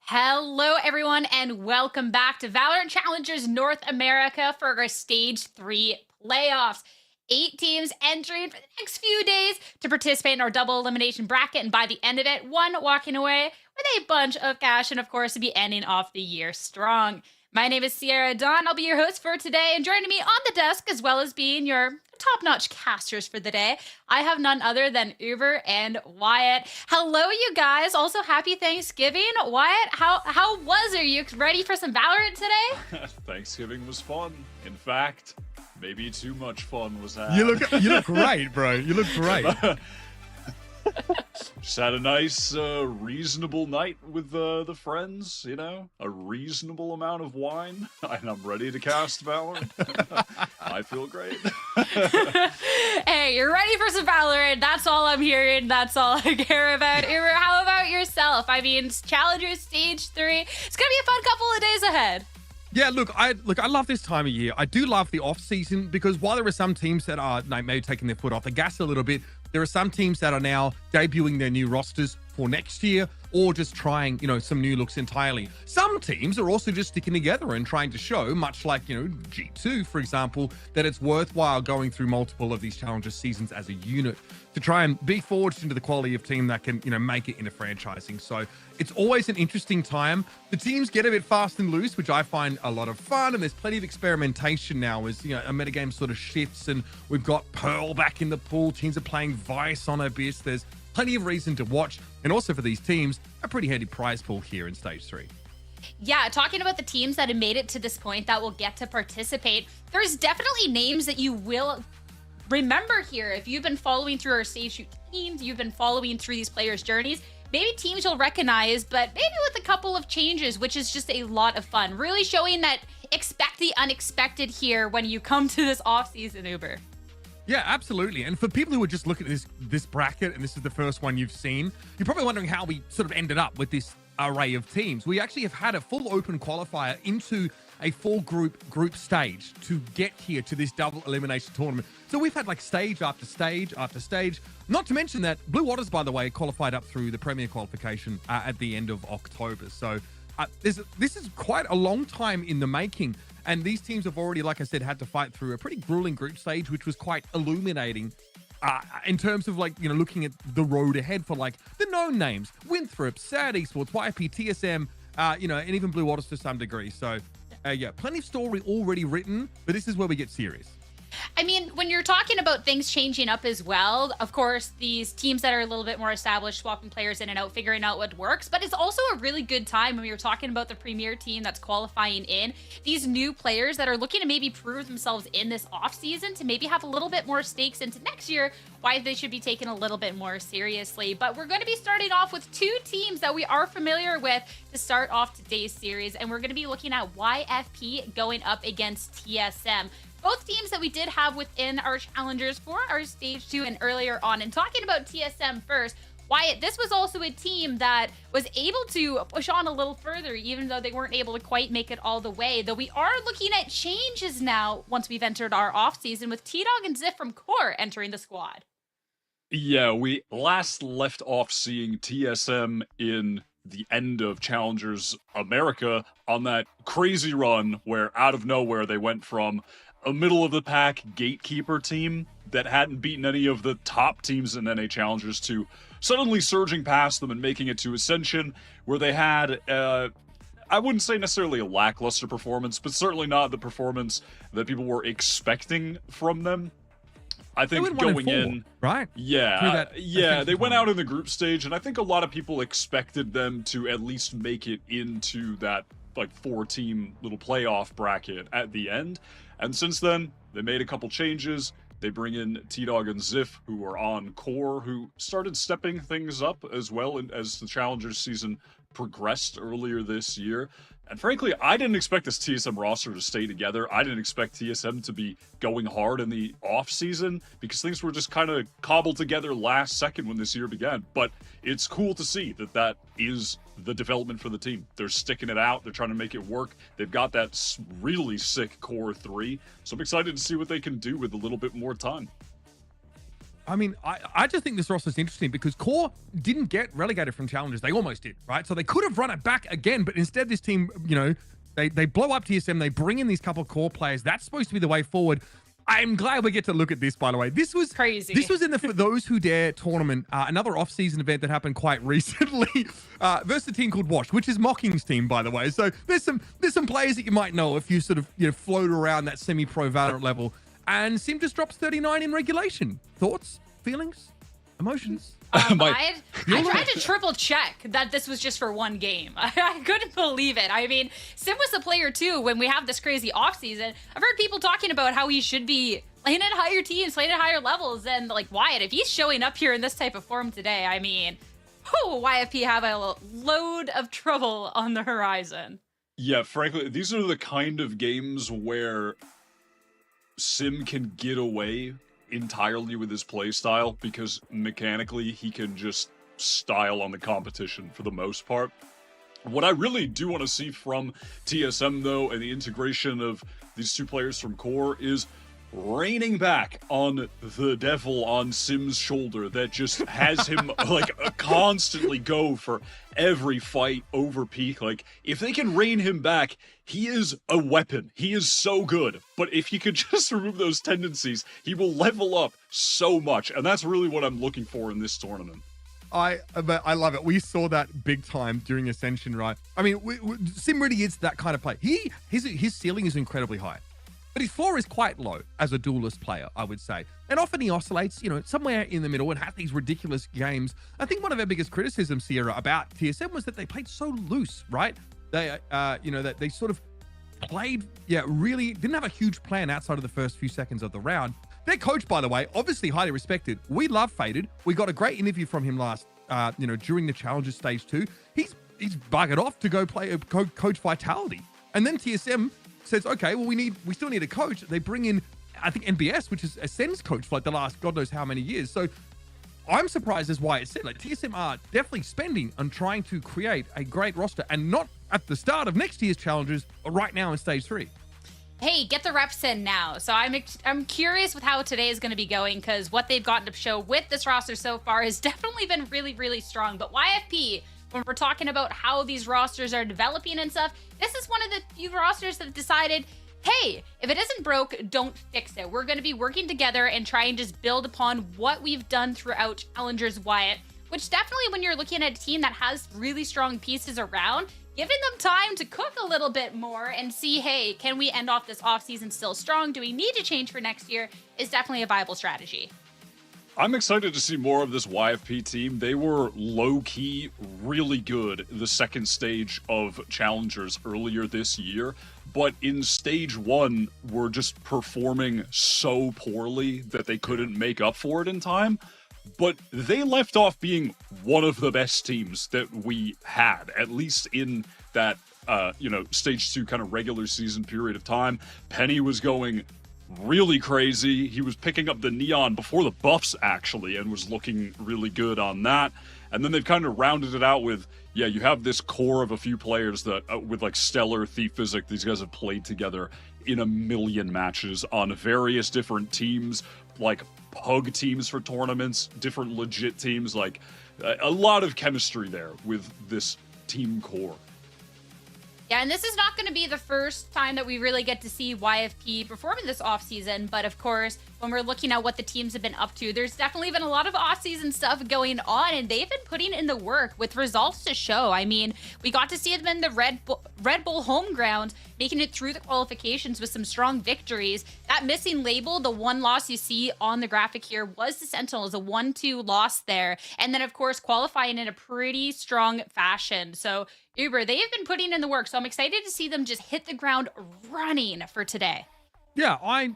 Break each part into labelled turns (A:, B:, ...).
A: Hello, everyone, and welcome back to VALORANT Challengers North America for our Stage 3 playoffs. 8 teams entering for the next few days to participate in our double elimination bracket, and by the end of it, one walking away with a bunch of cash, and of course, to be ending off the year strong. My name is Sierra Dawn. I'll be your host for today, and joining me on the desk, as well as being your top-notch casters for the day, I have none other than Uber and Wyatt. Hello, you guys. Also, happy Thanksgiving. Wyatt, how was it? Are you ready for some Valorant today?
B: Thanksgiving was fun. In fact, maybe too much fun was had.
C: You look great, bro. You look great.
B: Just had a nice, reasonable night with the friends, you know? A reasonable amount of wine, and I'm ready to cast Valorant. I feel great.
A: Hey, you're ready for some Valorant. That's all I'm hearing. That's all I care about. Uber, how about yourself? I mean, Challengers Stage 3. It's going to be a fun couple of days ahead.
C: Yeah, look, I love this time of year. I do love the off season because while there are some teams that are maybe taking their foot off the gas a little bit, there are some teams that are now debuting their new rosters for next year or just trying, some new looks entirely. Some teams are also just sticking together and trying to show, much like, G2, for example, that it's worthwhile going through multiple of these Challenger seasons as a unit to try and be forged into the quality of team that can, make it into franchising. So it's always an interesting time. The teams get a bit fast and loose, which I find a lot of fun, and there's plenty of experimentation now as, a metagame sort of shifts, and we've got Pearl back in the pool. Teams are playing Vice on Abyss. There's plenty of reason to watch, and also for these teams, a pretty handy prize pool here in Stage 3.
A: Yeah, talking about the teams that have made it to this point that will get to participate, there's definitely names that you will remember here. If you've been following through our Stage 2 teams, you've been following through these players' journeys, maybe teams you'll recognize, but maybe with a couple of changes, which is just a lot of fun. Really showing that expect the unexpected here when you come to this offseason, Uber.
C: Yeah, absolutely. And for people who are just looking at this bracket, and this is the first one you've seen, you're probably wondering how we sort of ended up with this array of teams. We actually have had a full open qualifier into a full group stage to get here to this double elimination tournament. So we've had like stage after stage after stage. Not to mention that Blue Waters, by the way, qualified up through the Premier qualification at the end of October. So this is quite a long time in the making. And these teams have already, like I said, had to fight through a pretty grueling group stage, which was quite illuminating in terms of looking at the road ahead for the known names, Winthrop, Sad Esports, YP, TSM, and even Blue Waters to some degree. So yeah, plenty of story already written, but this is where we get serious.
A: I mean, when you're talking about things changing up as well, of course, these teams that are a little bit more established, swapping players in and out, figuring out what works, but it's also a really good time when we were talking about the premier team that's qualifying in, these new players that are looking to maybe prove themselves in this offseason to maybe have a little bit more stakes into next year, why they should be taken a little bit more seriously. But we're going to be starting off with 2 teams that we are familiar with to start off today's series, and we're going to be looking at YFP going up against TSM. Both teams that we did have within our challengers for our Stage 2 and earlier on. And talking about TSM first, Wyatt, this was also a team that was able to push on a little further, even though they weren't able to quite make it all the way. Though we are looking at changes now once we've entered our offseason with T-Dog and Ziff from Core entering the squad.
B: Yeah, we last left off seeing TSM in the end of Challengers America on that crazy run where out of nowhere they went from a middle-of-the-pack gatekeeper team that hadn't beaten any of the top teams in NA Challengers to suddenly surging past them and making it to Ascension, where they had, I wouldn't say necessarily a lackluster performance, but certainly not the performance that people were expecting from them. I think going in,
C: right?
B: Yeah, they went out in the group stage, and I think a lot of people expected them to at least make it into that 4-team little playoff bracket at the end. And since then, they made a couple changes. They bring in T-Dog and Ziff, who are on Core, who started stepping things up as well as the Challengers season progressed earlier this year. And frankly, I didn't expect this TSM roster to stay together. I didn't expect TSM to be going hard in the off-season because things were just kind of cobbled together last second when this year began. But it's cool to see that that is the development for the team. They're sticking it out. They're trying to make it work. They've got that really sick core 3. So I'm excited to see what they can do with a little bit more time.
C: I mean, I just think this roster is interesting because Core didn't get relegated from Challengers. They almost did, right? So they could have run it back again, but instead this team, you know, they blow up TSM. They bring in these couple of Core players. That's supposed to be the way forward. I'm glad we get to look at this, by the way. This was
A: crazy.
C: This was in the For Those Who Dare tournament, another off-season event that happened quite recently versus a team called Wash, which is Mocking's team, by the way. So there's some players that you might know if you sort of, you know, float around that semi-pro Valorant level. And Sim just drops 39 in regulation. Thoughts, feelings, emotions?
A: I tried to triple check that this was just for one game. I couldn't believe it. I mean, Sim was the player too when we have this crazy off season. I've heard people talking about how he should be playing at higher teams, playing at higher levels, and like Wyatt, if he's showing up here in this type of form today, I mean, YFP have a load of trouble on the horizon.
B: Yeah, frankly, these are the kind of games where Sim can get away entirely with his play style because mechanically he can just style on the competition for the most part. What I really do want to see from TSM though, and the integration of these two players from Core, is raining back on the devil on Sim's shoulder that just has him like constantly go for every fight over peak. Like, if they can rein him back, he is a weapon. He is so good. But if he could just remove those tendencies, he will level up so much. And that's really what I'm looking for in this tournament.
C: I love it. We saw that big time during Ascension, right? I mean, Sim really is that kind of play. His ceiling is incredibly high, but his floor is quite low as a duelist player, I would say. And often he oscillates, you know, somewhere in the middle and has these ridiculous games. I think one of our biggest criticisms, Sierra, about TSM was that they played so loose, right? They, you know, that they sort of played, really didn't have a huge plan outside of the first few seconds of the round. Their coach, by the way, obviously highly respected. We love Faded. We got a great interview from him last, during the Challengers Stage 2. He's buggered off to go play coach Vitality. And then TSM says, okay, well, we still need a coach. They bring in, I think, NBS, which is Ascent's coach for like the last God knows how many years. So I'm surprised as why it said, like, TSM are definitely spending on trying to create a great roster, and not at the start of next year's Challengers, but right now in Stage 3.
A: Hey, get the reps in now. So I'm curious with how today is going to be going, because what they've gotten to show with this roster so far has definitely been really, really strong. But YFP, when we're talking about how these rosters are developing and stuff, this is one of the few rosters that have decided, hey, if it isn't broke, don't fix it. We're going to be working together and try and just build upon what we've done throughout Challengers Wyatt, which definitely when you're looking at a team that has really strong pieces around, giving them time to cook a little bit more and see, hey, can we end off this offseason still strong? Do we need to change for next year? Is definitely a viable strategy.
B: I'm excited to see more of this YFP team. They were low-key really good the second stage of Challengers earlier this year, but in stage 1 were just performing so poorly that they couldn't make up for it in time. But they left off being one of the best teams that we had, at least in that, stage 2 kind of regular season period of time. Penny was going really crazy. He was picking up the Neon before the buffs, actually, and was looking really good on that. And then they've kind of rounded it out with, you have this core of a few players that, with like Stellar, Thief Physic, these guys have played together in a million matches on various different teams, like pug teams for tournaments, different legit teams, like a lot of chemistry there with this team core.
A: Yeah, and this is not going to be the first time that we really get to see YFP performing this offseason, but of course, when we're looking at what the teams have been up to, there's definitely been a lot of offseason stuff going on, and they've been putting in the work with results to show. I mean, we got to see them in the Red Bull home ground, making it through the qualifications with some strong victories. That missing label, the one loss you see on the graphic here, was the Sentinels, a 1-2 loss there. And then, of course, qualifying in a pretty strong fashion. So, Uber, they have been putting in the work, so I'm excited to see them just hit the ground running for today.
C: Yeah, I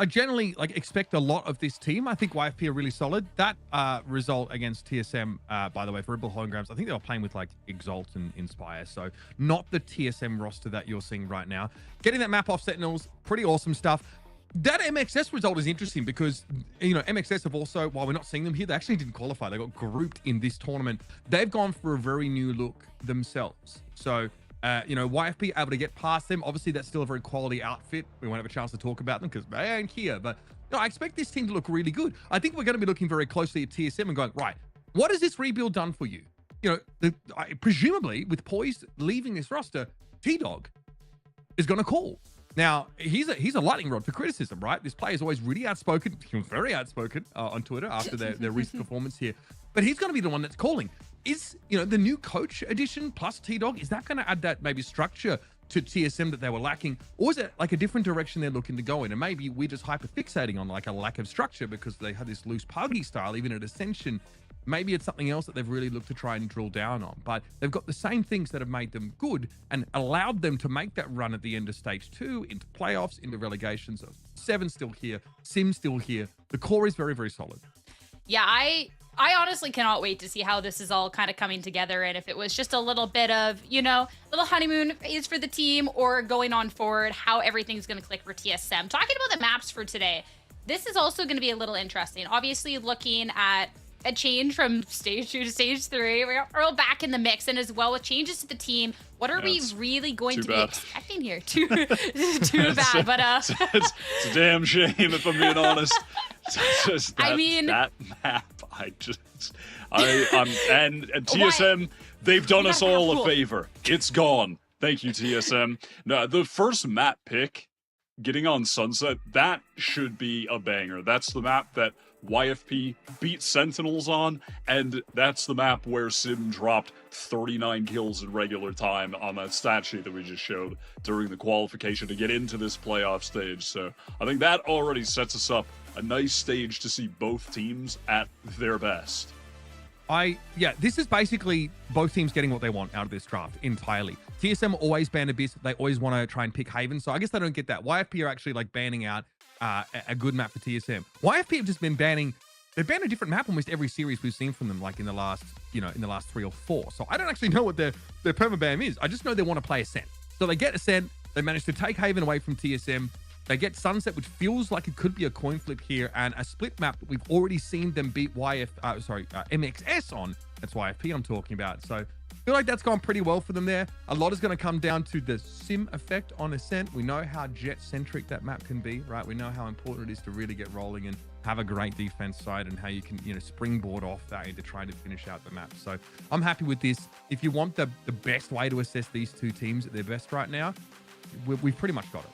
C: generally expect a lot of this team. I think YFP are really solid. That result against TSM, by the way, for Red Bull Holograms, I think they were playing with like Exalt and Inspire, so not the TSM roster that you're seeing right now. Getting that map off Sentinels, pretty awesome stuff. That MXS result is interesting because, MXS have also, while we're not seeing them here, they actually didn't qualify. They got grouped in this tournament. They've gone for a very new look themselves. So, YFP able to get past them. Obviously, that's still a very quality outfit. We won't have a chance to talk about them because they ain't here. But No, I expect this team to look really good. I think we're going to be looking very closely at TSM and going, right, what has this rebuild done for you? You know, presumably with Poised leaving this roster, T-Dog is going to call. Now, he's a lightning rod for criticism, right? This player is always really outspoken. He was very outspoken on Twitter after their recent performance here. But he's going to be the one that's calling. Is, you know, the new coach addition plus T-Dog, is that going to add that maybe structure to TSM that they were lacking? Or is it like a different direction they're looking to go in? And maybe we're just hyper-fixating on like a lack of structure because they had this loose puggy style, even at Ascension. Maybe it's something else that they've really looked to try and drill down on, but they've got the same things that have made them good and allowed them to make that run at the end of stage 2 into playoffs, into relegations. So 7 still here, Sim still here. The core is very, very solid.
A: Yeah, I honestly cannot wait to see how this is all kind of coming together, and if it was just a little bit of, you know, little honeymoon phase for the team, or going on forward, how everything's going to click for TSM. Talking about the maps for today, this is also going to be a little interesting. Obviously, looking at a change from stage 2 to stage 3. We're all back in the mix, and as well with changes to the team, what are we really going to be expecting here? Too bad, but
B: it's a damn shame if I'm being honest. Just that,
A: I mean,
B: that map, and TSM, they've done us all a favor. It's gone. Thank you, TSM. No, the first map pick, getting on Sunset, that should be a banger. That's the map that YFP beat Sentinels on, and that's the map where Sim dropped 39 kills in regular time on that stat sheet that we just showed during the qualification to get into this playoff stage. So I think that already sets us up a nice stage to see both teams at their best.
C: This is basically both teams getting what they want out of this draft entirely. TSM always ban Abyss. They always want to try and pick Haven, so I guess they don't get that. YFP are actually like banning out a good map for TSM. YFP have just been banning. They've banned a different map almost every series we've seen from them, like in the last 3 or 4. So I don't actually know what their permaban is. I just know they want to play Ascent. So they get Ascent. They managed to take Haven away from TSM. They get Sunset, which feels like it could be a coin flip here, and a split map that we've already seen them beat MXS on. That's YFP I'm talking about. So I feel like that's gone pretty well for them there. A lot is going to come down to the sim effect on Ascent. We know how jet-centric that map can be, right? We know how important it is to really get rolling and have a great defense side, and how you can, springboard off that into trying to finish out the map. So I'm happy with this. If you want the best way to assess these two teams at their best right now, we've pretty much got it.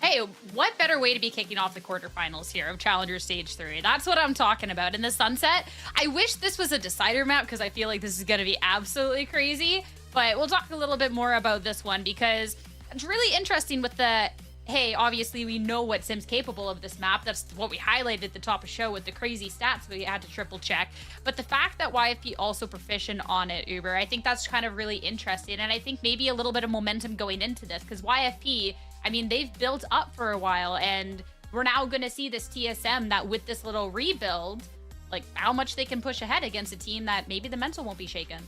A: Hey, what better way to be kicking off the quarterfinals here of Challengers Stage 3? That's what I'm talking about. In the Sunset, I wish this was a decider map because I feel like this is going to be absolutely crazy. But we'll talk a little bit more about this one because it's really interesting with the, hey, obviously we know what Sim's capable of this map. That's what we highlighted at the top of show with the crazy stats we had to triple check. But the fact that YFP also proficient on it, Uber, I think that's kind of really interesting. And I think maybe a little bit of momentum going into this because YFP, I mean, they've built up for a while, and we're now going to see this TSM that with this little rebuild, like how much they can push ahead against a team that maybe the mental won't be shaken.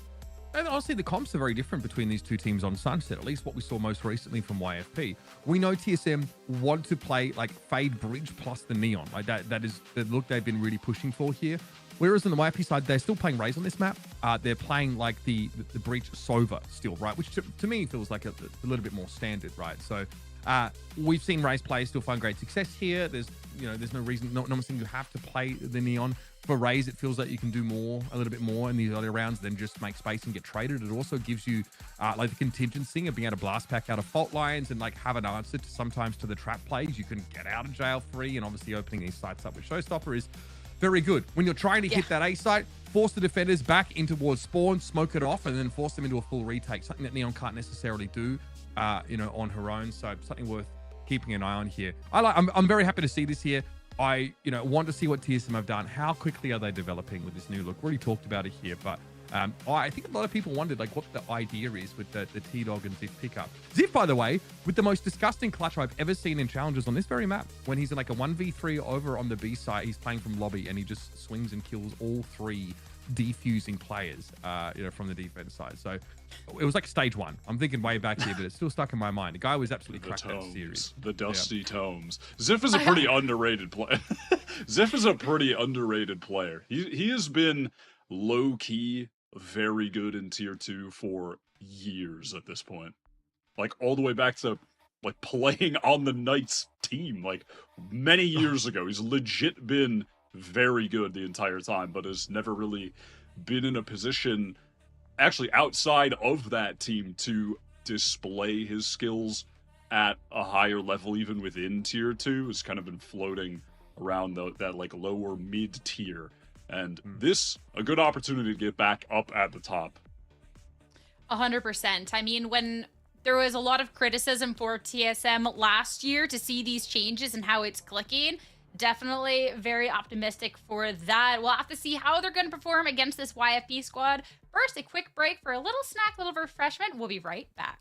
C: And honestly, the comps are very different between these two teams on Sunset, at least what we saw most recently from YFP. We know TSM want to play like Fade Bridge plus the Neon. Like that is the look they've been really pushing for here. Whereas on the YFP side, they're still playing Raze on this map. They're playing like the Breach Sova still, right? Which to me feels like a little bit more standard, right? So we've seen Raze players still find great success here. There's no reason, no one saying you have to play the Neon. For Raze, it feels like you can do a little bit more in these early rounds than just make space and get traded. It also gives you like the contingency of being able to blast pack out of fault lines and like have an answer to sometimes to the trap plays. You can get out of jail free, and obviously opening these sites up with Showstopper is very good. When you're trying to hit that A site, force the defenders back in towards spawn, smoke it off, and then force them into a full retake, something that Neon can't necessarily do on her own. So something worth keeping an eye on here. I'm very happy to see this here. I want to see what TSM have done. How quickly are they developing with this new look? We already talked about it here, but I think a lot of people wondered like what the idea is with the T-Dog and Ziff pickup. Ziff, by the way, with the most disgusting clutch I've ever seen in Challengers on this very map, when he's in like a 1v3 over on the B side, he's playing from lobby and he just swings and kills all 3 defusing players from the defense side. So it was like stage 1. I'm thinking way back here, but it's still stuck in my mind. The guy was absolutely cracked that series.
B: The dusty tomes. Ziff is a pretty underrated player. Ziff is a pretty underrated player. He has been low-key very good in tier 2 for years at this point. Like all the way back to like playing on the Knights team like many years ago. He's legit been very good the entire time, but has never really been in a position actually outside of that team to display his skills at a higher level, even within tier 2. Has kind of been floating around that like lower mid tier, and this a good opportunity to get back up at the top.
A: 100%. I mean, when there was a lot of criticism for TSM last year, to see these changes and how it's clicking, definitely very optimistic for that. We'll have to see how they're going to perform against this YFP squad. First, a quick break for a little snack, little refreshment. We'll be right back.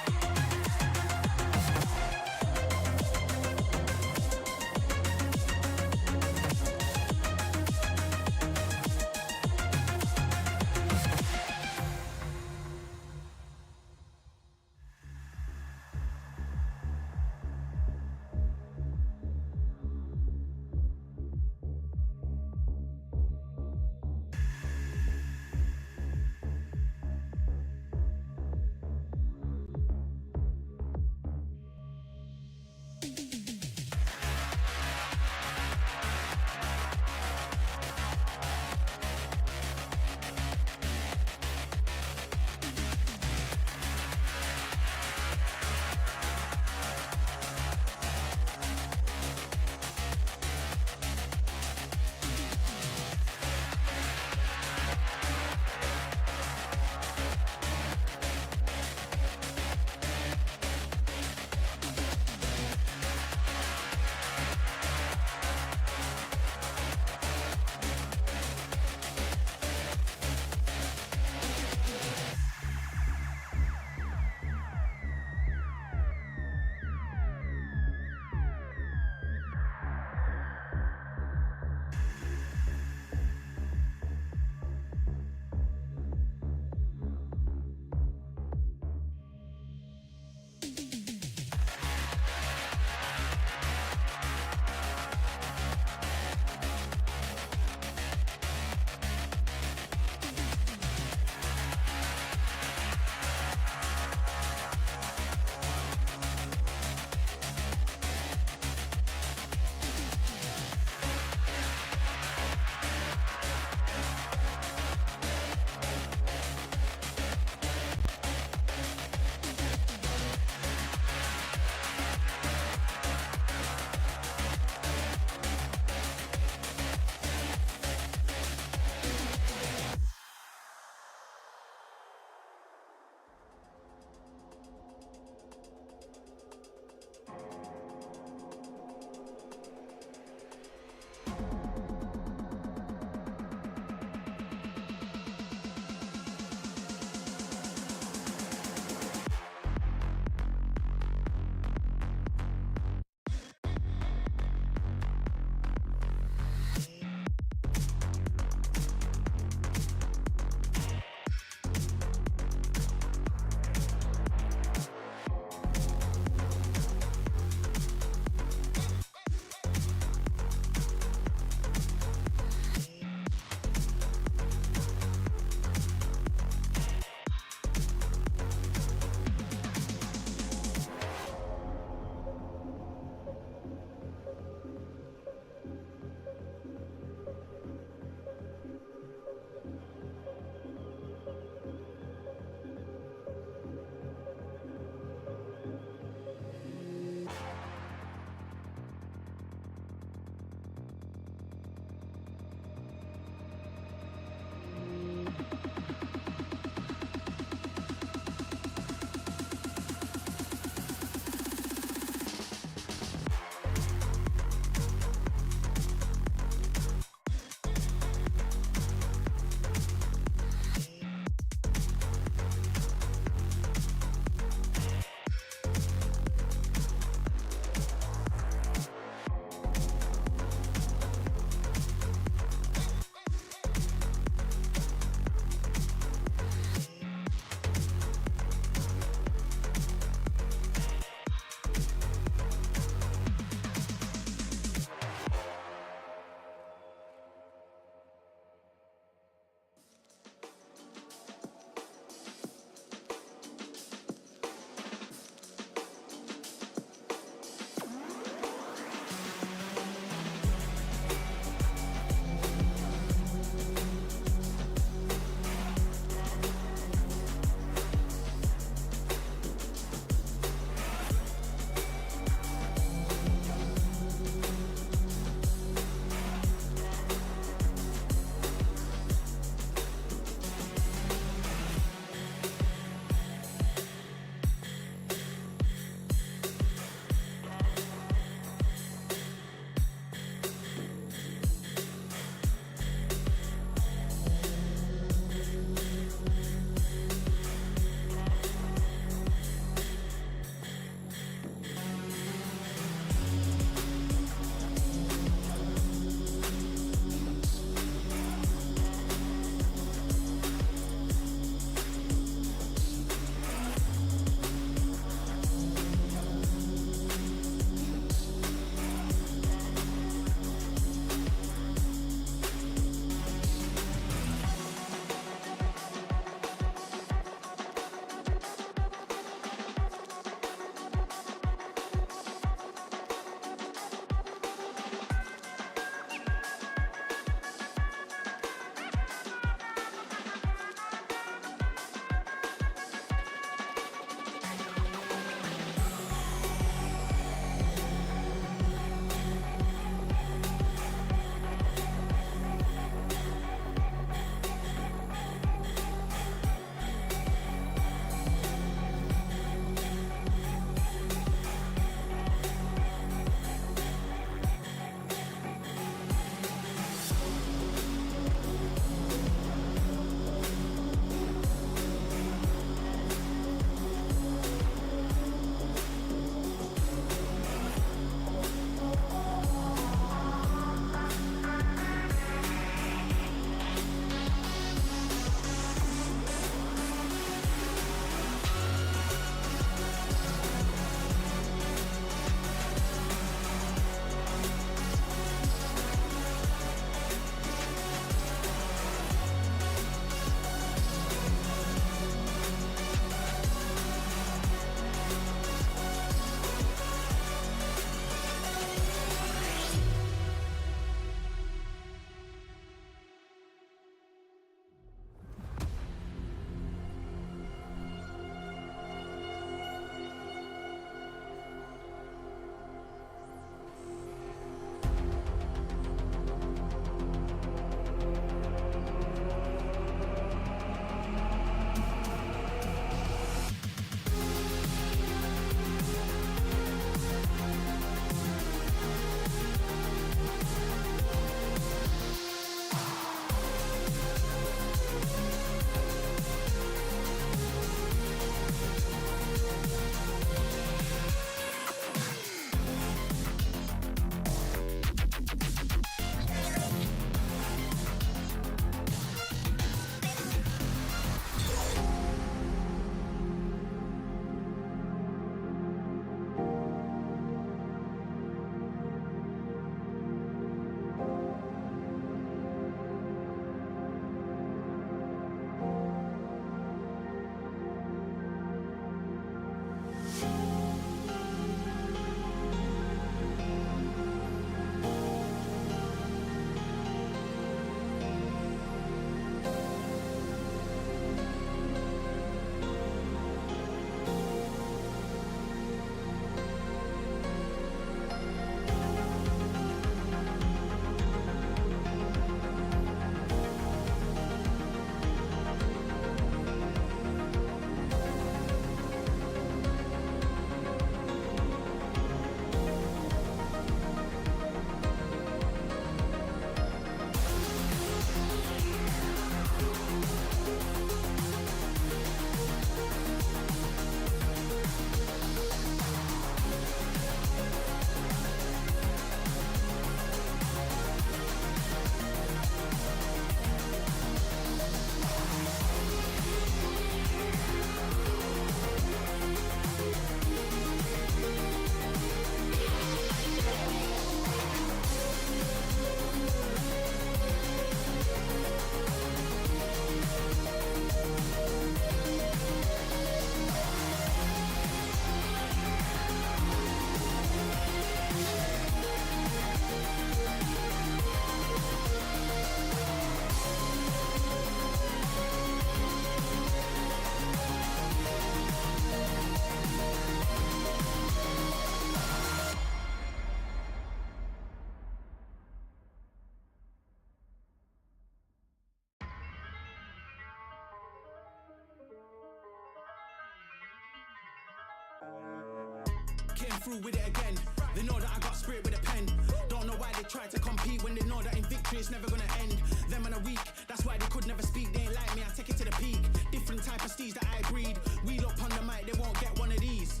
D: came through with it again. They know that I got spirit with a pen. Don't know why they try to compete when they know that in victory it's never gonna end. Them and a week, that's why they could never speak. They ain't like me, I take it to the peak. Different type of steeds that I breed. Wheel up on the mic, they won't get one of these.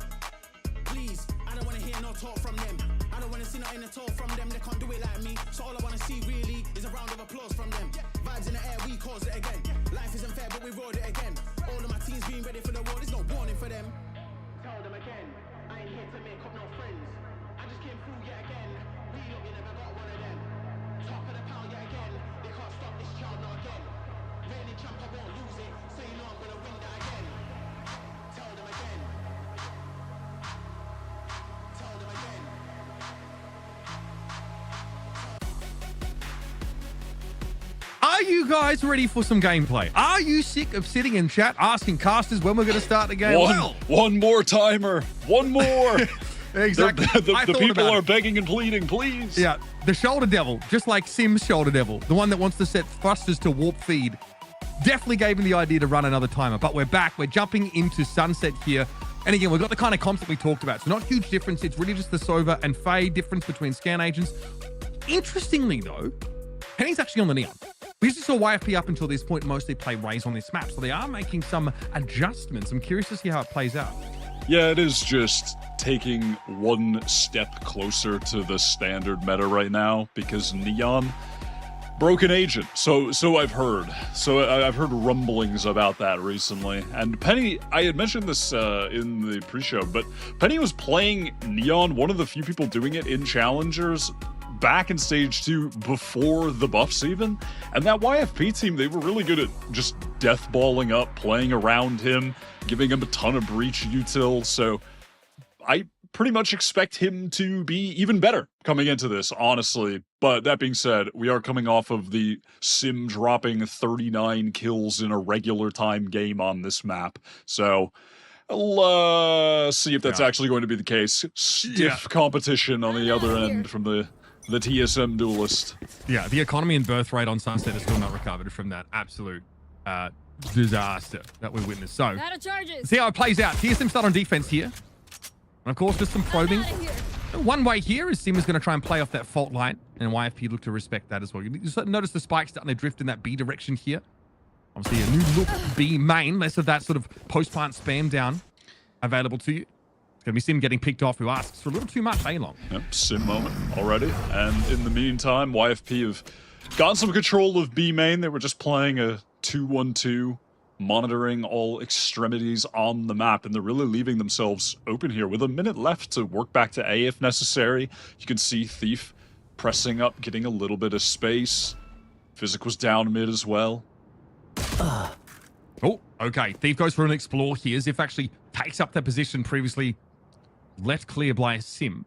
D: Please, I don't wanna hear no talk from them. I don't wanna see nothing at all from them. They can't do it like me. So all I wanna see really is a round of applause from them. Vibes in the air, we caused it again. Life isn't fair, but we rode it again. All of my teams being ready for the war, there's no warning for them. Tell them again, I ain't here to make up no friends. I just came through yet again. Wheel up, you never got one of them. Top of the pound yet again. They can't stop this child not again. Reigning champ, I won't lose it. So you know I'm gonna win that again. Tell them again. Tell them again.
C: Are you guys ready for some gameplay? Are you sick of sitting in chat asking casters when we're going to start the game?
B: One more timer. One more.
C: Exactly.
B: The people are begging and pleading, please.
C: Yeah, the shoulder devil, just like Sim's shoulder devil, the one that wants to set thrusters to warp feed, definitely gave me the idea to run another timer. But we're back. We're jumping into Sunset here. And again, we've got the kind of comps that we talked about. So not huge difference. It's really just the Sova and Fade difference between scan agents. Interestingly, though, Penny's actually on the Neon. We usually saw YFP up until this point mostly play Raze on this map. So they are making some adjustments. I'm curious to see how it plays out.
B: Yeah, it is just taking one step closer to the standard meta right now because Neon, broken agent. So I've heard. So I've heard rumblings about that recently. And Penny, I had mentioned this in the pre-show, but Penny was playing Neon, one of the few people doing it in Challengers, back in Stage 2 before the buffs even. And that YFP team, they were really good at just deathballing up, playing around him, giving him a ton of breach util. So I pretty much expect him to be even better coming into this, honestly. But that being said, we are coming off of the Sim dropping 39 kills in a regular time game on this map. So I'll see if that's actually going to be the case. Stiff competition on the other end from the TSM duelist.
C: Yeah, the economy and birth rate on Sunset is still not recovered from that absolute disaster that we witnessed. So, see how it plays out. TSM start on defense here. And of course, just some probing. One way here is Sim is going to try and play off that fault line, and YFP look to respect that as well. You notice the spikes starting to drift in that B direction here. Obviously, a new look B main, less of that sort of post-plant spam down available to you. It's going to be Sim getting picked off, who asks for a little too much A-long.
B: Yep, Sim moment already. And in the meantime, YFP have gotten some control of B main. They were just playing a 2-1-2, monitoring all extremities on the map, and they're really leaving themselves open here with a minute left to work back to A if necessary. You can see Thief pressing up, getting a little bit of space. Physic was down mid as well.
C: Oh, okay. Thief goes for an explore here. Ziff actually takes up that position previously left clear by Sim.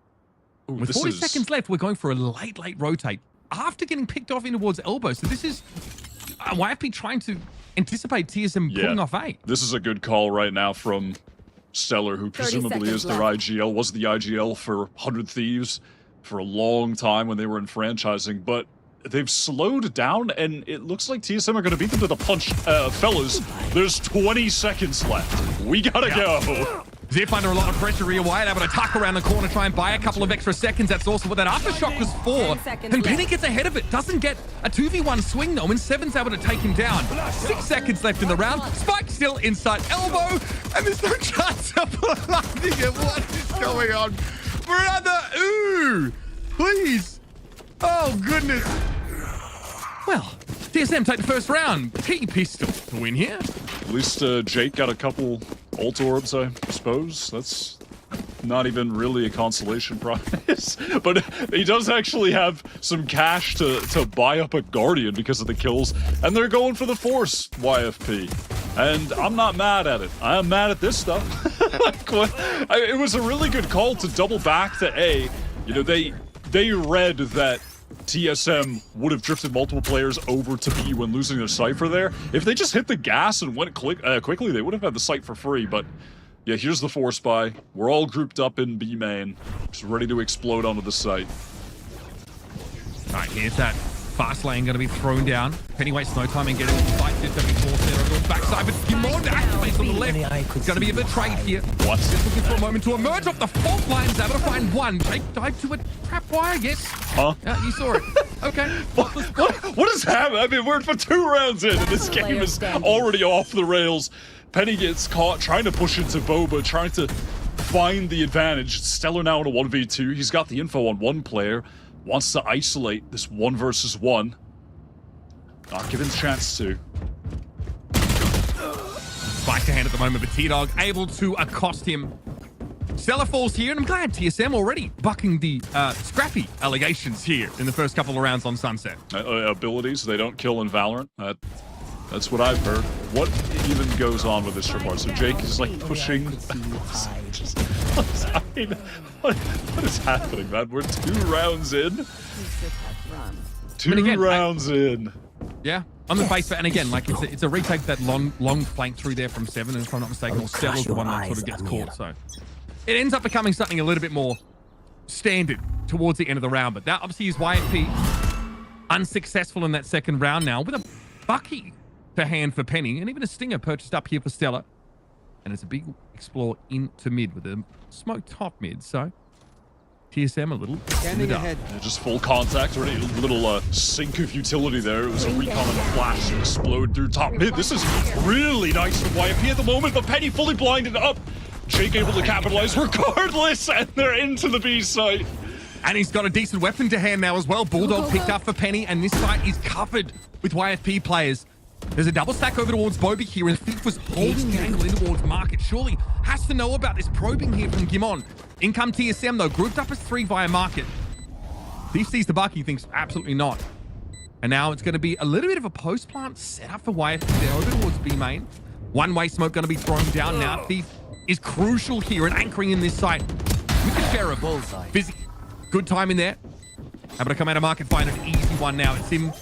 C: Ooh, with 40 seconds left, we're going for a late rotate after getting picked off in towards elbow. So this is YFP trying to anticipate TSM pulling off A.
B: This is a good call right now from Stellar, who presumably is their IGL, was the IGL for 100 Thieves for a long time when they were in franchising, but they've slowed down, and it looks like TSM are going to beat them to the punch. Fellas, there's 20 seconds left. We gotta go.
C: Ziff under a lot of pressure here. Wyatt able to tuck around the corner, try and buy a couple of extra seconds. That's also what that aftershock was for. And Penny gets ahead of it. Doesn't get a 2v1 swing, though, and Seven's able to take him down. 6 seconds left in the round. Spike still inside elbow, and there's no chance of landing it. What is going on? Brother, ooh, please. Oh, goodness. Well, TSM take the first round. T-pistol to win here.
B: At least Jake got a couple ult orbs, I suppose. That's not even really a consolation prize. But he does actually have some cash to buy up a Guardian because of the kills. And they're going for the Force, YFP. And I'm not mad at it. I am mad at this stuff. It was a really good call to double back to A. You know, they read that TSM would have drifted multiple players over to B when losing their Cypher there. If they just hit the gas and went quickly, they would have had the site for free. But yeah, here's the Force buy. We're all grouped up in B main, just ready to explode onto the site.
C: All right, here's that fast lane going to be thrown down. Penny wastes no time in getting the fight It's going to be forced there on the backside, but Gimon activates on the left. It's going to be a bit trade here.
B: What?
C: Just looking for a moment to emerge off the fault lines, able to find one. Jake dived to a trap wire, yes.
B: Huh?
C: Yeah, you saw it. Okay.
B: What is happening? I mean, we're for 2 rounds in, and this game is already off the rails. Penny gets caught trying to push into Boba, trying to find the advantage. Stellar now in a 1v2. He's got the info on one player. Wants to isolate this 1 versus 1. Not given the chance to.
C: Spike to hand at the moment, but T-Dog able to accost him. Stellar falls here, and I'm glad TSM already bucking the scrappy allegations here in the first couple of rounds on Sunset.
B: Abilities, they don't kill in VALORANT. That's what I've heard. What even goes on with this report? So Jake is like pushing. What is happening, man? We're 2 rounds in. 2 rounds in.
C: Yeah, on the face, and again, like it's a retake that long flank through there from 7, and if I'm not mistaken, or Stella's the one that sort of gets caught. So it ends up becoming something a little bit more standard towards the end of the round. But that obviously is YFP unsuccessful in that second round now with a Bucky to hand for Penny, and even a Stinger purchased up here for Stella. And it's a big explore into mid with a smoke top mid. So TSM a little
E: Standing ahead.
B: Yeah, just full contact, already a little sink of utility there. It was a recon and a flash to explode through top mid. This is really nice for YFP at the moment, but Penny fully blinded up. Jake able to capitalize regardless, and they're into the B site.
C: And he's got a decent weapon to hand now as well. Bulldog picked up for Penny, and this site is covered with YFP players. There's a double stack over towards Bobby here, and Thief was holding the angle in towards Market. Surely has to know about this probing here from Gimon. In come TSM though, grouped up as 3 via Market. Thief sees the Bucky, thinks absolutely not. And now it's going to be a little bit of a post plant set up for YFP there over towards B main. One-way smoke going to be thrown down now. Thief is crucial here and anchoring in this site with the Sheriff. Busy. Good time in there. Able to come out of Market, find an easy one now. It's him.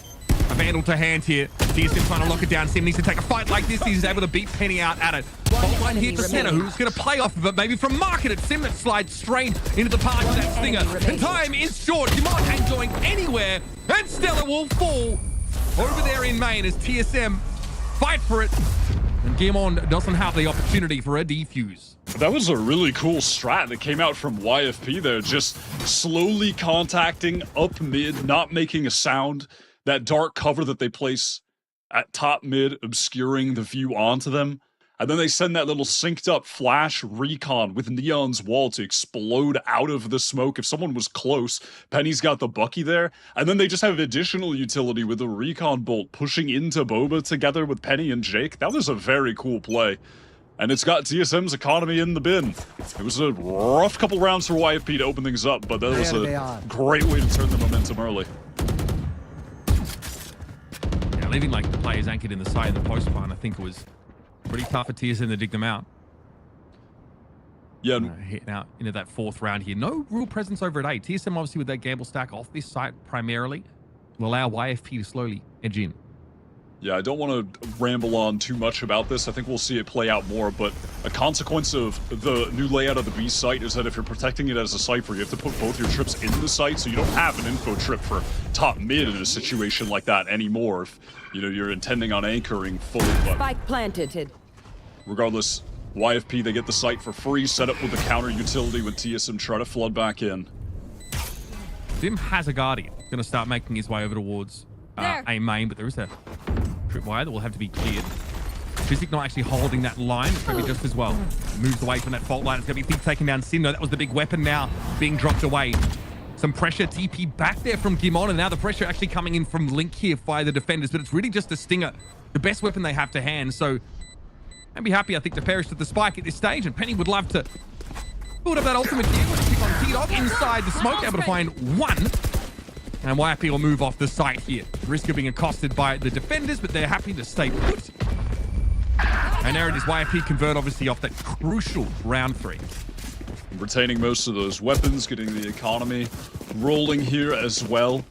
C: A Vandal to hand here. TSM trying to lock it down. Sim needs to take a fight like this. He's able to beat Penny out at it. Fault line here for Senna, who's going to play off of it, maybe from Market. It's Sim that slides straight into the path of that Stinger. And time is short. You might ain't going anywhere. And Stella will fall over there in main as TSM fight for it. And Gimon doesn't have the opportunity for a defuse.
B: That was a really cool strat that came out from YFP there. Just slowly contacting up mid, not making a sound. That dark cover that they place at top mid, obscuring the view onto them. And then they send that little synced up flash recon with Neon's wall to explode out of the smoke if someone was close. Penny's got the Bucky there. And then they just have additional utility with the recon bolt pushing into Boba together with Penny and Jake. That was a very cool play. And it's got TSM's economy in the bin. It was a rough couple rounds for YFP to open things up, but that was a great way to turn the momentum early.
C: Leaving like the players anchored in the side of the post plant, I think it was pretty tough for TSM to dig them out.
B: Yeah.
C: Hitting out into that 4th round here. No real presence over at A. TSM obviously with that gamble stack off this site primarily will allow YFP to slowly edge in.
B: Yeah, I don't want to ramble on too much about this. I think we'll see it play out more, but a consequence of the new layout of the B site is that if you're protecting it as a Cypher, you have to put both your trips in the site, so you don't have an info trip for top mid in a situation like that anymore. If, you know, you're intending on anchoring fully, but
F: Spike planted.
B: Regardless, YFP, they get the site for free, set up with the counter utility with TSM try to flood back in.
C: Sim has a Guardian. Going to start making his way over towards A main, but there is a tripwire that will have to be cleared. Physic not actually holding that line. It's going to be just as well. Moves away from that fault line. It's going to be Thief taking down Sin. That was the big weapon now being dropped away. Some pressure TP back there from Gimon, and now the pressure actually coming in from Link here via the defenders, but it's really just a Stinger, the best weapon they have to hand. So I'd be happy, I think, to perish with the spike at this stage, and Penny would love to build up that ultimate here. Let's pick on T-Dog inside the smoke, able to find one. And YFP will move off the site here. Risk of being accosted by the defenders, but they're happy to stay put. And there it is, YFP convert obviously off that crucial round 3.
B: Retaining most of those weapons, getting the economy rolling here as well.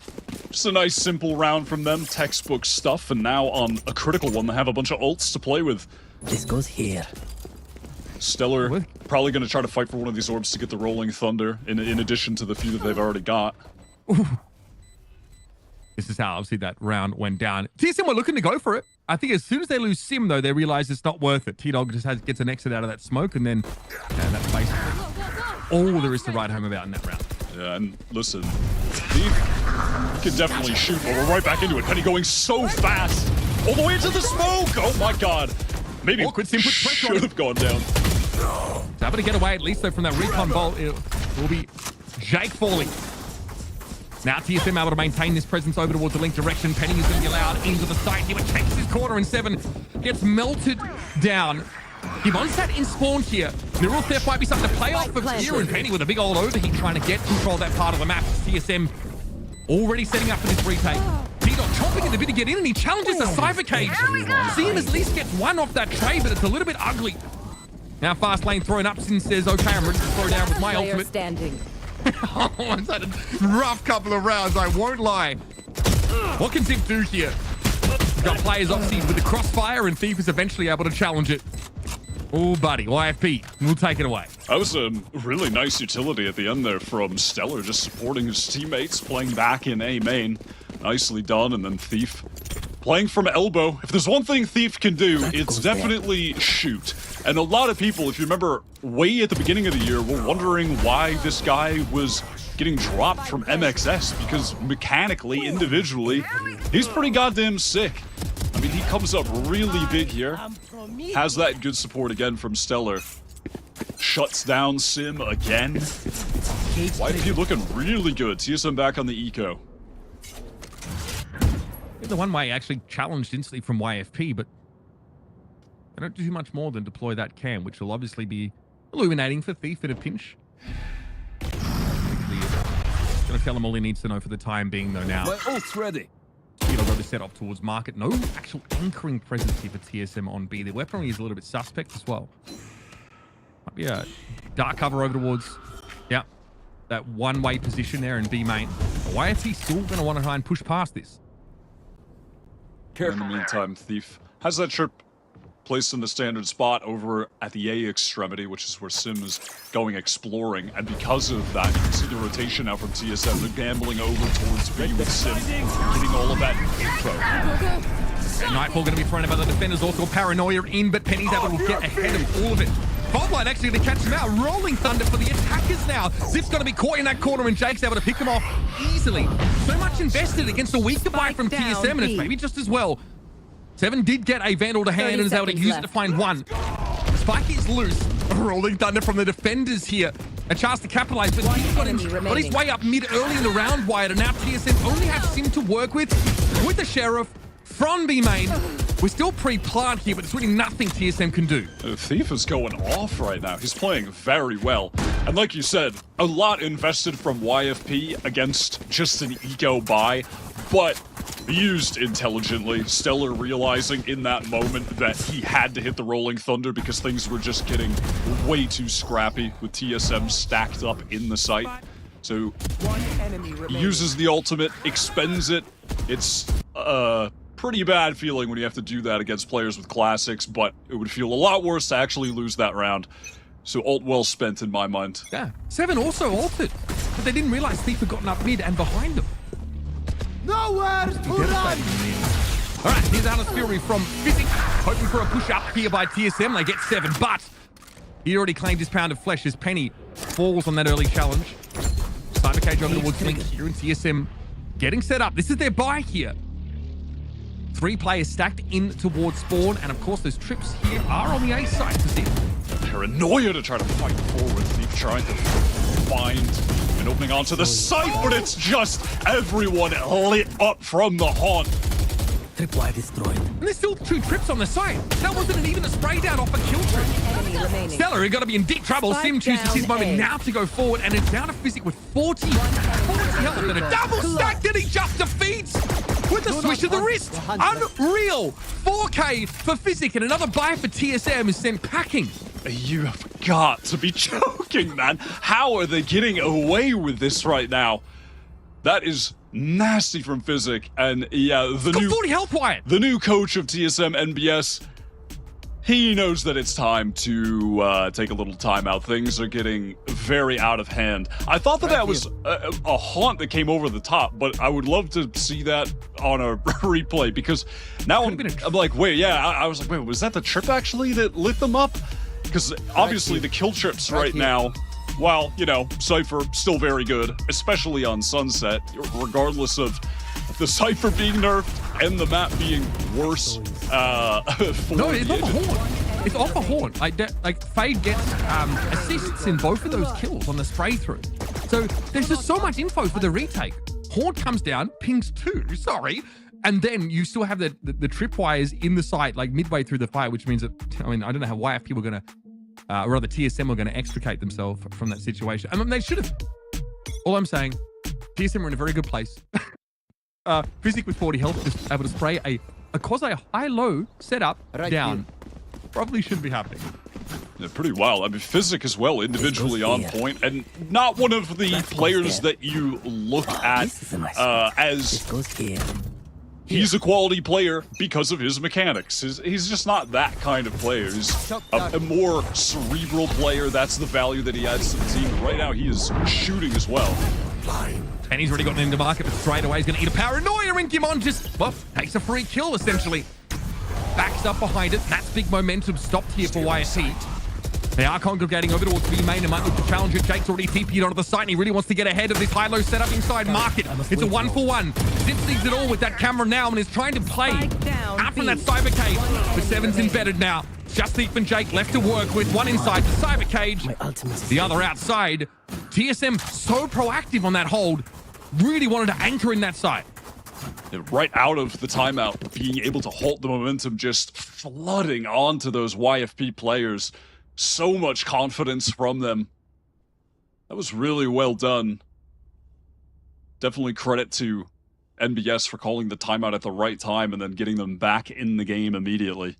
B: Just a nice simple round from them, textbook stuff, and now on a critical one, they have a bunch of ults to play with.
E: This goes here.
B: Stellar probably going to try to fight for one of these orbs to get the Rolling Thunder, in addition to the few that they've already got.
C: Ooh. This is how obviously that round went down. TSM were looking to go for it. I think as soon as they lose Sim, though, they realize it's not worth it. T-Dog just gets an exit out of that smoke, and then that's basically all there is to write home about in that round.
B: Yeah, and listen, Thief can definitely shoot, but we're right back into it. Penny going so fast, all the way into the smoke. Oh my God. Maybe
C: Sim put pressure on
B: should have gone down.
C: So able to get away at least though from that recon bolt. It will be Jake falling. Now TSM able to maintain this presence over towards the link direction. Penny is going to be allowed into the site here, but takes his corner, and 7 gets melted down. Yvonne's in spawn here. Neural Theft might be something to play off of here, and Penny with a big old overheat trying to get control of that part of the map. TSM already setting up for this retake. T-Dog chomping at the bit to get in, and he challenges the Cypher Cage. See him at least get one off that tray, but it's a little bit ugly. Now fast lane thrown up, Sin says, okay, I'm ready to throw down with my ultimate.
E: Standing.
C: Oh, it's had a rough couple of rounds, I won't lie. What can Zip do here? We've got players obviously with the crossfire, and Thief is eventually able to challenge it. Oh, buddy, YFP, we'll take it away.
B: That was a really nice utility at the end there from Stellar, just supporting his teammates, playing back in A main. Nicely done, and then Thief playing from elbow. If there's one thing Thief can do, it's definitely shoot. And a lot of people, if you remember, way at the beginning of the year, were wondering why this guy was getting dropped from MXS, because mechanically, individually, he's pretty goddamn sick. I mean, he comes up really big here. Has that good support again from Stellar. Shuts down Sim again. YP looking really good. TSM back on the eco.
C: The one way actually challenged instantly from YFP, but they don't do much more than deploy that cam, which will obviously be illuminating for Thief in a pinch. Gonna tell him all he needs to know for the time being, though. Now,
F: my ult's ready.
C: T-Dog to set off towards market. No actual anchoring presence here for TSM on B. The weaponry is a little bit suspect as well. Might be a dark cover over towards, yeah, that one-way position there in B main. But YFP still gonna want to try and push past this.
B: In the meantime, Thief has that trip placed in the standard spot over at the A extremity, which is where Sim is going exploring. And because of that, you can see the rotation now from TSM. They're gambling over towards B with Sim, getting all of that info.
C: Nightfall going to be thrown by the defenders. Also Paranoia in, but Penny's able to get ahead of all of it. Faultline actually going to catch him out. Rolling Thunder for the attackers now. Zip's going to be caught in that corner, and Jake's able to pick him off easily. So much invested against a weaker buy from TSM, and it's maybe just as well. 7 did get a Vandal to hand and is able to use it to find one. Spike is loose. Rolling Thunder from the defenders here. A chance to capitalize, but he's got his way up mid early in the round, Wyatt, and now TSM only have Sim to work with the Sheriff from B main. We're still pre-plant here, but there's really nothing TSM can do.
B: Thief is going off right now. He's playing very well. And like you said, a lot invested from YFP against just an eco buy, but used intelligently. Stellar realizing in that moment that he had to hit the Rolling Thunder because things were just getting way too scrappy with TSM stacked up in the site. So he uses the ultimate, expends it. It's pretty bad feeling when you have to do that against players with classics, but it would feel a lot worse to actually lose that round. So ult well spent in my mind.
C: Yeah, 7 also ulted, but they didn't realize Thief had gotten up mid and behind them.
F: Nowhere to run!
C: All right, here's Alice Fury from Physic, hoping for a push up here by TSM. They get 7, but he already claimed his pound of flesh as Penny falls on that early challenge. Cyber Cage over towards Link here, and TSM getting set up. This is their buy here. 3 players stacked in towards spawn, and of course those trips here are on the A side for Zip.
B: Paranoia to try to fight forward. Thief trying to find an opening onto the site, but it's just everyone lit up from the haunt.
F: Tripwire destroyed.
C: And there's still 2 trips on the site. That wasn't even a spray down off a kill trip. Stellar, got to be in deep trouble. Sim chooses his moment now to go forward, and it's down to Physic with 40 health and a double stack that he just defeats with a swish of the wrist. Unreal. 4K for Physic, and another buy for TSM is sent packing.
B: You have got to be joking, man. How are they getting away with this right now? That is nasty from Physic. And yeah, the
C: new 40 health, Wyatt.
B: The new coach of TSM NBS he knows that it's time to take a little time out. Things are getting very out of hand. I thought that was a haunt that came over the top, but I would love to see that on a replay, because now I'm like, wait, yeah, I was like, wait, was that the trip actually that lit them up? Because obviously the kill trips right now, while, you know, Cypher still very good, especially on Sunset, regardless of the Cypher being nerfed and the map being worse.
C: No, it's off a horn. It's off a horn. Like Fade gets assists in both of those kills on the spray through. So there's just so much info for the retake. Horn comes down, pings 2, sorry, and then you still have the tripwires in the site like midway through the fight, which means that, I mean, I don't know how YFP were going to, or rather TSM were going to extricate themselves from that situation. I mean, they should have. All I'm saying, TSM were in a very good place. Physic with 40 health, just able to spray a quasi high-low setup down. Probably shouldn't be happening.
B: Yeah, pretty wild. I mean, Physic as well, individually on point, and not one of the players that you look at as he's a quality player because of his mechanics. He's just not that kind of player. He's a more cerebral player. That's the value that he adds to the team. Right now, he is shooting as well.
C: And he's already gotten into market, but straight away he's going to eat a paranoia, and Gimon just, well, takes a free kill, essentially. Backs up behind it. That's big momentum stopped here for YSP. They are congregating over towards B main and might look to challenge it. Jake's already TP'd onto the site, and he really wants to get ahead of this high-low setup inside market. It's a 1-for-1. Zip sees it all with that camera now and is trying to play out from that cyber cage. But Seven's embedded now. Just Thief and Jake left to work with, one inside the cyber cage, the other outside. TSM so proactive on that hold, really wanted to anchor in that side.
B: Right out of the timeout, being able to halt the momentum, just flooding onto those YFP players. So much confidence from them. That was really well done. Definitely credit to NBS for calling the timeout at the right time and then getting them back in the game immediately.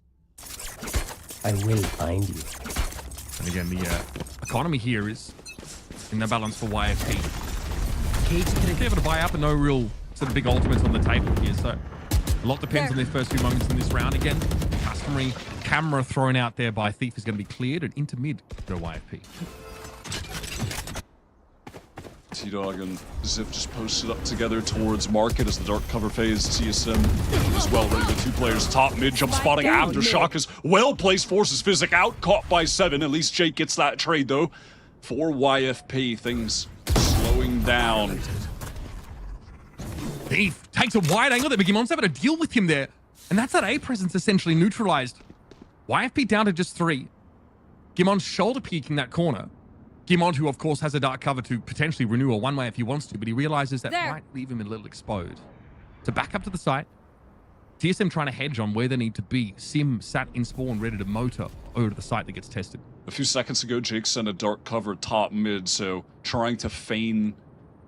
F: I will find you.
C: And again, the economy here is in the balance for YFP. They're able to buy up and no real sort of big ultimates on the table here, so a lot depends on their first few moments in this round. Again, customary camera thrown out there by Thief is going to be cleared, and into mid go YFP.
B: T-Dog and Zip just posted up together towards market as the dark cover phase. TSM is well ready. The two players top mid jump spotting Aftershock is well placed, forces Physic out, caught by 7. At least Jake gets that trade though. For YFP, things slowing down.
C: Thief takes a wide angle there, but Gimon's able to deal with him there. And that's that A presence essentially neutralized. YFP down to just 3. Gimon's shoulder peeking that corner. Gimon, who of course has a dark cover to potentially renew a one-way if he wants to, but he realizes that might leave him a little exposed. To back up to the site, TSM trying to hedge on where they need to be. Sim sat in spawn ready to motor over to the site that gets tested.
B: A few seconds ago, Jake sent a dark cover top mid, so trying to feign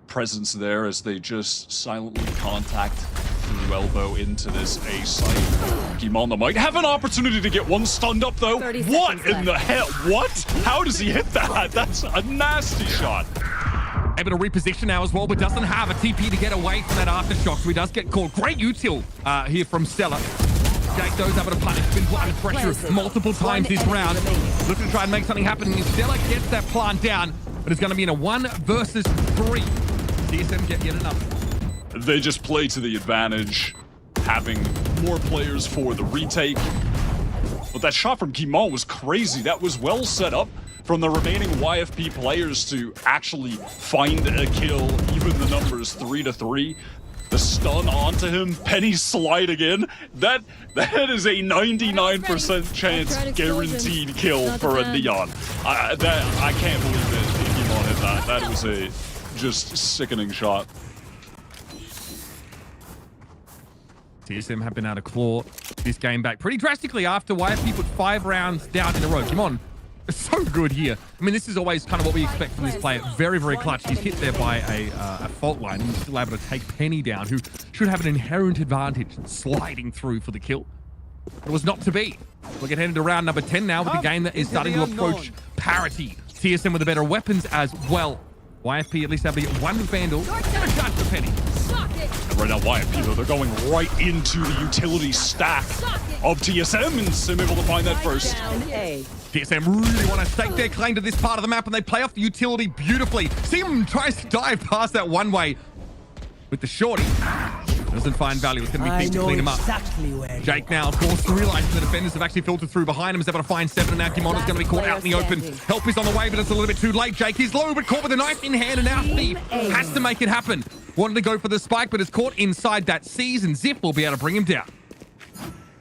B: presence there as they just silently contact through elbow into this A site. Gimon might have an opportunity to get one stunned up though. What in the hell? What? How does he hit that? That's a nasty shot.
C: Able to reposition now as well, but doesn't have a TP to get away from that aftershock, so he does get caught. Great util here from Stella. Jake goes able to punish, been put under pressure multiple times this round. Looking to try and make something happen, and Stella gets that plant down, but it's going to be in a 1 versus 3. TSM get yet another.
B: They just play to the advantage, having more players for the retake. But that shot from Gimon was crazy. That was well set up from the remaining YFP players to actually find a kill. Even the numbers 3-3. The stun onto him, Penny sliding in. That is a 99% chance guaranteed kill for a Neon. I can't believe that Gimon hit that. That was a just sickening shot.
C: TSM have been able to claw this game back pretty drastically after YFP put 5 rounds down in a row. Come on. It's so good here. I mean, this is always kind of what we expect from this player. Very, very clutch. He's hit there by a fault line and he's still able to take Penny down, who should have an inherent advantage sliding through for the kill. But it was not to be. We'll get headed to round number 10 now with the game that is starting to approach parity. TSM with the better weapons as well. YFP at least have to get 1 Vandal and a shot for Penny.
B: And right now, YFP, though, they're going right into the utility stack of TSM, and Sim able to find that first.
C: TSM really want to stake their claim to this part of the map, and they play off the utility beautifully. Sim tries to dive past that one way with the shorty. Doesn't find value. It's going to be Pete to clean him up. Jake now, of course, realizing the defenders have actually filtered through behind him, is able to find 7, and now Kimono's going to be caught out in the open. Help is on the way, but it's a little bit too late. Jake is low, but caught with a knife in hand, and now Thief has to make it happen. Wanted to go for the spike, but is caught inside that C's, and Zip will be able to bring him down.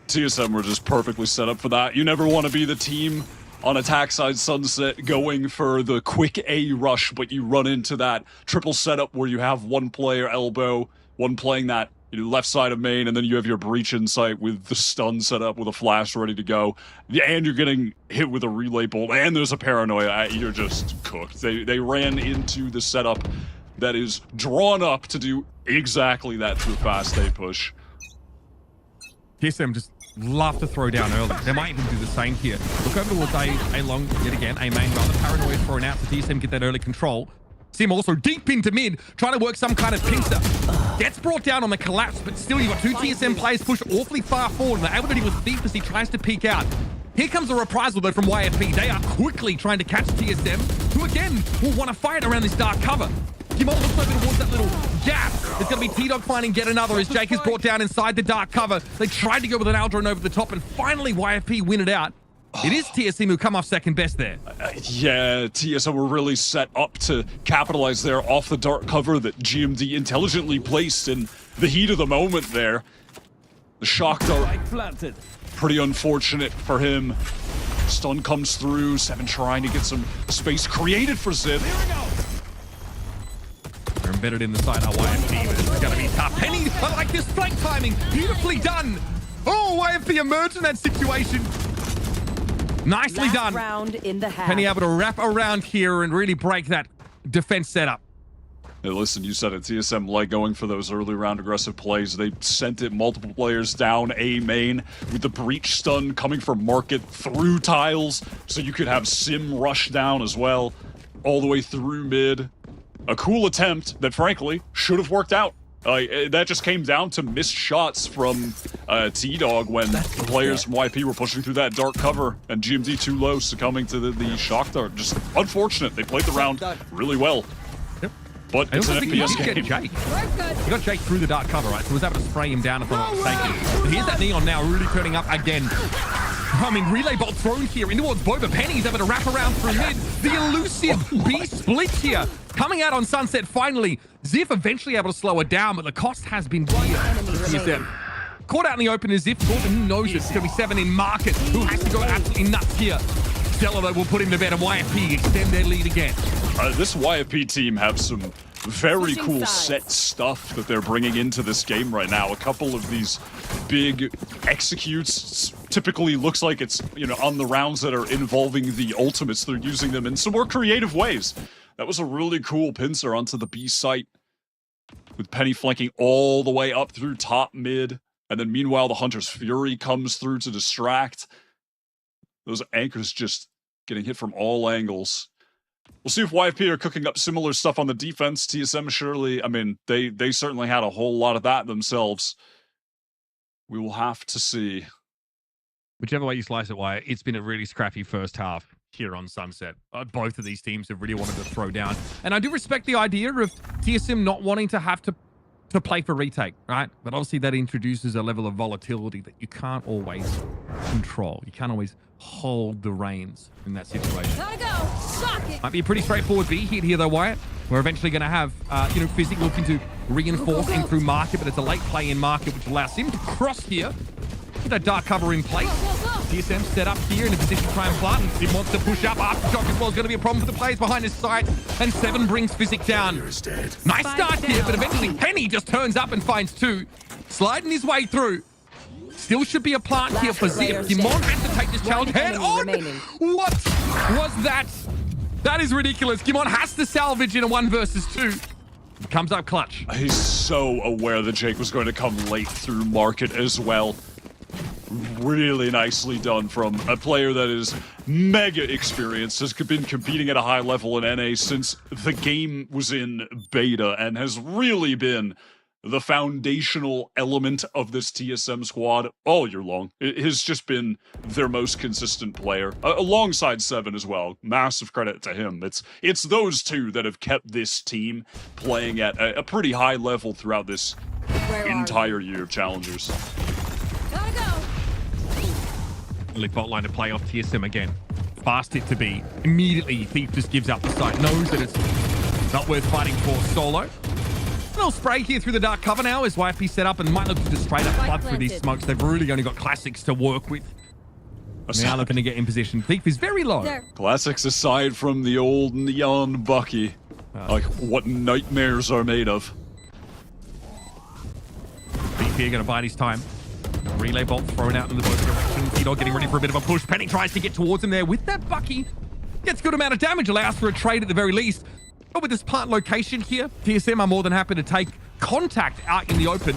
B: TSM were just perfectly set up for that. You never want to be the team on attack side Sunset going for the quick A rush, but you run into that triple setup where you have one player elbow, one playing that left side of main, and then you have your breach in sight with the stun set up with a flash ready to go, and you're getting hit with a relay bolt, and there's a paranoia. You're just cooked. They ran into the setup that is drawn up to do exactly that through fast A push.
C: TSM just love to throw down early. They might even do the same here. Look over towards A long, yet again, A main rather. Paranoia thrown out to TSM get that early control. Sim also deep into mid, trying to work some kind of pincer. Gets brought down on the collapse, but still you've got 2 TSM players pushed awfully far forward, and they're able to deal with Thief as he tries to peek out. Here comes a reprisal though from YFP. They are quickly trying to catch TSM, who again will want to fight around this dark cover. Kimon looks over towards that little gap. It's going to be T-Dog finding yet another as Jake is brought down inside the dark cover. They tried to go with an Aldrone over the top, and finally YFP win it out. It is TSM who come off second best there.
B: Yeah, TSM were really set up to capitalize there off the dark cover that GMD intelligently placed in the heat of the moment there. The shock dart, pretty unfortunate for him. Stun comes through, 7 trying to get some space created for Zip.
C: They're embedded in the side of YFP, but this is going to be tough. Penny, I like this flank timing. Beautifully done. Oh, YFP emerged in that situation. Nicely done.
E: Round in the half.
C: Penny able to wrap around here and really break that defense setup.
B: Hey, listen, you said it. TSM like going for those early round aggressive plays. They sent it multiple players down A main with the breach stun coming from market through tiles, so you could have Sim rush down as well, all the way through mid. A cool attempt that, frankly, should have worked out. That just came down to missed shots from T-Dog when the players from YP were pushing through that dark cover, and GMD too low, succumbing to the shock dart. Just unfortunate. They played the round really well.
C: Yep.
B: But it's an FPS game.
C: Jake. You got Jake through the dark cover, right? So was able to spray him down if I'm not mistaken. But here's that Neon now really turning up again. I mean, relay bolt thrown here in towards Boba. Penny's able to wrap around through mid. The elusive B split here. Coming out on Sunset finally. Ziff eventually able to slow it down, but the cost has been dear. Caught out in the open is Ziff. Gordon knows it. It's going to be 7 in market, who has to go absolutely nuts here. Stella, though, will put him to bed, and YFP extend their lead again.
B: This YFP team have some very cool set stuff that they're bringing into this game right now. A couple of these big executes. Typically looks like it's, on the rounds that are involving the ultimates, they're using them in some more creative ways. That was a really cool pincer onto the B site, with Penny flanking all the way up through top mid, and then meanwhile the Hunter's Fury comes through to distract. Those anchors just getting hit from all angles. We'll see if YFP are cooking up similar stuff on the defense. TSM surely, I mean, they certainly had a whole lot of that themselves. We will have to see.
C: Whichever way you slice it, Wyatt, it's been a really scrappy first half here on Sunset. Both of these teams have really wanted to throw down. And I do respect the idea of TSM not wanting to have to play for retake, right? But obviously that introduces a level of volatility that you can't always control. You can't always hold the reins in that situation. Might be a pretty straightforward B hit here though, Wyatt. We're eventually going to have, Physic looking to reinforce in through market, but it's a late play in market, which allows him to cross here. Get that dark cover in place. TSM set up here in a position to try and plant. He wants to push up. Aftershock as well is going to be a problem for the players behind his site. And 7 brings Physic down. Nice start here, but eventually Penny just turns up and finds 2. Sliding his way through. Still should be a plant here for Zip. Dimon has to take this challenge head on. What was that? That is ridiculous. Gimon has to salvage in a 1 versus 2. Comes up clutch.
B: He's so aware that Jake was going to come late through market as well. Really nicely done from a player that is mega experienced, has been competing at a high level in NA since the game was in beta, and has really been the foundational element of this TSM squad all year long. It has just been their most consistent player, alongside Seven as well. Massive credit to him. It's those two that have kept this team playing at a pretty high level throughout this entire year of Challengers.
E: Gotta go.
C: Look, bot line to play off TSM again. Fast it to be. Immediately, Thief just gives up the site. Knows that it's not worth fighting for solo. Little spray here through the dark cover now as YFP set up and might look to just straight up flood through these smokes. They've really only got classics to work with. Now looking to get in position. Thief is very low.
E: There.
B: Classics aside from the old neon Bucky. Like what nightmares are made of.
C: Thief here going to bide his time. Relay bolt thrown out in the both directions. T-Dog getting ready for a bit of a push. Penny tries to get towards him there with that Bucky. Gets a good amount of damage, allows for a trade at the very least. But with this part location here, TSM are more than happy to take contact out in the open.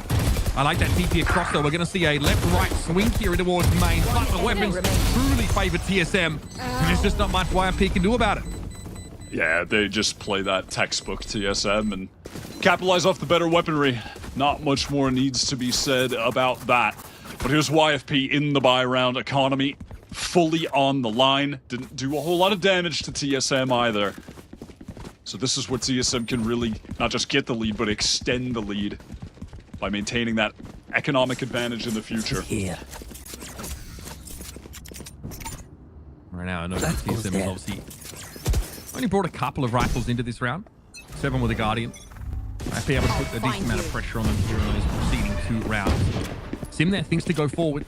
C: I like that TP across though. We're going to see a left-right swing here towards main. But the weapons truly favor TSM. And there's just not much YFP can do about it.
B: Yeah, they just play that textbook TSM and capitalize off the better weaponry. Not much more needs to be said about that. But here's YFP in the buy round. Economy fully on the line. Didn't do a whole lot of damage to TSM either. So this is where TSM can really not just get the lead, but extend the lead by maintaining that economic advantage in the future.
F: Here.
C: Right now, I know TSM is obviously only brought a couple of rifles into this round. 7 with a Guardian. I'd be able to put a decent amount of pressure on them here in those preceding 2 rounds. Sim there, things to go forward.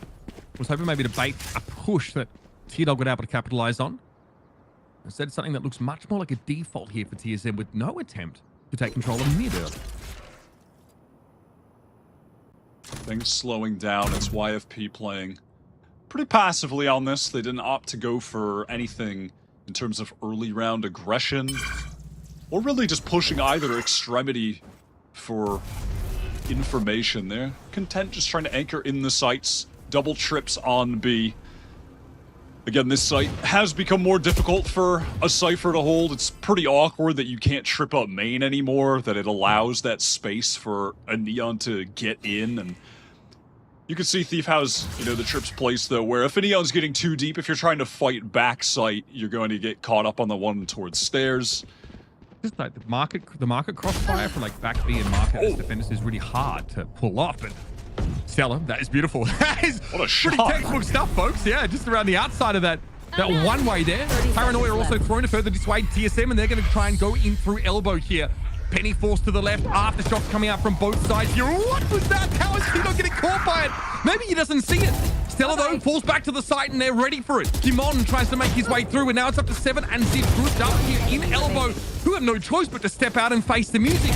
C: Was hoping maybe to bait a push that T-Dog would be able to capitalize on. Instead, something that looks much more like a default here for TSM with no attempt to take control of mid early.
B: Things slowing down. It's YFP playing pretty passively on this. They didn't opt to go for anything in terms of early round aggression, or really just pushing either extremity for information. They're content just trying to anchor in the sites. Double trips on B. Again, this site has become more difficult for a Cypher to hold. It's pretty awkward that you can't trip up main anymore, that it allows that space for a Neon to get in. And you can see Thief has, the trips placed though, where if a Neon's getting too deep, if you're trying to fight back site, you're going to get caught up on the one towards stairs.
C: Just like the market crossfire for like back B and market as defenders is really hard to pull off, but Stellar, that is beautiful. That is
B: what a shot.
C: Pretty textbook stuff, folks. Yeah, just around the outside of that one way there. Paranoia also thrown to further dissuade TSM, and they're going to try and go in through elbow here. Penny forced to the left. Aftershocks coming out from both sides here. What was that? How is he not getting caught by it? Maybe he doesn't see it. Stella, though, falls back to the site, and they're ready for it. Kimon tries to make his way through, and now it's up to 7, and Zip grouped up here in elbow, who have no choice but to step out and face the music.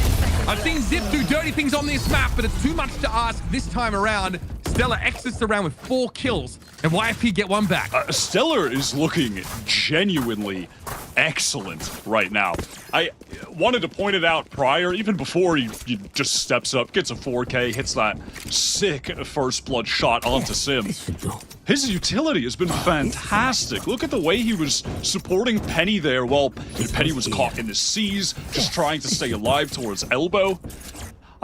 C: I've seen Zip do dirty things on this map, but it's too much to ask this time around. Stella exits the round with 4 kills, and YFP get 1 back.
B: Stellar is looking genuinely excellent right now. I wanted to point it out prior, even before he just steps up, gets a 4K, hits that sick first blood shot onto Sim. His utility has been fantastic. Look at the way he was supporting Penny there while Penny was caught in the seas, just trying to stay alive towards elbow.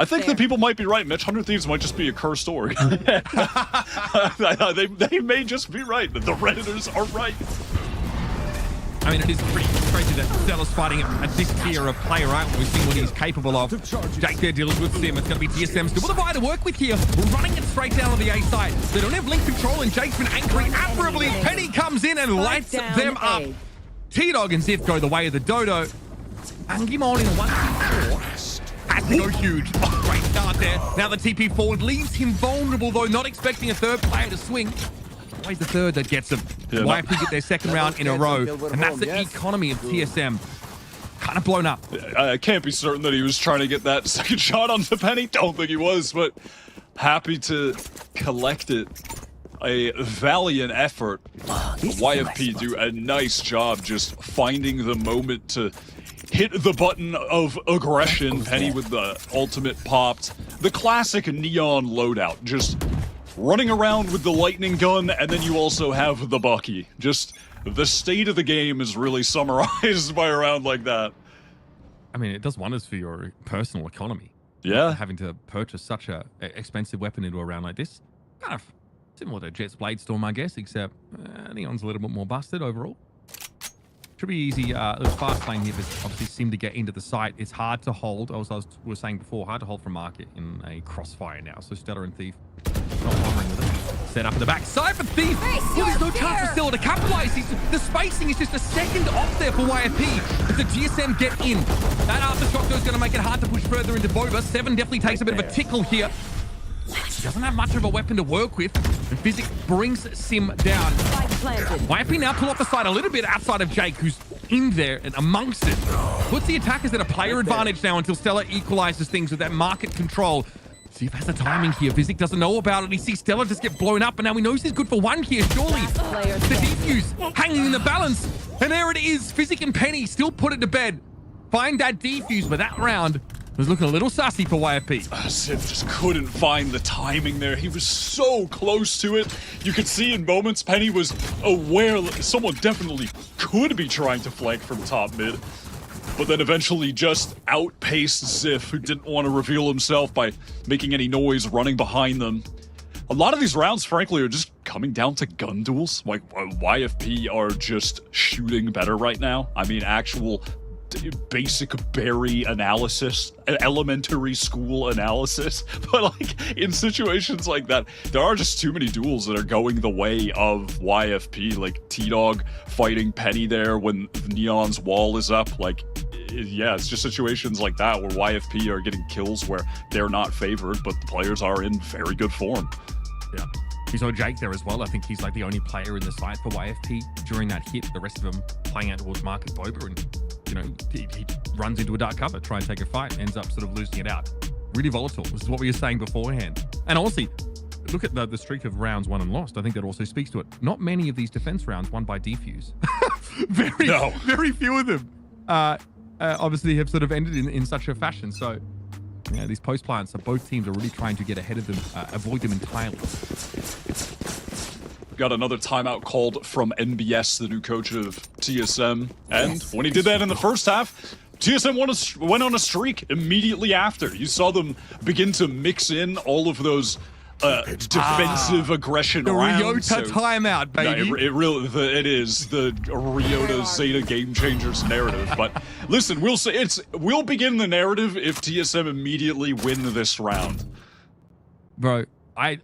B: I think that people might be right. Mitch, 100 Thieves might just be a cursed story. they may just be right. The Redditors are right.
C: I mean, it is pretty crazy that Stella's fighting at this tier of player, right? We've seen what he's capable of. Jake there deals with Sim. It's going to be TSM still with a buy to work with here. Running it straight down on the A side. They don't have link control, and Jake's been anchoring admirably. Penny comes in and lights them up. T-Dog and Ziff go the way of the Dodo. Angimon in 1-4. Has to go huge. Great start there. Now the TP forward leaves him vulnerable, though, not expecting a third player to swing. Always the third that gets him.
B: Yeah,
C: YFP get their second round in a row, and that's the economy of TSM. Kind of blown up.
B: I can't be certain that he was trying to get that second shot onto Penny. Don't think he was, but happy to collect it. A valiant effort. YFP do a nice job just finding the moment to hit the button of aggression. Penny with the ultimate popped. The classic Neon loadout. Just running around with the lightning gun, and then you also have the Bucky. Just the state of the game is really summarized by a round like that.
C: I mean, it does wonders for your personal economy.
B: Yeah.
C: Having to purchase such a expensive weapon into a round like this. Kind of similar to Jet's Blade Storm, I guess, except Neon's a little bit more busted overall. Should be easy. There's fast lane here, but obviously Sim to get into the site. It's hard to hold. As I was saying before, hard to hold from Market in a crossfire now. So Stellar and Thief not hovering with it. Set up in the back side for Thief. Well, there's no chance for Stellar to capitalize. The spacing is just a second off there for YFP. If the GSM get in, that aftershock though is going to make it hard to push further into Boba. 7 definitely takes a bit of a tickle here. He doesn't have much of a weapon to work with. And Physics brings Sim down. YFP now pull off the side a little bit outside of Jake, who's in there and amongst it. Puts the attackers at a player advantage now until Stella equalizes things with that market control. See if has the timing here. Physic doesn't know about it. He sees Stella just get blown up, and now he knows he's good for one here, surely. The defuse hanging in the balance. And there it is. Physic and Penny still put it to bed. Find that defuse, but that round was looking a little sassy for YFP.
B: Civ just couldn't find the timing there. He was so close to it. You could see in moments Penny was aware that someone definitely could be trying to flank from top mid. But then eventually just outpaced Ziff, who didn't want to reveal himself by making any noise running behind them. A lot of these rounds, frankly, are just coming down to gun duels. Like, YFP are just shooting better right now. I mean, actual basic berry analysis, elementary school analysis. But like in situations like that, there are just too many duels that are going the way of YFP. Like T-Dog fighting Penny there when Neon's wall is up. Like, yeah, it's just situations like that where YFP are getting kills where they're not favored, but the players are in very good form.
C: Yeah. We saw Jake there as well. I think he's like the only player in the site for YFP during that hit. The rest of them playing out towards Market Boba, and you know, he runs into a dark cover, try and take a fight, ends up sort of losing it out. Really volatile. This is what we were saying beforehand. And honestly, look at the streak of rounds won and lost. I think that also speaks to it. Not many of these defense rounds won by defuse. Very few of them obviously have sort of ended in such a fashion. So yeah, these post plants, both teams are really trying to get ahead of them, avoid them entirely.
B: Got another timeout called from NBS, the new coach of TSM. And when he did that in the first half, TSM went on a streak immediately after. You saw them begin to mix in all of those defensive aggression
C: the
B: rounds.
C: Ryota timeout, baby.
B: No, it is the Ryota Zeta Game Changers narrative. But listen, we'll begin the narrative if TSM immediately win this round.
C: Bro, I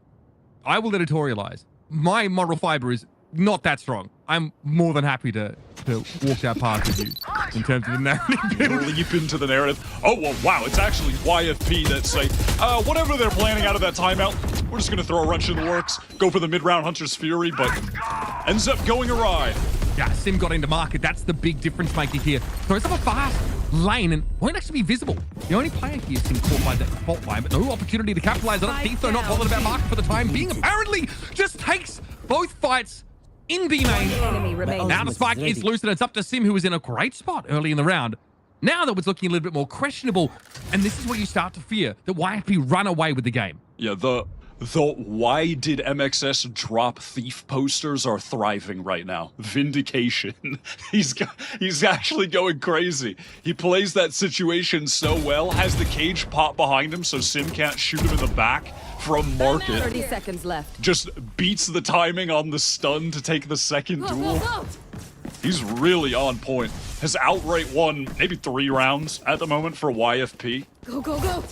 C: will editorialize. My moral fiber is not that strong. I'm more than happy to walk that path with you in terms of the narrative.
B: Leap into the narrative. Oh, well, wow, it's actually YFP that say, whatever they're planning out of that timeout, we're just going to throw a wrench in the works, go for the mid-round Hunter's Fury, but ends up going awry.
C: Yeah, Sim got into Market. That's the big difference maker here. Throws up a fast lane and won't actually be visible. The only player here is being caught by that fault line, but no opportunity to capitalize on it. Thief, though, not bothered about Market for the time being. Apparently, just takes both fights in B main. Now the spike is loose and it's up to Sim, who was in a great spot early in the round. Now that it's looking a little bit more questionable, and this is where you start to fear that YFP run away with the game.
B: Yeah, the why did MXS drop Thief posters are thriving right now. Vindication. He's actually going crazy. He plays that situation so well, has the cage pop behind him so Sim can't shoot him in the back from Market.
E: 30 seconds left.
B: Just beats the timing on the stun to take the second duel. He's really on point. Has outright won maybe 3 rounds at the moment for YFP.
E: Go, go, go.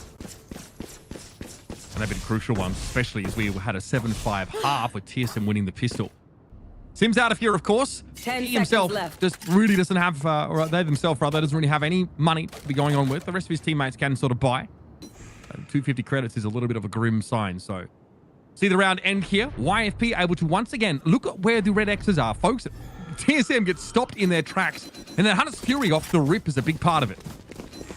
C: And they've been crucial ones, especially as we had a 7-5 half with TSM winning the pistol. Sim's out of here, of course.
E: 10
C: he himself
E: seconds left.
C: just really doesn't have, or they themselves rather, doesn't really have any money to be going on with. The rest of his teammates can sort of buy. 250 credits is a little bit of a grim sign, so see the round end here. YFP able to once again look at where the red X's are, folks. TSM gets stopped in their tracks, and then Hunter's Fury off the rip is a big part of it.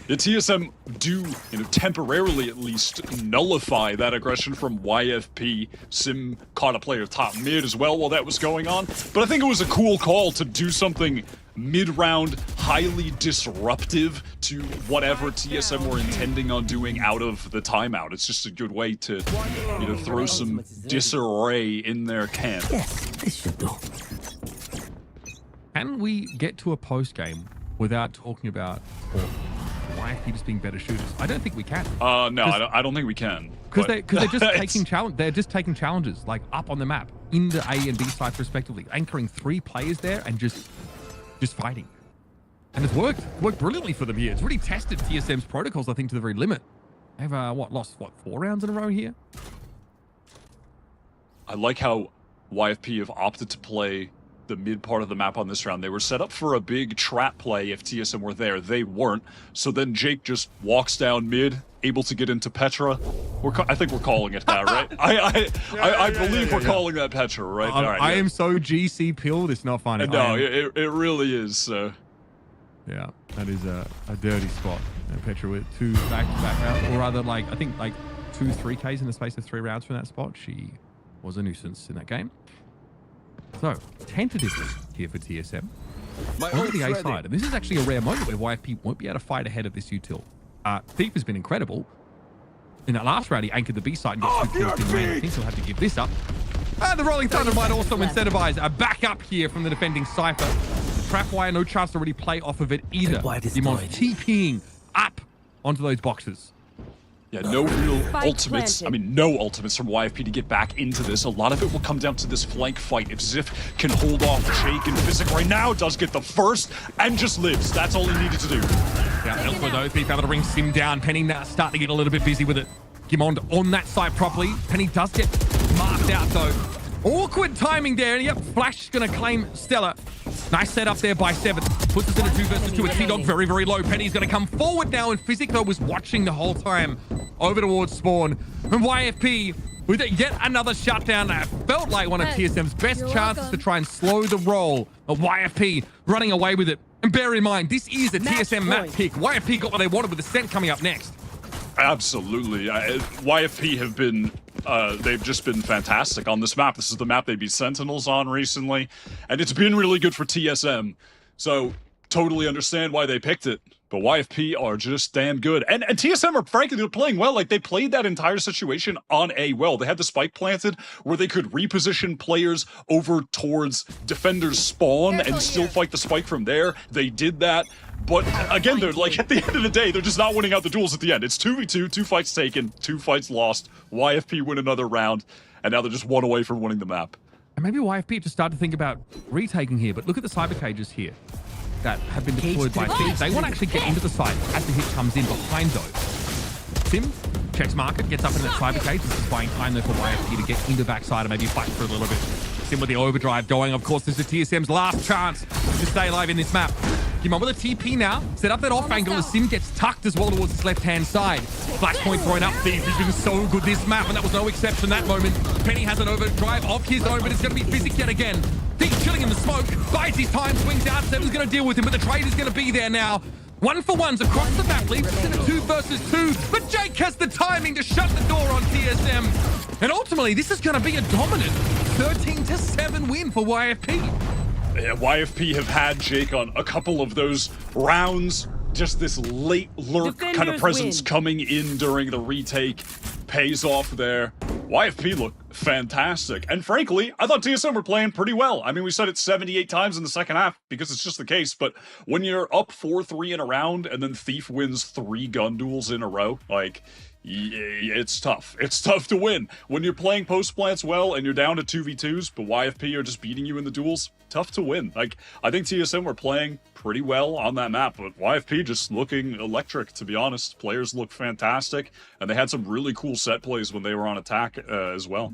B: The TSM do, temporarily at least nullify that aggression from YFP. Sim caught a player top mid as well while that was going on. But I think it was a cool call to do something mid-round, highly disruptive to whatever TSM were intending on doing out of the timeout. It's just a good way to, throw some disarray in their camp.
F: Yes, this should do.
C: Can we get to a post-game without talking about, or YFP just being better shooters? I don't think we can.
B: No, I don't think we can.
C: Because
B: but
C: they're just taking they're just taking challenges like up on the map in the A and B sides respectively, anchoring 3 players there and just fighting. And it's worked brilliantly for them here. It's really tested TSM's protocols, I think, to the very limit. They've lost 4 rounds in a row here.
B: I like how YFP have opted to play the mid part of the map on this round. They were set up for a big trap play if TSM were there. They weren't. So then Jake just walks down mid, able to get into Petra. I think we're calling it that, right? I believe we're calling that Petra, right? All right,
C: I am so GC pilled, it's not funny.
B: No, it really is.
C: Yeah, that is a dirty spot. Petra with 2 back-to-back rounds, or rather, like, I think like 2 3Ks in the space of 3 rounds from that spot. She was a nuisance in that game. So, tentatively here for TSM. On the A side, and this is actually a rare moment where YFP won't be able to fight ahead of this util. Thief has been incredible. In that last round, he anchored the B side and got 2 kills in lane. I think he'll have to give this up. And the Rolling Thunder might also incentivize a backup here from the defending Cypher. Trapwire, no chance to really play off of it either. Demon's TPing up onto those boxes.
B: Yeah, no real ultimates. I mean, no ultimates from YFP to get back into this. A lot of it will come down to this flank fight. If Ziff can hold off Jake and Physic right now, does get the first and just lives. That's all he needed to do.
C: Yeah, elsewhere though, Thief able to bring Sim down. Penny now starting to get a little bit busy with it. Gimond on that side properly. Penny does get marked out though. Awkward timing there. And yep, Flash is going to claim Stella. Nice setup there by 7. Puts us in a 2 versus 2. A T-Dog very, very low. Penny's going to come forward now. And Physic, though, was watching the whole time over towards Spawn. And YFP with yet another shutdown. That felt like one of TSM's best chances to try and slow the roll of YFP running away with it. And bear in mind, this is a TSM map pick. YFP got what they wanted with Ascent coming up next.
B: Absolutely. YFP have been, they've just been fantastic on this map. This is the map they beat Sentinels on recently, and it's been really good for TSM. So, totally understand why they picked it. But YFP are just damn good. And TSM are, frankly, they're playing well. Like, they played that entire situation on A well. They had the spike planted where they could reposition players over towards defenders' spawn and still fight the spike from there. They did that. But again, they're like, at the end of the day, they're just not winning out the duels at the end. It's 2v2, 2 fights taken, 2 fights lost. YFP win another round, and now they're just 1 away from winning the map.
C: And maybe YFP just start to think about retaking here, but look at the cyber cages here that have been deployed by Thief. They want to actually get into the site as the hit comes in behind those. Sim checks market, gets up in that cyber cage. This is buying time though for YFP to get into the backside and maybe fight for a little bit. Sim with the overdrive going. Of course, this is TSM's last chance to stay alive in this map. Gimon with a TP now. Set up that off angle as Sim gets tucked as well towards his left-hand side. Flashpoint thrown up. Thief has been so good this map, and that was no exception that moment. Penny has an overdrive of his own, but it's going to be Physic yet again. Thief chilling in the smoke. Bides his time, swings out. Seven's going to deal with him, but the trade is going to be there now. 1-for-1s across the map, leaves us in a 2 versus 2. But Jake has the timing to shut the door on TSM. And ultimately, this is going to be a dominant 13-7 win for YFP.
B: Yeah, YFP have had Jake on a couple of those rounds. Just this late lurk kind of presence coming in during the retake pays off there. YFP look fantastic. And frankly, I thought TSM were playing pretty well. I mean, we said it 78 times in the second half because it's just the case. But when you're up 4-3 in a round and then Thief wins 3 gun duels in a row, like, it's tough. It's tough to win. When you're playing post plants well and you're down to 2v2s, but YFP are just beating you in the duels, tough to win. Like, I think TSM were playing pretty well on that map, but YFP just looking electric, to be honest. Players look fantastic, and they had some really cool set plays when they were on attack as well.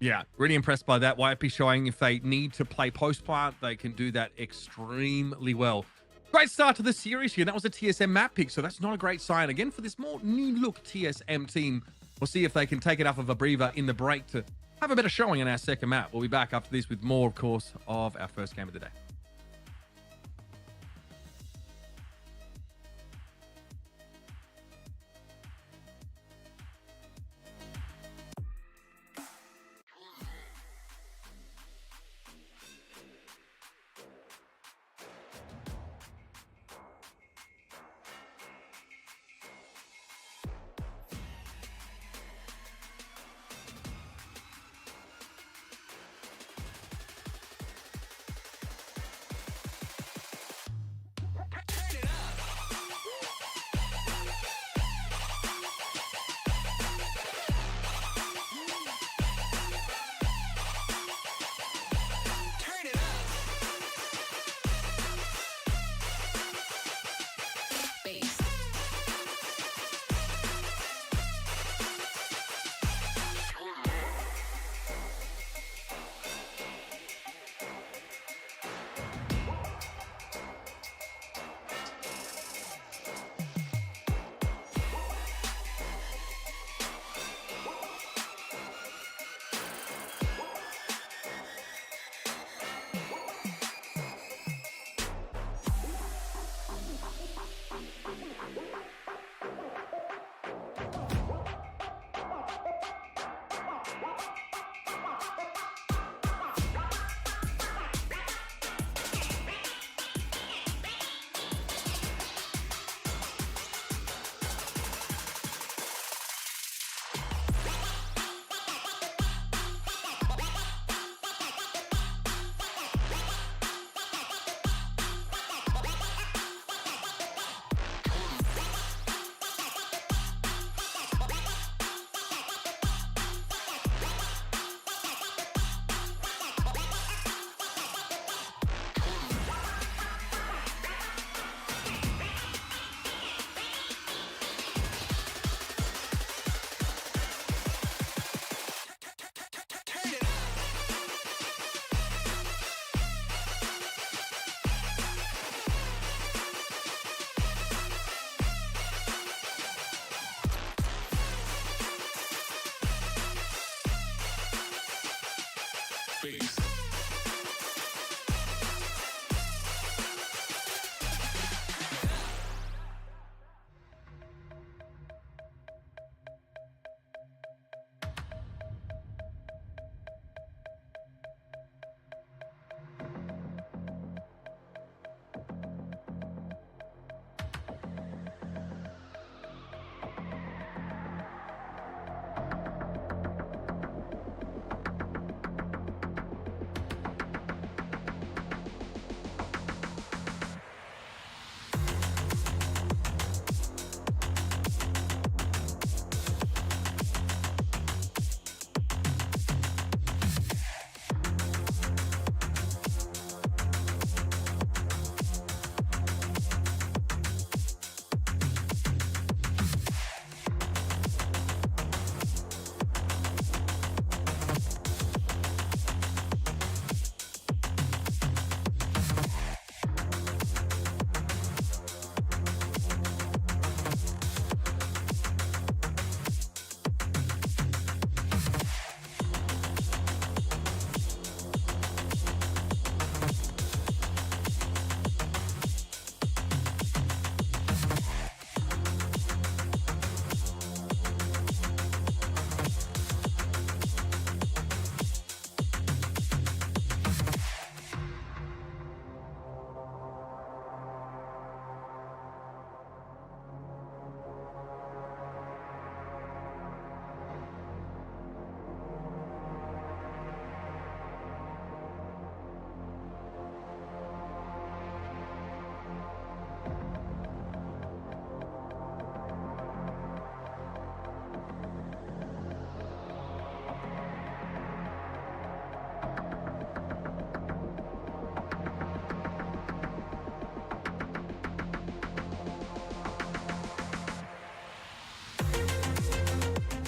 C: Yeah, really impressed by that. YFP showing if they need to play post plant, they can do that extremely well. Great start to the series here. That was a TSM map pick, so that's not a great sign. Again, for this more new-look TSM team, we'll see if they can take enough of a breather in the break to have a better showing in our second map. We'll be back after this with more, of course, of our first game of the day.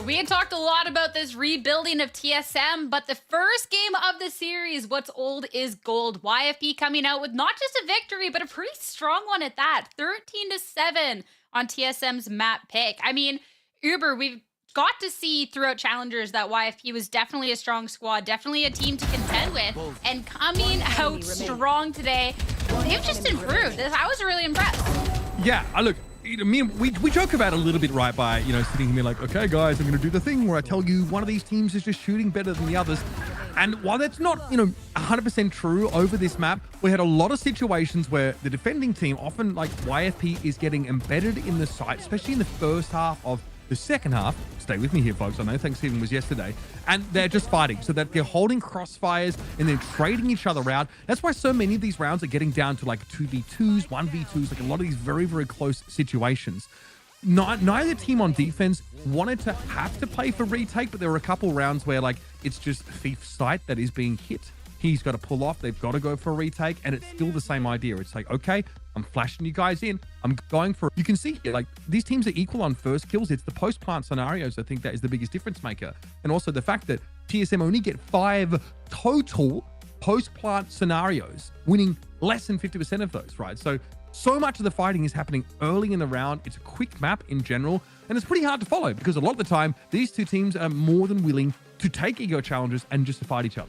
A: We had talked a lot about this rebuilding of TSM, but the first game of the series, what's old is gold. YFP coming out with not just a victory, but a pretty strong one at that. 13-7 on TSM's map pick. I mean, Uber, we've got to see throughout Challengers that YFP was definitely a strong squad, definitely a team to contend with, and coming out strong today, they've just improved. I was really impressed.
C: Yeah, look, me and we joke about it a little bit, right, by, you know, sitting here like, okay, guys, I'm going to do the thing where I tell you one of these teams is just shooting better than the others. And while that's not, you know, 100% true over this map, we had a lot of situations where the defending team, often like YFP, is getting embedded in the site, especially in the first half of the second half. Stay with me here, folks. I know Thanksgiving was yesterday. And they're just fighting. So that they're holding crossfires and then trading each other out. That's why so many of these rounds are getting down to like 2v2s, 1v2s, like a lot of these very, very close situations. Neither team on defense wanted to have to play for retake, but there were a couple rounds where like it's just Thief's site that is being hit. He's got to pull off. They've got to go for a retake, and it's still the same idea. It's like, okay, I'm flashing you guys in. I'm going for it. You can see here, like, these teams are equal on first kills. It's the post-plant scenarios. I think that is the biggest difference maker. And also the fact that TSM only get 5 total post-plant scenarios, winning less than 50% of those, right? So much of the fighting is happening early in the round. It's a quick map in general, and it's pretty hard to follow because a lot of the time, these two teams are more than willing to take ego challenges and just to fight each other.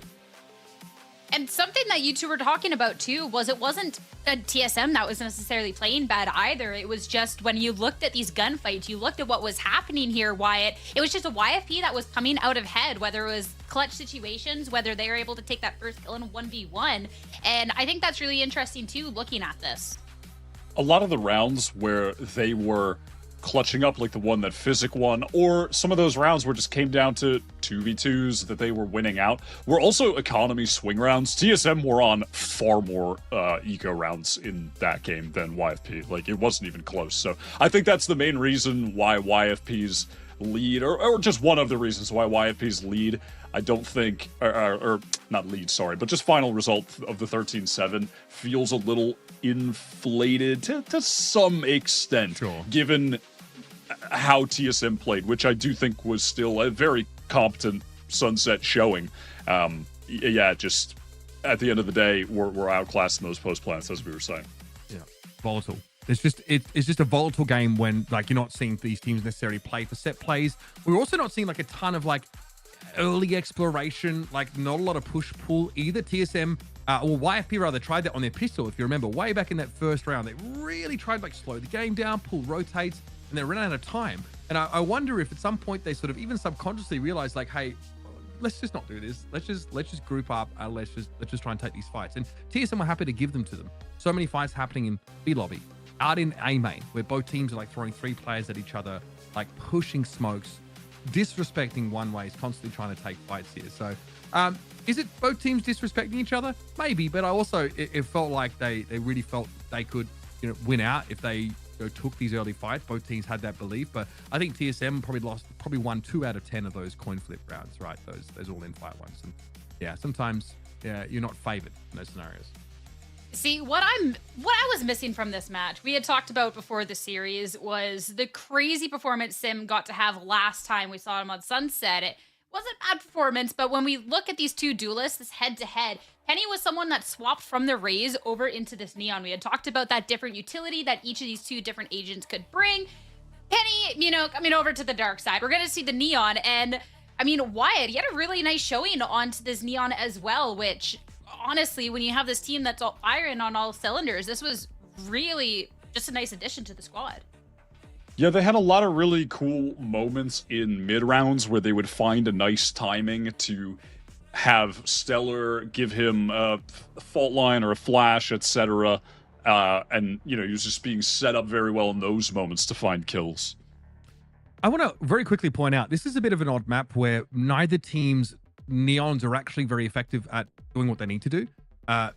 A: And something that you two were talking about too was it wasn't a TSM that was necessarily playing bad either. It was just when you looked at these gunfights, you looked at what was happening here, Wyatt. It was just a YFP that was coming out of head, whether it was clutch situations, whether they were able to take that first kill in a 1v1. And I think that's really interesting too, looking at this.
B: A lot of the rounds where they were clutching up, like the one that Physic won, or some of those rounds where it just came down to 2v2s that they were winning out, were also economy swing rounds. TSM were on far more eco rounds in that game than YFP. Like, it wasn't even close. So I think that's the main reason why YFP's lead, or just one of the reasons why YFP's lead, I don't think, or not lead, sorry, but just final result of the 13-7 feels a little inflated to some extent, sure, given how TSM played, which I do think was still a very competent Sunset showing. Yeah, just at the end of the day, we're outclassed in those post plants, as we were saying.
C: Yeah, volatile. It's just a volatile game when, like, you're not seeing these teams necessarily play for set plays. We're also not seeing like a ton of like early exploration, like not a lot of push-pull either. TSM, or YFP rather, tried that on their pistol. If you remember, way back in that first round, they really tried to like slow the game down, pull rotates, and they ran out of time. And I wonder if at some point they sort of even subconsciously realized like, hey, let's just not do this. Let's just group up. Let's just try and take these fights. And TSM were happy to give them to them. So many fights happening in B lobby, out in A main, where both teams are like throwing 3 players at each other, like pushing smokes, disrespecting one ways, constantly trying to take fights here. So is it both teams disrespecting each other? Maybe, but I also it felt like they really felt they could win out if they took these early fights. Both teams had that belief, but I think TSM probably won 2 out of 10 of those coin flip rounds, right? Those all in fight ones. And yeah, sometimes you're not favored in those scenarios.
A: See, what I was missing from this match, we had talked about before the series, was the crazy performance Sim got to have last time we saw him on Sunset. It wasn't bad performance, but when we look at these two duelists, this head-to-head, Penny was someone that swapped from the Raze over into this Neon. We had talked about that different utility that each of these 2 different agents could bring. Penny, coming over to the dark side. We're going to see the Neon, and I mean, Wyatt, he had a really nice showing onto this Neon as well, which honestly, when you have this team that's all firing on all cylinders, this was really just a nice addition to the squad.
B: Yeah, they had a lot of really cool moments in mid-rounds where they would find a nice timing to have Stellar give him a fault line or a flash, etc. And, he was just being set up very well in those moments to find kills.
C: I want to very quickly point out, this is a bit of an odd map where neither team's Neons are actually very effective at doing what they need to do.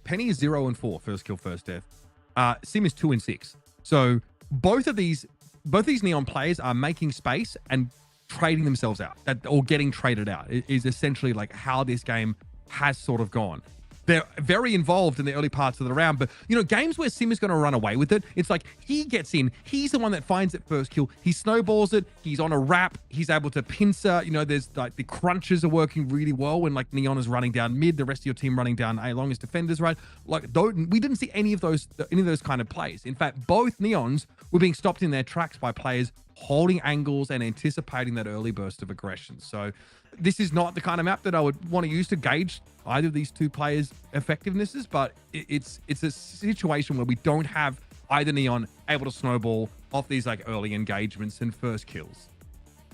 C: Penny is 0-4, first kill, first death. Sim is 2-6. So both these Neon players are making space and trading themselves out, or getting traded out. It is essentially like how this game has sort of gone. They're very involved in the early parts of the round, but games where Sim is going to run away with it, it's like he gets in, he's the one that finds that first kill, he snowballs it, he's on a wrap, he's able to pincer, there's like the crunches are working really well when like Neon is running down mid, the rest of your team running down A long as defenders, right? Like we didn't see any of those kind of plays. In fact, both Neons were being stopped in their tracks by players holding angles and anticipating that early burst of aggression. So this is not the kind of map that I would want to use to gauge either of these 2 players' effectivenesses, but it's a situation where we don't have either Neon able to snowball off these like early engagements and first kills.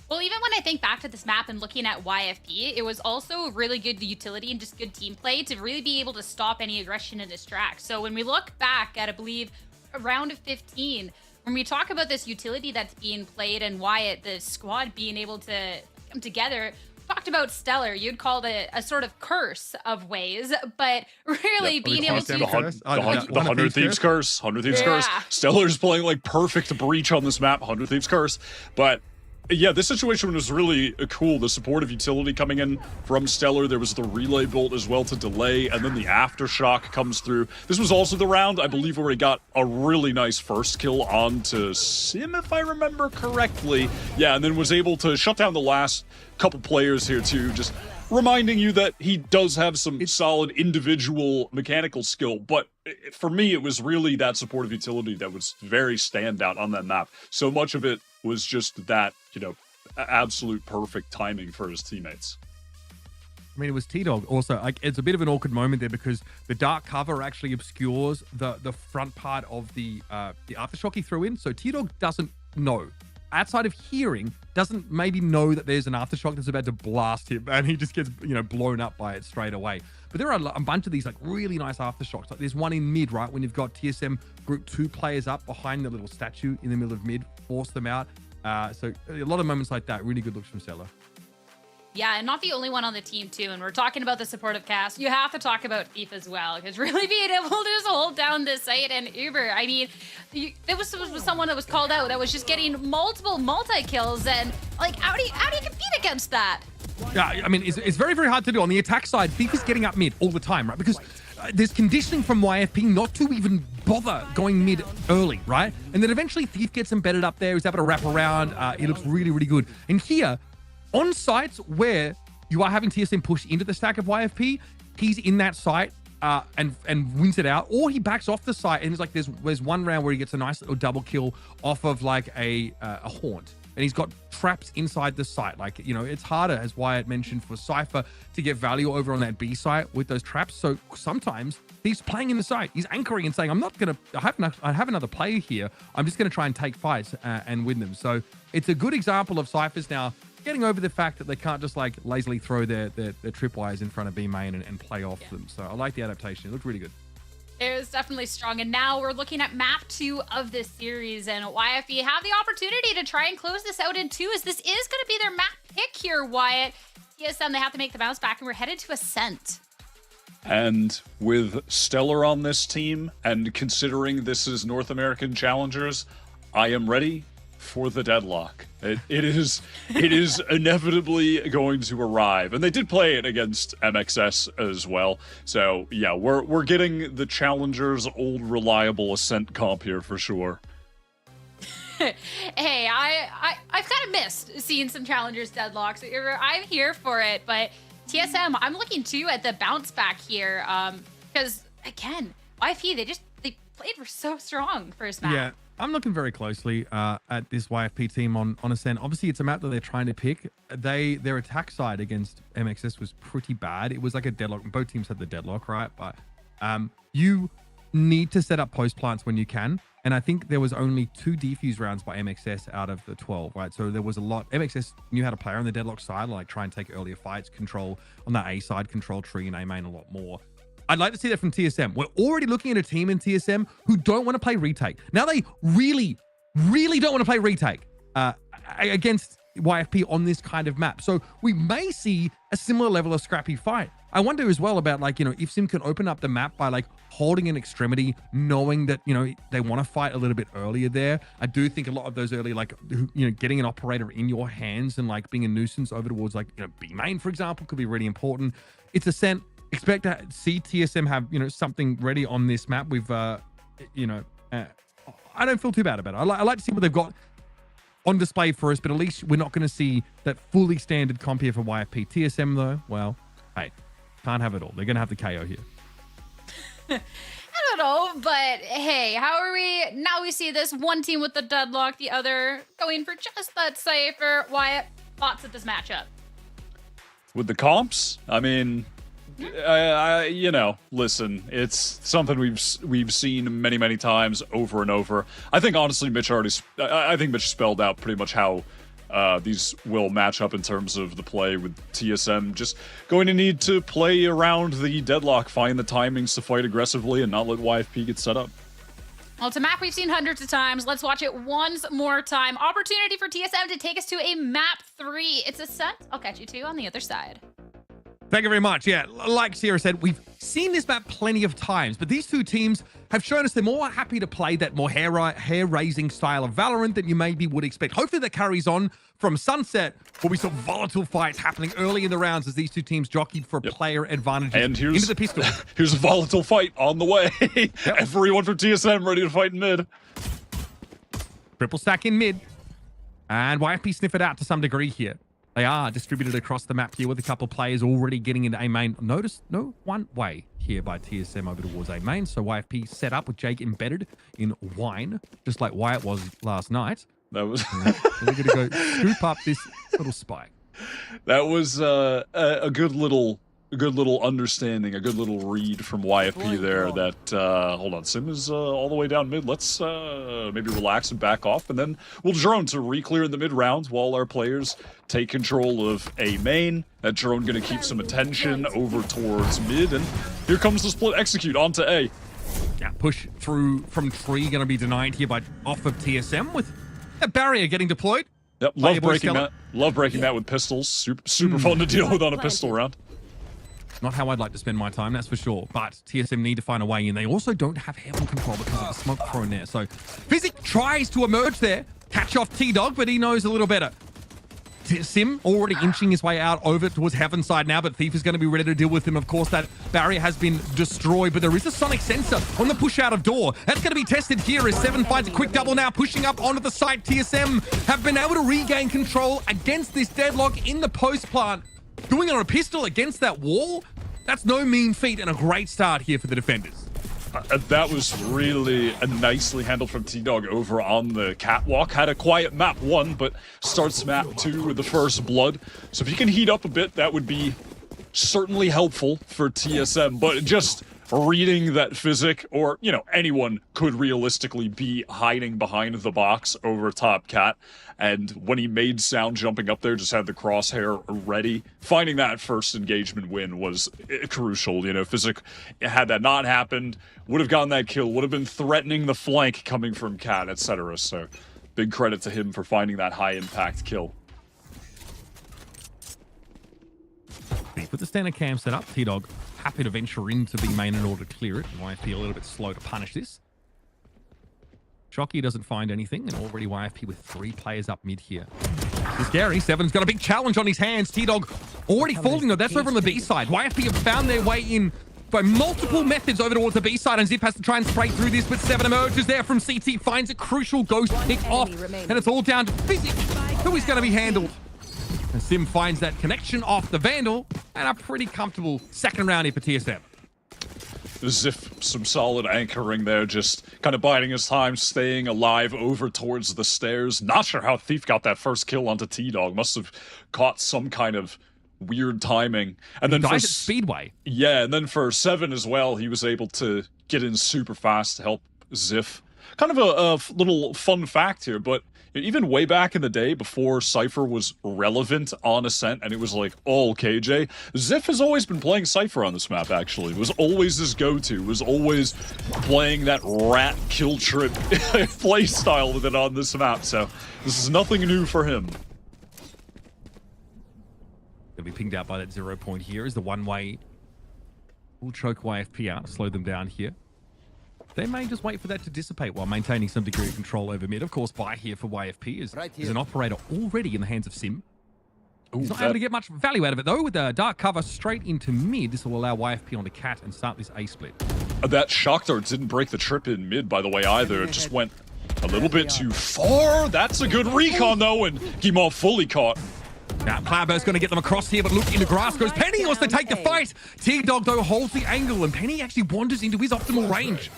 A: Well, even when I think back to this map and looking at YFP, it was also really good utility and just good team play to really be able to stop any aggression in this track. So when we look back at, I believe, a round of 15, when we talk about this utility that's being played and Wyatt, the squad being able to come together, talked about Stellar, you'd call it a sort of curse of ways, but really being able to...
B: The 100 Thieves Curse. 100 Thieves Curse. Stellar's playing like perfect breach on this map, 100 Thieves Curse. But yeah, this situation was really cool. The supportive utility coming in from Stellar. There was the relay bolt as well to delay, and then the aftershock comes through. This was also the round, I believe, where he got a really nice first kill onto Sim, if I remember correctly. Yeah, and then was able to shut down the last couple players here too, just reminding you that he does have some solid individual mechanical skill. But for me, it was really that supportive utility that was very standout on that map. So much of it was just that, absolute perfect timing for his teammates.
C: I mean, it was T-Dog also. Like, it's a bit of an awkward moment there because the dark cover actually obscures the front part of the aftershock he threw in. So T-Dog doesn't know. Outside of hearing, doesn't maybe know that there's an aftershock that's about to blast him, and he just gets, blown up by it straight away. But there are a bunch of these like really nice aftershocks. Like there's one in mid, right? When you've got TSM group 2 players up behind the little statue in the middle of mid, force them out. So a lot of moments like that, really good looks from Stellar.
A: Yeah, and not the only one on the team, too. And we're talking about the supportive cast. You have to talk about Thief as well, because really being able to just hold down this site and Uber, I mean, there was someone that was called out that was just getting multiple multi-kills, and, like, how do you compete against that?
C: Yeah, I mean, it's very, very hard to do. On the attack side, Thief is getting up mid all the time, right? Because there's conditioning from YFP not to even bother going mid early, right? And then eventually Thief gets embedded up there. He's able to wrap around. He looks really, really good. And here, on sites where you are having TSM push into the stack of YFP, he's in that site and wins it out, or he backs off the site and it's like there's one round where he gets a nice little double kill off of like a haunt. and he's got traps inside the site. Like, you know, it's harder, as Wyatt mentioned, for Cypher to get value over on that B site with those traps. So sometimes he's playing in the site. He's anchoring and saying, I have another player here. I'm just going to try and take fights and win them. So it's a good example of Cyphers now getting over the fact that they can't just like lazily throw their tripwires in front of B main and play off them. So I like the adaptation. It looked really good.
A: It was definitely strong. And now we're looking at map 2 of this series, and YFE have the opportunity to try and close this out in 2, as this is going to be their map pick here, Wyatt. TSM, they have to make the bounce back, and we're headed to Ascent.
B: And with Stellar on this team, and considering this is North American Challengers, I am ready for the deadlock. It is inevitably going to arrive, and they did play it against MXS as well. So yeah, we're getting the Challengers' old reliable Ascent comp here for sure.
A: Hey, I've kind of missed seeing some Challengers deadlocks. I'm here for it, but TSM, I'm looking too at the bounce back here, because again, YFP they played so strong first map.
C: Yeah. I'm looking very closely at this YFP team on Ascent. Obviously, it's a map that they're trying to pick. Their attack side against MXS was pretty bad. It was like a deadlock. Both teams had the deadlock, right? But you need to set up post plants when you can. And I think there was only 2 defuse rounds by MXS out of the 12, right? So there was a lot. MXS knew how to play on the deadlock side, like try and take earlier fights, control on that A side, control tree and A main a lot more. I'd like to see that from TSM. We're already looking at a team in TSM who don't want to play retake. Now they really, really don't want to play retake against YFP on this kind of map. So we may see a similar level of scrappy fight. I wonder as well about, like, you know, if Sim can open up the map by like holding an extremity, knowing that, you know, they want to fight a little bit earlier there. I do think a lot of those early, like, you know, getting an operator in your hands and like being a nuisance over towards, like, you know, B main, for example, could be really important. It's Ascent. Expect to see TSM have, you know, something ready on this map. We've, you know, I don't feel too bad about it. I like to see what they've got on display for us, but at least we're not going to see that fully standard comp here for YFP. TSM, though, well, hey, can't have it all. They're going to have the KO here.
A: I don't know, but hey, how are we? Now we see this one team with the deadlock, the other going for just that safer. Wyatt, thoughts of this matchup?
B: With the comps, I mean, you know, listen, it's something we've seen many times over and over. I think honestly, Mitch spelled out pretty much how these will match up in terms of the play with TSM. Just going to need to play around the deadlock, find the timings to fight aggressively, and not let YFP get set up.
A: Well, it's a map we've seen hundreds of times. Let's watch it once more time. Opportunity for TSM to take us to a map 3. It's Ascent. I'll catch you 2 on the other side.
C: Thank you very much. Yeah, like Sierra said, we've seen this map plenty of times, but these two teams have shown us they're more happy to play that more hair-raising style of Valorant than you maybe would expect. Hopefully that carries on from Sunset, where we saw volatile fights happening early in the rounds as these two teams jockeyed for player advantages
B: and
C: into the pistol.
B: Here's a volatile fight on the way. Everyone from TSM ready to fight in mid.
C: Triple stack in mid. And YFP sniff it out to some degree here. They are distributed across the map here with a couple players already getting into A main. Notice no one way here by TSM over towards A main. So YFP set up with Jake embedded in Wine, just like Wyatt was last night.
B: That was
C: they're going to go scoop up this little spike.
B: That was a good little understanding, a good little read from YFP there. That hold on, Sim is all the way down mid. Let's maybe relax and back off, and then we'll drone to re-clear in the mid rounds while our players take control of A main. That drone going to keep some attention over towards mid, and here comes the split execute onto A.
C: Yeah, push through from tree going to be denied here by off of TSM with that barrier getting deployed.
B: Yep, love breaking that. Love breaking that with pistols. Super fun to deal with on a pistol round.
C: Not how I'd like to spend my time, that's for sure. But TSM need to find a way in. They also don't have heaven control because of the smoke thrown there. So Physic tries to emerge there, catch off T-Dog, but he knows a little better. Sim already inching his way out over towards Heaven side now, but Thief is going to be ready to deal with him. Of course, that barrier has been destroyed, but there is a sonic sensor on the push out of door. That's going to be tested here as Seven finds a quick double now, pushing up onto the site. TSM have been able to regain control against this deadlock in the post plant. Doing it on a pistol against that wall, that's no mean feat and a great start here for the defenders.
B: That was really nicely handled from T-Dog over on the catwalk. Had a quiet map 1, but starts map 2 with the first blood. So if he can heat up a bit, that would be certainly helpful for TSM. But just reading that Physic, or, you know, anyone could realistically be hiding behind the box over top Cat. And when he made sound jumping up there, just had the crosshair ready. Finding that first engagement win was crucial. You know, Physic, had that not happened, would have gotten that kill, would have been threatening the flank coming from Cat, etc. So big credit to him for finding that high impact kill.
C: With the standard cam set up, T-Dog happy to venture into B main in order to clear it. YFP a little bit slow to punish this. Shocky doesn't find anything, and already YFP with 3 players up mid here. This is scary. Seven's got a big challenge on his hands. T-Dog already falling though. That's over on the B side. YFP have found their way in by multiple methods over towards the B side, and Zip has to try and spray through this, but Seven emerges there from CT, finds a crucial ghost pick off, and it's all down to Physic, who is going to be handled. And Sim finds that connection off the Vandal, and a pretty comfortable second round here for TSM.
B: Ziff, some solid anchoring there, just kind of biding his time, staying alive over towards the stairs. Not sure how Thief got that first kill onto T-Dog. Must have caught some kind of weird timing. And then for
C: Speedway.
B: Yeah, and then for Seven as well, he was able to get in super fast to help Ziff. Kind of a little fun fact here, but even way back in the day, before Cypher was relevant on Ascent, and it was like all KJ, Ziff has always been playing Cypher on this map, actually. It was always his go-to. Was always playing that rat kill trip play style with it on this map, so this is nothing new for him.
C: They'll be pinged out by that 0 point here as the one-way will choke YFP out, slow them down here. They may just wait for that to dissipate while maintaining some degree of control over mid. Of course, buy here for YFP is an operator already in the hands of Sim. He's not able to get much value out of it, though. With the dark cover straight into mid, this will allow YFP onto Cat and start this A split.
B: That shock dart didn't break the trip in mid, by the way, either. It just went a little bit too far. That's a good recon, though, and Gimov fully caught.
C: Now, Cloudburst's going to get them across here, but look, into grass goes Penny, wants to take the fight. T-Dog, though, holds the angle, and Penny actually wanders into his optimal range.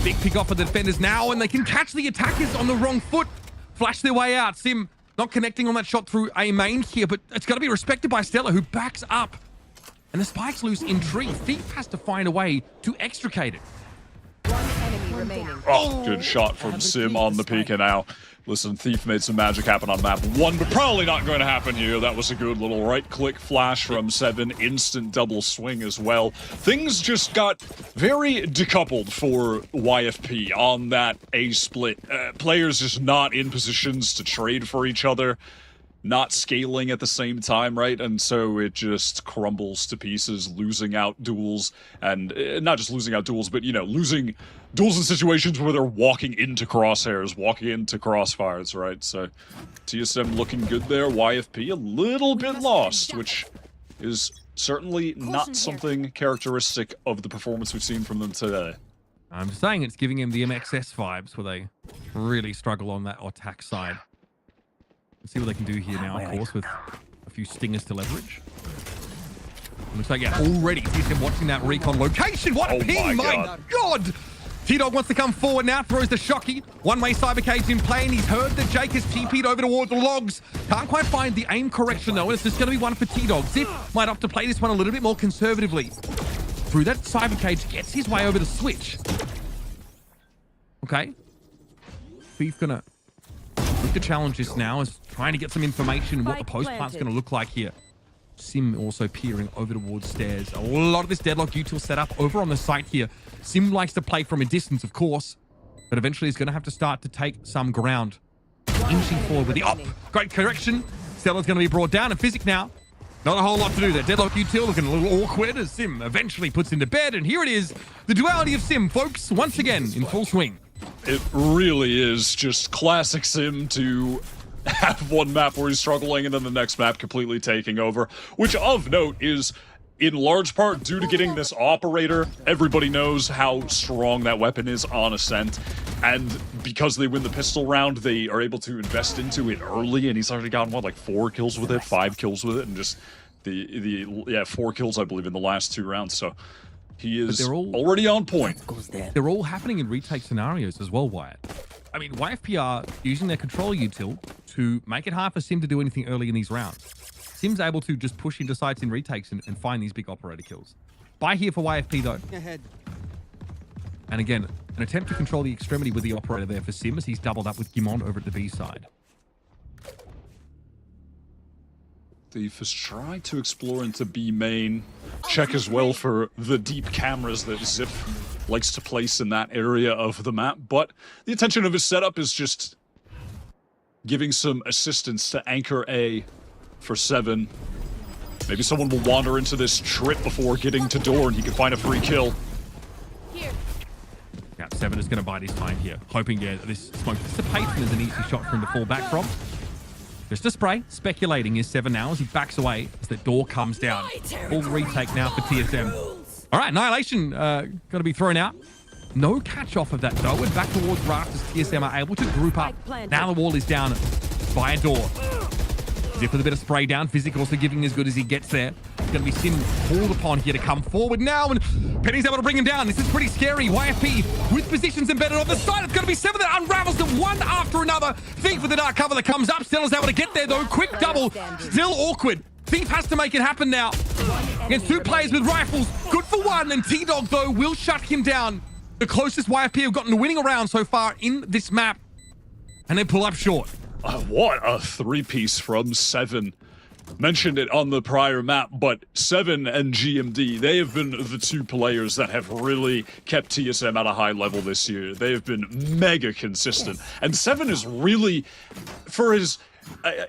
C: Big pick off for the defenders now, and they can catch the attackers on the wrong foot. Flash their way out. Sim not connecting on that shot through A main here, but it's got to be respected by Stella, who backs up. And the spike's loose in tree. Thief has to find a way to extricate it.
E: One enemy remaining.
B: Oh, good shot from Sim on the peak, and now, listen, Thief made some magic happen on map 1, but probably not going to happen here. That was a good little right-click flash from Seven, instant double swing as well. Things just got very decoupled for YFP on that A split. Players just not in positions to trade for each other, not scaling at the same time, right? And so it just crumbles to pieces, losing out duels, and not just losing out duels, but, you know, losing duels in situations where they're walking into crosshairs, walking into crossfires, right? So TSM looking good there. YFP a little bit lost, which is certainly not something characteristic of the performance we've seen from them today.
C: I'm just saying it's giving him the MXS vibes where they really struggle on that attack side. Let's see what they can do here now, of course, with a few stingers to leverage. Looks like, yeah, already TSM watching that recon location. What a ping, my God! T-Dog wants to come forward now, throws the Shocky. One-way Cybercade's in play, and he's heard that Jake has TP'd over towards the logs. Can't quite find the aim correction, though, and it's just going to be one for T-Dog. Zip might have to play this one a little bit more conservatively. Through that Cybercade, gets his way over the switch. Okay. Thief gonna look to challenge this now, is trying to get some information what the post plant's going to look like here. Sim also peering over towards stairs. A lot of this deadlock util set up over on the site here. Sim likes to play from a distance, of course, but eventually he's going to have to start to take some ground. Inching forward with the up. Great correction. Stella's going to be brought down, and Physic now. Not a whole lot to do there. Deadlock util looking a little awkward as Sim eventually puts into bed, and here it is. The duality of Sim, folks, once again in full swing.
B: It really is just classic Sim to have one map where he's struggling and then the next map completely taking over, which of note is in large part due to getting this operator. Everybody knows how strong that weapon is on Ascent, and because they win the pistol round, they are able to invest into it early, and he's already gotten, what, like 4 kills with it, 5 kills with it, and just the 4 kills, I believe, in the last 2 rounds. So He is
C: they're all-
B: already on point.
F: Goes there.
C: They're all happening in retake scenarios as well, Wyatt. I mean, YFP are using their control util to make it hard for Sim to do anything early in these rounds. Sim's able to just push into sites in retakes and find these big operator kills. Buy here for YFP, though.
D: Ahead.
C: And again, an attempt to control the extremity with the operator there for Sim as he's doubled up with Gimond over at the B side.
B: Thief has tried to explore into B main. Check as well for the deep cameras that Zip likes to place in that area of the map. But the intention of his setup is just giving some assistance to anchor A for 7. Maybe someone will wander into this trip before getting to door and he can find a free kill.
C: Yeah, 7 is going to bide his time here, hoping this smoke dissipates and there's an easy shot for him to fall back from. Just a spray, speculating is 7 now as he backs away as the door comes down. Full retake now for TSM. All right, Annihilation going to be thrown out. No catch off of that though, and back towards Raft as TSM are able to group up. Now the wall is down by a door. Zip with a bit of spray down. Physic also giving as good as he gets there. It's going to be Sim called upon here to come forward now, and Penny's able to bring him down. This is pretty scary. YFP with positions embedded on the side. It's going to be 7 that unravels them one after another. Thief with the dark cover that comes up. Stella's able to get there though. Quick double. Still awkward. Thief has to make it happen now. Against 2 players with rifles. Good for 1, and T-Dog though will shut him down. The closest YFP have gotten to winning a round so far in this map. And they pull up short.
B: What a 3-piece from 7. Mentioned it on the prior map, but 7 and GMD, they have been the 2 players that have really kept TSM at a high level this year. They have been mega consistent. And 7 is really, for his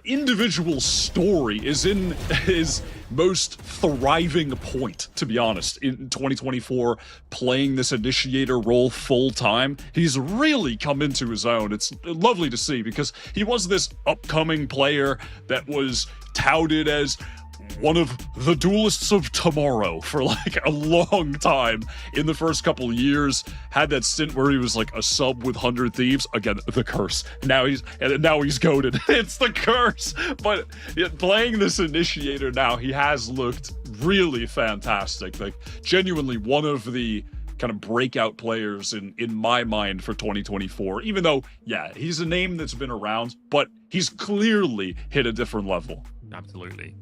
B: individual story, is in his most thriving point, to be honest, in 2024, playing this initiator role full time. He's really come into his own. It's lovely to see because he was this upcoming player that was touted as one of the duelists of tomorrow for like a long time in the first couple of years. Had that stint where he was like a sub with 100 Thieves. Again, the curse. Now he's goated. It's the curse. But playing this initiator now, he has looked really fantastic. Like genuinely one of the kind of breakout players in my mind for 2024. Even though, yeah, he's a name that's been around, but he's clearly hit a different level.
C: Absolutely.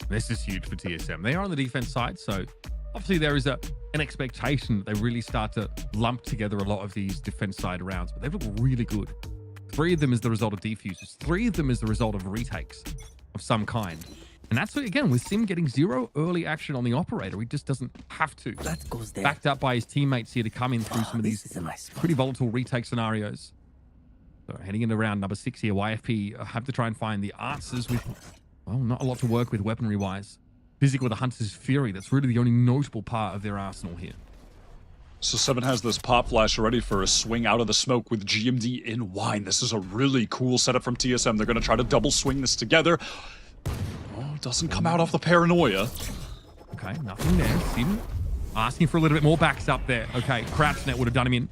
C: This is huge for TSM. They are on the defense side, so obviously there is an expectation that they really start to lump together a lot of these defense side rounds, but they've looked really good. 3 of them is the result of defusers. 3 of them is the result of retakes of some kind. And that's, again, with Sim getting 0 early action on the operator, he just doesn't have to.
F: That goes there.
C: Backed up by his teammates here to come in through some of
F: This
C: these
F: is a nice spot.
C: pretty volatile retake scenarios. So heading into round number 6 here, YFP have to try and find the answers with, well, not a lot to work with weaponry-wise. Physic with the Hunter's Fury, that's really the only notable part of their arsenal here.
B: So 7 has this pop flash ready for a swing out of the smoke with GMD in wine. This is a really cool setup from TSM. They're going to try to double swing this together. Oh, doesn't come out off the paranoia.
C: Okay, nothing there. Sim asking for a little bit more backs up there. Okay, Crouchnet would have done him in.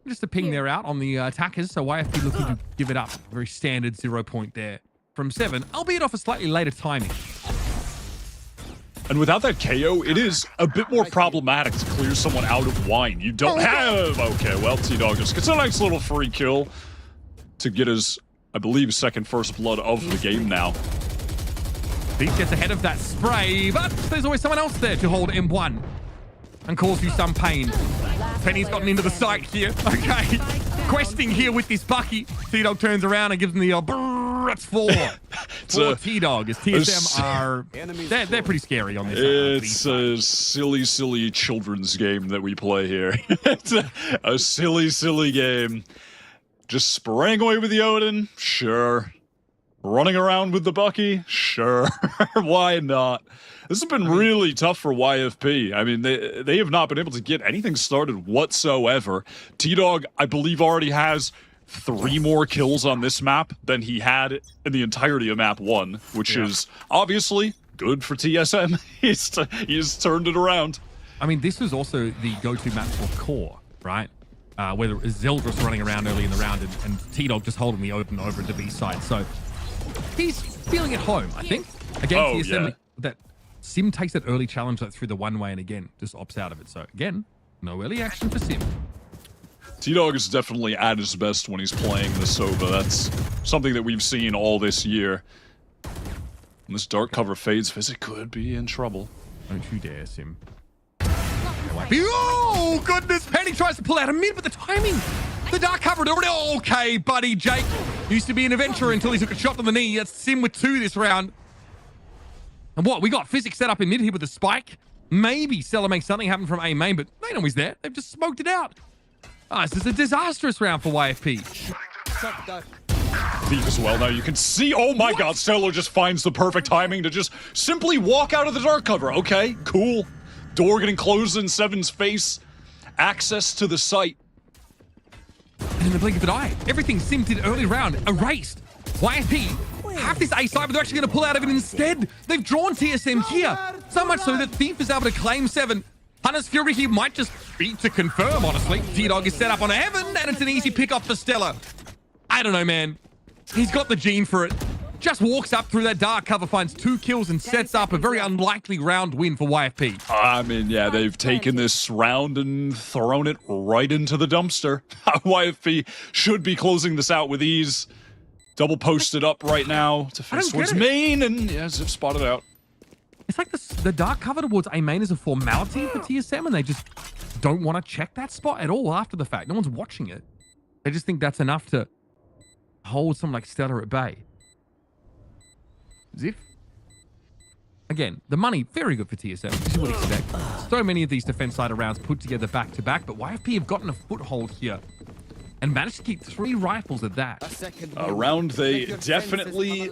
C: Just a ping there out on the attackers, so YFP looking to give it up. Very standard 0 point there from 7, albeit off a slightly later timing.
B: And without that KO, it is a bit more problematic to clear someone out of wine. You don't have... Okay, well, T-Dog just gets a nice little free kill to get his, I believe, second first blood of the game now.
C: Thief gets ahead of that spray, but there's always someone else there to hold M1 and cause you some pain. Penny's gotten into the site here. Okay, questing here with this Bucky. T-Dog turns around and gives him the brrr, that's 4. For T-Dog, as TSM are... They're pretty scary on this.
B: It's a silly children's game that we play here. It's a silly game. Just spraying away with the Odin? Sure. Running around with the Bucky? Sure. Why not? This has been really tough for YFP. I mean, they have not been able to get anything started whatsoever. T-Dog, I believe, already has 3 more kills on this map than he had in the entirety of map 1, which is obviously good for TSM. He's turned it around.
C: I mean, this was also the go-to map for Core, right? Whether it was Zeldris running around early in the round and T-Dog just holding the open over at the B side. So he's feeling at home, I think. Against TSM, that Sim takes that early challenge through the one way and again just opts out of it. So again, no early action for Sim.
B: T-Dog is definitely at his best when he's playing the Sova. That's something that we've seen all this year. When this dark cover fades, Visit could be in trouble.
C: Don't you dare, Sim. Oh, goodness. Penny tries to pull out a mid, but the timing. The dark cover already. Okay, buddy. Jake used to be an adventurer until he took a shot to the knee. That's Sim with 2 this round. And what? We got Physics set up in mid here with a spike. Maybe Stella makes something happen from A main, but they know he's there. They've just smoked it out. This is a disastrous round for YFP.
B: Thief as well. Now you can see, oh my god, Stellar just finds the perfect timing to just simply walk out of the dark cover. Okay, cool. Door getting closed in Seven's face. Access to the site.
C: And in the blink of an eye, everything Sim did early round erased. YFP have this A side, but they're actually going to pull out of it instead. They've drawn TSM here. So much so that Thief is able to claim 7. Hunter's Fury here might just be to confirm, honestly. T-Dog is set up on Heaven, and it's an easy pick-up for Stella. I don't know, man. He's got the gene for it. Just walks up through that dark cover, finds 2 kills, and sets up a very unlikely round win for YFP.
B: I mean, yeah, they've taken this round and thrown it right into the dumpster. YFP should be closing this out with ease. Double posted up right now to face towards main, and yeah, Zip spotted out.
C: It's like the dark cover towards A main is a formality for TSM, and they just don't want to check that spot at all after the fact. No one's watching it. They just think that's enough to hold someone like Stella at bay. Ziff. Again, the money, very good for TSM. This is what you expect. So many of these defense side rounds put together back to back, but YFP have gotten a foothold here and managed to keep 3 rifles at that.
B: A round they definitely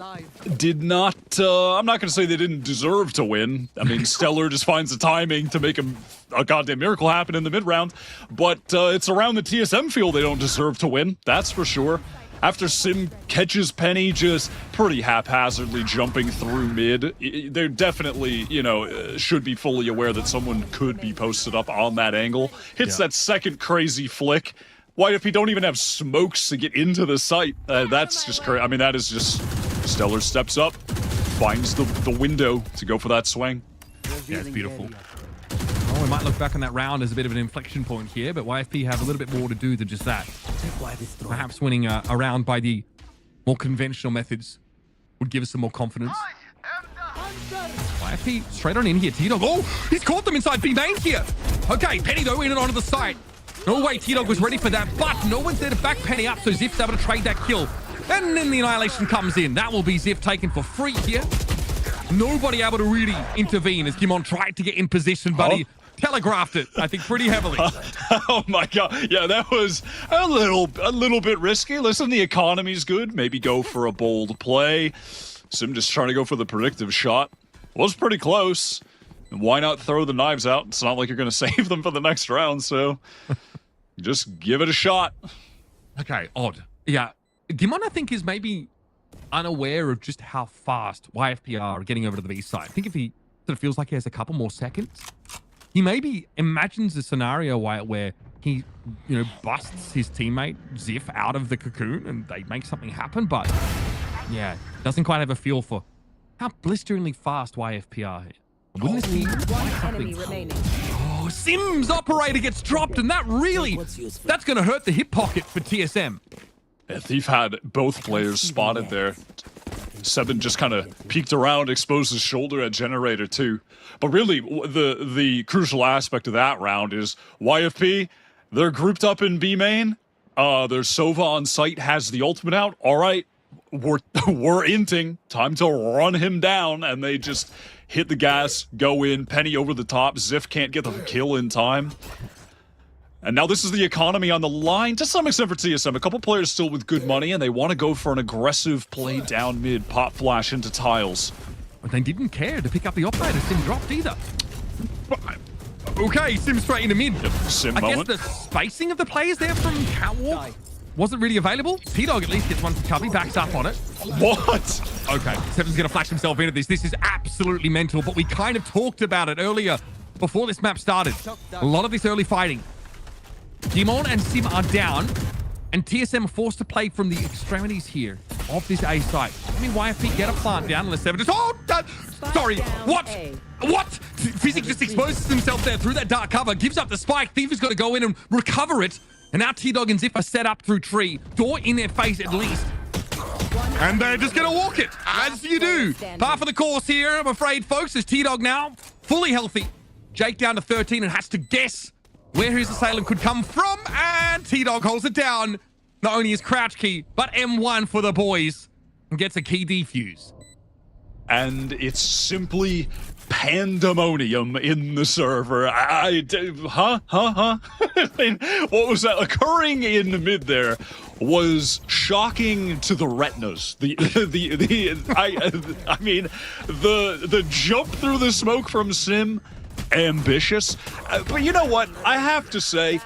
B: did not, I'm not going to say they didn't deserve to win. I mean, Stellar just finds the timing to make a goddamn miracle happen in the mid-round, but it's around the TSM field they don't deserve to win, that's for sure. After Sim catches Penny just pretty haphazardly jumping through mid, they're definitely, you know, should be fully aware that someone could be posted up on that angle. Hits that second crazy flick. YFP don't even have smokes to get into the site. That's just crazy. I mean, that is just... Stellar steps up, finds the window to go for that swing.
C: Yeah, it's beautiful. Oh, we might look back on that round as a bit of an inflection point here, but YFP have a little bit more to do than just that. Perhaps winning a round by the more conventional methods would give us some more confidence. YFP straight on in here. T-Dog. Oh, he's caught them inside B main here. Okay, Penny though in and onto the side. No way T-Dog was ready for that, but no one's there to back Penny up, so Ziff's able to trade that kill. And then the Annihilation comes in. That will be Ziff taken for free here. Nobody able to really intervene as Kimon tried to get in position, but he telegraphed it, I think, pretty heavily.
B: Oh my god. Yeah, that was a little bit risky. Listen, the economy's good. Maybe go for a bold play. Sim just trying to go for the predictive shot. Was pretty close. Why not throw the knives out? It's not like you're going to save them for the next round, so just give it a shot.
C: Okay, odd. Yeah, Gimon, I think, is maybe unaware of just how fast YFP are getting over to the B side. I think if he sort of feels like he has a couple more seconds, he maybe imagines a scenario where he, you know, busts his teammate Ziff out of the cocoon and they make something happen, but yeah, doesn't quite have a feel for how blisteringly fast YFP are here. Wouldn't this be
E: One enemy remaining.
C: Oh, Sim's operator gets dropped, and that really, that's going to hurt the hip pocket for TSM.
B: Yeah, Thief had both players spotted there. Seven just kind of peeked around, exposed his shoulder at Generator too. But really, the crucial aspect of that round is YFP, they're grouped up in B main. Their Sova on site has the ultimate out. All right, we're inting. Time to run him down, and they just hit the gas, go in, Penny over the top. Ziff can't get the kill in time. And now this is the economy on the line, to some extent for TSM. A couple players still with good money, and they want to go for an aggressive play down mid, pop flash into tiles.
C: But they didn't care to pick up the operator. Sim dropped either. Okay, Sim straight into mid.
B: Yep, Sim
C: I
B: moment.
C: guess the spacing of the players there from Catwalk wasn't really available. T-Dog at least gets one for Cubby, backs up on it.
B: What?
C: Okay, Seven's going to flash himself into this. This is absolutely mental, but we kind of talked about it earlier before this map started. A lot of this early fighting. Dimon and Sim are down, and TSM are forced to play from the extremities here of this A site. I mean, YFP get a plant down, and the Seven just, Sorry,
E: down
C: what?
E: A.
C: What? Physic just exposes himself there through that dark cover, gives up the spike. Thief has got to go in and recover it. And now T-Dog and Zip are set up through tree. Door in their face at least. And they're just going to walk it, as you do. Par for the course here, I'm afraid, folks, as T-Dog now fully healthy. Jake down to 13 and has to guess where his assailant could come from. And T-Dog holds it down. Not only his crouch key, but M1 for the boys. And gets a key defuse.
B: And it's simply pandemonium in the server. I mean, what was that occurring in mid there was shocking to the retinas. I mean, the jump through the smoke from Sim, ambitious. But you know what? I have to say,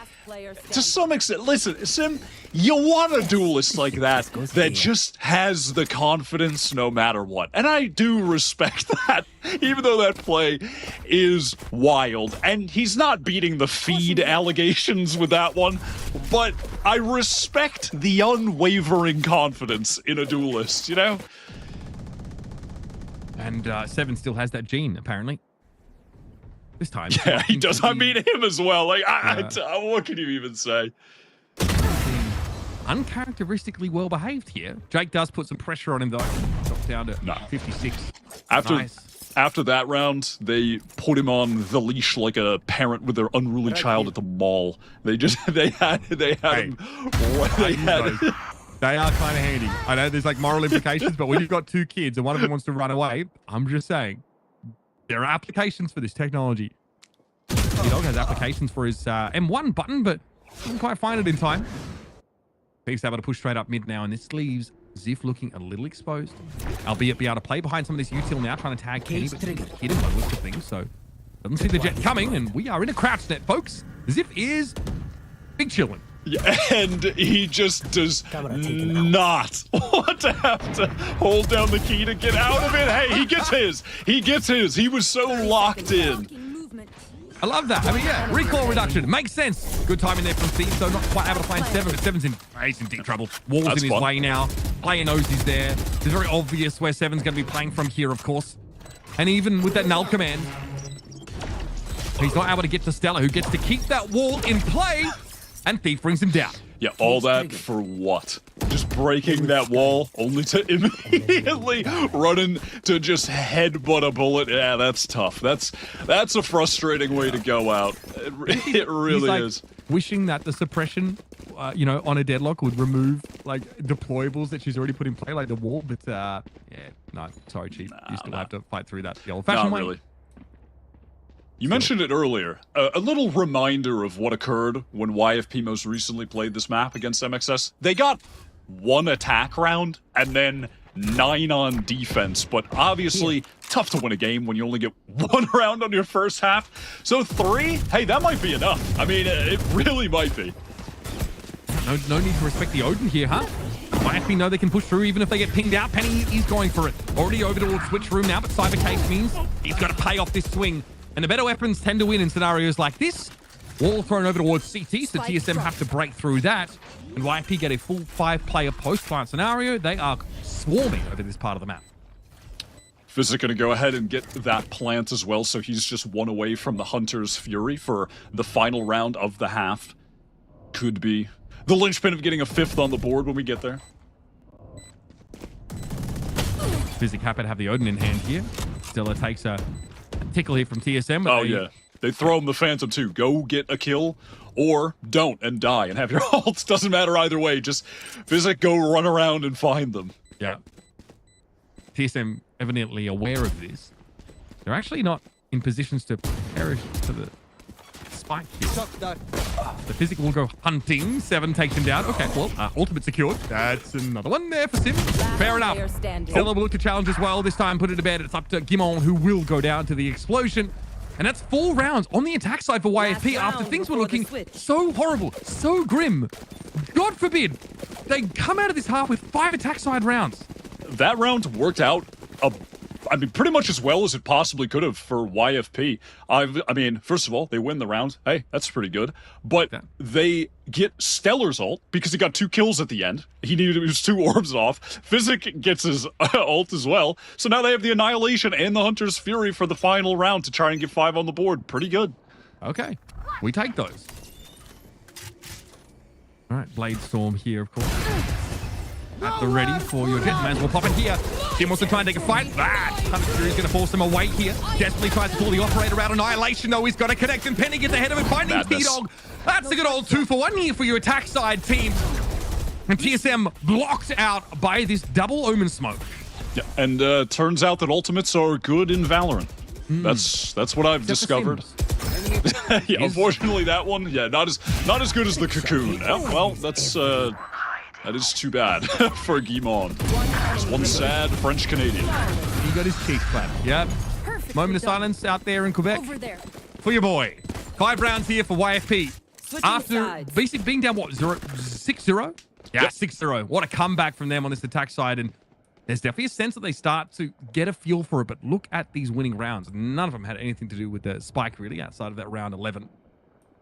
B: to some extent, listen, Sim, you want a duelist like that just has the confidence no matter what. And I do respect that, even though that play is wild. And he's not beating the feed allegations with that one, but I respect the unwavering confidence in a duelist, you know?
C: And Seven still has that gene, apparently. This time.
B: Yeah, he does. I mean, him as well. Like, what can you even say?
C: Uncharacteristically well behaved here. Jake does put some pressure on him though. Drops down to 56.
B: After that round, they put him on the leash like a parent with their unruly child at the mall. They had him. They
C: are kind of handy. I know there's like moral implications, but when you've got two kids and one of them wants to run away, I'm just saying there are applications for this technology. T-Dog has applications for his M1 button, but didn't quite find it in time. He's able to push straight up mid now, and this leaves Ziff looking a little exposed. Albeit be able to play behind some of this util now, trying to tag Kenny, but hit him by the looks of things, so doesn't see the jet coming, and we are in a crouch net, folks. Ziff is big chillin'.
B: Yeah, and he just does not want to have to hold down the key to get out of it. Hey, he gets his. He gets his. He was so locked in.
C: I love that. I mean, yeah, recoil reduction. Makes sense. Good timing there from Thief, so not quite able to find Seven, but Seven's he's in deep trouble. Wall's in his way now. Player knows he's there. It's very obvious where Seven's going to be playing from here, of course. And even with that null command, he's not able to get to Stella, who gets to keep that wall in play, and Thief brings him down.
B: Yeah, all that for what? Just breaking that wall, only to immediately running to just headbutt a bullet. Yeah, that's tough. That's a frustrating way to go out. It really is.
C: Wishing that the suppression, on a deadlock would remove like deployables that she's already put in play, like the wall. But yeah, no, sorry, Chief. You still have to fight through that the old-fashioned way.
B: Really. You mentioned it earlier. A little reminder of what occurred when YFP most recently played this map against MXS. They got 1 attack round and then 9 on defense, but obviously tough to win a game when you only get 1 round on your first half. So 3, hey, that might be enough. I mean, it really might be.
C: No need to respect the Odin here, huh? YFP know they can push through even if they get pinged out. Penny is going for it. Already over towards switch room now, but Cyber Case means he's got to pay off this swing. And the better weapons tend to win in scenarios like this. Wall thrown over towards CT, so TSM have to break through that. And YFP get a full 5-player post-plant scenario. They are swarming over this part of the map.
B: Physic going to go ahead and get that plant as well, so he's just 1 away from the Hunter's Fury for the final round of the half. Could be the linchpin of getting a 5th on the board when we get there.
C: Physic happy to have the Odin in hand here. Stella takes a tickle here from TSM.
B: Oh, yeah. They throw him the Phantom too. Go get a kill or don't and die and have your ults. Doesn't matter either way. Just Physic, go run around and find them.
C: Yeah. TSM evidently aware of this. They're actually not in positions to perish to the spike here. The Physic will go hunting. 7 takes him down. Okay, well, ultimate secured. That's another one there for Sim. Fair enough. Stella will look to challenge as well. This time put it to bed. It's up to Gimon, who will go down to the explosion. And that's 4 rounds on the attack side for YFP after things were looking so horrible, so grim. God forbid they come out of this half with 5 attack side rounds.
B: That round worked out I mean, pretty much as well as it possibly could have for YFP. I mean, first of all, they win the round. Hey, that's pretty good. But they get Stellar's ult because he got 2 kills at the end. He needed his 2 orbs off. Physic gets his ult as well. So now they have the Annihilation and the Hunter's Fury for the final round to try and get 5 on the board. Pretty good.
C: Okay, we take those. All right, Blade Storm here, of course. At the ready for your Jet. May as well pop it here. Sim wants to try and take a fight. Hunter's Fury is going to force him away here. Desperately tries to pull the operator out. Annihilation, though, he's got to connect, and Penny gets ahead of it, finding T-Dog. That's a good old 2-for-1 here for your attack side team. And TSM blocked out by this double Omen smoke.
B: Yeah, and turns out that ultimates are good in Valorant. That's what I've discovered. Yeah, unfortunately, that one, not as good as the Cocoon. Oh, well, that is too bad for Guimond. It's one sad French Canadian.
C: He got his cheeks clapped. Yep. Moment of silence out there in Quebec.
E: Over there.
C: For your boy. 5 rounds here for YFP. After basically being down, what, 6-0? Yeah, 6-0. What a comeback from them on this attack side. And there's definitely a sense that they start to get a feel for it. But look at these winning rounds. None of them had anything to do with the spike, really, outside of that round 11.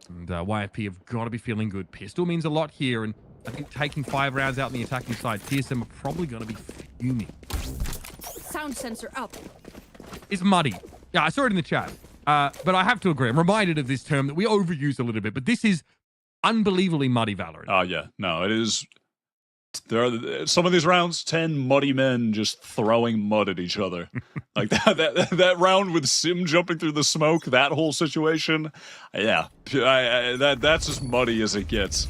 C: And YFP have got to be feeling good. Pistol means a lot here. And I think taking 5 rounds out on the attacking side, TSM are probably going to be fuming.
E: Sound sensor up.
C: It's muddy. Yeah, I saw it in the chat. But I have to agree. I'm reminded of this term that we overuse a little bit. But this is unbelievably muddy Valorant.
B: Oh, yeah. No, it is. There are some of these rounds, 10 muddy men just throwing mud at each other. Like that round with Sim jumping through the smoke, that whole situation. Yeah, that's as muddy as it gets.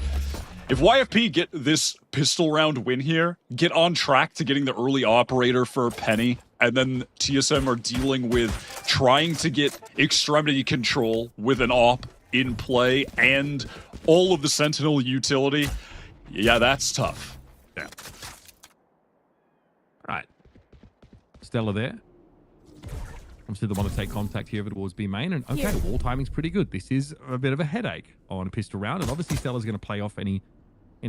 B: If YFP get this pistol round win here, get on track to getting the early operator for Penny, and then TSM are dealing with trying to get extremity control with an op in play and all of the Sentinel utility, yeah, that's tough. Yeah.
C: Right. Stella there. Obviously, the one to take contact here towards B main. And okay, the wall timing's pretty good. This is a bit of a headache on a pistol round. And obviously, Stella's going to play off any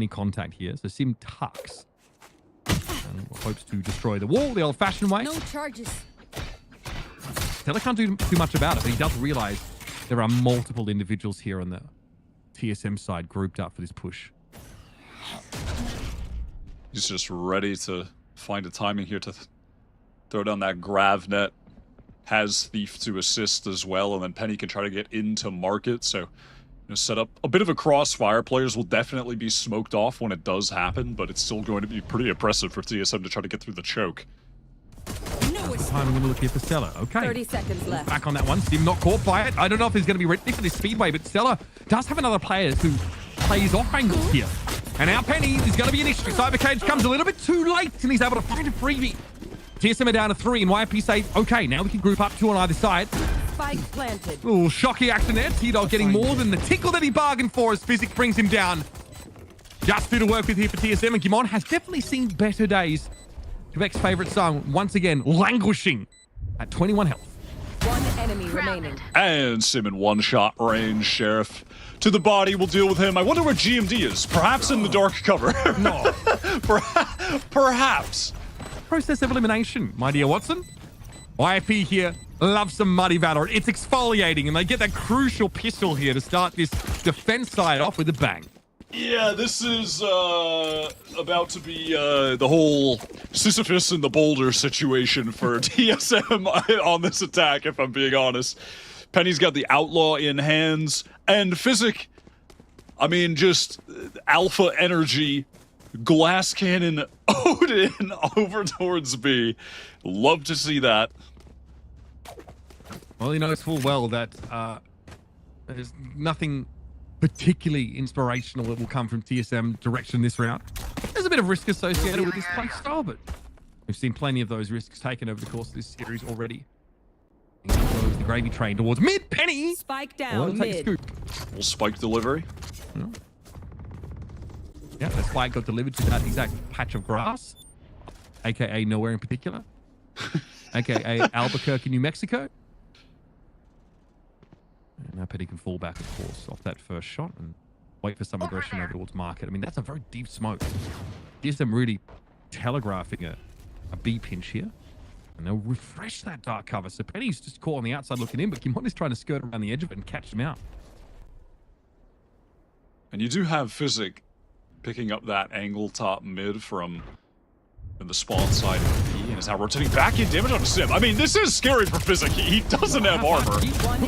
C: contact here. So Sim tucks. And hopes to destroy the wall the old-fashioned way.
E: No charges.
C: Stella can't do too much about it, but he does realize there are multiple individuals here on the TSM side grouped up for this push.
B: He's just ready to find a timing here to throw down that grav net. Has Thief to assist as well, and then Penny can try to get into market. So, set up a bit of a crossfire. Players will definitely be smoked off when it does happen, but it's still going to be pretty oppressive for TSM to try to get through the choke.
C: Time going to look here for Stella. Okay.
E: 30 seconds left.
C: Back on that one. Sim not caught by it. I don't know if he's going to be ready for this speedway, but Stella does have another player who plays off angles here. And now Penny is going to be an issue. Cybercage comes a little bit too late, and he's able to find a freebie. TSM are down to 3, and YFP say, okay, now we can group up 2 on either side.
E: Spike planted.
C: Ooh, shocky action there. T-Dog getting more than the tickle that he bargained for as Physic brings him down. Just 2 to work with here for TSM, and Guimond has definitely seen better days. Quebec's favorite song, once again, languishing at 21 health.
E: 1 enemy remaining.
B: And Sim in one-shot range. Sheriff to the body. We'll deal with him. I wonder where GMD is. Perhaps in the dark cover.
C: No.
B: Perhaps.
C: Process of elimination, my dear Watson. YFP here loves some muddy Valorant. It's exfoliating, and they get that crucial pistol here to start this defense side off with a bang.
B: Yeah, this is about to be the whole Sisyphus and the boulder situation for TSM on this attack, if I'm being honest. Penny's got the Outlaw in hands, and Physic, I mean, just alpha energy, glass cannon Odin over towards B. Love to see that.
C: Well, he knows full well that there's nothing particularly inspirational that will come from TSM direction this round. There's a bit of risk associated with this play style, but we've seen plenty of those risks taken over the course of this series already. The gravy train towards mid. Penny!
E: Spike down
C: take a scoop.
B: Little spike delivery.
C: Yeah, the spike got delivered to that exact patch of grass, aka nowhere in particular, aka Albuquerque, New Mexico. And now Penny can fall back, of course, off that first shot and wait for some aggression over towards market. I mean, that's a very deep smoke. TSM really telegraphing a B pinch here. And they'll refresh that dark cover. So Penny's just caught on the outside looking in, but Kimon is trying to skirt around the edge of it and catch him out.
B: And you do have Physic picking up that angle top mid from the spawn side of P and is now rotating back in damage on Sim. I mean, this is scary for Physic. He doesn't have armor.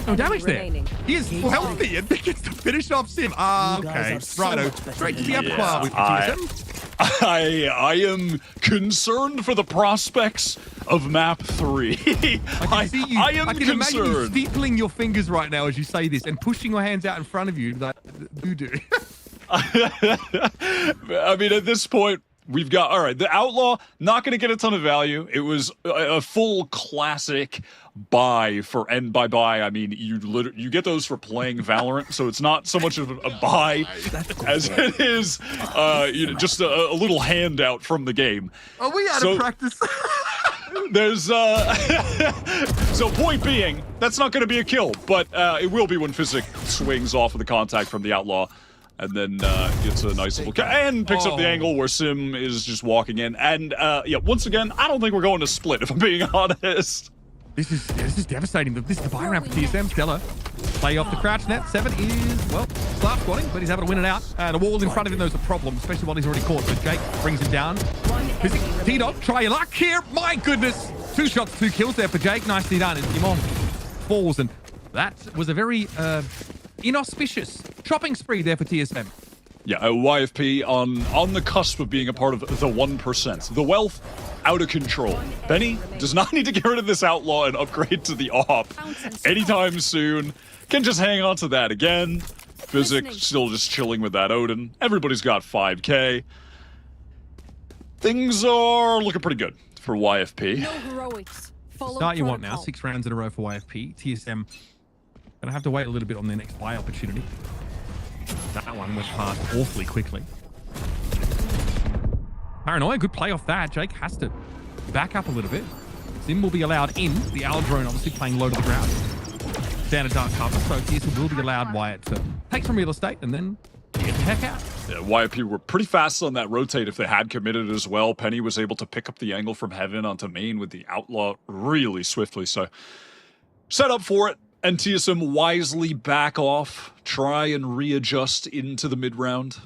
C: No damage there. He is healthy and gets to finish off Sim. Okay. Righto. Straight to the upper with TSM.
B: I am concerned for the prospects of map 3. I am
C: I can imagine you
B: concerned.
C: steepling your fingers right now as you say this and pushing your hands out in front of you like do.
B: I mean, at this point, we've got, all right, the Outlaw, not going to get a ton of value. It was a full classic buy for, and by buy, I mean, you get those for playing Valorant, so it's not so much of a buy as it is just a little handout from the game.
C: Are we out of practice?
B: There's, so point being, that's not going to be a kill, but it will be when Physic swings off of the contact from the Outlaw. And then gets a nice little and picks up the angle where Sim is just walking in. And yeah, once again, I don't think we're going to split, if I'm being honest.
C: This is devastating. This is the buy round for TSM. Stellar play off the crouch net. 7 is, well, start squatting, but he's able to win it out. The wall in front of him, though, is a problem, especially while he's already caught. So Jake brings him down. T-Dog, try your luck here. My goodness. 2 shots, 2 kills there for Jake. Nicely done. And Kimon falls. And that was a very inauspicious chopping spree there for TSM.
B: Yeah, YFP on the cusp of being a part of the 1%. The wealth out of control. Benny does not need to get rid of this Outlaw and upgrade to the AWP anytime soon. Can just hang on to that again. Physic still just chilling with that Odin. Everybody's got 5k. Things are looking pretty good for YFP.
E: No heroics.
C: Start you want now. 6 rounds in a row for YFP. TSM gonna have to wait a little bit on their next buy opportunity. That one went past awfully quickly. Paranoia, good play off that. Jake has to back up a little bit. Sim will be allowed in. The Owl drone obviously playing low to the ground. Standard dark cover, so TSM will be allowed Wyatt to take some real estate and then get the heck out.
B: Yeah, YFP were pretty fast on that rotate if they had committed as well. Penny was able to pick up the angle from heaven onto main with the Outlaw really swiftly, so set up for it. And TSM wisely back off, try and readjust into the mid-round.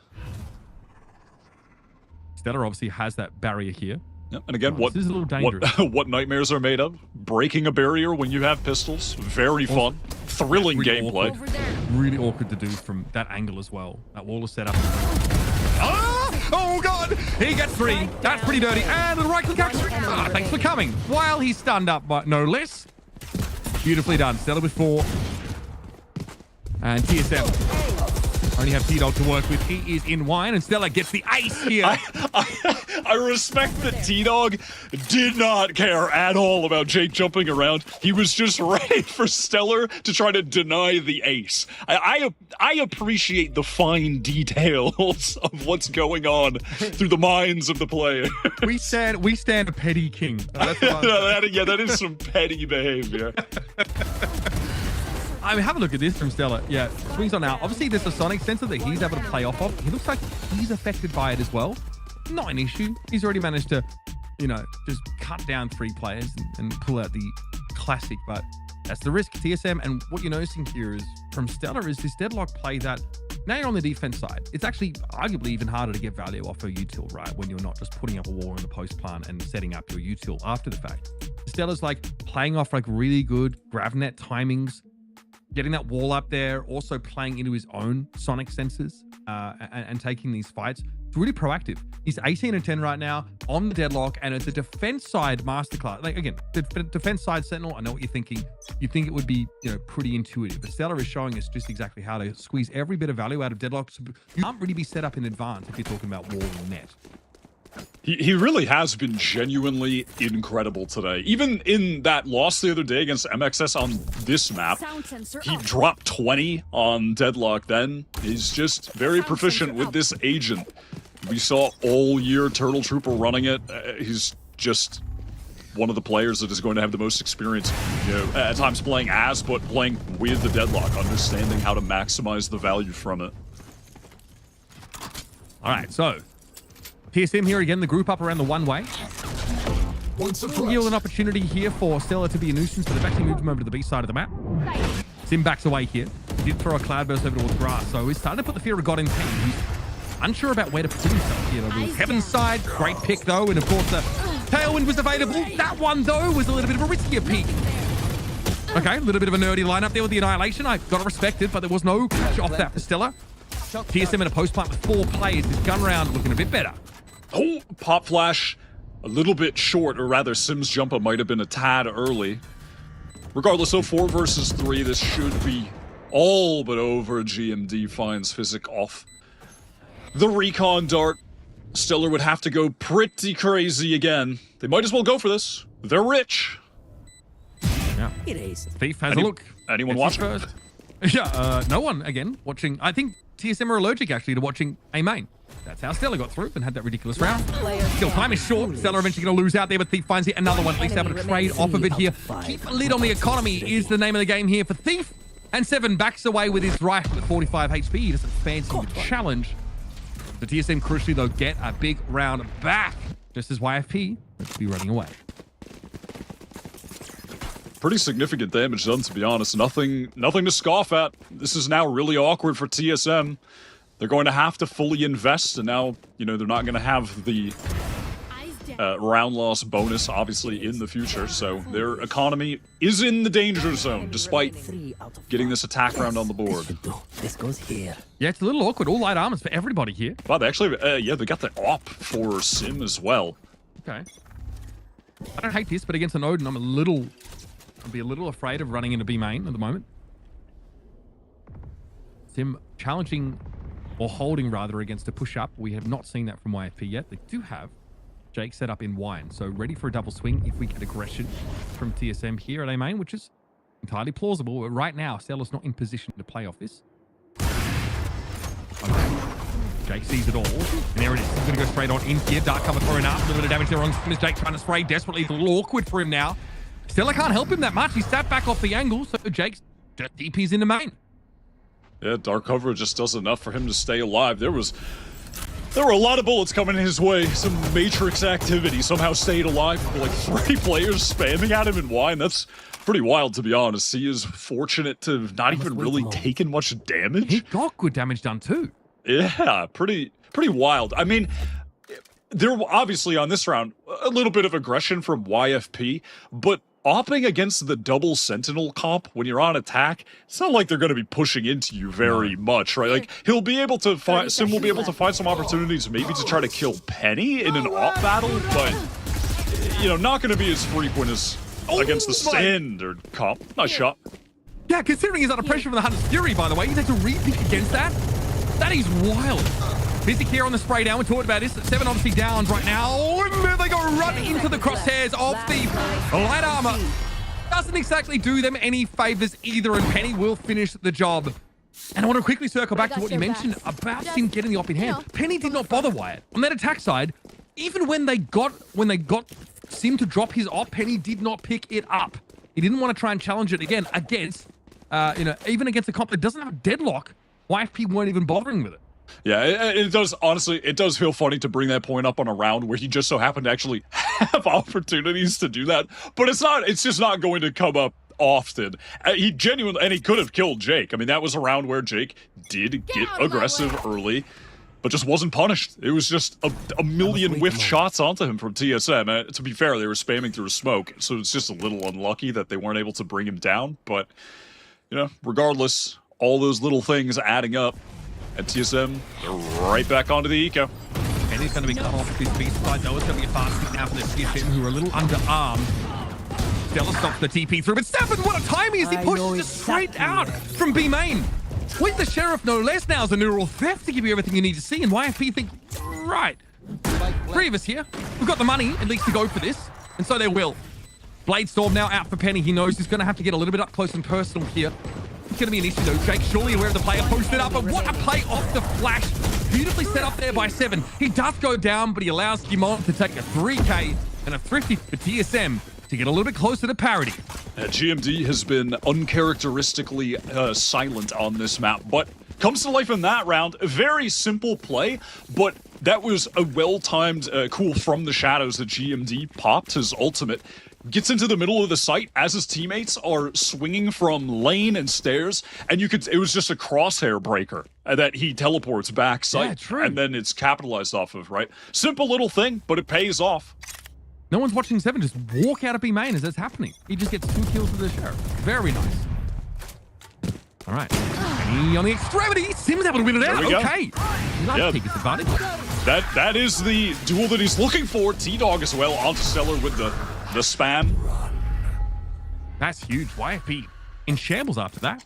C: Stellar obviously has that barrier here.
B: Yep. And again,
C: this is a little dangerous.
B: what nightmares are made of? Breaking a barrier when you have pistols. Very fun. Thrilling
C: really
B: gameplay.
C: Really awkward to do from that angle as well. That wall is set up. Oh, God! He gets 3. That's pretty dirty. And the right click action. Thanks for coming. While he's stunned up, but no less. Beautifully done. Stellar with 4. And TSM only have T-Dog to work with. He is in wine, and Stellar gets the ace here.
B: I respect that T-Dog did not care at all about Jake jumping around. He was just ready for Stellar to try to deny the ace. I appreciate the fine details of what's going on through the minds of the player.
C: We stand a petty king. That's what
B: yeah, that is some petty behavior.
C: I mean, have a look at this from Stellar. Yeah, swings on out. Obviously, there's a sonic sensor that he's able to play off of. He looks like he's affected by it as well. Not an issue. He's already managed to, just cut down 3 players and pull out the classic, but that's the risk. TSM, and what you're noticing here is from Stellar is this deadlock play that now you're on the defense side. It's actually arguably even harder to get value off a util, right? When you're not just putting up a wall in the post plant and setting up your util after the fact. Stellar's like playing off like really good gravnet timings, getting that wall up there, also playing into his own sonic sensors and taking these fights. It's really proactive. He's 18-10 right now on the deadlock, and it's a defense side masterclass. Like, again, the defense side Sentinel, I know what you're thinking. You think it would be, pretty intuitive, but Stellar is showing us just exactly how to squeeze every bit of value out of deadlock. So you can't really be set up in advance if you're talking about wall or net.
B: He really has been genuinely incredible today. Even in that loss the other day against MXS on this map, he dropped 20 on Deadlock then. He's just very proficient with this agent. We saw all year Turtle Trooper running it. He's just one of the players that is going to have the most experience, at times playing as, but playing with the Deadlock, understanding how to maximize the value from it.
C: All right, so TSM here again, the group up around the one way. Yield an opportunity here for Stella to be a nuisance, but they've actually moved him over to the B side of the map. Sim backs away here. He did throw a cloudburst over towards grass, so he's starting to put the fear of God in Penny. He's unsure about where to put himself here. Heaven's side, great pick though, and of course the Tailwind was available. That one though was a little bit of a riskier peak. Okay, a little bit of a nerdy lineup there with the Annihilation. I gotta respect it, but there was no catch off that for Stella. TSM in a post plant with 4 players. His gun round looking a bit better.
B: Oh, pop flash a little bit short, or rather Sim's jumper might have been a tad early. Regardless, though, 4 versus 3, this should be all but over. GMD finds Physic off the recon dart. Stellar would have to go pretty crazy again. They might as well go for this. They're rich.
C: Yeah.
E: It is.
C: Thief has a look.
B: Anyone watching?
C: First. Yeah, no one, again, watching. I think TSM are allergic, actually, to watching A main. That's how Stella got through and had that ridiculous round. Still, time is short. Stella eventually going to lose out there, but Thief finds it. Another one. At least able to trade off of it here. Keep a lid on the economy is the name of the game here for Thief. And 7 backs away with his rifle at 45 HP. He doesn't fancy the challenge. The TSM crucially, though, get a big round back. Just as YFP looks to be running away.
B: Pretty significant damage done, to be honest. Nothing to scoff at. This is now really awkward for TSM. They're going to have to fully invest, and now, you know, they're not going to have the round loss bonus, obviously, in the future. So their economy is in the danger zone, despite getting this attack round on the board.
F: This goes here.
C: Yeah, it's a little awkward. All light armors for everybody here.
B: Wow, they actually, yeah, they got the op for Sim as well.
C: Okay. I don't hate this, but against an Odin, I'll be a little afraid of running into B main at the moment. Sim challenging, or holding rather, against a push-up. We have not seen that from YFP yet. They do have Jake set up in wine, so ready for a double swing if we get aggression from TSM here at A main, which is entirely plausible. But right now, Stella's not in position to play off this. Okay. Jake sees it all, and there it is. He's going to go straight on in here. Dark cover thrown up. A little bit of damage there on Sim as Jake trying to spray desperately. It's a little awkward for him now. Stella can't help him that much. He's sat back off the angle, so Jake's just DP's into main.
B: Yeah, dark cover just does enough for him to stay alive. There were a lot of bullets coming his way. Some Matrix activity. Somehow stayed alive. Like 3 players spamming at him in wine. That's pretty wild, to be honest. He is fortunate to have not even really taken much damage.
C: He got good damage done too.
B: Yeah, pretty wild. I mean, there obviously on this round a little bit of aggression from YFP, but opping against the double sentinel comp when you're on attack, it's not like they're going to be pushing into you very much, right? Like, he'll be able to find, Sim will be able to find some opportunities maybe to try to kill Penny in an op battle, but, you know, not going to be as frequent as against the standard comp. Nice shot.
C: Yeah, considering he's under pressure from the Hunter's Fury, by the way, he's had to re-pick against that. That is wild. Physic here on the spray down. We talked about this. 7 obviously down right now. And there they go, run into the crosshairs of the light armor. Doesn't exactly do them any favors either, and Penny will finish the job. And I want to quickly circle back to what you mentioned about Sim getting the op in hand. Penny did not bother Wyatt. On that attack side, even when they got Sim to drop his op, Penny did not pick it up. He didn't want to try and challenge it again against, even against a comp that doesn't have a deadlock. YFP weren't even bothering with it.
B: Yeah, it does, honestly, it does feel funny to bring that point up on a round where he just so happened to actually have opportunities to do that, but it's just not going to come up often. He genuinely, and he could have killed Jake. I mean, that was a round where Jake did get aggressive early, but just wasn't punished. It was just a million whiffed shots onto him from TSM. To be fair, they were spamming through smoke, so it's just a little unlucky that they weren't able to bring him down, but, you know, regardless, all those little things adding up. And TSM, they're right back onto the eco.
C: Penny's going to be cut off this beast side, though. It's going to be a fast pick now for the TSM, who are a little underarmed. Stella stops the TP through, but 7, what a timing as he pushes it straight out from B main. With the Sheriff, no less, now is a neural theft to give you everything you need to see, and YFP think, right, 3 of us here. We've got the money, at least, to go for this, and so they will. Bladestorm now out for Penny. He knows he's going to have to get a little bit up close and personal here. It's going to be an issue, though. Jake surely aware of the player posted up, but what a play off the flash. Beautifully set up there by 7. He does go down, but he allows Gimon to take a 3K and a thrifty for TSM to get a little bit closer to parity.
B: GMD has been uncharacteristically silent on this map, but comes to life in that round. A very simple play, but that was a well-timed cool from the shadows that GMD popped his ultimate. Gets into the middle of the site as his teammates are swinging from lane and stairs, and it was just a crosshair breaker that he teleports back site.
C: Yeah, true.
B: And then it's capitalized off of, right? Simple little thing, but it pays off.
C: No one's watching Seven just walk out of B main as that's happening. He just gets 2 kills with the sheriff. Very nice. All right. And he on the extremity. Sims able to win it out. Okay. Nice
B: Yeah.
C: take his advantage.
B: That is the duel that he's looking for. T-Dog as well onto Stellar with the spam.
C: That's huge. YFP in shambles after that.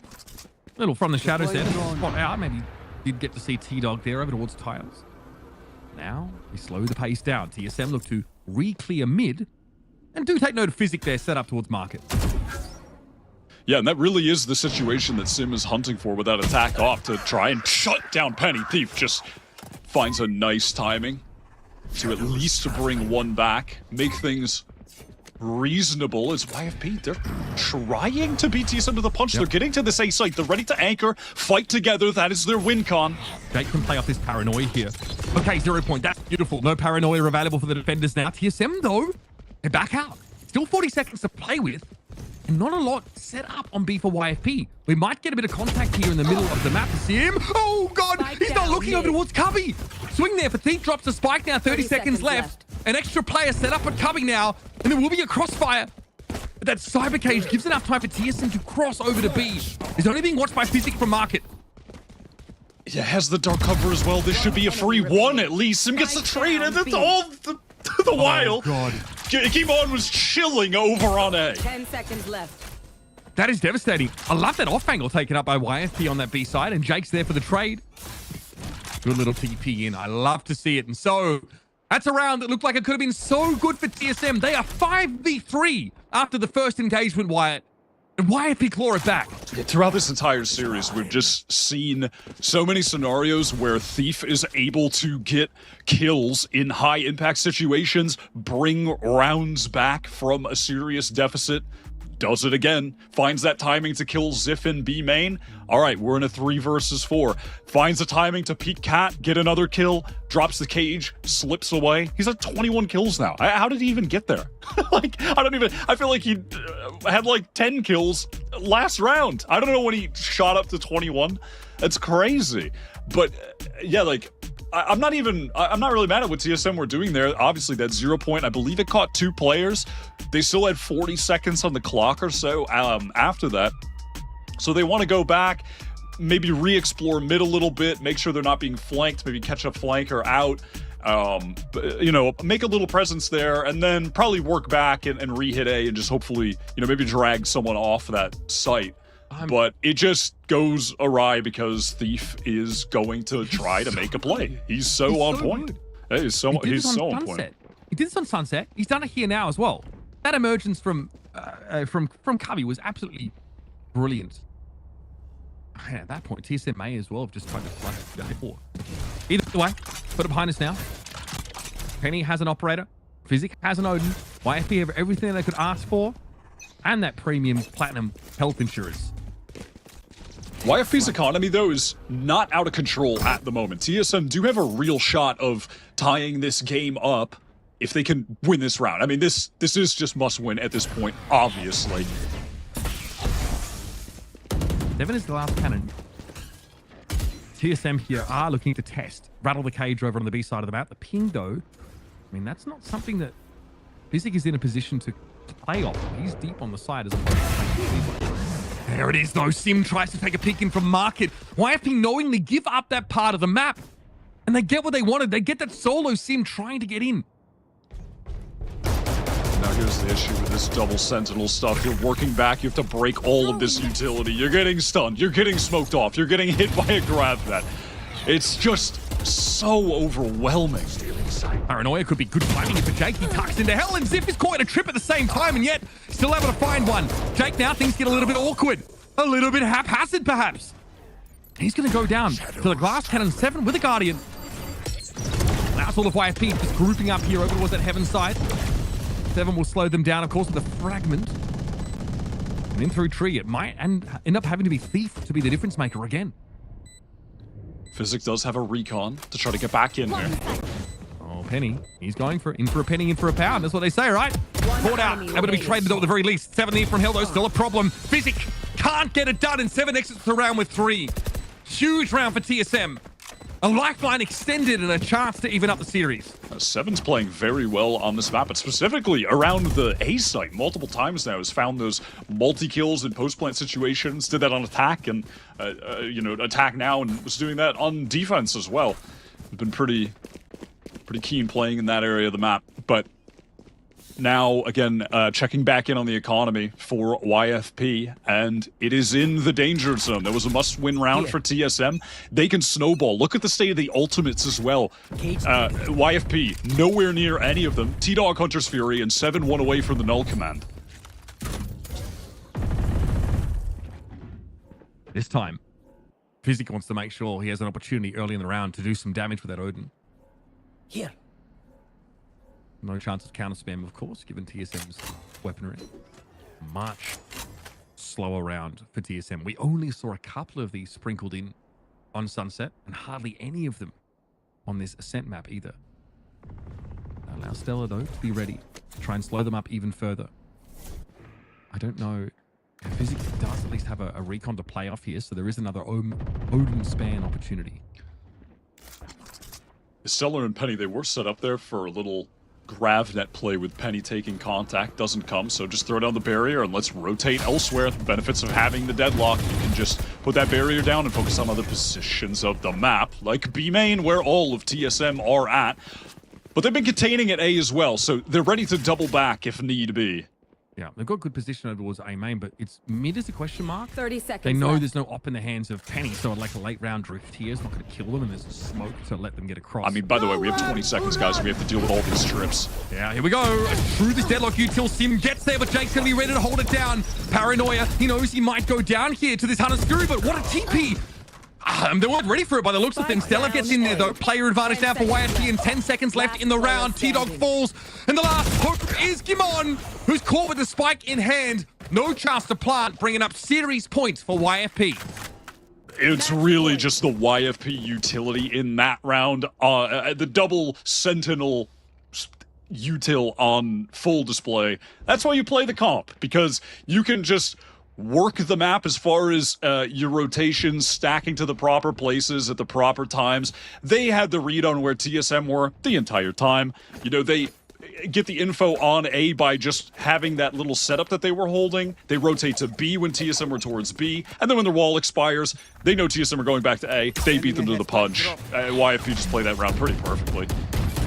C: Little from the shadows there. Spot out. Maybe did get to see T-Dog there over towards Tiles. Now we slow the pace down. TSM look to re-clear mid. And do take note of Physic there set up towards market.
B: Yeah, and that really is the situation that Sim is hunting for with that attack off to try and shut down Penny. Thief just finds a nice timing to at least to bring one back, make things reasonable. As YFP, they're trying to beat TSM to the punch. They're getting to this A site. They're ready to anchor, fight together. That is their win con.
C: Jake can play off this paranoia here. Okay, 0 point. That's beautiful. No paranoia available for the defenders now. TSM, though, they're back out. Still 40 seconds to play with. And not a lot set up on B for YFP. We might get a bit of contact here in the middle of the map to see him. Oh, God! He's not looking over towards Cubby. Swing there for Thief. Drops the spike now. 30 seconds left. An extra player set up at Cubby now. And there will be a crossfire. But that cyber cage gives enough time for TSM to cross over to B. He's only being watched by Physic from market.
B: Yeah, has the dark cover as well. This should be a free one at least. Sim gets the trade, and it's all the while.
C: Oh, God.
B: Kimon was chilling over on A.
E: 10 seconds left.
C: That is devastating. I love that off angle taken up by YFP on that B side, and Jake's there for the trade. Good little TP in. I love to see it. And so that's a round that looked like it could have been so good for TSM. They are 5v3 after the first engagement, Wyatt. And YFP claw it back.
B: Yeah, throughout this entire series, we've just seen so many scenarios where Thief is able to get kills in high-impact situations, bring rounds back from a serious deficit, does it again, finds that timing to kill Ziff in B main. All right, we're in a 3 versus 4. Finds the timing to peek Cat, get another kill, drops the cage, slips away. He's at 21 kills now. How did he even get there? I feel like he had like 10 kills last round. I don't know when he shot up to 21. That's crazy. But yeah, like, I'm not really mad at what TSM were doing there. Obviously, that 0 point, I believe it caught 2 players. They still had 40 seconds on the clock or so after that. So they want to go back, maybe re-explore mid a little bit, make sure they're not being flanked, maybe catch a flanker out, you know, make a little presence there, and then probably work back and re-hit A and just hopefully, you know, maybe drag someone off that site. But it just goes awry because Thief is going to try to make a play. He's so on point. He's so on point.
C: He did this on Sunset. He's done it here now as well. That emergence from Cubby was absolutely brilliant. And at that point, TSM may as well have just tried to flush it before. Either way, put it behind us now. Penny has an operator. Physic has an Odin. YFP have everything they could ask for. And that premium platinum health insurance.
B: YFP's economy, though, is not out of control at the moment. TSM do have a real shot of tying this game up if they can win this round. I mean, this is just must win at this point, obviously.
C: 7 is the last cannon. TSM here are looking to test. Rattle the cage over on the B side of the map. The ping, though, I mean, that's not something that Physic is in a position to play off. He's deep on the side as opposed to there it is, though. Sim tries to take a peek in from market. YFP knowingly give up that part of the map. And they get what they wanted. They get that solo Sim trying to get in.
B: Now here's the issue with this double sentinel stuff. You're working back. You have to break all of this utility. You're getting stunned. You're getting smoked off. You're getting hit by a grab net. It's just so overwhelming.
C: Paranoia could be good timing for Jake. He tucks into hell, and Ziff is caught in a trip at the same time, and yet still able to find one. Jake now things get a little bit awkward. A little bit haphazard, perhaps. He's going to go down to the glass cannon 7 with a Guardian. That's all of YFP just grouping up here over towards that heaven side. 7 will slow them down, of course, with a fragment. And in through tree, it might end up having to be Thief to be the difference maker again.
B: Physic does have a recon to try to get back in there.
C: Penny, he's going in for a penny, in for a pound. That's what they say, right? Caught out, able to be traded at the very least. 70 from Hildo, still a problem. Physic can't get it done, and 7 exits the round with 3. Huge round for TSM. A lifeline extended and a chance to even up the series.
B: Seven's playing very well on this map, but specifically around the A site multiple times now. Has found those multi-kills in post-plant situations, did that on attack, and, attack now, and was doing that on defense as well. Been pretty keen playing in that area of the map, but now, again, checking back in on the economy for YFP, and it is in the danger zone. There was a must-win round for TSM. They can snowball. Look at the state of the ultimates as well. YFP, nowhere near any of them. T-Dog, Hunter's Fury, and 7-1 away from the null command.
C: This time, Physic wants to make sure he has an opportunity early in the round to do some damage with that Odin.
F: Here.
C: No chance of counter spam, of course, given TSM's weaponry. Much slower round for TSM. We only saw a couple of these sprinkled in on Sunset, and hardly any of them on this Ascent map either. Allow Stella, though, to be ready to try and slow them up even further. I don't know. Physics does at least have a recon to play off here, so there is another Odin span opportunity.
B: Stella and Penny, they were set up there for a little GravNet play with Penny taking contact. Doesn't come, so just throw down the barrier and let's rotate elsewhere. The benefits of having the deadlock, you can just put that barrier down and focus on other positions of the map, like B main, where all of TSM are at. But they've been containing at A as well, so they're ready to double back if need be.
C: Yeah, they've got good position over towards A main, but it's mid as a question mark.
E: 30 seconds
C: They know
E: left.
C: there's no op in the hands of Penny, so like a late round drift here is not going to kill them, and there's smoke to let them get across.
B: I mean, by the way, we have 20 seconds, guys, and we have to deal with all these trips.
C: Yeah, here we go. Through this deadlock, Util Sim gets there, but Jake's going to be ready to hold it down. Paranoia, he knows he might go down here to this Hunter's Fury, but what a TP! They weren't ready for it by the looks of things. Stella gets in there, though. Player advantage now for YFP, and 10 seconds left in the round. T-Dog falls, and the last hope is Gimon, who's caught with the spike in hand. No chance to plant, bringing up series points for YFP.
B: It's really just the YFP utility in that round. The double Sentinel util on full display. That's why you play the comp, because you can just work the map as far as your rotations, stacking to the proper places at the proper times. They had the read on where TSM were the entire time. You know, they get the info on A by just having that little setup that they were holding. They rotate to B when TSM were towards B, and then when their wall expires, they know TSM are going back to A. They beat them to the punch. YFP just play that round pretty perfectly.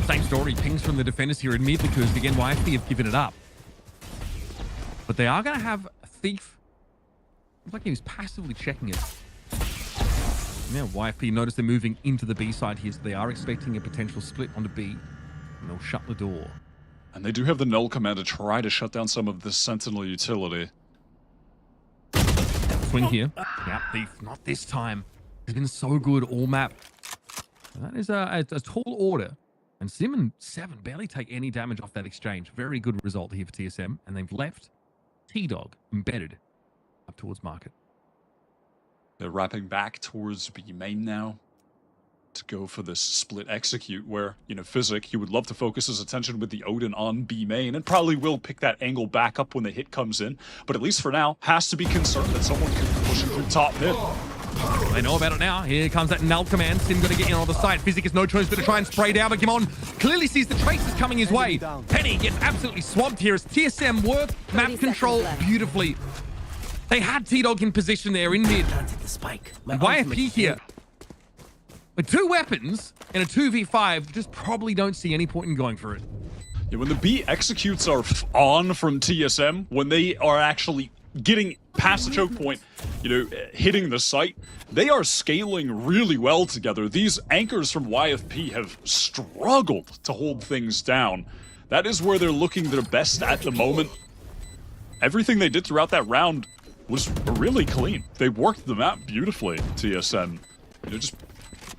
C: Same story, pings from the defenders here in mid, because again, YFP have given it up. But they are going to have Thief. Looks like he was passively checking it. Now YFP notice they're moving into the B side here, so they are expecting a potential split onto B, and they'll shut the door.
B: And they do have the null command to try to shut down some of the Sentinel utility.
C: Swing here. Yeah, Thief, not this time. He's been so good all map. And that is a tall order. And Sim and 7 barely take any damage off that exchange. Very good result here for TSM. And they've left T-Dog embedded up towards market.
B: They're wrapping back towards B main now to go for this split execute where, you know, Physic, he would love to focus his attention with the Odin on B main and probably will pick that angle back up when the hit comes in, but at least for now, has to be concerned that someone could push him through top mid.
C: They know about it now. Here comes that null command. Sim going to get in on the side. Physic has no choice but to try and spray down, but Gimon clearly sees the traces coming his way. Penny gets absolutely swamped here as TSM work map control beautifully. They had T-Dog in position there in mid. And YFP here, with 2 weapons and a 2v5, just probably don't see any point in going for it.
B: Yeah, when the B executes are on from TSM, when they are actually getting past the choke point, you know, hitting the site, they are scaling really well together. These anchors from YFP have struggled to hold things down. That is where they're looking their best at the moment. Everything they did throughout that round was really clean. They worked the map beautifully, TSM. You know, just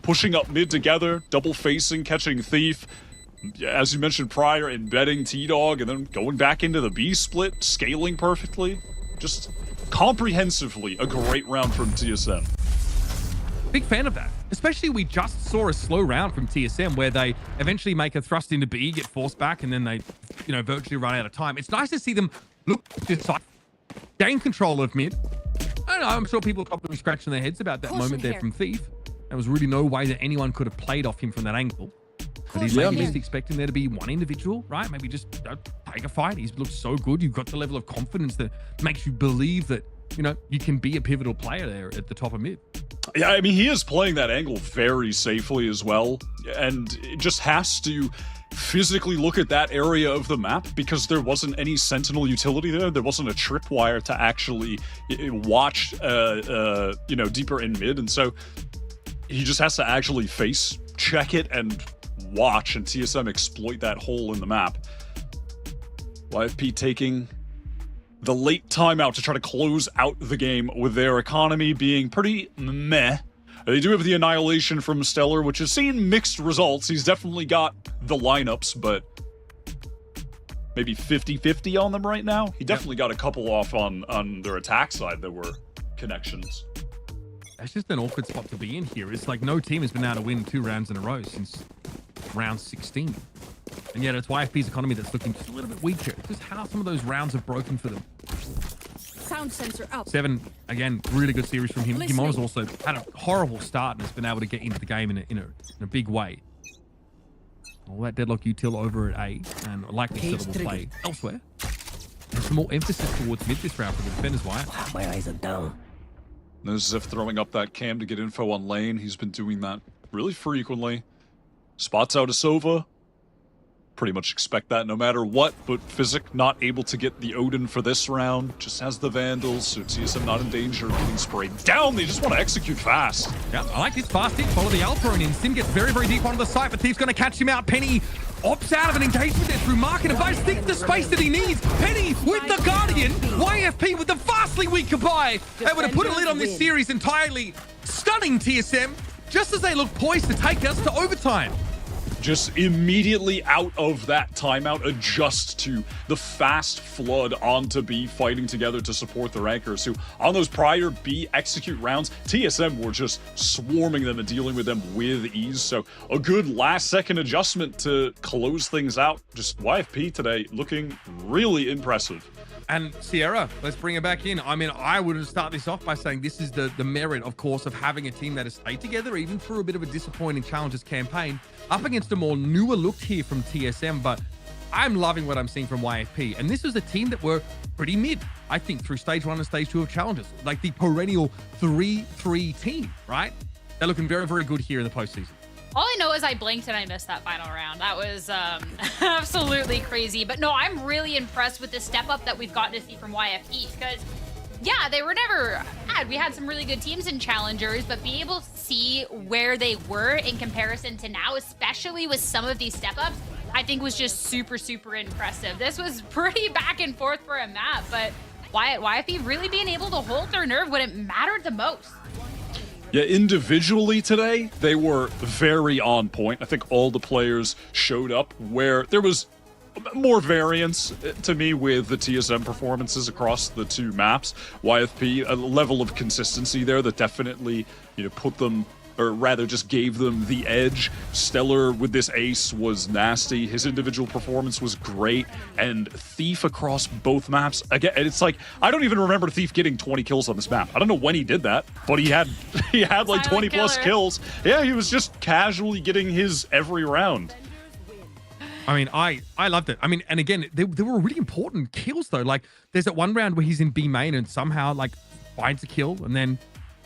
B: pushing up mid together, double facing, catching Thief. As you mentioned prior, embedding T-Dog, and then going back into the B split, scaling perfectly. Just comprehensively a great round from TSM.
C: Big fan of that. Especially we just saw a slow round from TSM where they eventually make a thrust into B, get forced back, and then they, virtually run out of time. It's nice to see them look decisive, gain control of mid. I don't know, I'm sure people are probably scratching their heads about that moment there from Thief. There was really no way that anyone could have played off him from that angle. But he's maybe just expecting there to be one individual, right? Maybe just take a fight. He's looked so good. You've got the level of confidence that makes you believe that, you can be a pivotal player there at the top of mid.
B: Yeah, I mean, he is playing that angle very safely as well, and it just has to physically look at that area of the map because there wasn't any sentinel utility there. There wasn't a tripwire to actually watch, deeper in mid, and so he just has to actually face check it and watch, and TSM exploit that hole in the map. YFP taking the late timeout to try to close out the game with their economy being pretty meh. They do have the annihilation from Stellar, which has seen mixed results. He's definitely got the lineups, but maybe 50-50 on them right now. He definitely got a couple off on their attack side that were connections.
C: That's just an awkward spot to be in here. It's like no team has been able to win 2 rounds in a row since round 16. And yet it's YFP's economy that's looking just a little bit weaker. Just how some of those rounds have broken for them.
E: Sound sensor out.
C: 7, again, really good series from him. Gimona's also had a horrible start and has been able to get into the game in a big way. All that deadlock util over at A, and likely still will play elsewhere. There's some more emphasis towards mid this round for the defenders, Wyatt.
F: My eyes are down.
B: Notice if throwing up that cam to get info on lane. He's been doing that really frequently. Spots out a Sova. Pretty much expect that no matter what, but Physic not able to get the Odin for this round. Just has the Vandals, so TSM not in danger of getting sprayed down. They just want to execute fast.
C: Yeah, I like this fast hit. Follow the Alpha, and Sim gets very, very deep onto the site, but Thief's going to catch him out. Penny opts out of an engagement there through Market and Vice thinks the space that he needs. Penny with the Guardian. YFP with the vastly weaker buy. Able to put a lid on this series entirely. Stunning TSM, just as they look poised to take us to overtime.
B: Just immediately out of that timeout, adjust to the fast flood onto B, fighting together to support the rankers, who on those prior B execute rounds, TSM were just swarming them and dealing with them with ease. So a good last second adjustment to close things out. Just YFP today looking really impressive.
C: And Sierra, let's bring her back in. I mean, I would start this off by saying this is the merit, of course, of having a team that has stayed together, even through a bit of a disappointing Challengers campaign, up against a more newer look here from TSM. But I'm loving what I'm seeing from YFP. And this was a team that were pretty mid, I think, through stage 1 and stage 2 of Challengers. Like the perennial 3-3 team, right? They're looking very, very good here in the postseason.
A: All I know is I blinked and I missed that final round. That was absolutely crazy. But no, I'm really impressed with the step up that we've gotten to see from YFP because, yeah, they were never bad. We had some really good teams in Challengers, but being able to see where they were in comparison to now, especially with some of these step ups, I think was just super, super impressive. This was pretty back and forth for a map, but YFP really being able to hold their nerve when it mattered the most.
B: Yeah, individually today, they were very on point. I think all the players showed up where there was more variance to me with the TSM performances across the 2 maps. YFP, a level of consistency there that definitely, put them, or rather just gave them the edge. Stellar with this ace was nasty. His individual performance was great. And Thief across both maps. Again, it's like, I don't even remember Thief getting 20 kills on this map. I don't know when he did that, but he had like 20 plus kills. Yeah, he was just casually getting his every round.
C: I mean, I loved it. I mean, and again, they were really important kills though. Like there's that one round where he's in B main and somehow like finds a kill, and then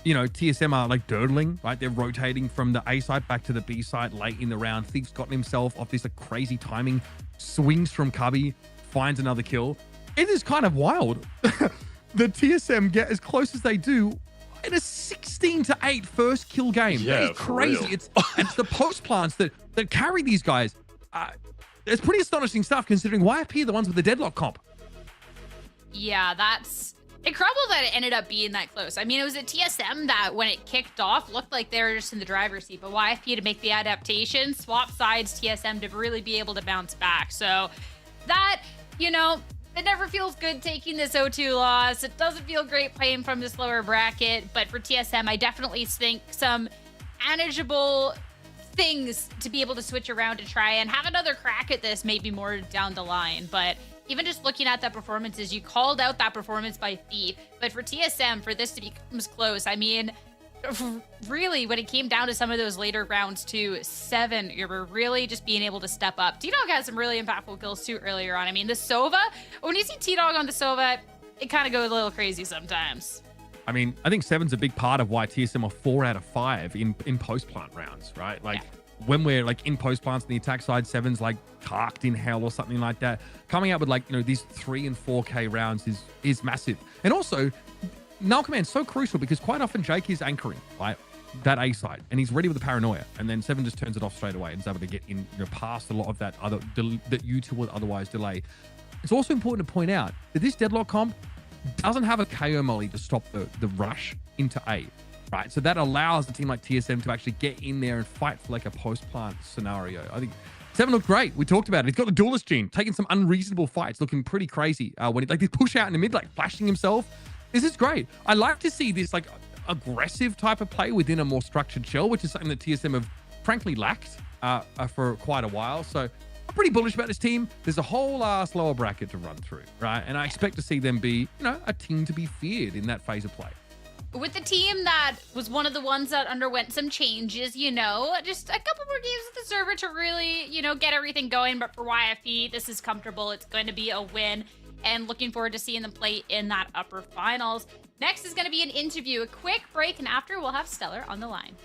C: TSM are like dirtling, right? They're rotating from the A side back to the B side late in the round. Thief's gotten himself off this like crazy timing, swings from Cubby, finds another kill. It is kind of wild. The TSM get as close as they do in a 16-8 first kill game.
B: Yeah,
C: that is crazy. It's the post plants that carry these guys. It's pretty astonishing stuff considering YFP are the ones with the deadlock comp.
A: Yeah, that's incredible that it ended up being that close. I mean, it was at TSM that when it kicked off, looked like they were just in the driver's seat, but YFP to make the adaptation, swap sides, TSM to really be able to bounce back. So that, It never feels good taking this 0-2 loss. It doesn't feel great playing from this lower bracket, but for TSM, I definitely think some manageable things to be able to switch around to try and have another crack at this maybe more down the line. But even just looking at the performances, you called out that performance by Thief, but for TSM, for this to be close, I mean, really, when it came down to some of those later rounds too, Seven, you were really just being able to step up. T-Dog had some really impactful kills too earlier on. I mean, the Sova, when you see T-Dog on the Sova, it kind of goes a little crazy sometimes.
C: I mean, I think Seven's a big part of why TSM are 4 out of 5 in post-plant rounds, right? Like, when we're like in post-plants on the attack side, Seven's like carked in hell or something like that. Coming out with like, you know, these 3 and 4K rounds is massive. And also, Null Command's so crucial because quite often Jake is anchoring, right? That A side, and he's ready with the paranoia, and then Seven just turns it off straight away and is able to get in, you know, past a lot of that other that you two would otherwise delay. It's also important to point out that this Deadlock comp doesn't have a KO molly to stop the rush into A, right? So that allows a team like TSM to actually get in there and fight for like a post-plant scenario. I think Seven looked great. We talked about it. He's got the duelist gene, taking some unreasonable fights, looking pretty crazy. When he like this push out in the mid, like flashing himself. This is great. I like to see this like aggressive type of play within a more structured shell, which is something that TSM have frankly lacked for quite a while. So I'm pretty bullish about this team. There's a whole lower bracket to run through, right? And I expect to see them be, you know, a team to be feared in that phase of play.
A: With the team that was one of the ones that underwent some changes, you know, just a couple more games with the server to really, you know, get everything going. But for YFE, this is comfortable. It's going to be a win. And looking forward to seeing them play in that upper finals. Next is going to be an interview, a quick break, and after we'll have Stellar on the line.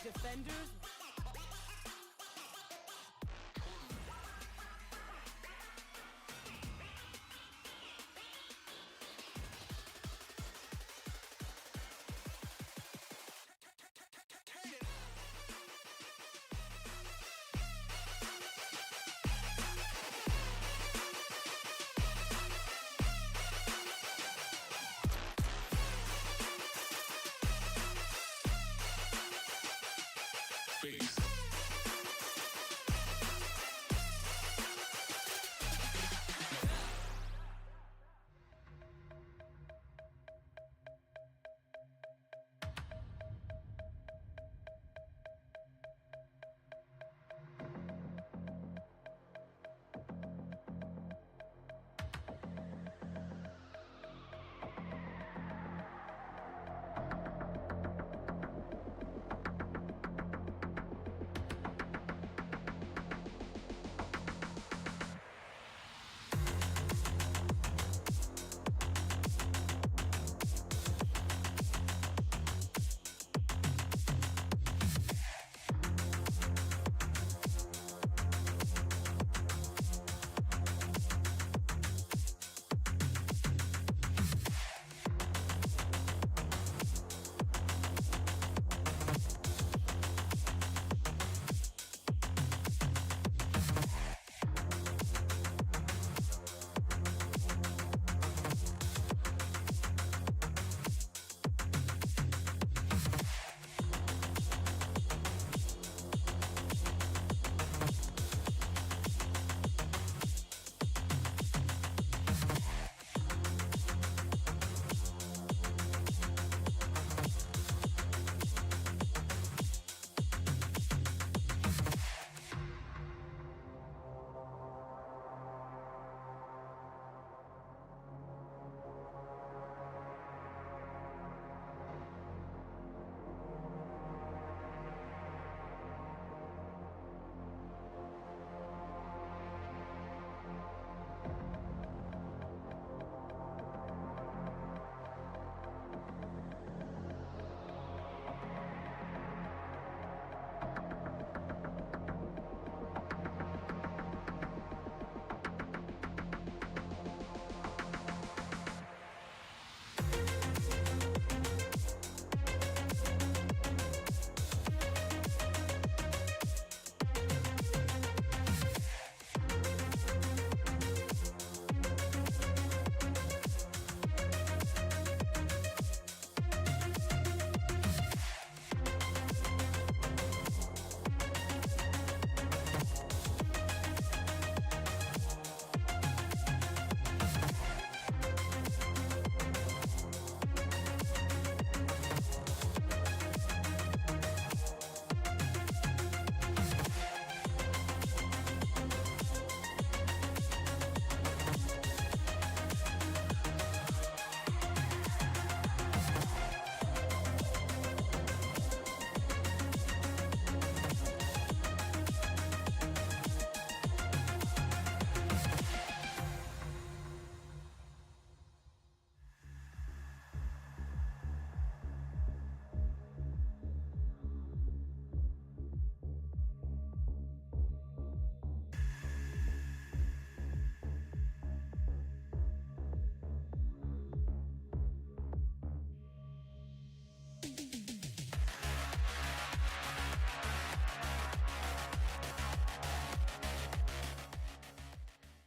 E: Defenders.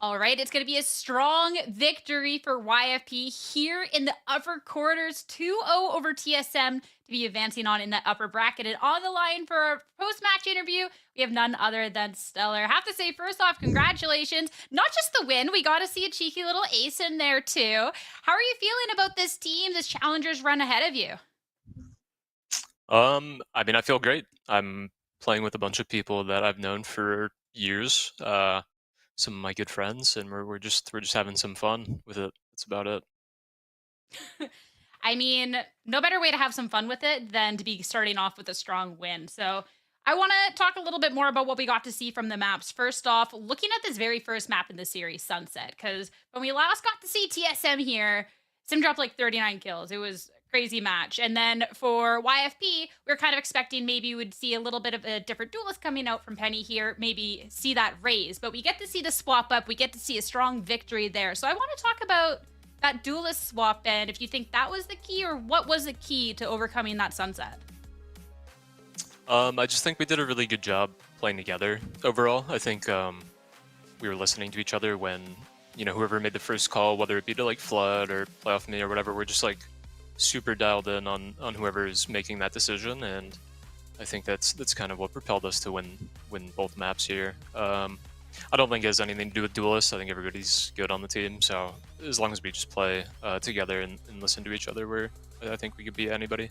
A: All right, it's going to be a strong victory for YFP here in the upper quarters, 2-0 over TSM to be advancing on in that upper bracket. And on the line for our post-match interview, we have none other than Stellar. I have to say, first off, congratulations. Not just the win, we got to see a cheeky little ace in there too. How are you feeling about this team, this Challengers run ahead of you?
G: I mean, I feel great. I'm playing with a bunch of people that I've known for years. Some of my good friends, and we're just having some fun with it. That's about it.
A: I mean, no better way to have some fun with it than to be starting off with a strong win. So I want to talk a little bit more about what we got to see from the maps. First off, looking at this very first map in the series, Sunset, because when we last got to see TSM here, Sim dropped like 39 kills. It was a crazy match. And then for YFP, we were kind of expecting maybe we would see a little bit of a different duelist coming out from Penny here, maybe see that raise. But we get to see the swap up. We get to see a strong victory there. So I want to talk about that duelist swap and if you think that was the key or what was the key to overcoming that Sunset.
G: I just think we did a really good job playing together overall. I think we were listening to each other when, you know, whoever made the first call, whether it be to like flood or play off me or whatever, we're just like super dialed in on whoever is making that decision, and I think that's kind of what propelled us to win both maps here. I don't think it has anything to do with duelists. I think everybody's good on the team, so as long as we just play together and listen to each other, I think we could beat anybody.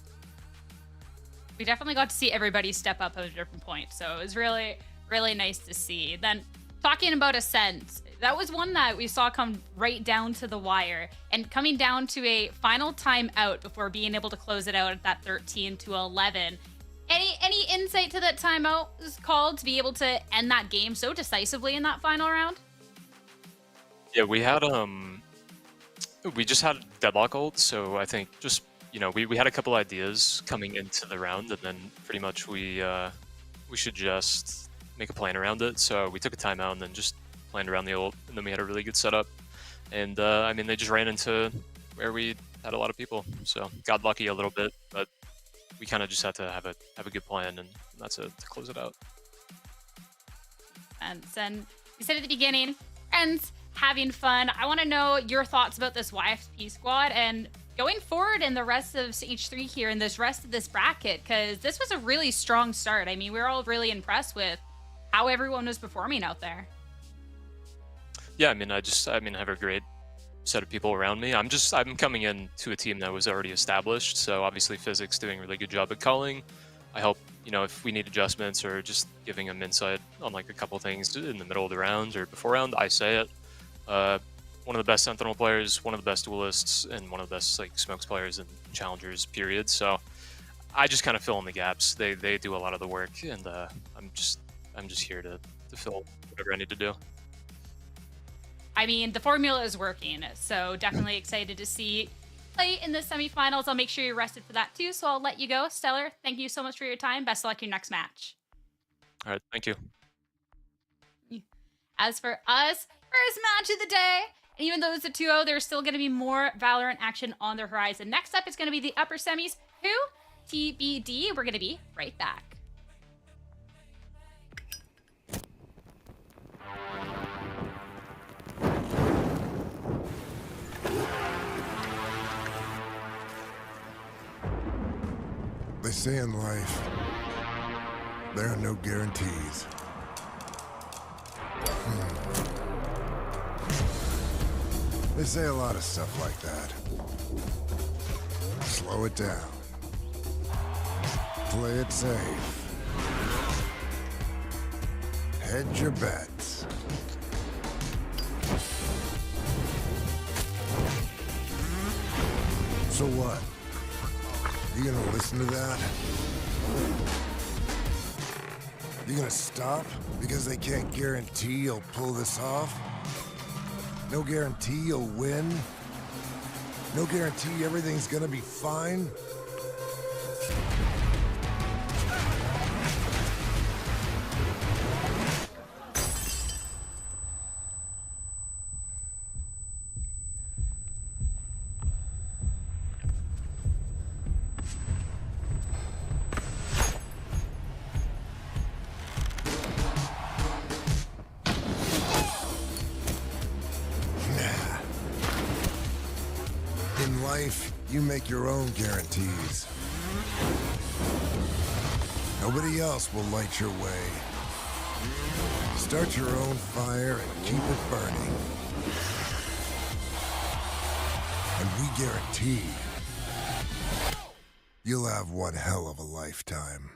A: We definitely got to see everybody step up at a different point, so it was really, really nice to see. Then talking about Ascent, that was one that we saw come right down to the wire and coming down to a final timeout before being able to close it out at that 13-11. Any insight to that timeout was called to be able to end that game so decisively in that final round?
G: Yeah, we just had deadlock ult, so I think just, you know, we had a couple ideas coming into the round, and then pretty much we should just make a plan around it. So we took a timeout and then just planned around the ult, and then we had a really good setup. And I mean, they just ran into where we had a lot of people, so got lucky a little bit, but we kind of just had to have a good plan, and that's it to close it out.
A: And then you said at the beginning, friends having fun. I want to know your thoughts about this YFP squad and going forward in the rest of Stage 3 here in this rest of this bracket, because this was a really strong start. I mean, we were all really impressed with how everyone was performing out there.
G: Yeah, I mean, I have a great set of people around me. I'm coming in to a team that was already established, so obviously Physics doing a really good job at calling. I help, you know, if we need adjustments or just giving them insight on like a couple things in the middle of the round or before round, I say it. One of the best Sentinel players, one of the best duelists, and one of the best like smokes players and challengers, period. So I just kind of fill in the gaps. They do a lot of the work, and I'm just here to fill whatever I need to do.
A: I mean, the formula is working, so definitely excited to see play in the semifinals. I'll make sure you're rested for that too, so I'll let you go. Stellar, thank you so much for your time. Best of luck in your next match.
G: All right, thank you.
A: As for us, first match of the day. And even though it's a 2-0, there's still going to be more Valorant action on the horizon. Next up is going to be the upper semis. Who? TBD. We're going to be right back.
H: They say in life, there are no guarantees. They say a lot of stuff like that. Slow it down. Play it safe. Hedge your bets. So what? You gonna listen to that? You gonna stop because they can't guarantee you'll pull this off? No guarantee you'll win? No guarantee everything's gonna be fine? You make your own guarantees. Nobody else will light your way. Start your own fire and keep it burning. And we guarantee you'll have one hell of a lifetime.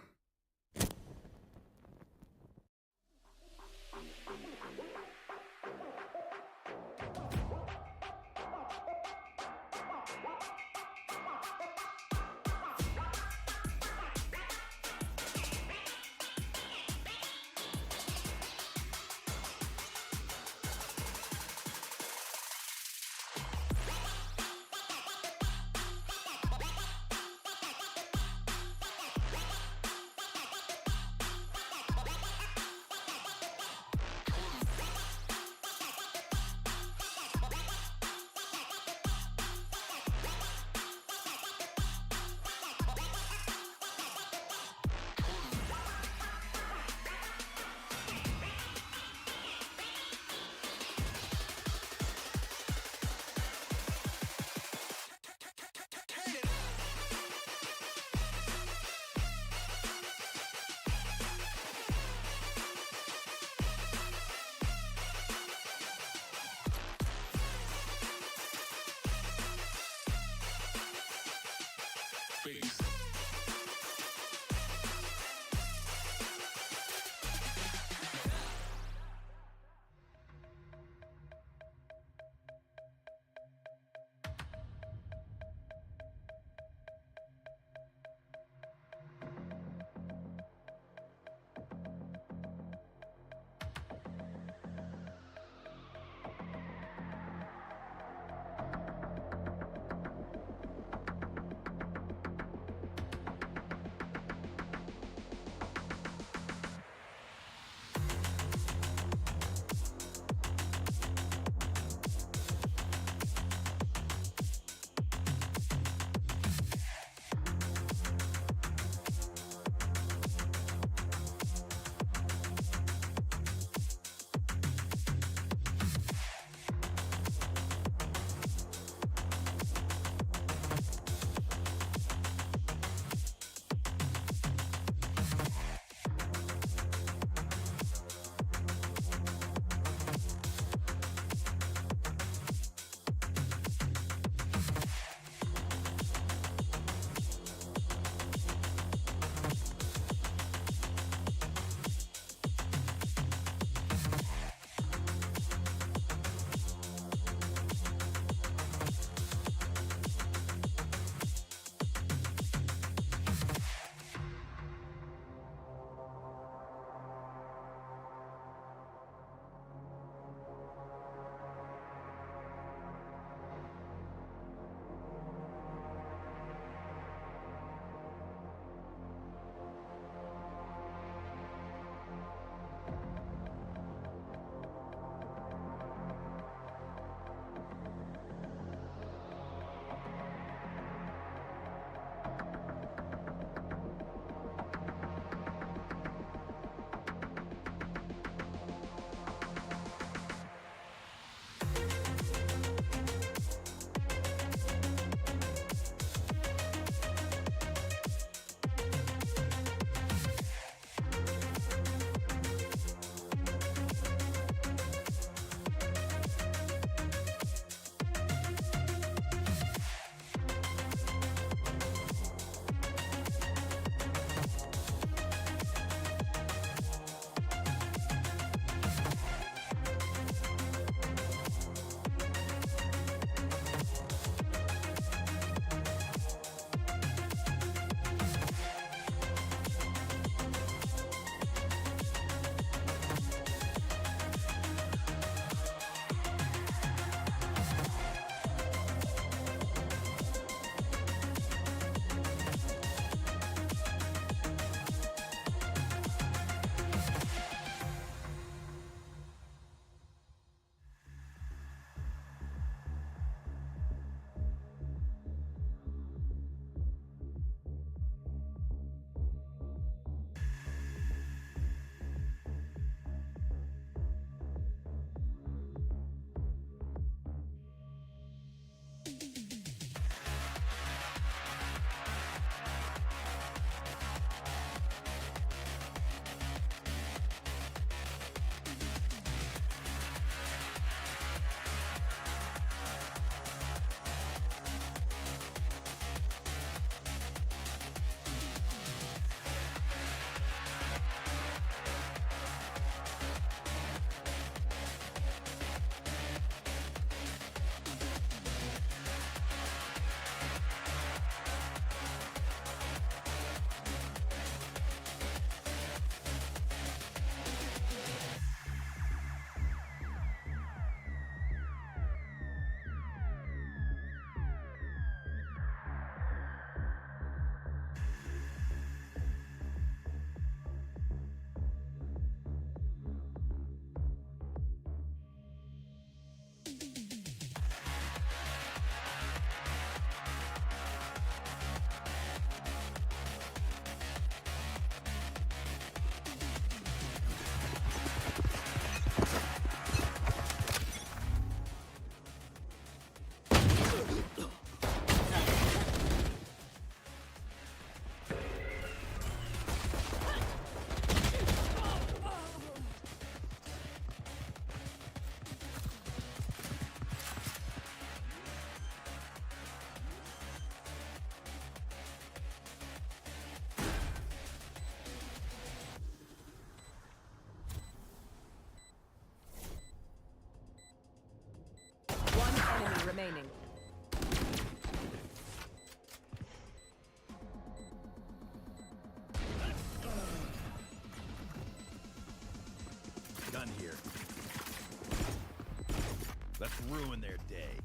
I: Let's ruin their day.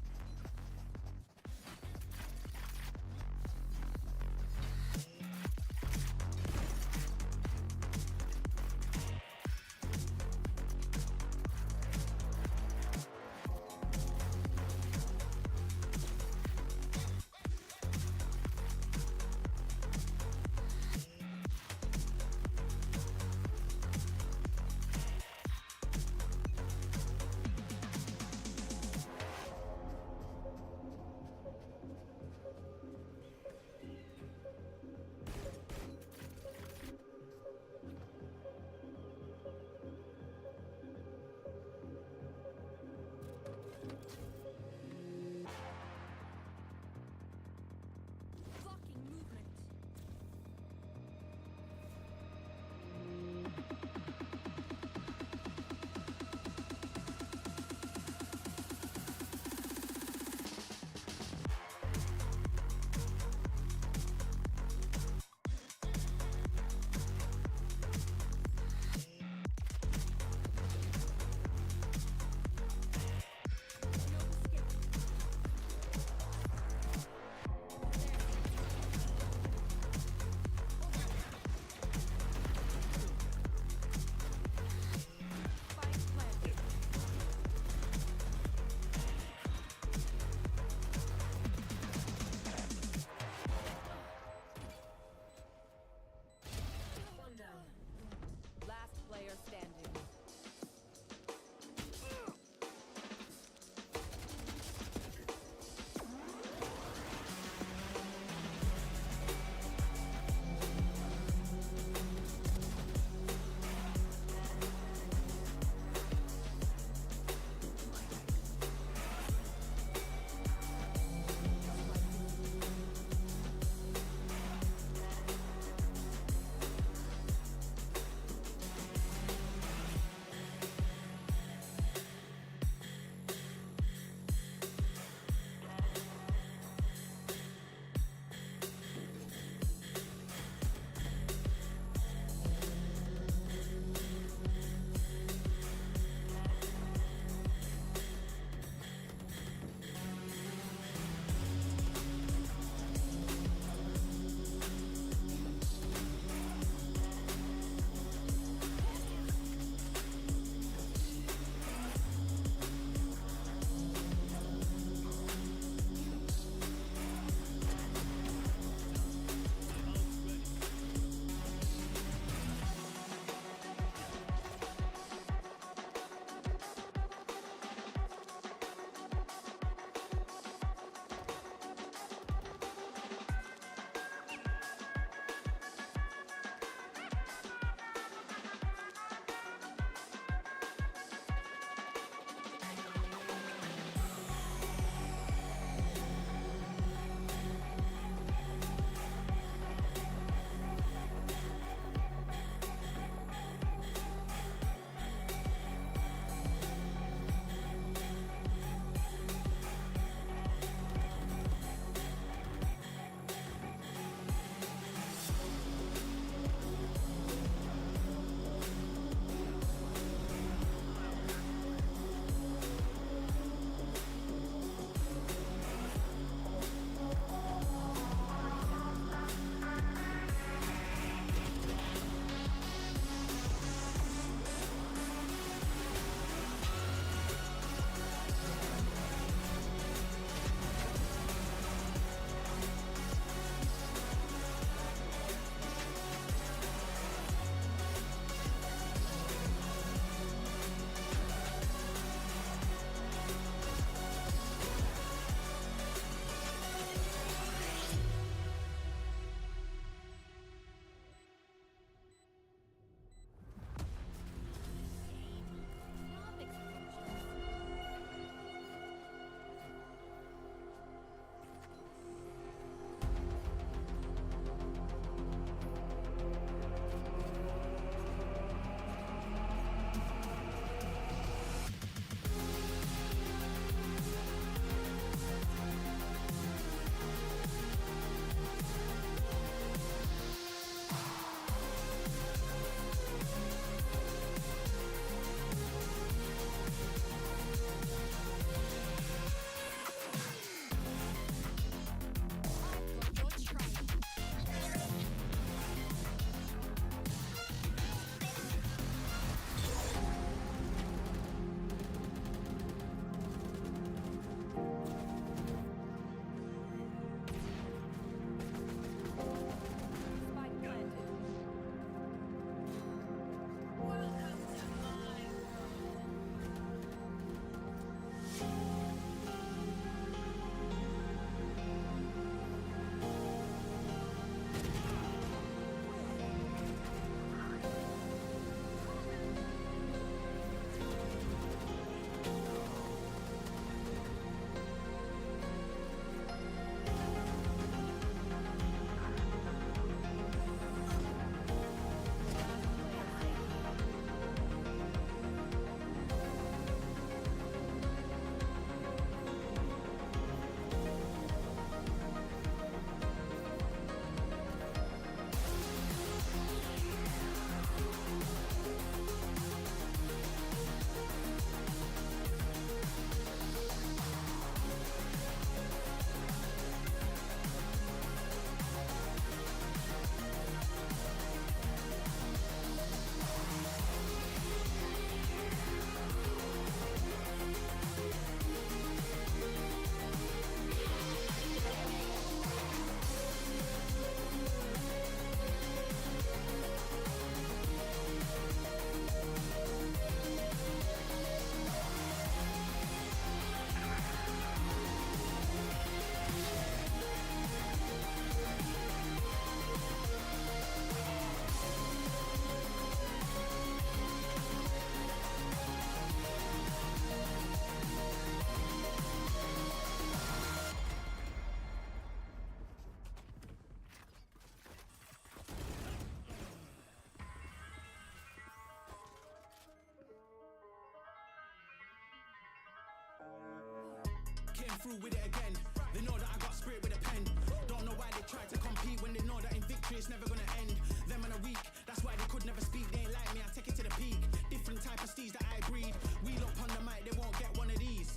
D: through with it again. They know that I got spirit with a pen. Don't know why they try to compete when they know that in victory it's never gonna end. Them and a week, that's why they could never speak. They ain't like me, I take it to the peak. Different type of steeds that I breed. Wheel up on the mic, they won't get one of these.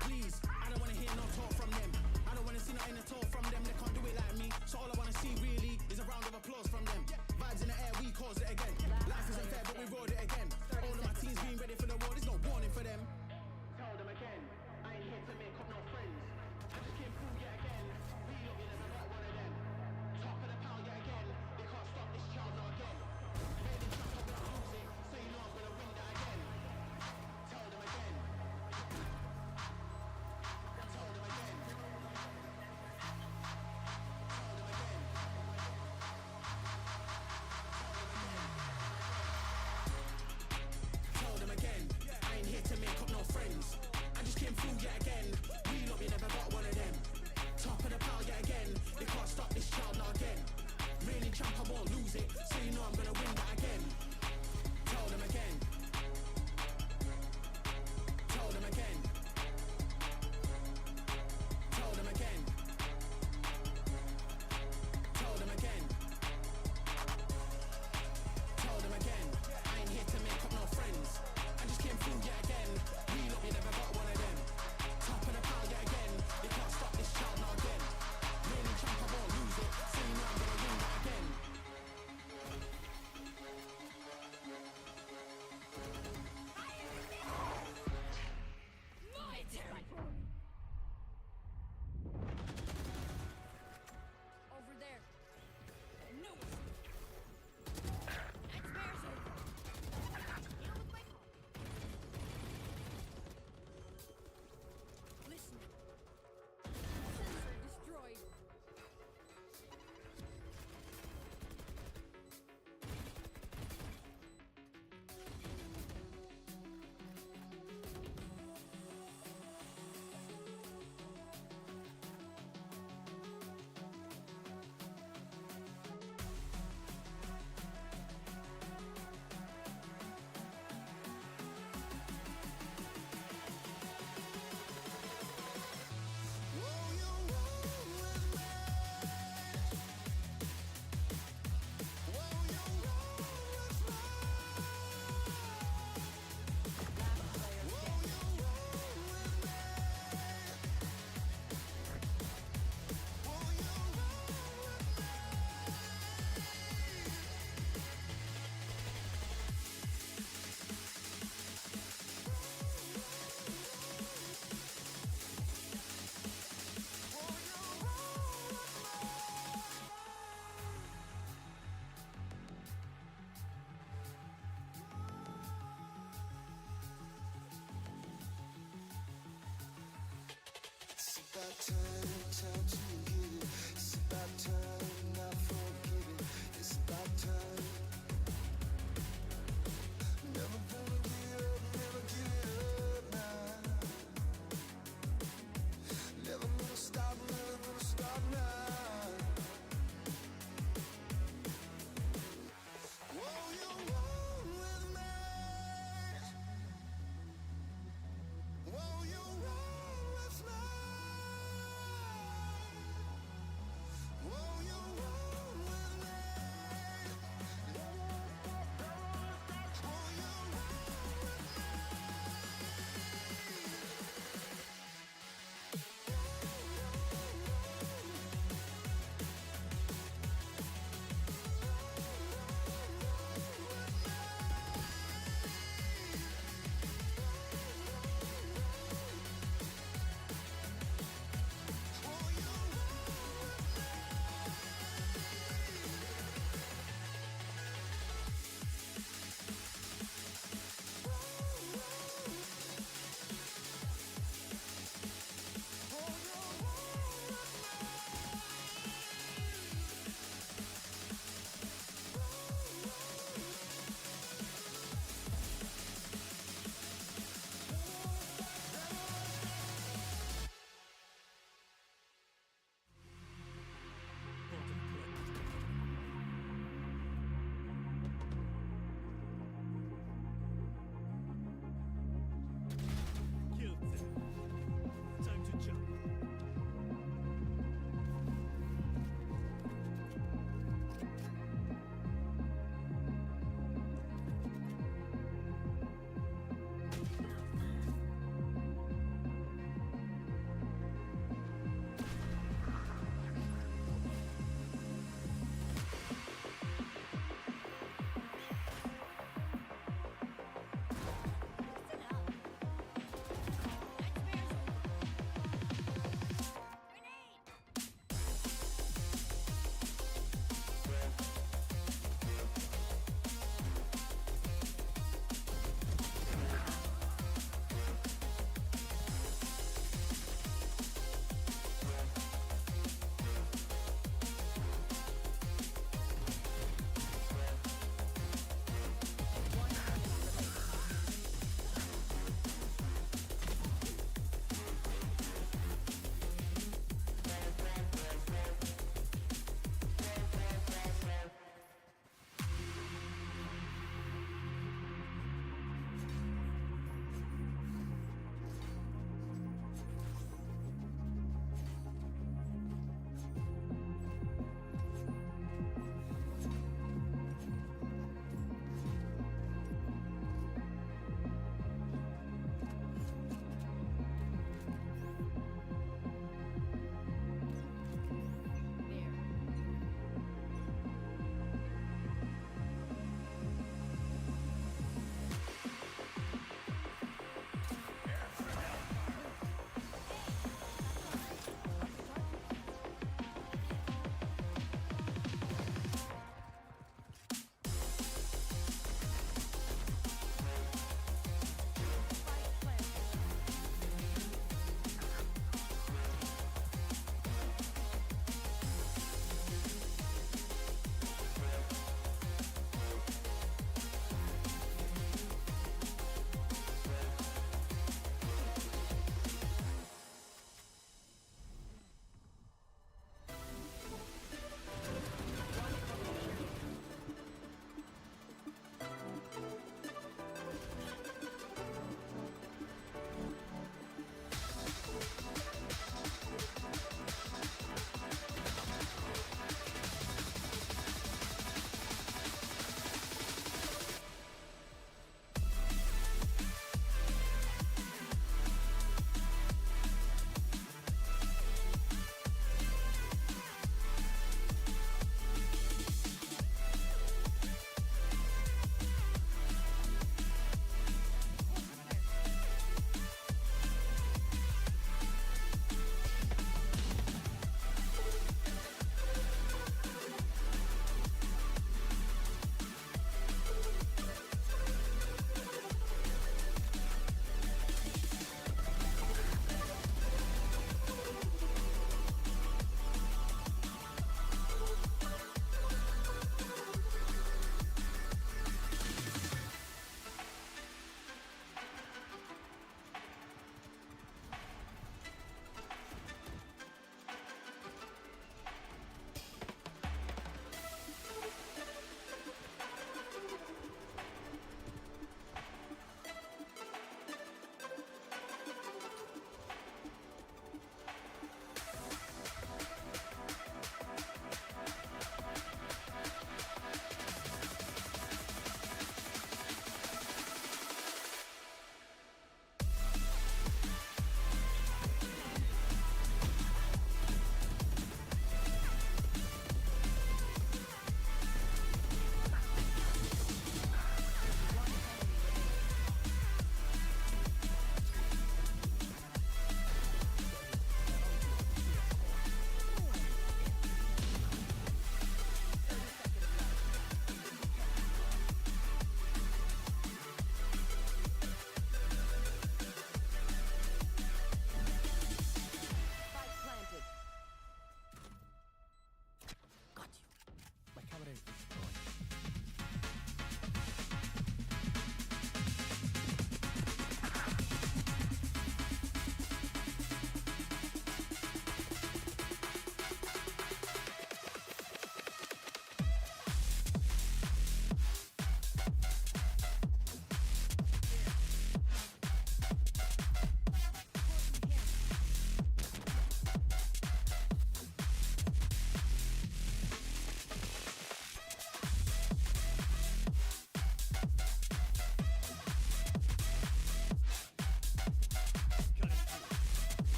D: Please, I don't wanna hear no talk from them. I don't wanna see nothing at all from them. They can't do it like me. So all I wanna see really is a round of applause from them. Vibes in the air, we caused it again. Life isn't fair, but we rode it again. All of my teams being ready for the war, there's no warning for them. Tell them again, I ain't here to make up no friends. I just came through yet again. We love you, never got one of them. Top of the pound yet again. They can't stop this child not again. Made in trap, I'm gonna lose it. So you know I'm gonna win that again. Tell them again. Tell them again. Tell them again. Tell them again. I ain't here to make up no friends. I just came through yet again. We love you, never got one of them. Top of the pile yet again. They can't stop this child not again. Reigning champ, I won't lose it. So you know I'm gonna win that again. Tell them again. Tell them again. Tell them again. Tell them again. Tell them again. I ain't here to make up no friends. I just came through yet again. We love you, never got one of them. Top of the pile yet again. They can't stop this child not again. Reigning champ, I won't lose it. So you know I'm gonna win that again.
E: My territory. Over there. No. Nightmares over. Deal with my call. Listen. Sensor destroyed.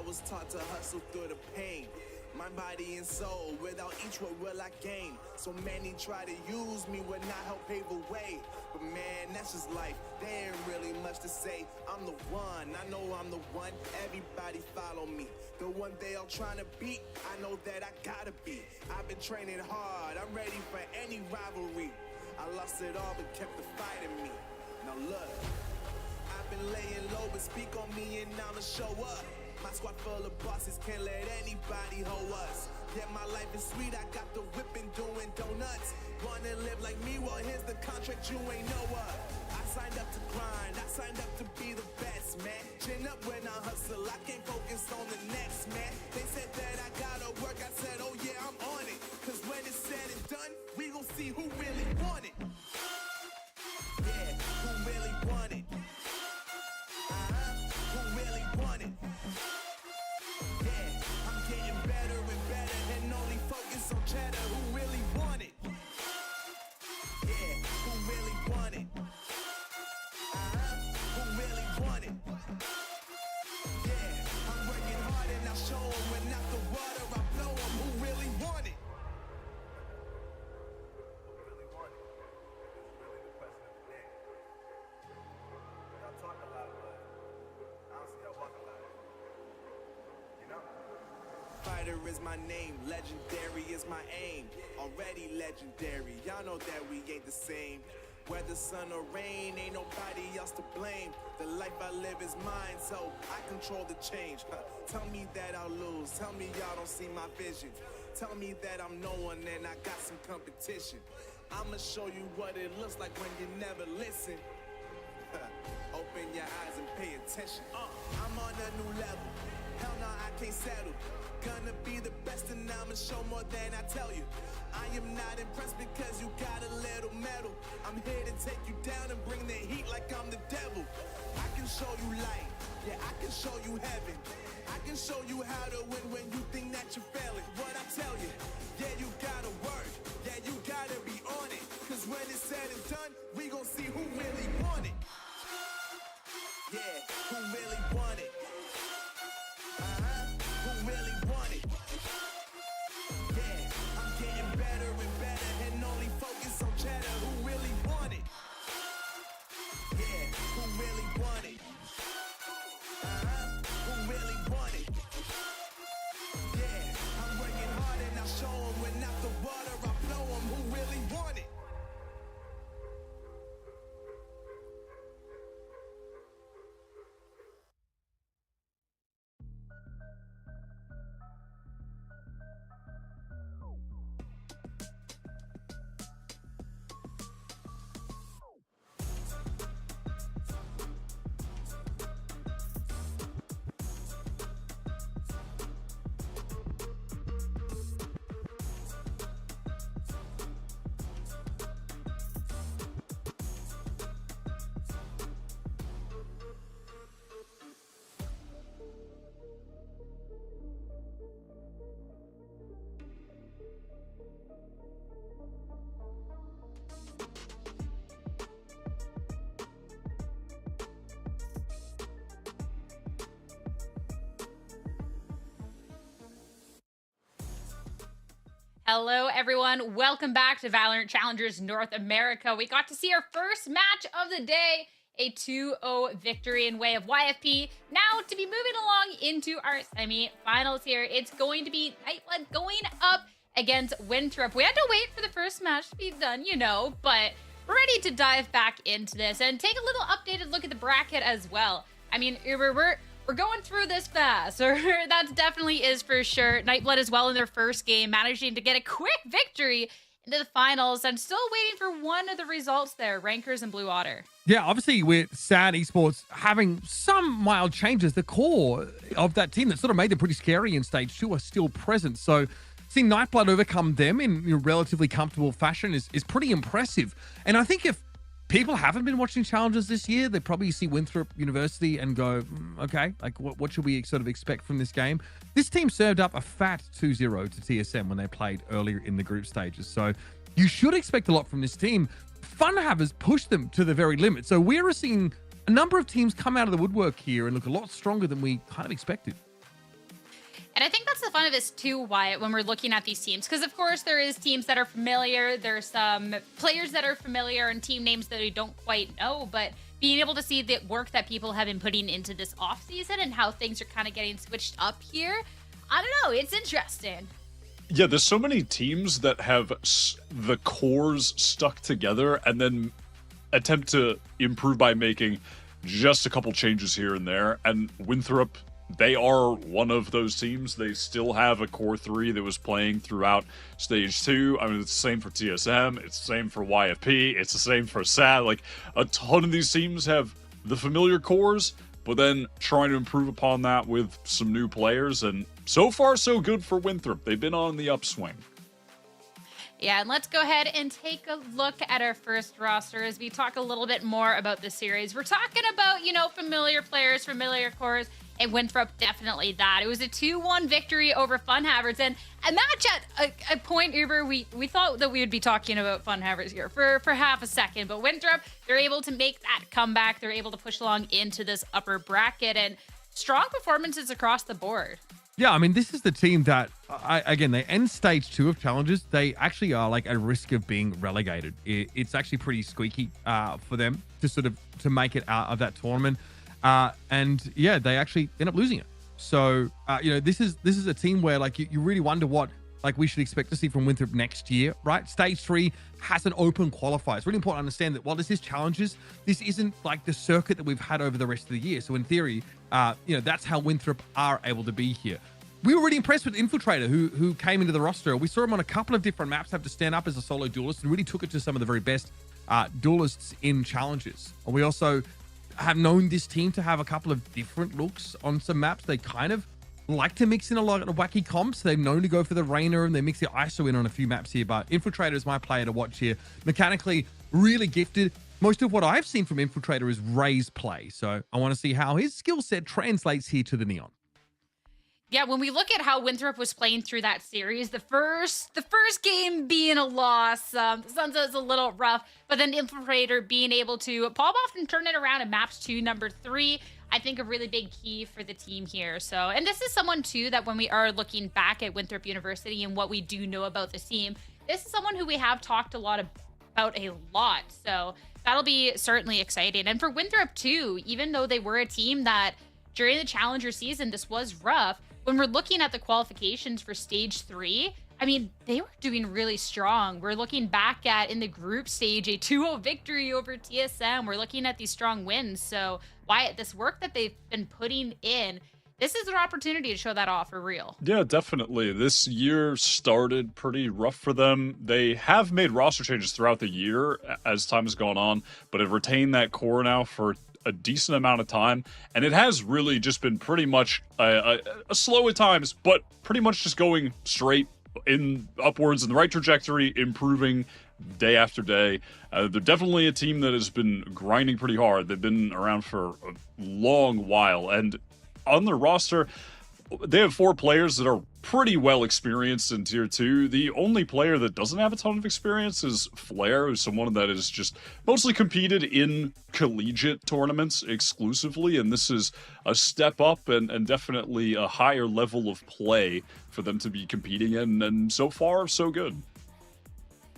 D: was taught to hustle through the pain. My body and soul, without each what will I gain? So many try to use me when I help pave a way. But man, that's just life, there ain't really much to say. I'm the one, I know I'm the one, everybody follow me. The one they all trying to beat, I know that I gotta be. I've been training hard, I'm ready for any rivalry. I lost it all but kept the fight in me. Now look, I've been laying low but speak on me and I'ma show up. My squad full of bosses, can't let anybody hoe us. Yeah, my life is sweet, I got the whipping doing donuts. Wanna live like me, well here's the contract you ain't know of. I signed up to grind, I signed up to be the best, man. Chin up when I hustle, I can't focus on the next, man. They said that I gotta work, I said, oh yeah, I'm on it. Cause when it's said and done, we gon' see who really want it. Yeah, who really want it? Who really want it? Yeah, I'm getting better and better and only focus on cheddar. Who really want it? Yeah, who really want it? Who really want it? Yeah, I'm working hard and I'll show 'em when out the water I blow 'em. Who really want it? Who really want it? It's really the question of the day. Y'all talk a lot, but I don't see y'all walk a lot. You know? Fighter is my name, legendary is my aim. Already legendary, y'all know that we ain't the same. Whether sun or rain, ain't nobody else to blame. The life I live is mine, so I control the change. Tell me that I'll lose, tell me y'all don't see my vision. Tell me that I'm no one and I got some competition. I'ma show you what it looks like when you never listen. Open your eyes and pay attention. I'm on a new level. Hell no, I can't settle. Gonna be the best and I'ma show more than I tell you. I am not impressed because you got a little metal. I'm here to take you down and bring the heat like I'm the devil. I can show you light, yeah, I can show you heaven. I can show you how to win when you think that you're failing. What I tell you, yeah, you gotta work, yeah, you gotta be on it. Cause when it's said and done, we gon' see who really want it. Yeah, who really want it? Who really want it? Yeah, I'm getting better and better and only focus on cheddar. Who really want it? Yeah, who really want it? Who really want it? Yeah, I'm working hard and I'll show 'em when out the water I blow 'em. Who really want it?
A: Hello, everyone. Welcome back to VALORANT Challengers North America. We got to see our first match of the day, a 2-0 victory in way of YFP. Now, to be moving along into our semi-finals here, it's going to be Nightblood going up against Winthrop. We had to wait for the first match to be done, you know, but we're ready to dive back into this and take a little updated look at the bracket as well. I mean, we're going through this fast, or that definitely is for sure. Nightblood as well in their first game, managing to get a quick victory into the finals, and still waiting for one of the results there, Rankers and Blue Otter. Yeah, obviously with SAD Esports having some mild changes, the core of that team that sort of made them pretty scary in stage 2 are still present. So seeing Nightblood overcome them in a relatively comfortable fashion is pretty impressive. And I think if people haven't been watching Challengers this year, they probably see Winthrop University and go, okay, like what should we sort of expect from this game? This team served up a fat 2-0 to TSM when they played earlier in the group stages. So you should expect a lot from this team. FunHub has pushed them to the very limit. So we're seeing a number of teams come out of the woodwork here and look a lot stronger than we kind of expected. And I think that's the fun of this too, Wyatt, when we're looking at these teams. Because, of course, there is teams that are familiar. There's some players that are familiar and team names that we don't quite know. But being able to see the work that people have been putting into this offseason and how things are kind of getting switched up here, I don't know. It's interesting.
B: Yeah, there's so many teams that have the cores stuck together and then attempt to improve by making just a couple changes here and there. And Winthrop, they are one of those teams. They still have a core 3 that was playing throughout stage 2. I mean, it's the same for TSM. It's the same for YFP. It's the same for SAT. Like, a ton of these teams have the familiar cores, but then trying to improve upon that with some new players. And so far, so good for Winthrop. They've been on the upswing.
A: Yeah, and let's go ahead and take a look at our first roster as we talk a little bit more about the series. We're talking about, you know, familiar players, familiar cores, and Winthrop definitely that. It was a 2-1 victory over Funhavers, and a match at a point, Uber, we thought that we would be talking about Funhavers here for half a second, but Winthrop, they're able to make that comeback. They're able to push along into this upper bracket, and strong performances across the board.
C: Yeah, I mean, this is the team that, again, they end stage 2 of Challengers. They actually are like at risk of being relegated. It's actually pretty squeaky for them to make it out of that tournament. And yeah, they actually end up losing it. So, you know, this is a team where like you really wonder what like we should expect to see from Winthrop next year, right? Stage 3 has an open qualifier. It's really important to understand that while this is Challengers, this isn't like the circuit that we've had over the rest of the year. So in theory, you know, that's how Winthrop are able to be here. We were really impressed with Infiltrator, who came into the roster. We saw him on a couple of different maps have to stand up as a solo duelist and really took it to some of the very best duelists in Challengers. And we also have known this team to have a couple of different looks on some maps. They kind of like to mix in a lot of wacky comps. They're known to go for the Rainer and they mix the ISO in on a few maps here, but Infiltrator is my player to watch here. Mechanically, really gifted. Most of what I've seen from Infiltrator is Ray's play, so I want to see how his skill set translates here to the Neon.
A: Yeah, when we look at how Winthrop was playing through that series, the first game being a loss, the Sunset's a little rough, but then Infiltrator being able to pop off and turn it around in maps 2, number 3, I think a really big key for the team here. So, and this is someone too that when we are looking back at Winthrop University and what we do know about this team, this is someone who we have talked a lot about a lot. So that'll be certainly exciting. And for Winthrop too, even though they were a team that during the Challenger season, this was rough, when we're looking at the qualifications for stage 3, I mean, they were doing really strong. We're looking back at, in the group stage, a 2-0 victory over TSM. We're looking at these strong wins. So, Wyatt, this work that they've been putting in, this is their opportunity to show that off for real.
B: Yeah, definitely. This year started pretty rough for them. They have made roster changes throughout the year as time has gone on, but have retained that core now for a decent amount of time, and it has really just been pretty much a slow at times, but pretty much just going straight in upwards in the right trajectory, improving day after day. They're definitely a team that has been grinding pretty hard. They've been around for a long while, and on their roster, they have 4 players that are pretty well experienced in Tier 2. The only player that doesn't have a ton of experience is Flair, who's someone that has just mostly competed in collegiate tournaments exclusively, and this is a step up and definitely a higher level of play for them to be competing in, and so far, so good.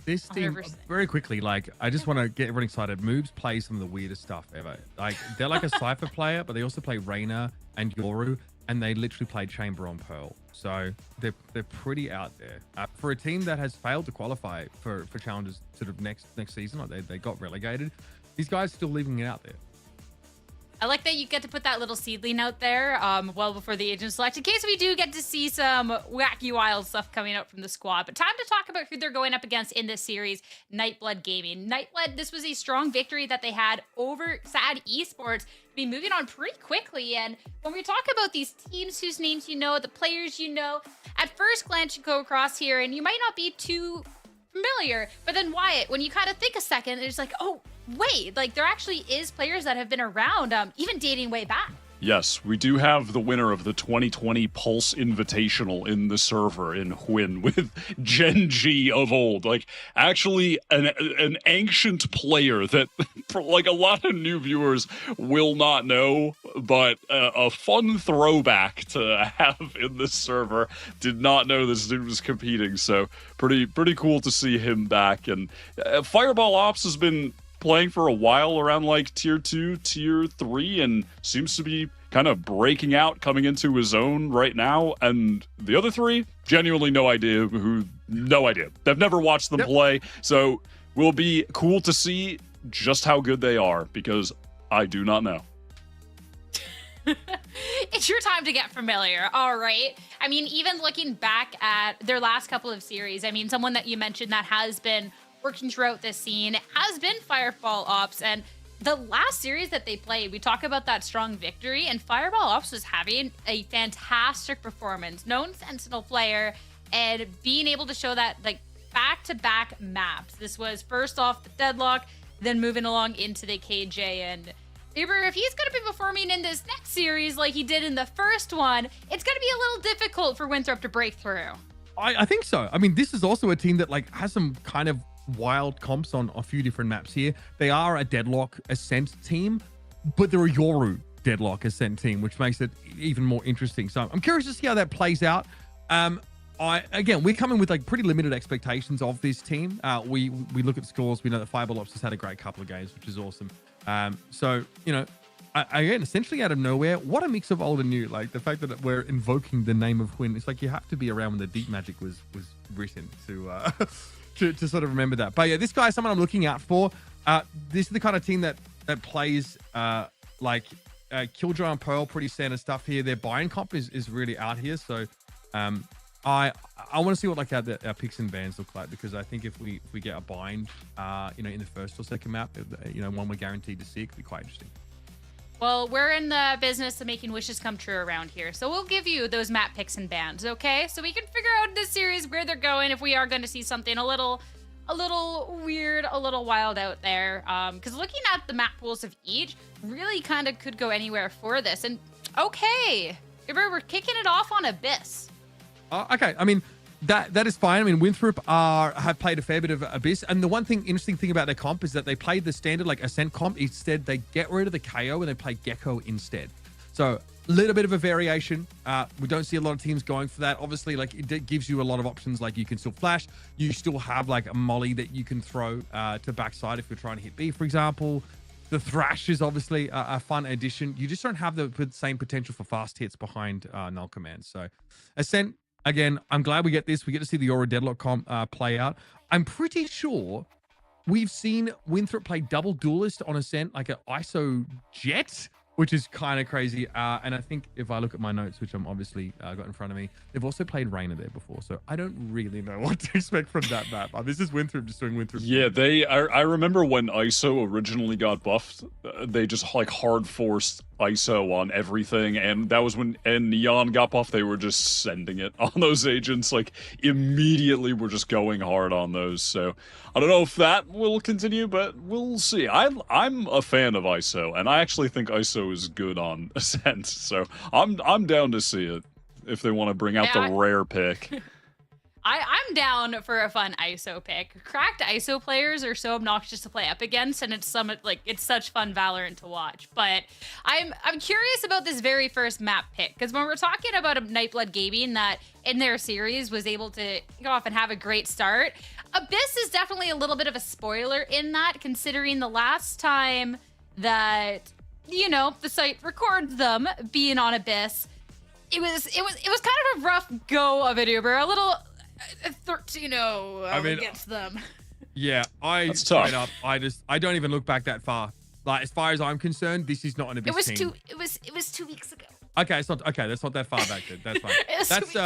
C: This team,
A: 100%.
C: very quickly, like, I just want to get everyone excited. Moobs play some of the weirdest stuff ever. Like, they're like a Cypher player, but they also play Reyna and Yoru, and they literally play Chamber on Pearl. So they're pretty out there. For a team that has failed to qualify for Challengers sort of next season, like they got relegated, these guys still leaving it out there.
A: I like that you get to put that little seedling out there well before the agent select, in case we do get to see some wacky wild stuff coming out from the squad. But time to talk about who they're going up against in this series, Nightblood Gaming. Nightblood, this was a strong victory that they had over SAD Esports, be moving on pretty quickly. And when we talk about these teams whose names you know, the players you know, at first glance you go across here and you might not be too familiar, but then Wyatt, when you kind of think a second, it's like, oh, wait, like there actually is players that have been around, even dating way back.
B: Yes, we do have the winner of the 2020 Pulse Invitational in the server in Hwin with Gen G of old. Like, actually, an ancient player that, like, a lot of new viewers will not know, but a fun throwback to have in this server. Did not know this dude was competing, so pretty cool to see him back. And Fireball Ops has been playing for a while around like tier 2, tier 3, and seems to be kind of breaking out, coming into his own right now. And the other three, genuinely no idea. They've never watched them play, so will be cool to see just how good they are, because I do not know.
A: It's your time to get familiar, all right? I mean, even looking back at their last couple of series, I mean, someone that you mentioned that has been working throughout this scene has been Fireball Ops, and the last series that they played, we talk about that strong victory, and Fireball Ops was having a fantastic performance, known Sentinel player, and being able to show that like back-to-back maps. This was first off the Deadlock, then moving along into the KJ, and Uber, if he's going to be performing in this next series like he did in the first one, it's going to be a little difficult for Winthrop to break through.
C: I think so. I mean, this is also a team that like has some kind of wild comps on a few different maps here. They are a Deadlock Ascent team, but they're a Yoru Deadlock Ascent team, which makes it even more interesting. So I'm curious to see how that plays out. Again, we're coming with like pretty limited expectations of this team. We look at scores. We know that Fireball Ops has had a great couple of games, which is awesome. So, you know, again, essentially out of nowhere, what a mix of old and new. Like the fact that we're invoking the name of Hwin, it's like you have to be around when the Deep Magic was written to to sort of remember that. But yeah, this guy is someone I'm looking out for. This is the kind of team that plays like Killjoy and Pearl, pretty standard stuff here. Their buy-in comp is really out here. So I want to see what like our picks and bans look like, because I think if we get a bind, you know, in the first or second map, you know, one we're guaranteed to see, it could be quite interesting.
A: Well, we're in the business of making wishes come true around here, so we'll give you those map picks and bans, okay? So we can figure out in this series where they're going, if we are going to see something a little weird, a little wild out there. Because looking at the map pools of each really kind of could go anywhere for this. And okay, we're kicking it off on Abyss.
C: Okay, I mean, that is fine. I mean, Winthrop have played a fair bit of Abyss, and the interesting thing about their comp is that they played the standard like Ascent comp. Instead, they get rid of the KO and they play Gecko instead. So a little bit of a variation. We don't see a lot of teams going for that. Obviously, like it gives you a lot of options. Like you can still flash. You still have like a molly that you can throw to backside if you're trying to hit B, for example. The Thrash is obviously a fun addition. You just don't have the same potential for fast hits behind Null Command. So Ascent, again, I'm glad we get this. We get to see the Aura Deadlock comp play out. I'm pretty sure we've seen Winthrop play double duelist on Ascent, like an ISO Jet, which is kind of crazy. And I think if I look at my notes, which I'm obviously got in front of me, they've also played Reyna there before. So I don't really know what to expect from that map. This is Winthrop just doing Winthrop.
B: Yeah, I remember when ISO originally got buffed, they just like hard forced ISO on everything, and that was when Neon got buffed. They were just sending it on those agents, like immediately. We're just going hard on those. So I don't know if that will continue, but we'll see. I'm a fan of ISO, and I actually think ISO is good on Ascent. So I'm down to see it if they want to bring out the rare pick.
A: I'm down for a fun ISO pick. Cracked ISO players are so obnoxious to play up against, and it's such fun Valorant to watch. But I'm curious about this very first map pick, because when we're talking about a Nightblood Gaming that in their series was able to go off and have a great start, Abyss is definitely a little bit of a spoiler in that, considering the last time that, you know, the site records them being on Abyss, it was kind of a rough go of it, Uber. A little 13-0 against them.
C: Yeah,
B: That's tough.
C: Up, I don't even look back that far. Like, as far as I'm concerned, this is not an Abyss team.
A: It was 2 weeks ago.
C: Okay, it's not okay. That's not that far back then. That's fine. That's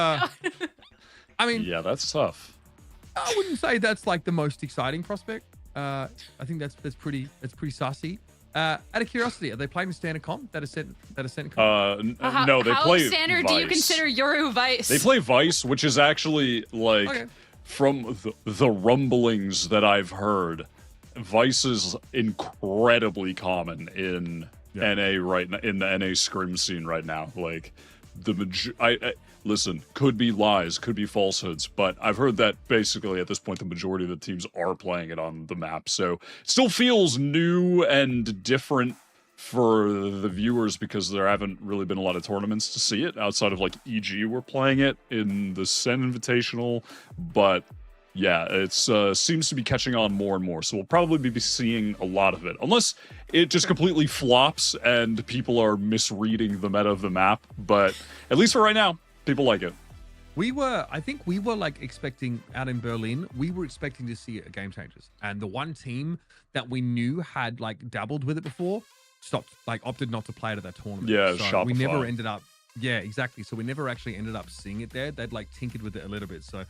C: I mean,
B: yeah, that's tough.
C: I wouldn't say that's like the most exciting prospect. I think that's pretty sussy. Out of curiosity, are they playing the standard comp? That Ascent comp?
B: No, they play
A: How standard
B: Vice.
A: do you consider Yoru Vice?
B: They play Vice, which is actually like from the rumblings that I've heard, Vice is incredibly common in NA right now, in the NA scrim scene right now. Like, I listen, could be lies, could be falsehoods, but I've heard that basically at this point the majority of the teams are playing it on the map. So it still feels new and different for the viewers because there haven't really been a lot of tournaments to see it outside of like EG were playing it in the Ascent Invitational, but yeah, it's seems to be catching on more and more. So we'll probably be seeing a lot of it, unless it just completely flops and people are misreading the meta of the map. But at least for right now, people like it.
C: I think we were like expecting out in Berlin, we were expecting to see a Game Changers, and the one team that we knew had like dabbled with it before stopped, like opted not to play it at that tournament.
B: Yeah,
C: so
B: Shopify.
C: We never ended up. Yeah, exactly. So we never actually ended up seeing it there. They'd like tinkered with it a little bit. So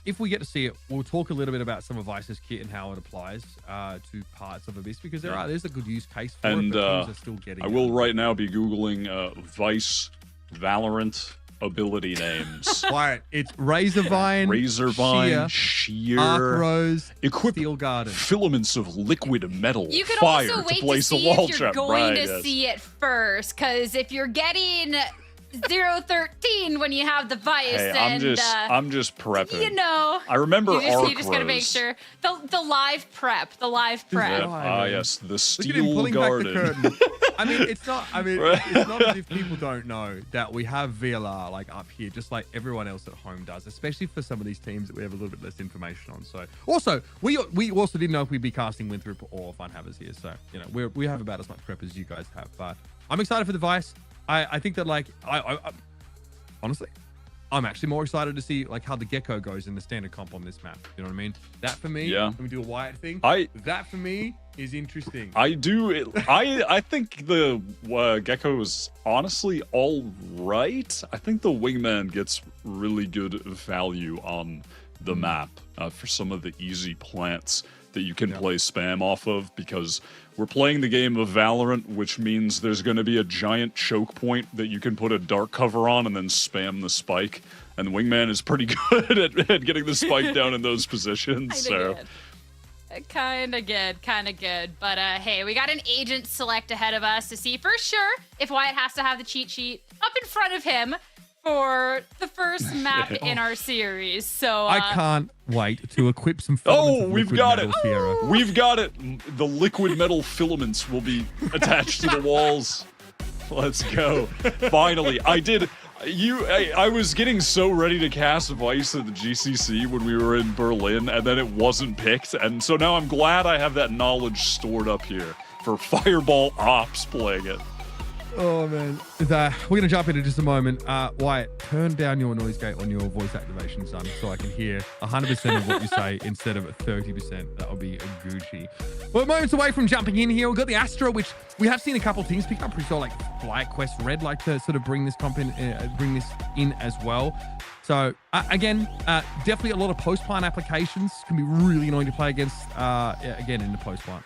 C: if we get to see it, we'll talk a little bit about some of Vice's kit and how it applies to parts of Abyss, because there's a good use case for it, but teams are still getting
B: I will right now be Googling Vice Valorant ability names.
C: Right, it's Razorvine,
B: Sheer,
C: Arc-Rose,
B: equip
C: Steel Garden,
B: filaments of liquid metal,
A: You could
B: fire
A: also
B: to
A: wait to
B: place
A: see
B: a wall
A: if you're
B: trap.
A: going
B: Right,
A: to
B: yes.
A: see it first, because if you're getting 013 when you have the Vice,
B: Hey,
A: and
B: I'm just prepping.
A: you know,
B: I remember
A: you just gotta make
B: Arc-Rose.
A: sure the live prep,
B: Yeah.
C: Right.
B: Yes, the
C: Look at him
B: Steel
C: pulling
B: Garden.
C: back the curtain. I mean, it's not as if people don't know that we have VLR like up here, just like everyone else at home does, especially for some of these teams that we have a little bit less information on. So also, we also didn't know if we'd be casting Winthrop or Funhavers here. So, you know, we have about as much prep as you guys have, but I'm excited for the Vice. I think that like, I honestly, I'm actually more excited to see like how the Gecko goes in the standard comp on this map. You know what I mean? That for me,
B: Yeah.
C: let me do a Wyatt thing. That for me is interesting.
B: I think the Gecko is honestly all right. I think the Wingman gets really good value on the map for some of the easy plants that you can play spam off of, because we're playing the game of Valorant, which means there's going to be a giant choke point that you can put a dark cover on and then spam the spike. And Wingman is pretty good at getting the spike down in those positions.
A: Kind of good. But hey, we got an agent select ahead of us to see for sure if Wyatt has to have the cheat sheet up in front of him for the first map in our series. So
C: I can't wait to equip some
B: Oh,
C: filaments of
B: we've
C: liquid
B: got
C: metal,
B: it.
C: Sierra.
B: We've got it. The liquid metal filaments will be attached to the walls. Let's go. Finally. I was getting so ready to cast Vice at the GCC when we were in Berlin, and then it wasn't picked. And so now I'm glad I have that knowledge stored up here for Fireball Ops playing it.
C: Oh man, we're gonna jump into just a moment. Wyatt, turn down your noise gate on your voice activation, son, so I can hear 100% of what you say instead of 30%. That would be a Gucci. We're moments away from jumping in here. We've got the Astra, which we have seen a couple of teams pick up. Pretty sure like Flight Quest Red like to sort of bring this in as well. So again, definitely a lot of post plant applications. Can be really annoying to play against. Again in the post plant.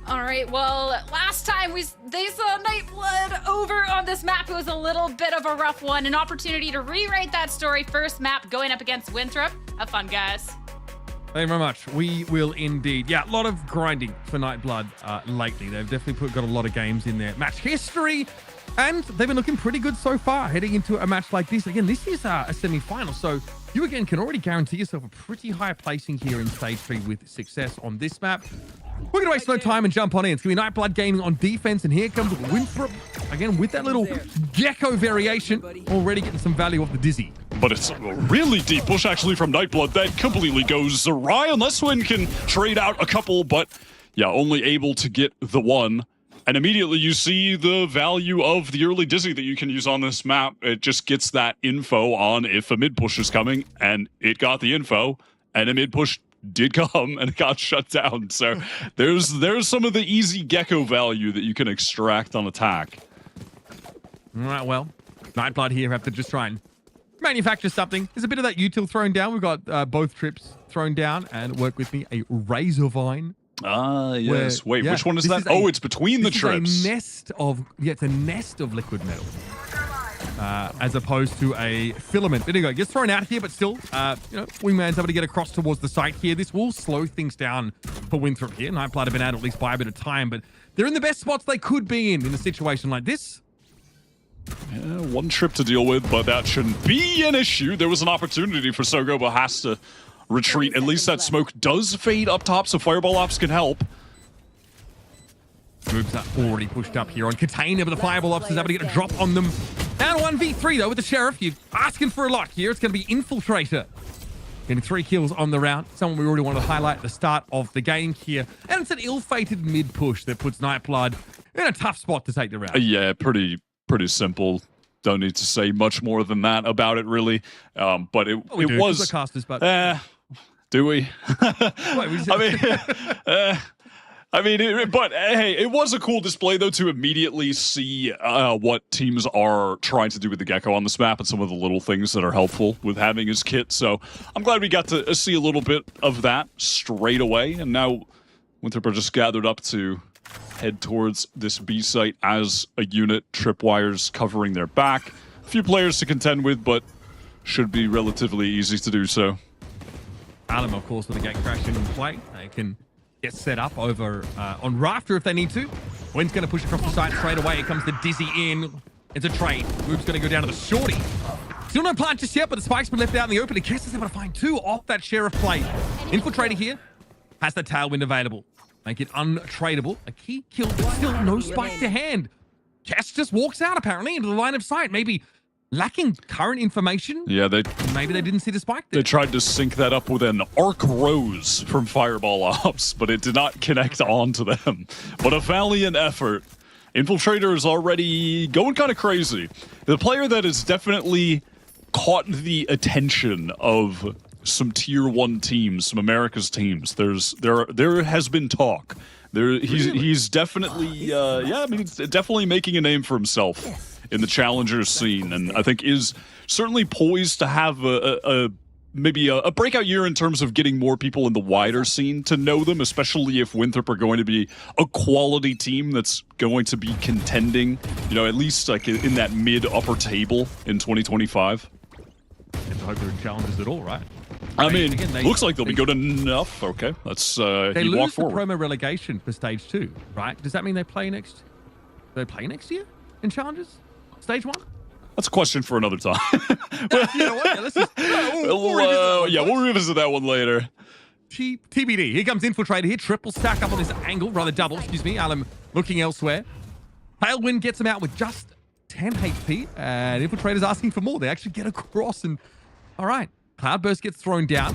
A: all right, well, last time they saw Nightblood over on this map. It was a little bit of a rough one. An opportunity to rewrite that story. First map going up against Winthrop. Have fun, guys.
C: Thank you very much. We will indeed. Yeah, a lot of grinding for Nightblood lately. They've definitely got a lot of games in their match history, and they've been looking pretty good so far heading into a match like this. Again, this is a semi-final, so you again can already guarantee yourself a pretty high placing here in Stage 3 with success on this map. We're going to waste no time and jump on in. It's going to be Nightblood Gaming on defense, and here comes Winthrop. Again, with that little Gecko variation, already getting some value off the Dizzy.
B: But it's a really deep push, actually, from Nightblood. That completely goes awry, unless Win can trade out a couple, but yeah, only able to get the one. And immediately you see the value of the early Dizzy that you can use on this map. It just gets that info on if a mid push is coming, and it got the info, and a mid push did come and it got shut down. So there's some of the easy Gecko value that you can extract on attack.
C: All right, well, Nightblood here have to just try and manufacture something. There's a bit of that util thrown down. We've got both trips thrown down, and work with me, a Razorvine.
B: Yes. Wait,
C: yeah,
B: which one is
C: this
B: that?
C: is
B: It's between the trips.
C: It's a nest of liquid metal. As opposed to a filament. There you go. Gets thrown out here, but still, Wingman's able to get across towards the site here. This will slow things down for Winthrop here. Nightblood have been able to at least buy a bit of time, but they're in the best spots they could be in a situation like this.
B: Yeah, one trip to deal with, but that shouldn't be an issue. There was an opportunity for Sogo, but has to retreat. At least that smoke does fade up top, so Fireball Ops can help.
C: Moves are already pushed up here on Container, but the Fireball Ops is able to get a drop on them. Down 1v3 though with the Sheriff. You're asking for a lot here. It's going to be Infiltrator. Getting 3 kills on the round. Someone we already wanted to highlight at the start of the game here. And it's an ill-fated mid-push that puts Nightblood in a tough spot to take the round.
B: Yeah, pretty simple. Don't need to say much more than that about it, really. But it was...
C: The casters, but...
B: do we?
C: Wait,
B: but hey, it was a cool display, though, to immediately see what teams are trying to do with the Gecko on this map and some of the little things that are helpful with having his kit. So I'm glad we got to see a little bit of that straight away. And now Winthrop are just gathered up to head towards this B site as a unit. Tripwires covering their back. A few players to contend with, but should be relatively easy to do so.
C: Alum, of course, with the gate crashing in play. They can get set up over on Rafter if they need to. Wynn's going to push across the site straight away. Here comes the Dizzy in. It's a trade. Move's going to go down to the Shorty. Still no plant just yet, but the spike's been left out in the open. Kess is able to find 2 off that Sheriff play. Infiltrator here has the Tailwind available. Make it untradeable. A key kill, but still no spike to hand. Kess just walks out, apparently, into the line of sight. Maybe lacking current information.
B: Yeah,
C: maybe they didn't see the spike there.
B: They tried to sync that up with an Arc Rose from Fireball Ops, but it did not connect onto them. But a valiant effort. Infiltrator is already going kind of crazy. The player that has definitely caught the attention of some tier 1 teams, some America's teams. There has been talk. He's definitely he's definitely making a name for himself in the Challengers scene, and I think is certainly poised to have maybe a breakout year in terms of getting more people in the wider scene to know them, especially if Winthrop are going to be a quality team that's going to be contending, at least like in that mid-upper table in 2025.
C: And I hope they're in Challengers at all, right?
B: I mean, looks like they'll be good enough. Okay, let's
C: they
B: walk
C: lose the
B: forward.
C: promo relegation for stage 2, right? Does that mean they play next? Do they play next year in Challengers? Stage 1?
B: That's a question for another time.
C: You know what? Yeah, let's just,
B: we'll revisit that one later.
C: TBD. Here comes Infiltrator here. Triple stack up on this angle. Rather double, excuse me. Alum looking elsewhere. Tailwind gets him out with just 10 HP. And Infiltrator's asking for more. They actually get across and... All right. Cloudburst gets thrown down.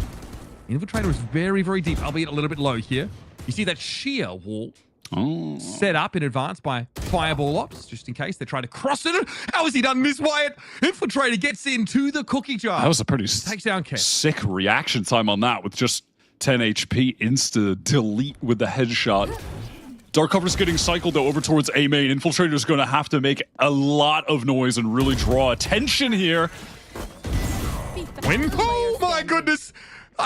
C: Infiltrator is very, very deep, albeit a little bit low here. You see that sheer wall set up in advance by Fireball Ops, just in case they try to cross it. How has he done this, Wyatt? Infiltrator gets into the cookie jar.
B: That was a pretty
C: takes down Kess.
B: Sick reaction time on that with just 10 HP. Insta delete with the headshot. Dark Cover's getting cycled though over towards A main. Infiltrator's going to have to make a lot of noise and really draw attention here.
C: Oh my goodness!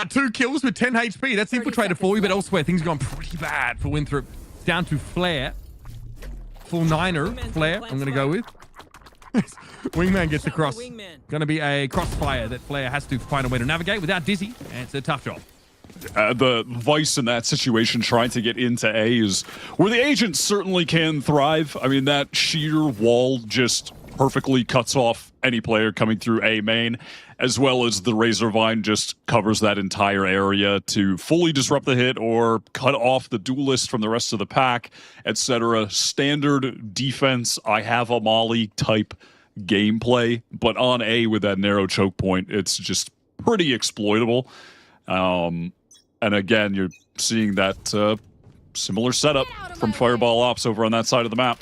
C: 2 kills with 10 HP. That's Infiltrator for you, but elsewhere things are going pretty bad for Winthrop. Down to Flare. Full 9er. Flare, I'm going to go with. Wingman gets across. Going to be a crossfire that Flare has to find a way to navigate without Dizzy, and it's a tough job.
B: The Vice in that situation trying to get into A is where the agents certainly can thrive. I mean, that sheer wall just perfectly cuts off any player coming through A main, as well as the Razor Vine just covers that entire area to fully disrupt the hit or cut off the duelist from the rest of the pack, etc. Standard defense, I have a molly type gameplay, but on A with that narrow choke point, it's just pretty exploitable. And again, you're seeing that similar setup from Fireball Ops over on that side of the map.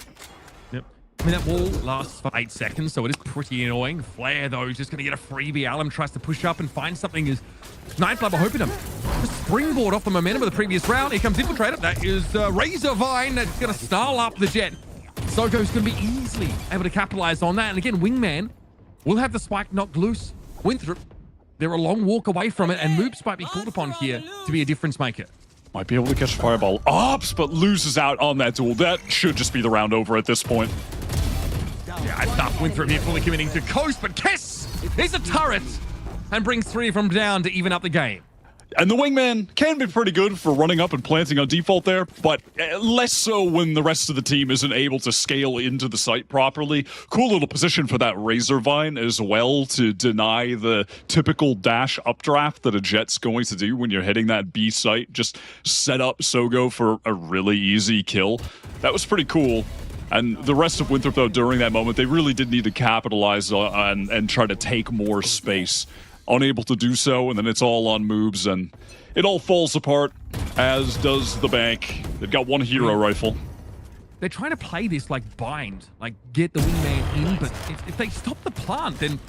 C: I mean, that wall lasts for 8 seconds, so it is pretty annoying. Flare, though, is just going to get a freebie. Alum tries to push up and find something as Nightblood are hoping him. Just springboard off the momentum of the previous round. Here comes Infiltrator. That is Razor Vine that's going to snarl up the jet. Sogo's going to be easily able to capitalize on that. And again, Wingman will have the spike knocked loose. Winthrop, they're a long walk away from it, and Moops might be called upon here to be a difference maker.
B: Might be able to catch Fireball Ops, but loses out on that duel. That should just be the round over at this point.
C: Yeah, it's tough. Winthrop here fully committing to coast, but Kess is a turret and brings 3 of them down to even up the game.
B: And the wingman can be pretty good for running up and planting on default there, but less so when the rest of the team isn't able to scale into the site properly. Cool little position for that Razor Vine as well to deny the typical dash updraft that a Jet's going to do when you're hitting that B site. Just set up Sogo for a really easy kill. That was pretty cool. And the rest of Winthrop, though, during that moment, they really did need to capitalize on and try to take more space. Unable to do so, and then it's all on moves, and it all falls apart, as does the bank. They've got one hero rifle.
C: They're trying to play this like bind, like get the wingman in, but if they stop the plant, then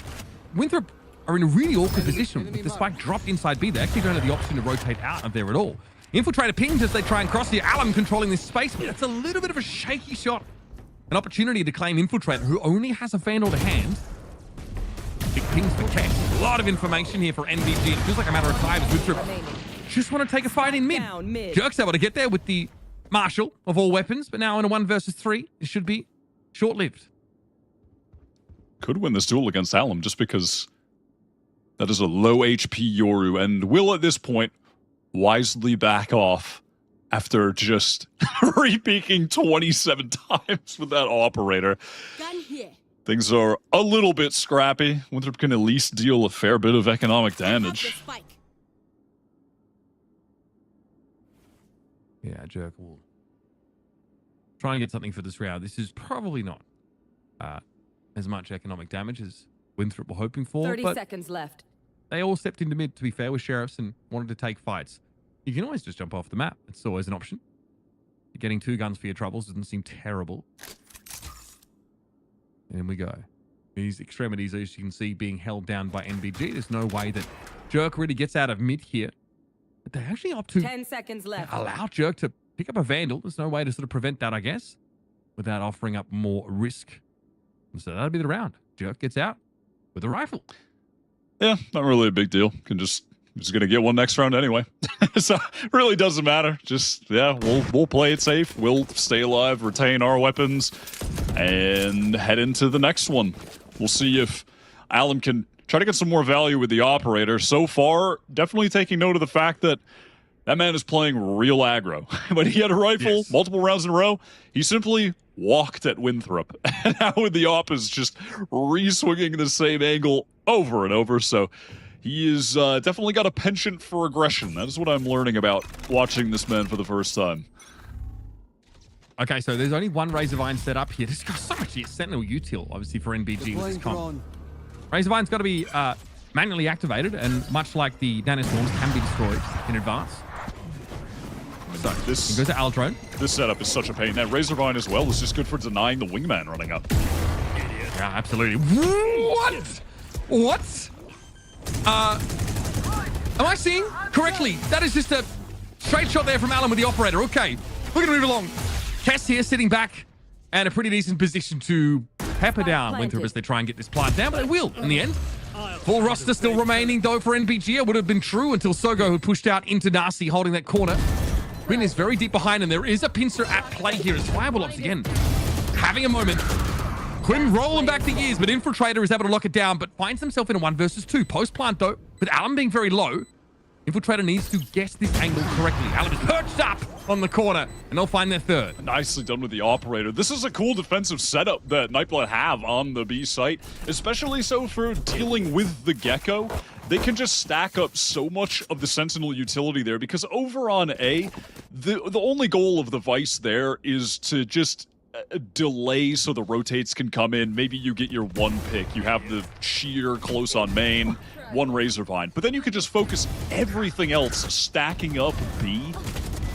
C: Winthrop are in a really awkward position. With the spike dropped inside B, they actually don't have the option to rotate out of there at all. Infiltrator pings as they try and cross here. Alum controlling this space, but it's a little bit of a shaky shot. An opportunity to claim Infiltrator, who only has a Vandal to hand. Big pings for Kex. A lot of information here for NBG. It feels like a matter of time as Winthrop just want to take a fight in mid. Jerk's able to get there with the Marshal of all weapons, but now in a 1 versus 3, it should be short-lived.
B: Could win this duel against Alum just because that is a low HP Yoru, and will at this point wisely back off after just re-peeking 27 times with that operator.
E: Gun here.
B: Things are a little bit scrappy. Winthrop can at least deal a fair bit of economic damage.
C: Yeah, Jerk will try and get something for this round. This is probably not as much economic damage as Winthrop were hoping for.
E: 30
C: but
E: seconds left.
C: they all stepped into mid, to be fair, with Sheriffs and wanted to take fights. You can always just jump off the map. It's always an option. Getting 2 guns for your troubles doesn't seem terrible. And we go. These extremities, as you can see, being held down by NBG. There's no way that Jerk really gets out of mid here. But they actually opt to
E: 10 seconds left.
C: allow Jerk to pick up a Vandal. There's no way to sort of prevent that, I guess, without offering up more risk. And so that'll be the round. Jerk gets out with a rifle.
B: Yeah, not really a big deal. He's going to get one next round anyway. So it really doesn't matter. Just, yeah, we'll play it safe. We'll stay alive, retain our weapons, and head into the next one. We'll see if Alum can try to get some more value with the operator. So far, definitely taking note of the fact that that man is playing real aggro. When he had a rifle, multiple rounds in a row, he simply walked at Winthrop. And now with the op is just re-swinging the same angle over and over. So he is definitely got a penchant for aggression. That is what I'm learning about watching this man for the first time.
C: Okay, so there's only one Razorvine set up here. This has got so much here. Sentinel util, obviously, for NBG with this comp. Razorvine's got to be manually activated, and much like the Danis Norms, can be destroyed in advance. So this goes to Aldrone.
B: This setup is such a pain. That Razorvine as well is just good for denying the wingman running up.
C: Yeah, absolutely. What? What? Am I seeing correctly? That is just a straight shot there from Alum with the operator. Okay, we're going to move along. Cass here sitting back and a pretty decent position to pepper down Winthrop as they try and get this plant down, but they will in the end. Full roster still remaining though for NBG. It would have been true until Sogo had pushed out into Narcy holding that corner. Quinn is very deep behind, and there is a pincer at play here as Fireball Ops again having a moment. Quinn rolling back the years, but Infiltrator is able to lock it down, but finds himself in a 1 versus 2. Post-plant, though, with Alum being very low, Infiltrator needs to guess this angle correctly. Alum is perched up on the corner, and they'll find their third.
B: Nicely done with the operator. This is a cool defensive setup that Nightblood have on the B site, especially so for dealing with the Gecko. They can just stack up so much of the Sentinel utility there, because over on A, the only goal of the Vice there is to just delay so the rotates can come in. Maybe you get your one pick. You have the sheer close on main, one Razorvine. But then you can just focus everything else stacking up B.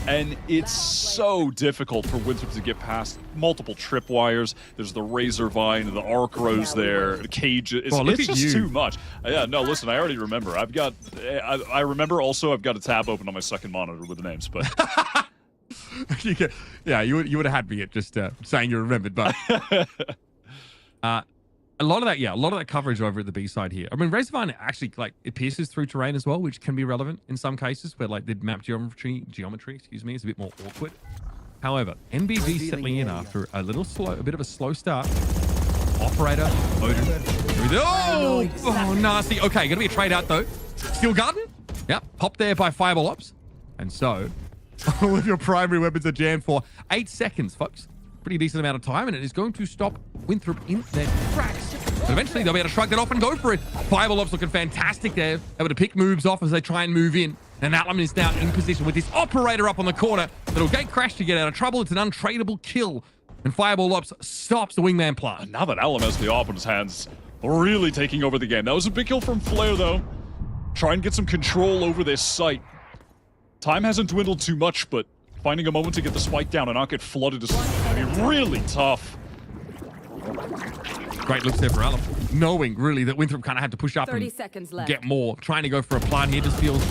B: And it's so difficult for Winthrop to get past multiple tripwires. There's the Razorvine, the Arcros there, the cage. It's just too much. Yeah, no, listen, I already remember. I remember also I've got a tab open on my second monitor with the names, but...
C: Yeah, you would have had me at just saying you remembered, but a lot of that coverage over at the B side here. I mean, Razorvine actually, like, it pierces through terrain as well, which can be relevant in some cases where, like, the map geometry, is a bit more awkward. However, NBG settling in after a bit of a slow start. Operator, Odin. Oh, nasty. Okay, gonna be a trade out though. Steel Garden Yep, popped there by Fireball Ops. And so, all of your primary weapons are jammed for 8 seconds, folks. Pretty decent amount of time, and it is going to stop Winthrop in their tracks. But eventually, they'll be able to shrug that off and go for it. Fireball Ops looking fantastic there. Able to pick moves off as they try and move in. And Atlam is now in position with this operator up on the corner. That'll gate crash to get out of trouble. It's an untradeable kill. And Fireball Ops stops the wingman plant.
B: Now that Alum has the AWP in his hands, really taking over the game. That was a big kill from Flare, though. Try and get some control over this site. Time hasn't dwindled too much, but finding a moment to get the spike down and not get flooded is really tough.
C: Great looks there for Alum. Knowing, really, that Winthrop kind of had to push up
E: 30
C: and
E: seconds left.
C: get more. Trying to go for a plant here just feels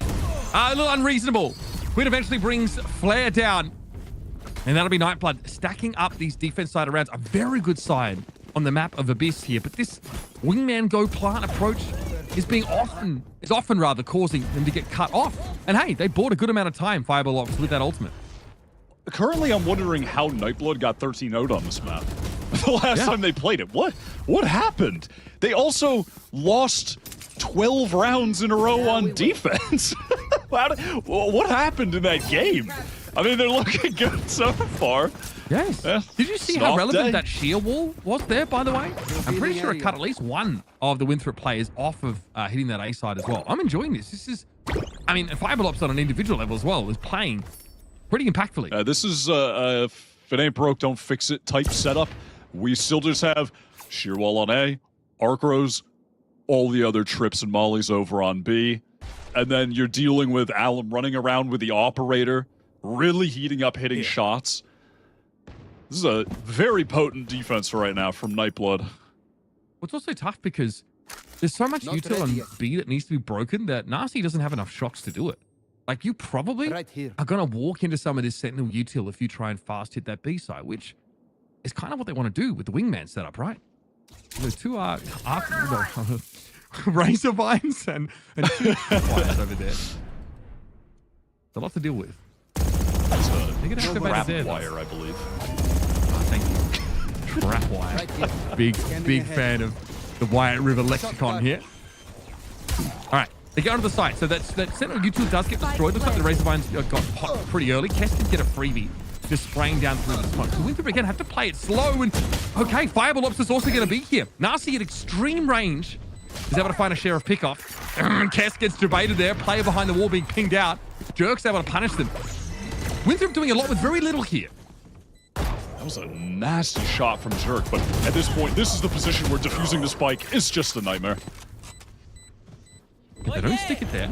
C: a little unreasonable. Quinn eventually brings Flare down. And that'll be Nightblood stacking up these defense side of rounds. A very good side on the map of Abyss here. But this wingman go plant approach is often rather causing them to get cut off. And hey, they bought a good amount of time, Fireball Ops, with that ultimate.
B: Currently, I'm wondering how Nightblood got 13-0'd on this map. The last time they played it. What happened? They also lost 12 rounds in a row on defense. What happened in that game? I mean, they're looking good so far.
C: Yes. Did you see how relevant that sheer wall was there, by the way? I'm pretty sure it cut at least one of the Winthrop players off of hitting that A side as well. I'm enjoying this. This is, I mean, Fireball Ops on an individual level as well is playing pretty impactfully.
B: This is if it ain't broke, don't fix it type setup. We still just have sheer wall on A, arc rows, all the other trips and mollies over on B. And then you're dealing with Alum running around with the operator, really heating up, hitting shots. This is a very potent defense right now from Nightblood.
C: Well, it's also tough because there's so much util on B that needs to be broken that Nasty doesn't have enough shocks to do it. Like, you probably are going to walk into some of this Sentinel util if you try and fast hit that B side, which is kind of what they want to do with the wingman setup, right? There's two razor vines and two wires over there. It's a lot to deal with.
B: That's
C: a
B: trap wire, I believe.
C: Thank you. Trap wire. Big fan of the Wyatt River lexicon here. All right, they go onto the site. So that Sentinel util does get destroyed. Looks like the razor vines got hot pretty early. Kess did get a freebie, just spraying down through the smoke. So Winthrop again have to play it slow. And okay, Fireball Ops is also going to be here. Nasty at extreme range is able to find a share of pickoff. Kess gets debated there. Player behind the wall being pinged out. Jerk's able to punish them. Winthrop doing a lot with very little here.
B: That was a nasty shot from Jerk, but at this point, this is the position where defusing the spike is just a nightmare.
C: If they don't stick it there,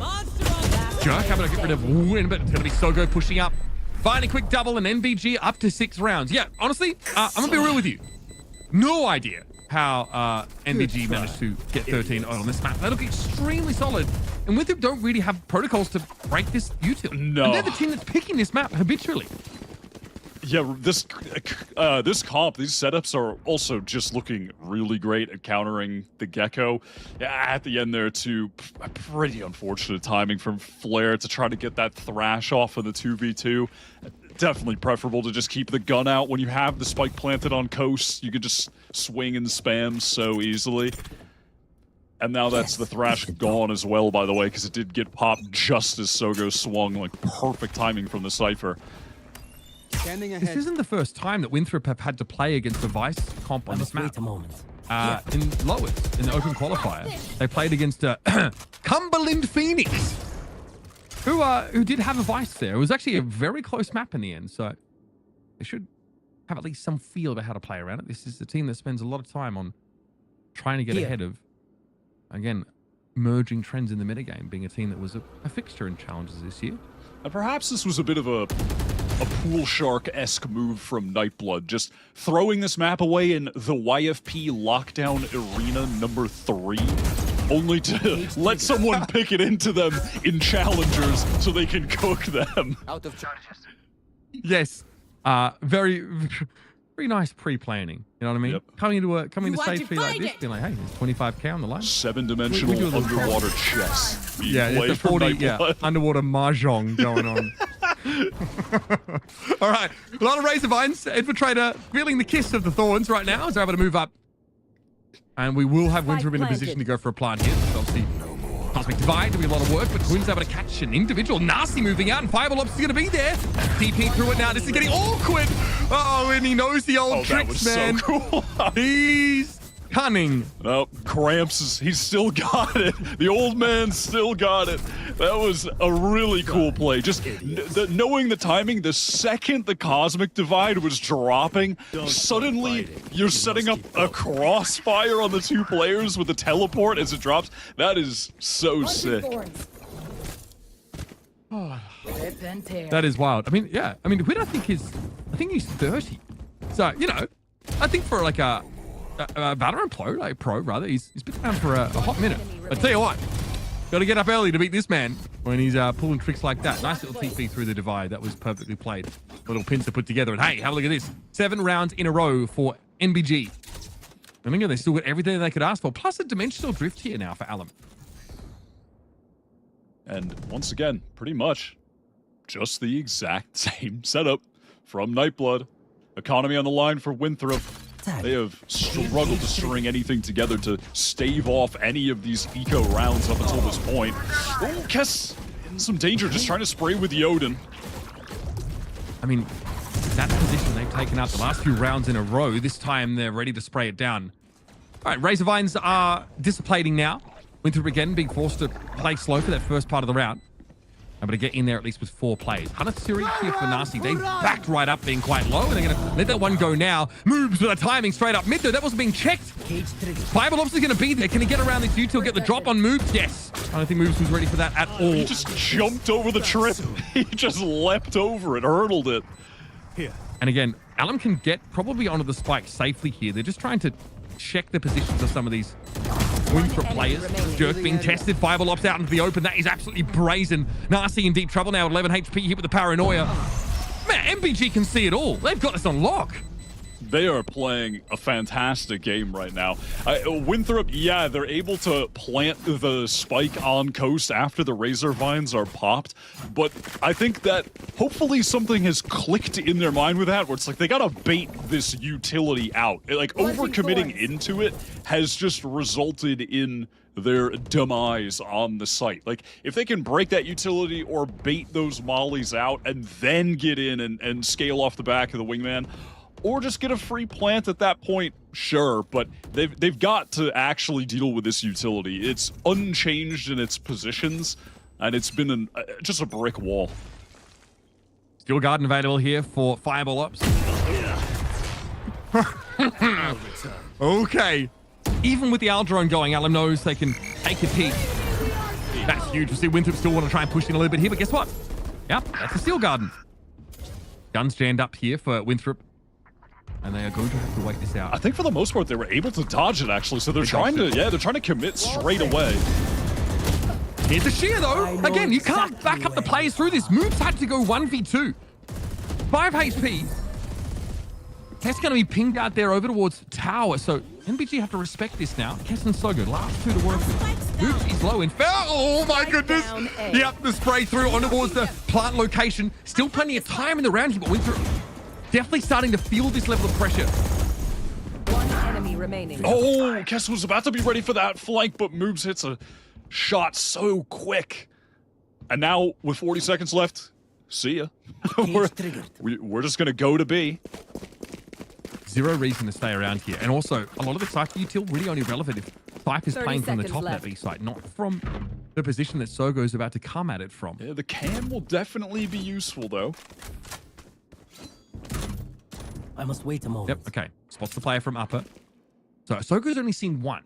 C: Jerk having to get rid of win, but it's going to be Sogo pushing up. Finding a quick double and NVG up to 6 rounds. Yeah, honestly, I'm going to be real with you. No idea how NVG managed to get 13 on this map. They look extremely solid. And Winthrop don't really have protocols to break this util.
B: No.
C: And they're the team that's picking this map habitually.
B: Yeah, this comp, these setups are also just looking really great at countering the Gecko. Yeah, at the end there, too, pretty unfortunate timing from Flare to try to get that thrash off of the 2v2. Definitely preferable to just keep the gun out. When you have the spike planted on coast, you can just swing and spam so easily. And now that's the thrash gone as well, by the way, because it did get popped just as Sogo swung. Like, perfect timing from the Cypher.
C: This isn't the first time that Winthrop have had to play against a Vice comp on this map.
F: Wait a moment.
C: In Lowest, in the Open Qualifier, they played against Cumberland Phoenix, who did have a Vice there. It was actually a very close map in the end, so they should have at least some feel about how to play around it. This is the team that spends a lot of time on trying to get ahead of, again, merging trends in the metagame, being a team that was a fixture in Challengers this year.
B: And perhaps this was a bit of a pool shark-esque move from Nightblood, just throwing this map away in the YFP lockdown arena number 3, only to let someone pick it into them in Challengers so they can cook them.
D: Out of charges.
C: Yes, very nice pre-planning. You know what I mean?
B: Yep.
C: Coming to stage 3 like this, being like, hey, there's 25k on the line.
B: 7-dimensional underwater chess.
C: Yeah, it's a 40 underwater mahjong going on. All right, a lot of razor vines. Infiltrator feeling the kiss of the thorns right now as they're able to move up. And we will have Winthrop in a position to go for a plant here. So obviously, not Cosmic Divide doing a lot of work, but Quinn's able to catch an individual. Nasty moving out, and Fireball Ops is going to be there. TP through it now. This is getting awkward. Oh, and he knows the old tricks, man.
B: That was so cool.
C: He's cunning.
B: Oh, Cramps, he's still got it. The old man still got it. That was a really cool play. Just knowing the timing, the second the Cosmic Divide was dropping, suddenly you're setting up a crossfire on the two players with the teleport as it drops. That is so sick.
C: That is wild. I mean, yeah. I mean, Win, I think he's 30. So, you know, I think for like a Valorant pro, rather, he's been around for a hot minute. I tell you what, got to get up early to beat this man when he's pulling tricks like that. Nice little TP through the divide. That was perfectly played. Little pins to put together. And hey, have a look at this. 7 rounds in a row for NBG. I mean, they still got everything they could ask for. Plus a dimensional drift here now for Alum.
B: And once again, pretty much just the exact same setup from Nightblood. Economy on the line for Winthrop. They have struggled to string anything together to stave off any of these eco rounds up until this point. Oh, Kess in some danger, just trying to spray with the Odin.
C: I mean, that position they've taken out the last few rounds in a row. This time they're ready to spray it down. All right, Razor Vines are dissipating now. Winthrop again being forced to play slow for that first part of the round. Able to get in there at least with 4 players. Hanatsuri here for Nasty. They backed right up being quite low, and they're going to let that one go now. Moves with a timing straight up mid, though. That wasn't being checked. Fireball Ops is going to be there. Can he get around this util, get the drop on Moves? Yes. I don't think Moves was ready for that at all.
B: He just jumped over the trip. He just leapt over it, hurdled it.
C: And again, Alum can get probably onto the spike safely here. They're just trying to check the positions of some of these Winthrop players. Jerk being tested. Fireball Ops out into the open. That is absolutely brazen. Nasty in deep trouble now at 11 HP hit with the paranoia. Man, MBG can see it all. They've got this on lock.
B: They are playing a fantastic game right now. Winthrop, yeah, they're able to plant the spike on coast after the Razor Vines are popped, but I think that hopefully something has clicked in their mind with that, where it's like they gotta bait this utility out. Like overcommitting into it has just resulted in their demise on the site. Like if they can break that utility or bait those mollies out and then get in and scale off the back of the wingman, or just get a free plant at that point, sure, but they've got to actually deal with this utility. It's unchanged in its positions, and it's been just a brick wall.
C: Steel Garden available here for Fireball Ops. Okay. Even with the Aldrone going, Alum knows they can take a peek. That's huge. We see Winthrop still want to try and push in a little bit here, but guess what? Yep, that's a Steel Garden. Guns jammed up here for Winthrop. And they are going to have to wait this out.
B: I think for the most part, they were able to dodge it, actually. So they're trying to commit straight away.
C: Here's the shear, though. Again, you can't back up the players through this. Moves had to go 1v2. 5 HP. Kess going to be pinged out there over towards Tower. So NBG have to respect this now. Kess and Sogo, last 2 to work with. Moves is low and fell. Oh my goodness. Yep, the spray through on towards the plant location. Still plenty of time in the round, but Winthrop definitely starting to feel this level of pressure.
E: 1 enemy remaining.
B: Oh, Kess was about to be ready for that flank, but Moves hits a shot so quick. And now, with 40 seconds left, see ya. we're just going to go to B.
C: Zero reason to stay around here. And also, a lot of the Cypher util really only relevant if Cypher's playing from the top of that B site, not from the position that Sogo is about to come at it from.
B: Yeah, the cam will definitely be useful, though.
F: I must wait a moment.
C: Yep, okay. Spots the player from upper. So Sogo's only seen 1.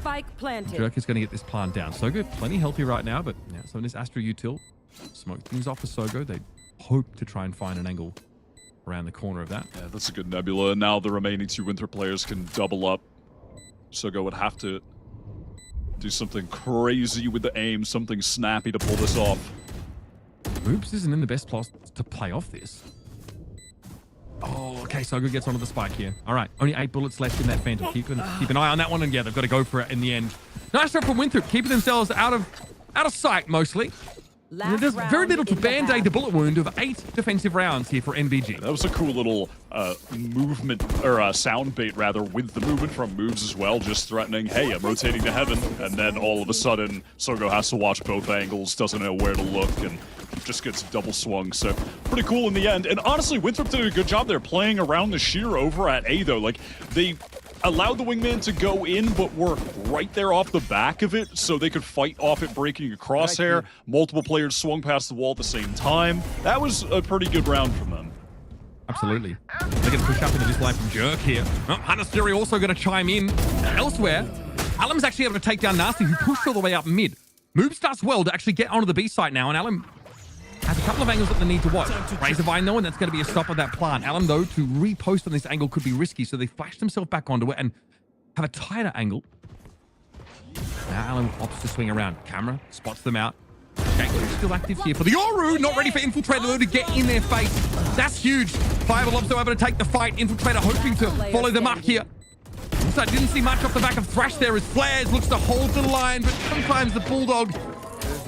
E: Spike planted.
C: Jerk is going to get this plant down. Sogo plenty healthy right now, but yeah, so in this Astra util, smoke things off for Sogo. They hope to try and find an angle around the corner of that.
B: Yeah, that's a good Nebula. And now the remaining 2 Winthrop players can double up. Sogo would have to do something crazy with the aim, something snappy to pull this off.
C: Oops isn't in the best place to play off this. Oh, okay, Sogo gets onto the spike here. All right, only 8 bullets left in that Phantom. Keep an eye on that one, and yeah, they've got to go for it in the end. Nice job from Winthrop, keeping themselves out of sight mostly. And there's very little to band-aid the bullet wound of 8 defensive rounds here for NBG.
B: That was a cool little movement, or sound bait rather, with the movement from Moves as well, just threatening, hey, I'm rotating to heaven, and then all of a sudden, Sogo has to watch both angles, doesn't know where to look, and just gets double swung. So pretty cool in the end. And honestly, Winthrop did a good job there playing around the shear over at A, though. Like, they allowed the wingman to go in, but were right there off the back of it, so they could fight off it breaking a crosshair. Multiple players swung past the wall at the same time. That was a pretty good round from them.
C: Absolutely. They're going to push up into this line from Jerk here. Oh, Hunter Fury also going to chime in. Elsewhere, Alum's actually able to take down Nasty, who pushed all the way up mid. Moves does well to actually get onto the B site now, and Alum has a couple of angles that they need to watch. Razorvine, though, and that's going to be a stop of that plant. Alum, though, to repost on this angle could be risky, so they flash themselves back onto it and have a tighter angle. Now Alum opts to swing around. Camera spots them out. Okay, still active here for the Yoru. Not ready for Infiltrator, though, to get in their face. That's huge. Fireball able to take the fight. Infiltrator hoping to follow them up here. So I didn't see much off the back of Thrash there as Flares looks to hold the line, but sometimes the Bulldog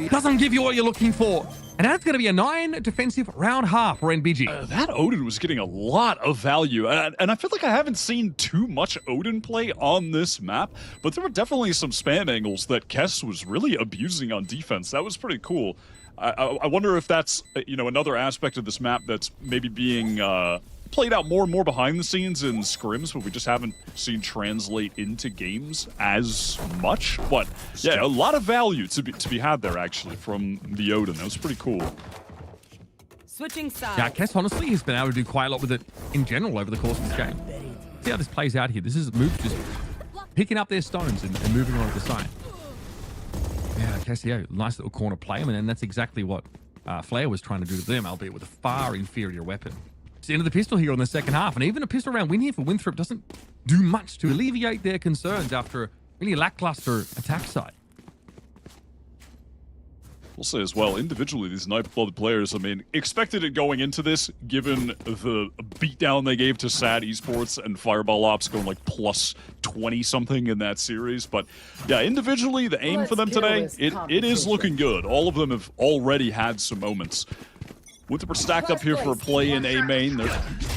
C: doesn't give you what you're looking for. And that's going to be a 9 defensive round half for NBG.
B: That Odin was getting a lot of value, and I feel like I haven't seen too much Odin play on this map, but there were definitely some spam angles that Kess was really abusing on defense. That was pretty cool. I wonder if that's, you know, another aspect of this map that's maybe being played out more and more behind the scenes in scrims, but we just haven't seen translate into games as much. But yeah, a lot of value to be had there actually from the Odin. That was pretty cool.
E: Switching sides.
C: Yeah, Kess honestly has been able to do quite a lot with it in general over the course of this game. See how this plays out here. This is Move just picking up their stones and moving on to the side. Yeah, Kess, yeah, nice little corner play. I mean, and that's exactly what Flair was trying to do to them, albeit with a far inferior weapon. It's the end of the pistol here on the second half, and even a pistol round win here for Winthrop doesn't do much to alleviate their concerns after a really lackluster attack side.
B: We'll say as well, individually, these Night-Blooded players, I mean, expected it going into this, given the beatdown they gave to SAD Esports and Fireball Ops going like plus 20-something in that series. But yeah, individually, the aim for them today, it is looking good. All of them have already had some moments. Winthrop are stacked up here for a play in A main. They're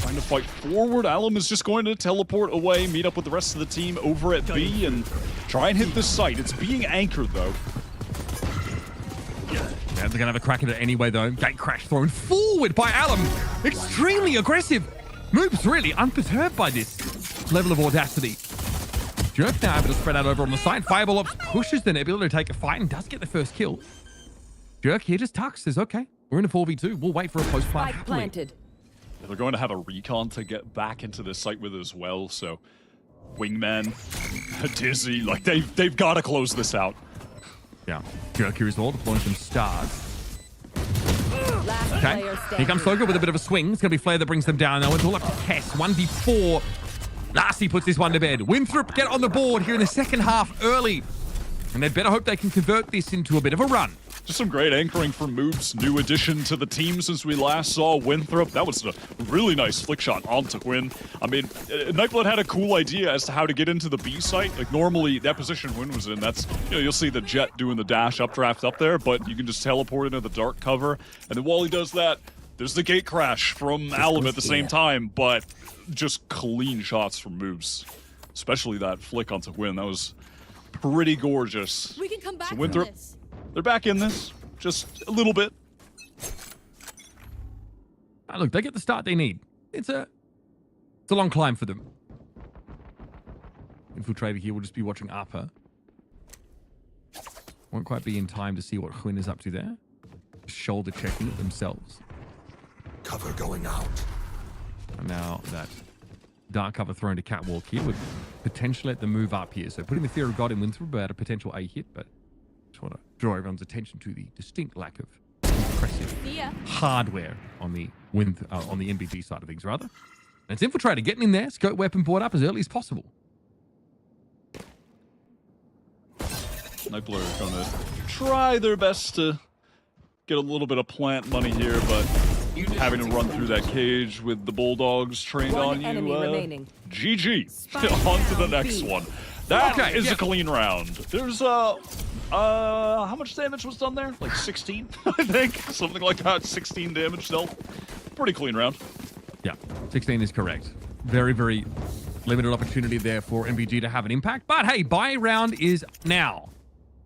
B: trying to fight forward. Alum is just going to teleport away, meet up with the rest of the team over at B, and try and hit this site. It's being anchored, though.
C: Yeah, they're going to have a crack at it anyway, though. Gate crash thrown forward by Alum. Extremely aggressive. Moves really unperturbed by this level of audacity. Jerk now able to spread out over on the side. Fireball Ops pushes the Nebula to take a fight and does get the first kill. Jerk here just tucks, says, okay, we're in a 4v2. We'll wait for a post-plant happily.
E: Planted.
B: Yeah, they're going to have a recon to get back into this site with as well, so Wingman, Dizzy, like they've got to close this out.
C: Yeah, Jerk here as well, deploying some stars. Okay, here comes Soga with a bit of a swing. It's going to be Flair that brings them down. Now it's all up to Kess. 1v4. Lassie puts this one to bed. Winthrop get on the board here in the second half early. And they better hope they can convert this into a bit of a run.
B: Just some great anchoring from Moves. New addition to the team since we last saw Winthrop. That was a really nice flick shot onto Quinn. I mean, Nightblood had a cool idea as to how to get into the B site. Like, normally, that position Quinn was in, that's, you know, you'll see the Jet doing the dash updraft up there, but you can just teleport into the dark cover. And then while he does that, there's the gate crash from Alum at the same time, but just clean shots from Moves. Especially that flick onto Quinn. That was pretty gorgeous.
E: We can come back
B: so Winthrop,
E: from this.
B: they're back in this, just a little bit.
C: Look, they get the start they need. It's a long climb for them. Infiltrator here will just be watching Arpa. Won't quite be in time to see what Quinn is up to there. Shoulder checking it themselves.
H: Cover going out.
C: And now that dark cover thrown to Catwalk here would potentially let them move up here. So putting the Fear of God in Winthrop about a potential A hit, but just want to draw everyone's attention to the distinct lack of impressive hardware on the NBG side of things, rather. And it's Infiltrator getting in there, scope weapon brought up as early as possible.
B: Nightblood are going to try their best to get a little bit of plant money here, but having to run through that cage with the Bulldogs trained on you, GG. On to the next one. That is a clean round. There's How much damage was done there? Like 16, I think. Something like that. 16 damage dealt. Pretty clean round.
C: Yeah, 16 is correct. Very, very limited opportunity there for MVG to have an impact. But hey, buy round is now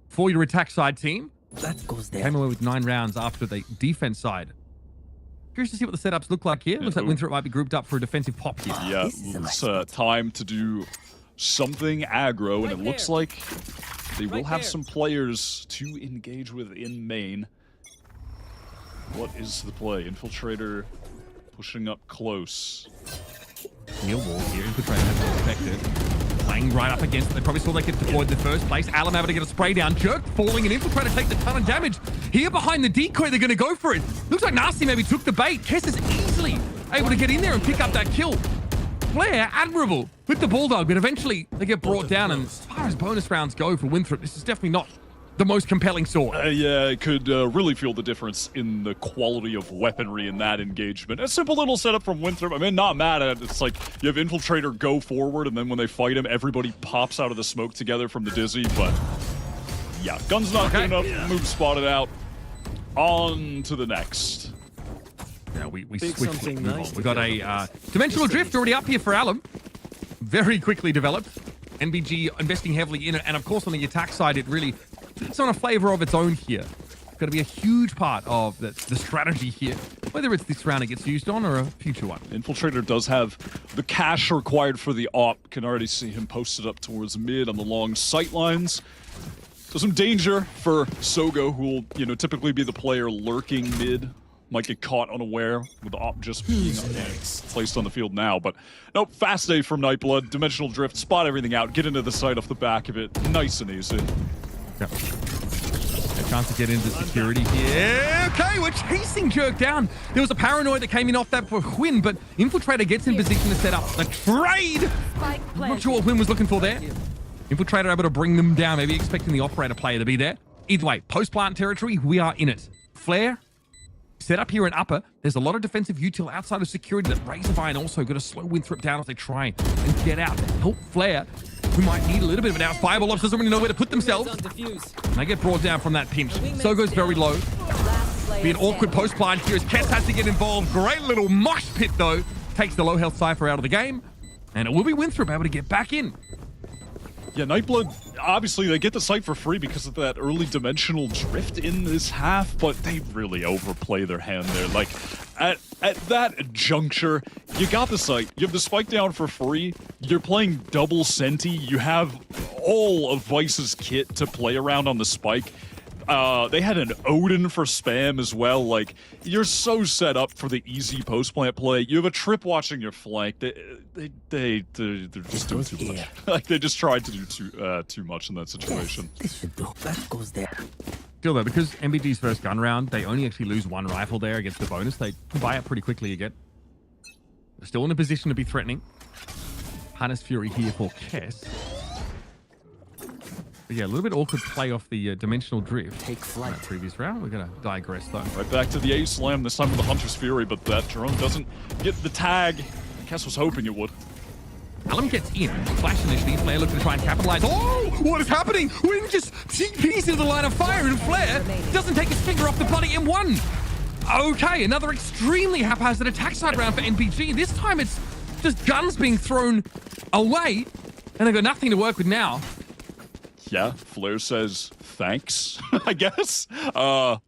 C: for your attack side team.
F: That goes there.
C: Came away with 9 rounds after the defense side. Curious to see what the setups look like here. Looks like Winthrop might be grouped up for a defensive pop here.
B: Yeah, it's time to do something aggro, and it looks like they will have some players to engage with in main. What is the play? Infiltrator pushing up close.
C: Neil Wall here, Infiltrator has been affected. Playing right up against it. They probably saw they get deployed in the first place. Alum able to get a spray down. Jerk falling, and Infiltrator takes a ton of damage. Here behind the decoy, they're going to go for it. Looks like Nasty maybe took the bait. Kess is easily able to get in there and pick up that kill. Flair, admirable with the Bulldog, but eventually they get brought down. And as far as bonus rounds go for Winthrop, this is definitely not the most compelling sword.
B: Yeah, it could really feel the difference in the quality of weaponry in that engagement. A simple little setup from Winthrop. I mean, not mad at it. It's like you have Infiltrator go forward, and then when they fight him, everybody pops out of the smoke together from the Dizzy. But yeah, gun's not good enough. Move spotted out. On to the next.
C: Yeah, we switch. We got a Dimensional Drift already up here for Alum. Very quickly developed. NBG investing heavily in it, and of course on the attack side, it's on a flavor of its own here. Got to be a huge part of the strategy here, whether it's this round it gets used on or a future one.
B: Infiltrator does have the cash required for the op. Can already see him posted up towards mid on the long sight lines. So some danger for Sogo, who will, typically be the player lurking mid. Might get caught unaware with the op just being placed on the field now. But nope, fast day from Nightblood. Dimensional Drift, spot everything out, get into the site off the back of it. Nice and easy.
C: Yep. A chance to get into security here. Okay, we're chasing Jerk down. There was a paranoid that came in off that for Huynh, but Infiltrator gets in position to set up the trade. I'm not sure what Huynh was looking for there. Infiltrator able to bring them down, maybe expecting the operator player to be there. Either way, post-plant territory, we are in it. Flare, set up here in upper. There's a lot of defensive util outside of security that Razorvine also going to slow Winthrop down as they try and get out. Help Flare, who might need a little bit of an out. Fireball Ops doesn't really know where to put themselves. And they get brought down from that pinch. Sogo's very low. Be an awkward post-plant here as Kess has to get involved. Great little mosh pit though. Takes the low health Cypher out of the game. And it will be Winthrop able to get back in.
B: Yeah, Nightblood, obviously they get the site for free because of that early dimensional drift in this half, but they really overplay their hand there. Like, at that juncture, you got the site, you have the spike down for free, you're playing double Senti, you have all of Vice's kit to play around on the spike. They had an Odin for spam as well. Like, you're so set up for the easy post-plant play. You have a Trip watching your flank. They're just doing too much. Like, they just tried to do too much in that situation.
F: This should do. That goes there.
C: Still though, because MBG's first gun round, they only actually lose 1 rifle there against the bonus. They buy it pretty quickly again. They're still in a position to be threatening. Harness Fury here for Kess. But yeah, a little bit awkward play off the dimensional drift.
F: Take flight.
C: That previous round. We're going to digress though.
B: Right back to the A-Slam, this time with the Hunter's Fury, but that drone doesn't get the tag. Kess was hoping it would.
C: Alum gets in. Flash initially. Flare looking to try and capitalize. Oh, what is happening? Huynh just TPs into the line of fire, and Flare doesn't take his finger off the bloody M1. Okay, another extremely haphazard attack side round for NPG. This time it's just guns being thrown away, and they've got nothing to work with now.
B: Yeah, Flare says, thanks, I guess.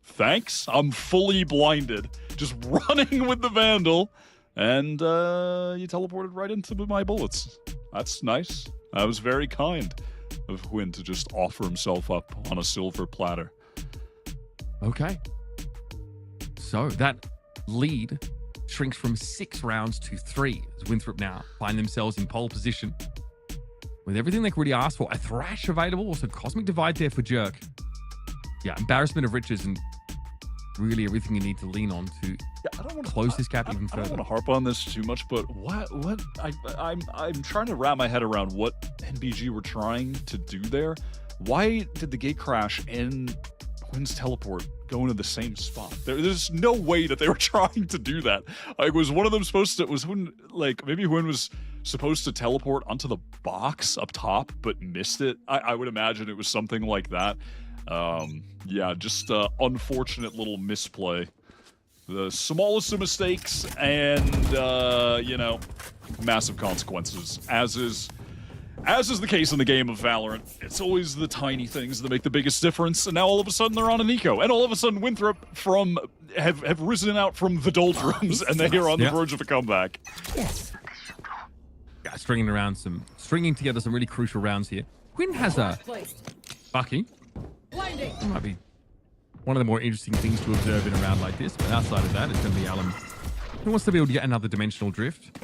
B: Thanks. I'm fully blinded. Just running with the Vandal. And you teleported right into my bullets. That's nice. That was very kind of Huynh to just offer himself up on a silver platter.
C: Okay. So that lead shrinks from 6 rounds to 3 as Winthrop now find themselves in pole position. With everything they could really ask for. A Thrash available, also Cosmic Divide there for Jerk. Yeah, embarrassment of riches and really everything you need to lean on to close this gap even further.
B: I don't want to harp on this too much, but I'm trying to wrap my head around what NBG were trying to do there. Why did the gate crash and Huynn's teleport go into the same spot? There's no way that they were trying to do that. Like, was one of them supposed to, was Huynh, like, maybe Huynh was supposed to teleport onto the box up top, but missed it? I would imagine it was something like that. Yeah, just unfortunate little misplay. The smallest of mistakes and, you know, massive consequences, as is the case in the game of Valorant. It's always the tiny things that make the biggest difference, and now all of a sudden they're on an eco, and all of a sudden Winthrop have risen out from the doldrums, and they are on the verge of a comeback.
F: Yes.
C: Yeah, stringing together some really crucial rounds here. Quinn has a Bucky. Might be one of the more interesting things to observe in a round like this, but outside of that, it's going to be Alum who wants to be able to get another dimensional drift.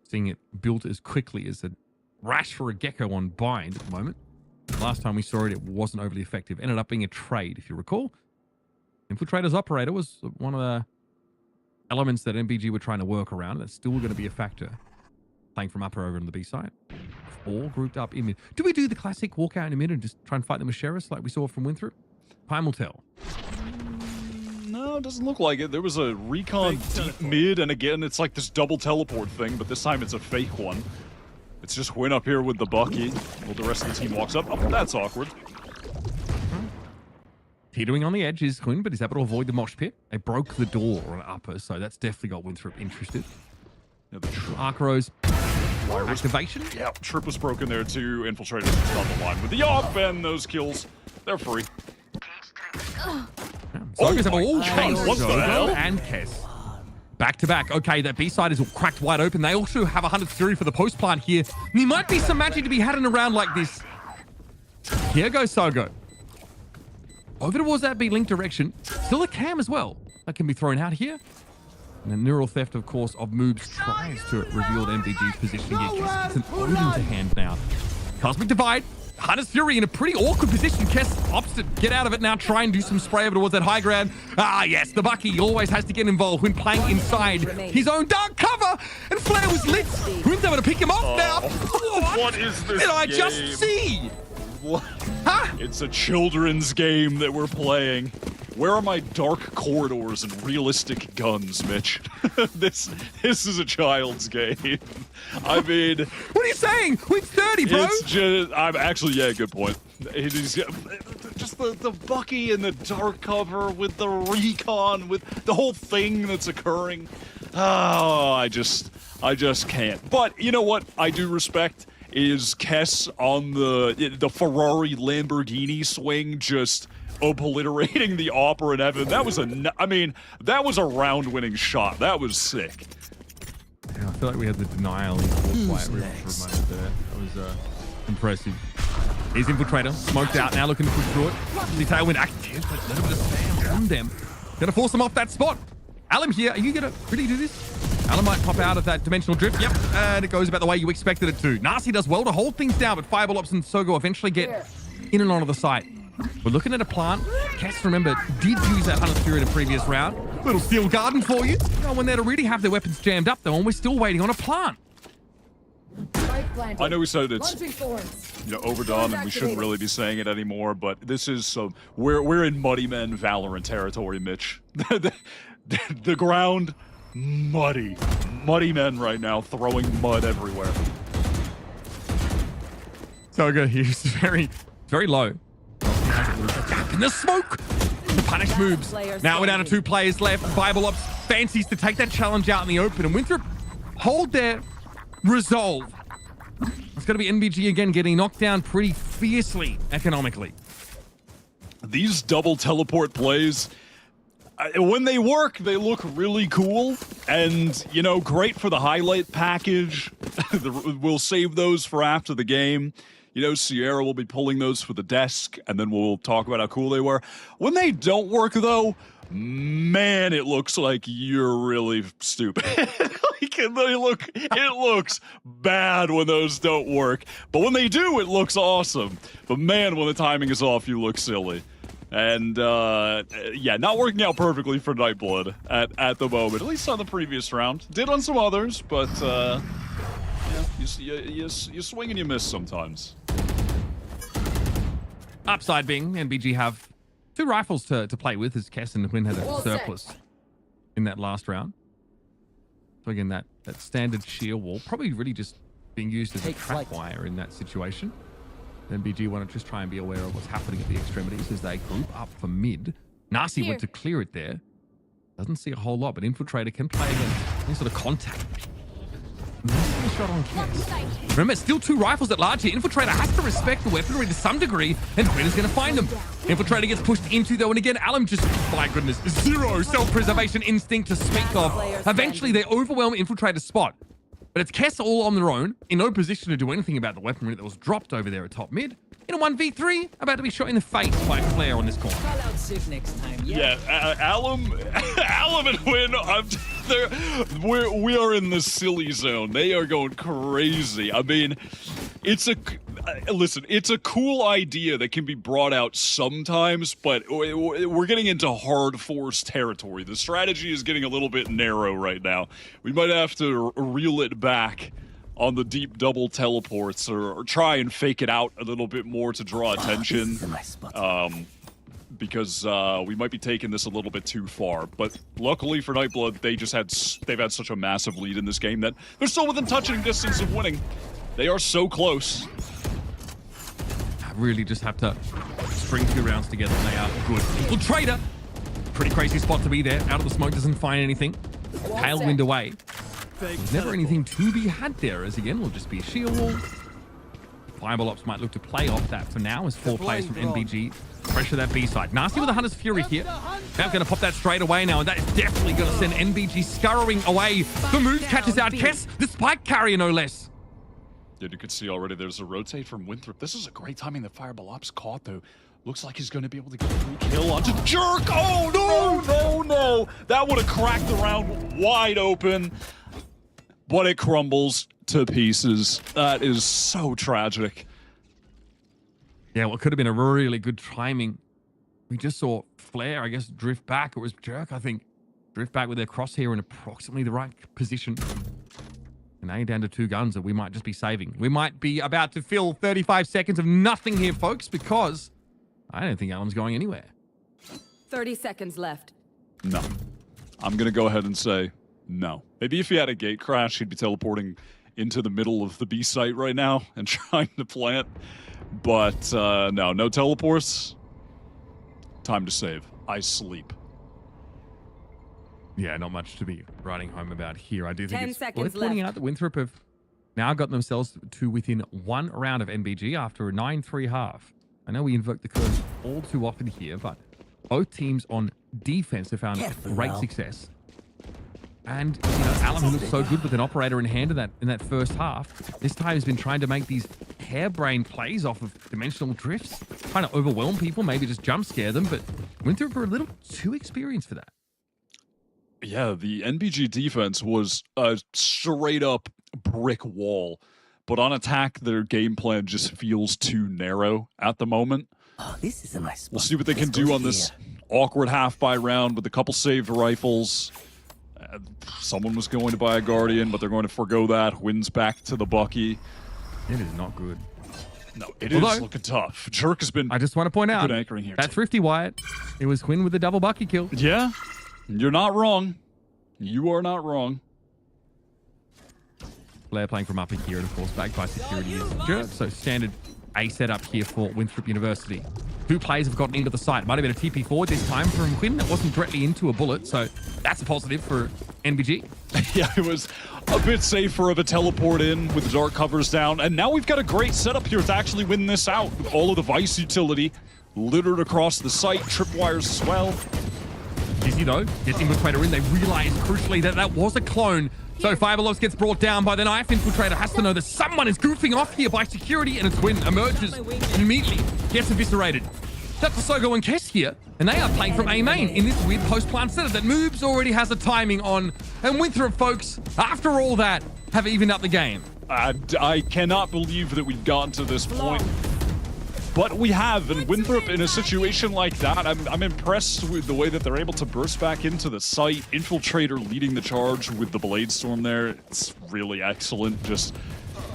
C: Seeing it built as quickly as a rash for a gecko on bind at the moment. Last time we saw it, it wasn't overly effective. Ended up being a trade, if you recall. Infiltrator's operator was one of the elements that MBG were trying to work around. That's still going to be a factor. Playing from upper over on the B side. All grouped up in mid. Do we do the classic walk out in mid and just try and fight them with Sheriffs like we saw from Winthrop? Time will tell.
B: No, it doesn't look like it. There was a recon deep mid, and again, it's like this double teleport thing, but this time it's a fake one. It's just Win up here with the Bucky, while the rest of the team walks up. Oh, that's awkward.
C: Teetering on the edge is Quinn, but he's able to avoid the mosh pit. They broke the door on upper, so that's definitely got Winthrop interested.
B: Yeah, the
C: Arc Rose activation.
B: Yeah, Trip was broken there too. Infiltrators just on the line with the op, and those kills, they're free.
C: Soga's have all chased
B: what the hell?
C: and Kess. Back to back. Okay, that B side is cracked wide open. They also have a 100 Fury for the post plant here. There might be some magic to be had in a round like this. Here goes Sogo. Over towards that B link direction. Still a cam as well. That can be thrown out here. And the neural theft, of course, of moves tries to reveal MBG's position here. Kess gets an Odin to hand now. Cosmic Divide. Hunter's Fury in a pretty awkward position. Kess opts to get out of it now, try and do some spray over towards that high ground. Ah, yes, the Bucky always has to get involved when playing inside his own dark cover. And Flare was lit. Quinn's able to pick him off now.
B: What is this
C: did I
B: game?
C: just see?
B: What?
C: Huh?
B: It's a children's game that we're playing. Where are my dark corridors and realistic guns, Mitch? This is a child's game. I mean,
C: What are you saying? We're 30, bro.
B: it's just, I'm actually, yeah, good point. It is just the Bucky and the dark cover with the recon, with the whole thing that's occurring. Oh, I just can't. But you know what I do respect is Kess on the Ferrari Lamborghini swing, just obliterating the Opera and Evan. That was that was a round-winning shot. That was sick.
C: Yeah, I feel like we had the denial in full quiet room for a moment there. That was impressive. Here's Infiltrator, smoked out now, looking to push through it. The Tailwind active, but a little bit of spam on them. Gonna force them off that spot. Alum here, are you gonna really do this? Alum might pop out of that dimensional drift. Yep, and it goes about the way you expected it to. Nasty does well to hold things down, but Fireball Ops and Sogo eventually get in and onto the site. We're looking at a plant. Kess, remember, did use that Hunter's Fury in a previous round. Little steel garden for you. No one there to really have their weapons jammed up, though, and we're still waiting on a plant.
B: I know we said it's overdone and we shouldn't really be saying it anymore, but this is we're in Muddy Men Valorant territory, Mitch. The ground, muddy men right now, throwing mud everywhere.
C: Sogo here's very low. In the smoke, the punish moves. Now we're down to 2 players left. Bible Ops fancies to take that challenge out in the open, and Winthrop hold their resolve. It's going to be NBG again getting knocked down pretty fiercely economically.
B: These double teleport plays, when they work, they look really cool, and, you know, great for the highlight package. We'll save those for after the game. You know, Sierra will be pulling those for the desk, and then we'll talk about how cool they were. When they don't work, though, man, it looks like you're really stupid. It looks bad when those don't work. But when they do, it looks awesome. But man, when the timing is off, you look silly. And, yeah, not working out perfectly for Nightblood at the moment, at least on the previous round. Did on some others, but, yeah, you swing and you miss sometimes.
C: Upside being, NBG have 2 rifles to play with, as Kess and Quinn had a surplus in that last round. So again, that standard shear wall, probably really just being used as a trap wire in that situation. NBG want to just try and be aware of what's happening at the extremities as they group up for mid. Nasty went to clear it there. Doesn't see a whole lot, but Infiltrator can play against any sort of contact. Missing a shot on Kess. Remember, it's still 2 rifles at large here. Infiltrator has to respect the weaponry to some degree, and Quinn is going to find them. Infiltrator gets pushed into, though, and again, Alum just, my goodness, 0 self-preservation instinct to speak of. Eventually, they overwhelm Infiltrator's spot. But it's Kess all on their own, in no position to do anything about the weaponry that was dropped over there at top mid. In a 1v3, about to be shot in the face by Flair on this corner.
F: Call out Civ next time.
B: Yeah, Alum and Win, we are in the silly zone. They are going crazy. I mean, listen, it's a cool idea that can be brought out sometimes, but we're getting into hard force territory. The strategy is getting a little bit narrow right now. We might have to reel it back on the deep double teleports or try and fake it out a little bit more to draw attention. Because we might be taking this a little bit too far. But luckily for Nightblood, they've had such a massive lead in this game that they're still within touching distance of winning. They are so close.
C: Really just have to string 2 rounds together and they are good. Infiltrator! Pretty crazy spot to be there. Out of the smoke, doesn't find anything. Tailwind away. There's never anything to be had there, as again, will just be a shield wall. Fireball Ops might look to play off that for now as 4 plays from NBG. Pressure that B side. Nasty with the Hunter's Fury here. Now going to pop that straight away now, and that is definitely going to send NBG scurrying away. The move catches out Kess, the spike carrier no less.
B: Dude, you could see already there's a rotate from Winthrop. This is a great timing that Fireball Ops caught, though. Looks like he's going to be able to get a free kill onto Jerk. Oh, no. That would have cracked the round wide open. But it crumbles to pieces. That is so tragic.
C: Yeah, what could have been a really good timing. We just saw Flair, I guess, drift back. It was Jerk, I think, drift back with their crosshair in approximately the right position. And now down to 2 guns that we might just be saving. We might be about to fill 35 seconds of nothing here, folks, because I don't think Alum's going anywhere.
E: 30 seconds left.
B: No. I'm going to go ahead and say no. Maybe if he had a gate crash, he'd be teleporting into the middle of the B site right now and trying to plant. But no teleports. Time to save. I sleep.
C: Yeah, not much to be writing home about here. I do think
E: 10
C: it's
E: seconds
C: worth pointing
E: left.
C: out that Winthrop have now got themselves to within 1 round of NBG after a 9-3 half. I know we invoke the curse all too often here, but both teams on defense have found great success. And you know, Alum, who looked so good with an operator in hand in that first half, this time has been trying to make these harebrained plays off of dimensional drifts, trying to overwhelm people, maybe just jump scare them, but Winthrop are a little too experienced for that.
B: Yeah, the NBG defense was a straight up brick wall, but on attack, their game plan just feels too narrow at the moment.
F: Oh, this is a nice spot.
B: We'll see what they can do on this awkward half-buy round with a couple saved rifles. Someone was going to buy a Guardian, but they're going to forgo that. Wins back to the Bucky.
C: It is not good.
B: No, it is looking tough. Jerk has been
C: I just want to point out,
B: good anchoring here.
C: that's Thrifty Wyatt. It was Quinn with the double Bucky kill.
B: Yeah, you're not wrong. You are not wrong.
C: Player playing from up here, and of course, backed by security is Jerk. So standard A setup here for Winthrop University. 2 players have gotten into the site. Might have been a TP forward this time from Quinn. That wasn't directly into a bullet, so that's a positive for NBG.
B: Yeah, it was a bit safer of a teleport in with the dark covers down. And now we've got a great setup here to actually win this out. With all of the Vice utility littered across the site, tripwires as well.
C: Dizzy, though, gets Infiltrator in. They realize crucially that that was a clone. So Fireballs gets brought down by the knife. Infiltrator has to know that someone is goofing off here by security, and it's Quinn emerges and immediately gets eviscerated. That's the Sogo and Kess here, and they are playing from A main in this weird post-plant setup that Moobs already has a timing on. And Winthrop, folks, after all that, have evened up the game.
B: I cannot believe that we've gotten to this point. But we have, and Winthrop in a situation like that, I'm impressed with the way that they're able to burst back into the site. Infiltrator leading the charge with the Blade Storm there. It's really excellent. Just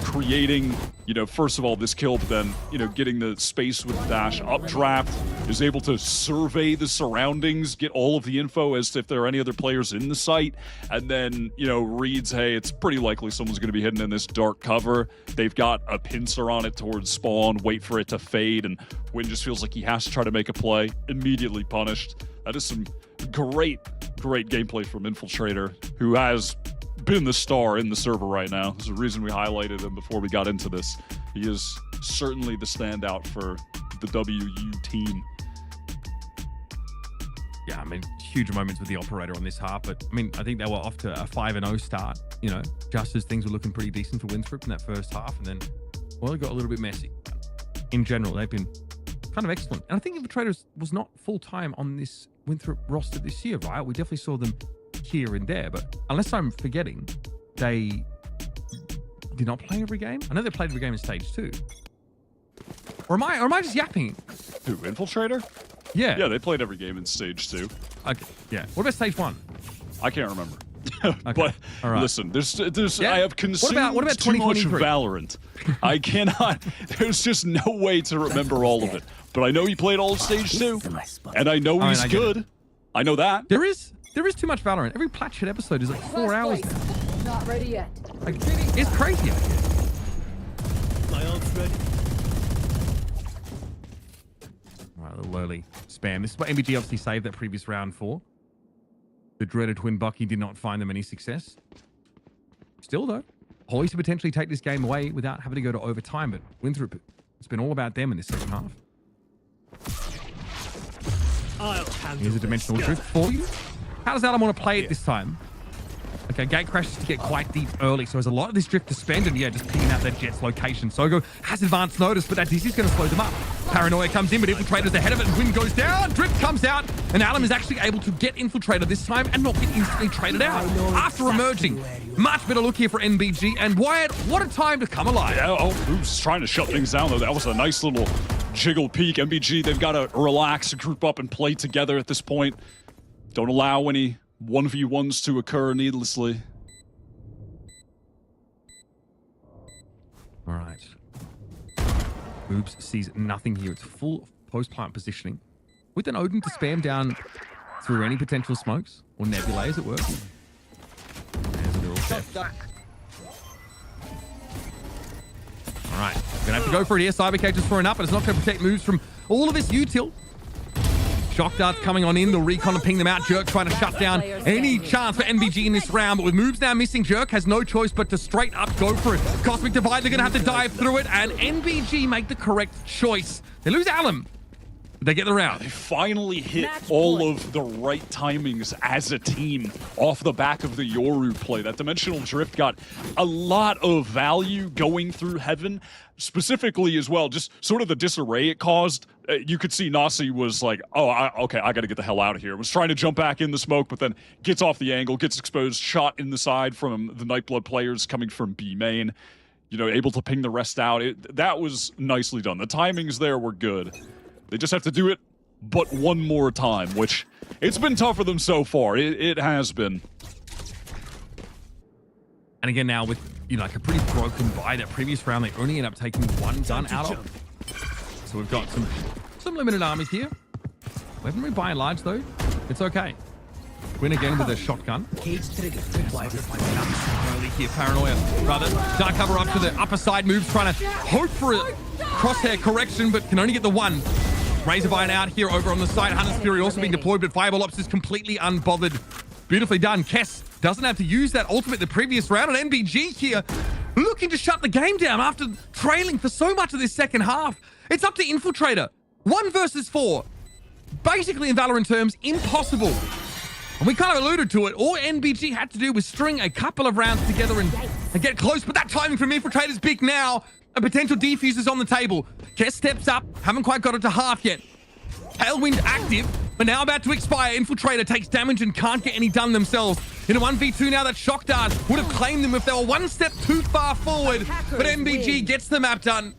B: creating, you know, first of all, this kill, but then, you know, getting the space with the dash updraft, is able to survey the surroundings, get all of the info as to if there are any other players in the site, and then, you know, reads, hey, it's pretty likely someone's going to be hidden in this dark cover. They've got a pincer on it towards spawn, wait for it to fade, and Win just feels like he has to try to make a play, immediately punished. That is some great gameplay from Infiltrator, who has been the star in the server right now. There's a reason we highlighted him before we got into this. He is certainly the standout for the WU team.
C: Yeah, I mean, huge moments with the operator on this half, but I mean, I think they were off to a 5-0 start, you know, just as things were looking pretty decent for Winthrop in that first half, and then, well, it got a little bit messy. In general, they've been kind of excellent. And I think Infiltrator was not full-time on this Winthrop roster this year, right? We definitely saw them here and there, but unless I'm forgetting, they did not play every game. I know they played every game in stage 2. Or am I just yapping?
B: Who, Infiltrator?
C: Yeah.
B: Yeah, they played every game in stage 2.
C: Okay. Yeah. What about stage 1?
B: I can't remember.
C: Okay.
B: But
C: all right.
B: listen, there's
C: Yeah.
B: I have consumed
C: what about
B: too much
C: 2023?
B: Valorant. I cannot. There's just no way to remember all of it. But I know he played all of stage 2,
F: This is my spot.
B: and I know
C: I mean,
B: he's
C: I get
B: good.
C: it.
B: I know that.
C: There is too much Valorant. Every Platchet episode is like 4 hours.
E: Not ready yet.
C: Like, it's crazy out here.
D: My ult's ready.
C: All right, a little early spam. This is what MBG obviously saved that previous round for. The dreaded Twin Bucky did not find them any success. Still, though, poised to potentially take this game away without having to go to overtime, but Winthrop, it's been all about them in this second half.
D: I'll handle
C: Here's a
D: this.
C: dimensional drift for you. How does Adam want to play it this time? Okay, gate crashes to get quite deep early, so there's a lot of this drift to spend, and yeah, just picking out that Jet's location. Sogo has advanced notice, but that Dizzy's going to slow them up. Paranoia comes in, but Infiltrator's ahead of it, and Wind goes down, Drift comes out, and Adam is actually able to get Infiltrator this time and not get instantly traded out after emerging. Much better look here for NBG, and Wyatt, what a time to come alive.
B: Yeah, who's trying to shut things down, though? That was a nice little jiggle peek. MBG, they've got to relax, group up, and play together at this point. Don't allow any 1v1s to occur needlessly.
C: All right. Oops sees nothing here. It's full post-plant positioning. With an Odin to spam down through any potential smokes or nebulae, as it were. There's a little theft. All right. Gonna have to go for it here. Cybercage is throwing up, but it's not going to protect moves from all of this util. Shock darts coming on in. The recon and ping them out. Jerk trying to shut down any chance for NBG in this round. But with moves now missing, Jerk has no choice but to straight up go for it. Cosmic Divide, they're going to have to dive through it. And NBG make the correct choice. They lose Alum. They get the round.
B: They finally hit all of the right timings as a team off the back of the Yoru play. That Dimensional Drift got a lot of value going through Heaven, specifically as well, just sort of the disarray it caused. You could see Nasi was like, oh, okay, I got to get the hell out of here. Was trying to jump back in the smoke, but then gets off the angle, gets exposed, shot in the side from the Nightblood players coming from B main. You know, able to ping the rest out. That was nicely done. The timings there were good. They just have to do it, but one more time, which it's been tough for them so far. It has been.
C: And again now with, you know, like a pretty broken buy. That previous round, they only end up taking one gun out of. So we've got some limited armies here. Weaponry by and large, though, it's okay. Win again with a shotgun.
F: Cage trigger.
C: Early here, Paranoia. Rather, dark cover up to the upper side moves, trying to hope for a crosshair correction, but can only get the one. Razorvine out here over on the side. Hunter's Fury also being deployed, but Fireball Ops is completely unbothered. Beautifully done. Kess doesn't have to use that ultimate the previous round, and NBG here looking to shut the game down after trailing for so much of this second half. It's up to Infiltrator. 1 versus 4. Basically, in Valorant terms, impossible. And we kind of alluded to it. All NBG had to do was string a couple of rounds together and get close. But that timing from Infiltrator's big now. A potential defuse is on the table. Kess steps up. Haven't quite got it to half yet. Tailwind active, but now about to expire. Infiltrator takes damage and can't get any done themselves. In a 1v2 now, that Shock Dart would have claimed them if they were one step too far forward. But MBG gets the map done.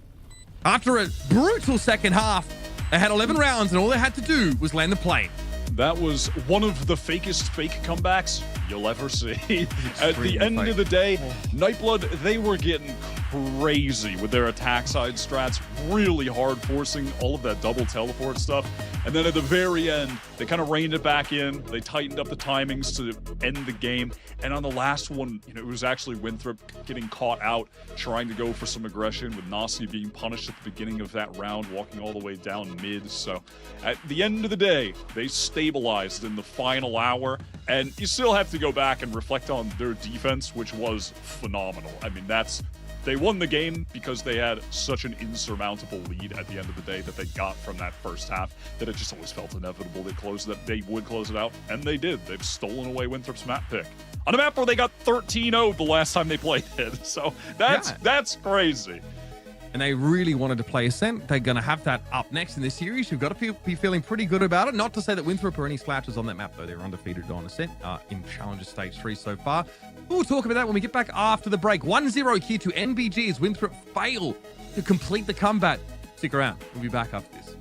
C: After a brutal second half, they had 11 rounds and all they had to do was land the plane.
B: That was one of the fakest fake comebacks you'll ever see. At the end of the day, Nightblood, they were getting crazy with their attack side strats, really hard forcing all of that double teleport stuff. And then at the very end, they kind of reined it back in. They tightened up the timings to end the game. And on the last one, you know, it was actually Winthrop getting caught out, trying to go for some aggression, with Nasi being punished at the beginning of that round, walking all the way down mid. So at the end of the day, they stabilized in the final hour. And you still have to go back and reflect on their defense, which was phenomenal. I mean, they won the game because they had such an insurmountable lead at the end of the day that they got from that first half that it just always felt inevitable they would close it out, and they did. They've stolen away Winthrop's map pick on a map where they got 13-0 the last time they played it. So that's crazy.
C: And they really wanted to play Ascent. They're going to have that up next in this series. You've got to be feeling pretty good about it. Not to say that Winthrop are any slouches on that map, though. They're undefeated on Ascent in Challenger Stage 3 so far. We'll talk about that when we get back after the break. 1-0 here to NBG as Winthrop fail to complete the comeback. Stick around. We'll be back after this.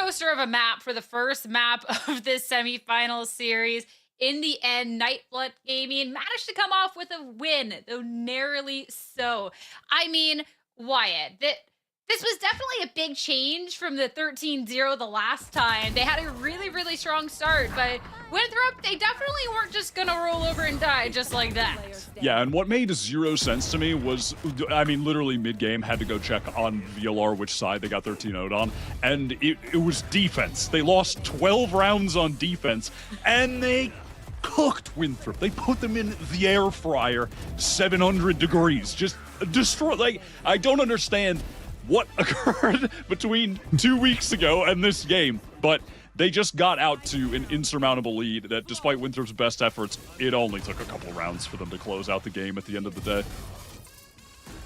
A: coaster of a map for the first map of this semifinal series. In the end, Nightblood Gaming managed to come off with a win, though narrowly so. I mean, Wyatt, this was definitely a big change from the 13-0 the last time. They had a really, really strong start, but Winthrop, they definitely weren't just gonna roll over and die just like that.
B: Yeah, and what made zero sense to me was, I mean, literally mid-game, had to go check on VLR which side they got 13-0'd on, and it was defense. They lost 12 rounds on defense, and they cooked Winthrop. They put them in the air fryer, 700 degrees, just destroy. Like, I don't understand what occurred between 2 weeks ago and this game, but they just got out to an insurmountable lead that, despite Winthrop's best efforts, it only took a couple rounds for them to close out the game at the end of the day.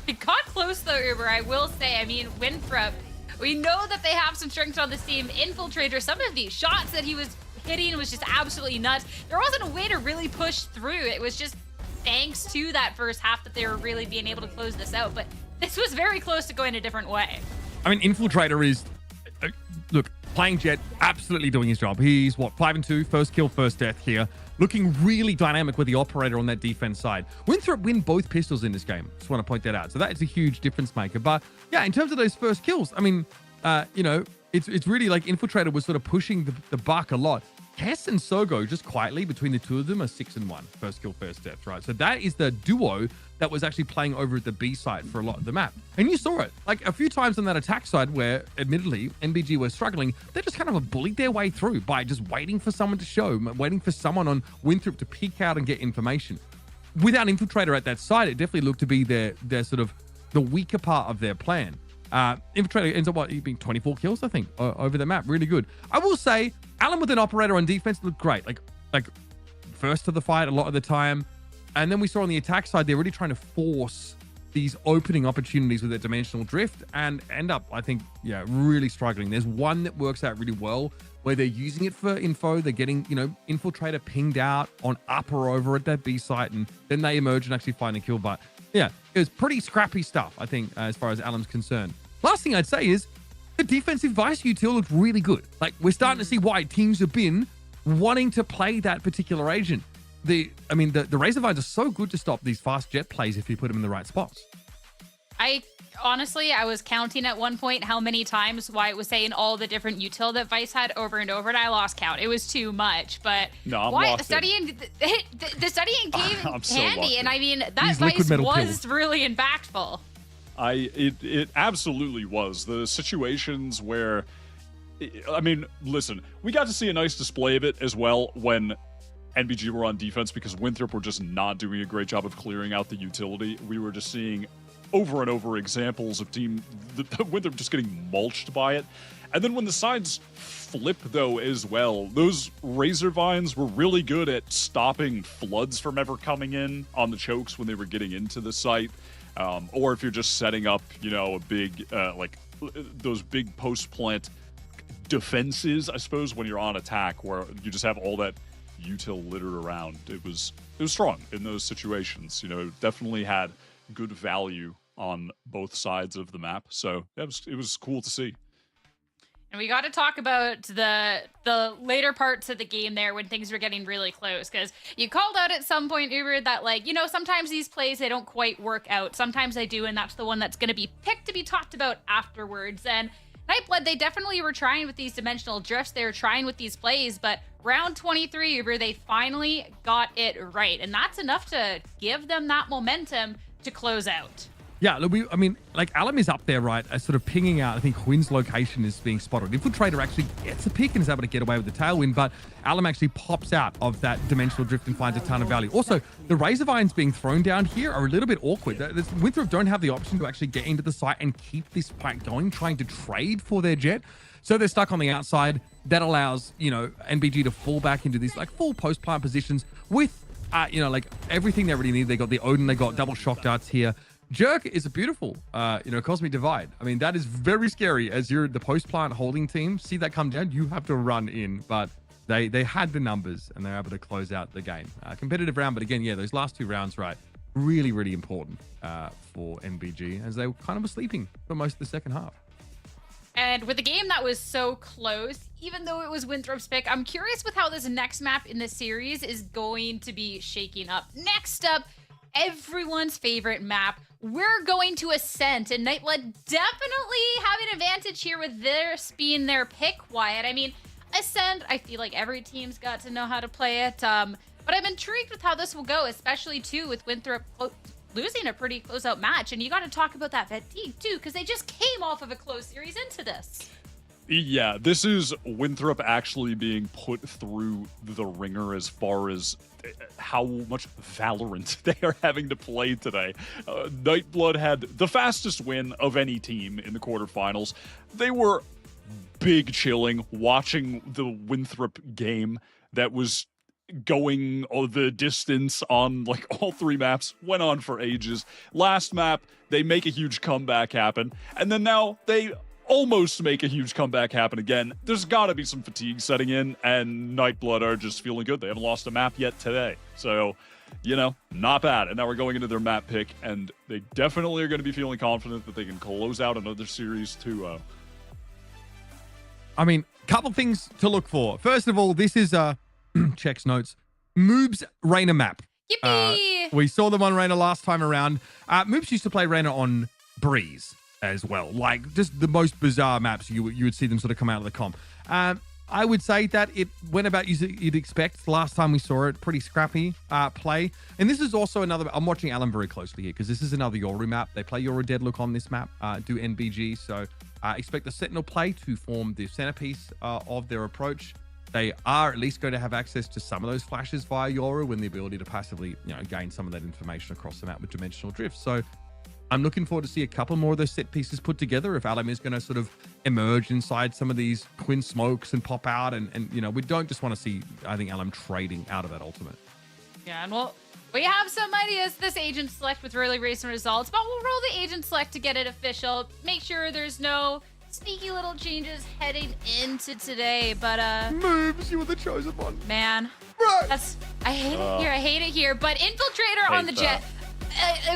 A: It got close though, Uber, I will say. I mean, Winthrop, we know that they have some strength on this team. Infiltrator, some of these shots that he was hitting was just absolutely nuts. There wasn't a way to really push through. It was just thanks to that first half that they were really being able to close this out. But this was very close to going a different way.
C: I mean, Infiltrator is, look, playing Jet, absolutely doing his job. He's, what, 5-2, first kill, first death here. Looking really dynamic with the operator on that defense side. Winthrop win both pistols in this game. Just want to point that out. So that is a huge difference maker. But yeah, in terms of those first kills, I mean, you know, it's really like Infiltrator was sort of pushing the buck a lot. Kess and Sogo, just quietly between the two of them, are 6-1. First kill, first death, right? So that is the duo that was actually playing over at the B side for a lot of the map. And you saw it like a few times on that attack side where, admittedly, NBG were struggling. They just kind of bullied their way through by just waiting for someone to show, waiting for someone on Winthrop to peek out and get information. Without Infiltrator at that side, it definitely looked to be their sort of the weaker part of their plan. Infiltrator ends up being 24 kills, I think, over the map. Really good. I will say, Alan with an operator on defense looked great. Like first to the fight a lot of the time. And then we saw on the attack side, they're really trying to force these opening opportunities with their dimensional drift and end up, I think, yeah, really struggling. There's one that works out really well where they're using it for info. They're getting, you know, Infiltrator pinged out on up or over at that B site, and then they emerge and actually find a kill. But yeah, it was pretty scrappy stuff, I think, as far as Alan's concerned. Last thing I'd say is the defensive vice util looked really good. Like, we're starting to see why teams have been wanting to play that particular agent. The Razorvines are so good to stop these fast jet plays if you put them in the right spots.
A: I was counting at one point how many times Wyatt was saying all the different util that Vice had over and over, and I lost count. It was too much, but the studying came in handy, and I mean, that Vice was really impactful.
B: It absolutely was. The situations where, I mean, listen, we got to see a nice display of it as well when NBG were on defense, because Winthrop were just not doing a great job of clearing out the utility. We were just seeing over and over examples of Winthrop just getting mulched by it. And then when the sides flip, though, as well, those Razorvines were really good at stopping floods from ever coming in on the chokes when they were getting into the site. Or if you're just setting up, you know, a big, like those big post-plant defenses, I suppose, when you're on attack, where you just have all that util littered around. It was strong in those situations. You know, it definitely had good value on both sides of the map. So it was cool to see.
A: And we got to talk about the later parts of the game there when things were getting really close, because you called out at some point, Uber, that, like, you know, sometimes these plays, they don't quite work out. Sometimes they do, and that's the one that's going to be picked to be talked about afterwards. And Nightblood, they definitely were trying with these dimensional drifts. They were trying with these plays, but round 23, Uber, they finally got it right. And that's enough to give them that momentum to close out.
C: Yeah, look, I mean, like, Alam is up there, right, sort of pinging out. I think Quinn's location is being spotted. Infiltrator actually gets a pick and is able to get away with the tailwind, but Alam actually pops out of that dimensional drift and finds a ton of value. Also, the Razorvines being thrown down here are a little bit awkward. Winthrop don't have the option to actually get into the site and keep this fight going, trying to trade for their jet. So they're stuck on the outside. That allows, you know, NBG to fall back into these, like, full post-plant positions with, you know, like, everything they really need. They got the Odin, they got double shock darts here. Jerk is a beautiful, you know, Cosmic Divide. I mean, that is very scary as you're the post-plant holding team. See that come down, you have to run in. But they had the numbers and they're able to close out the game. Competitive round, but again, yeah, those last two rounds, right, really, really important for NBG, as they kind of were sleeping for most of the second half.
A: And with a game that was so close, even though it was Winthrop's pick, I'm curious with how this next map in the series is going to be shaking up. Next up, everyone's favorite map. We're going to Ascent, and Nightblood definitely have an advantage here with this being their pick, Wyatt. I mean, Ascent, I feel like every team's got to know how to play it, but I'm intrigued with how this will go, especially, too, with Winthrop losing a pretty close-out match. And you got to talk about that fatigue, too, because they just came off of a close series into this.
B: Yeah, this is Winthrop actually being put through the ringer as far as how much Valorant they are having to play today. Nightblood had the fastest win of any team in the quarterfinals. They were big chilling watching the Winthrop game that was going the distance on like all 3 maps, went on for ages. Last map, they make a huge comeback happen, and then now they almost make a huge comeback happen again. There's got to be some fatigue setting in, and Nightblood are just feeling good. They haven't lost a map yet today. So, you know, not bad. And now we're going into their map pick, and they definitely are going to be feeling confident that they can close out another series 2-0.
C: I mean, couple things to look for. First of all, this is checks notes. Moob's Reyna map.
A: Yippee!
C: We saw them on Reyna last time around. Moobs used to play Reyna on Breeze as well. Like, just the most bizarre maps you would see them sort of come out of the comp. I would say that it went about you'd expect. Last time we saw it, pretty scrappy play. And this is also another... I'm watching Alan very closely here because this is another Yoru map. They play Yoru Deadlook on this map, do NBG. So expect the Sentinel play to form the centerpiece of their approach. They are at least going to have access to some of those flashes via Yoru and the ability to passively, gain some of that information across the map with dimensional drift. So I'm looking forward to see a couple more of those set pieces put together if Alam is going to sort of emerge inside some of these Quinn smokes and pop out. And we don't just want to see, I think, Alam trading out of that ultimate.
A: Yeah, and we have some ideas this agent select with really recent results, but we'll roll the agent select to get it official. Make sure there's no sneaky little changes heading into today, but
C: Moves, you were the chosen one.
A: Man,
C: Right.
A: I hate it here. I hate it here. But Infiltrator on the Jet.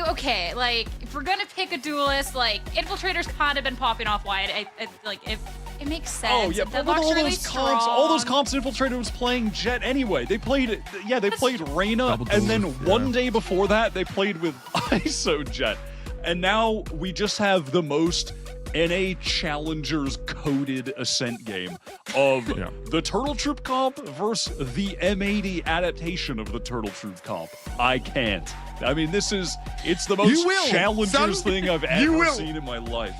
A: Okay, like if we're gonna pick a duelist, like Infiltrator's kind of been popping off wide. It makes sense.
B: Oh yeah, but with all those comps, Infiltrator was playing Jet anyway. They played, they played Reyna, and then one day before that, they played with ISO Jet, and now we just have the most NA Challengers coded Ascent game of the Turtle Troop comp versus the M80 adaptation of the Turtle Troop comp. I can't. I mean, it's the most Challengers thing I've ever seen in my life.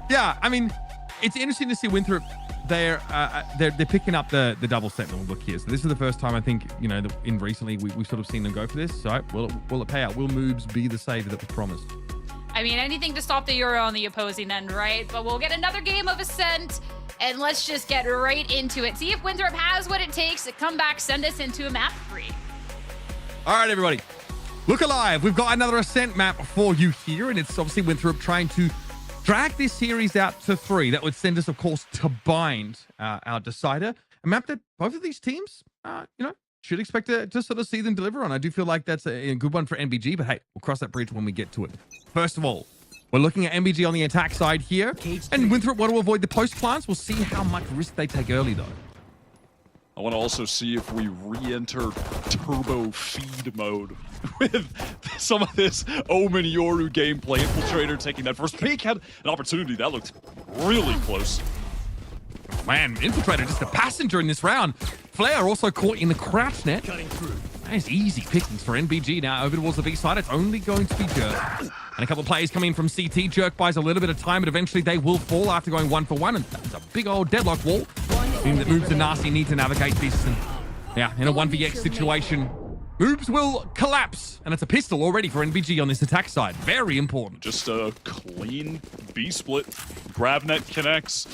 C: Yeah, I mean, it's interesting to see Winthrop. They're picking up the double Sentinel look here. So this is the first time I think in recently we've sort of seen them go for this. So will it pay out? Will Moobs be the savior that was promised?
A: I mean, anything to stop the Euro on the opposing end, right? But we'll get another game of Ascent, and let's just get right into it. See if Winthrop has what it takes to come back, send us into a map 3.
C: All right, everybody. Look alive. We've got another Ascent map for you here, and it's obviously Winthrop trying to drag this series out to 3. That would send us, of course, to Bind, our decider. A map that both of these teams, should expect to sort of see them deliver on. I do feel like that's a good one for NBG, but hey, we'll cross that bridge when we get to it. First of all, we're looking at NBG on the attack side here, and Winthrop want to avoid the post plants. We'll see how much risk they take early, though.
B: I want to also see if we re-enter turbo feed mode with some of this Omen Yoru gameplay. Infiltrator taking that first peek, had an opportunity that looked really close.
C: Man, Infiltrator just a passenger in this round. Flare also caught in the crouch net. Nice easy pickings for NBG now over towards the B side. It's only going to be Jerk. And a couple of players coming in from CT. Jerk buys a little bit of time, but eventually they will fall after going 1 for 1. And that's a big old deadlock wall. Meaning that Moobs and Nasty need to navigate this. And yeah, in a 1vx situation, Moobs will collapse. And it's a pistol already for NBG on this attack side. Very important.
B: Just a clean B split. GrabNet connects.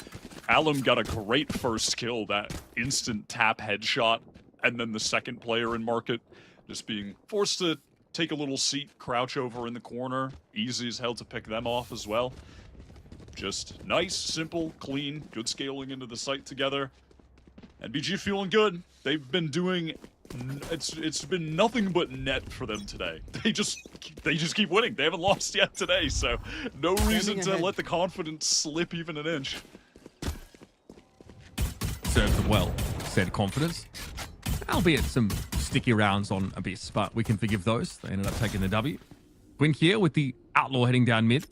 B: Alum got a great first kill, that instant tap headshot, and then the second player in market just being forced to take a little seat, crouch over in the corner. Easy as hell to pick them off as well. Just nice, simple, clean, good scaling into the site together. NBG feeling good. They've been doing it's been nothing but net for them today. They just keep winning. They haven't lost yet today, so no reason to let the confidence slip even an inch.
C: Serves them well, said confidence. Albeit some sticky rounds on Abyss, but we can forgive those. They ended up taking the W. Quinn here with the Outlaw heading down mid.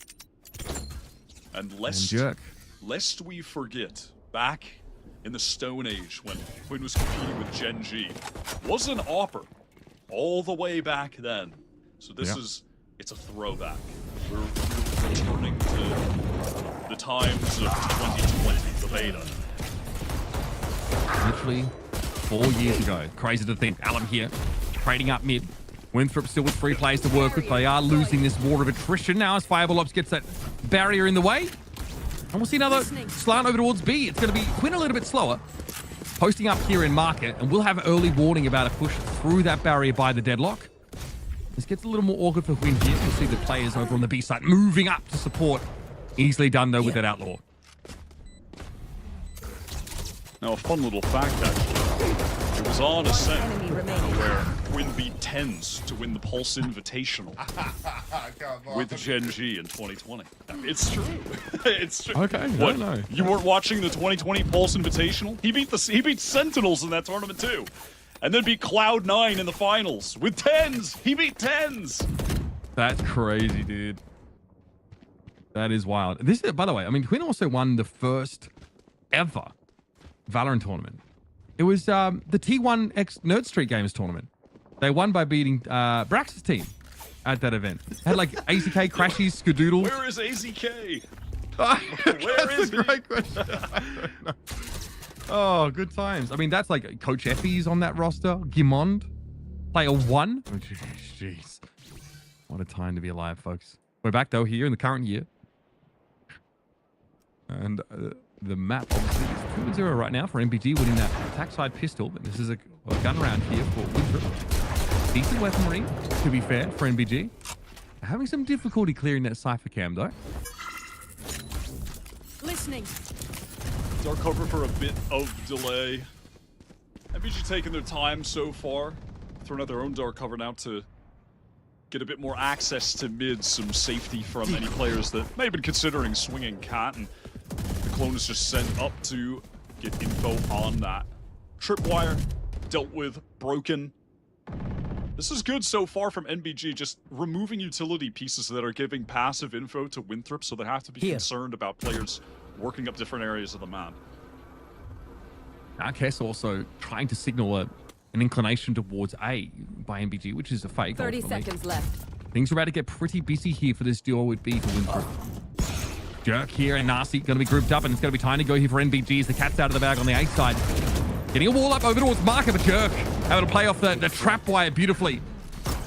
B: And
C: Jerk.
B: lest we forget, back in the Stone Age when Quinn was competing with Gen G, was an AWPer all the way back then. So this it's a throwback. We're returning to the times of 2020, the beta.
C: Literally 4 years ago. Crazy to think. Allen here, trading up mid. Winthrop still with 3 players to work with. They are losing this war of attrition now as Fireball Ops gets that barrier in the way. And we'll see another slant over towards B. It's going to be Quinn a little bit slower. Posting up here in market, and we'll have early warning about a push through that barrier by the deadlock. This gets a little more awkward for Quinn here. You'll see the players over on the B side moving up to support. Easily done, though, with that Outlaw.
B: Now, a fun little fact, actually. It was on Ascent where Quinn beat Tens to win the Pulse Invitational with Gen G in 2020. It's true. It's true.
C: Okay,
B: what?
C: No.
B: You weren't watching the 2020 Pulse Invitational? He beat Sentinels in that tournament too, and then beat Cloud9 in the finals with Tens. He beat Tens.
C: That's crazy, dude. That is wild. This is, by the way, I mean, Quinn also won the first ever VALORANT tournament. It was the T1 X Nerd Street Games tournament. They won by beating Brax's team at that event. Had like AZK, Crashies, Skadoodles.
B: Where is AZK?
C: Where is he? Great question. Oh, good times. I mean, that's like Coach Effie's on that roster. Gimond, player 1. Oh, jeez. What a time to be alive, folks. We're back though here in the current year. And the map obviously is 2-0 right now for MBG, winning that attack side pistol. But this is a gun round here for Winthrop. Decent weaponry, to be fair, for MBG. Having some difficulty clearing that Cypher cam, though.
E: Listening.
B: Dark cover for a bit of delay. MBG taking their time so far. Throwing out their own dark cover now to get a bit more access to mid, some safety from any players that may have been considering swinging Cat, and the clone is just sent up to get info on that. Tripwire dealt with, broken. This is good so far from NBG, just removing utility pieces that are giving passive info to Winthrop, so they have to be concerned about players working up different areas of the map.
C: Kess also trying to signal an inclination towards A by MBG, which is a fake.
E: 30
C: ultimately.
E: seconds left.
C: Things are about to get pretty busy here for this duo with B for Winthrop. Jerk here and Nasty going to be grouped up, and it's going to be time to go here for NBG as the cat's out of the bag on the A side. Getting a wall up over towards Marker, but Jerk able to play off the trap wire beautifully.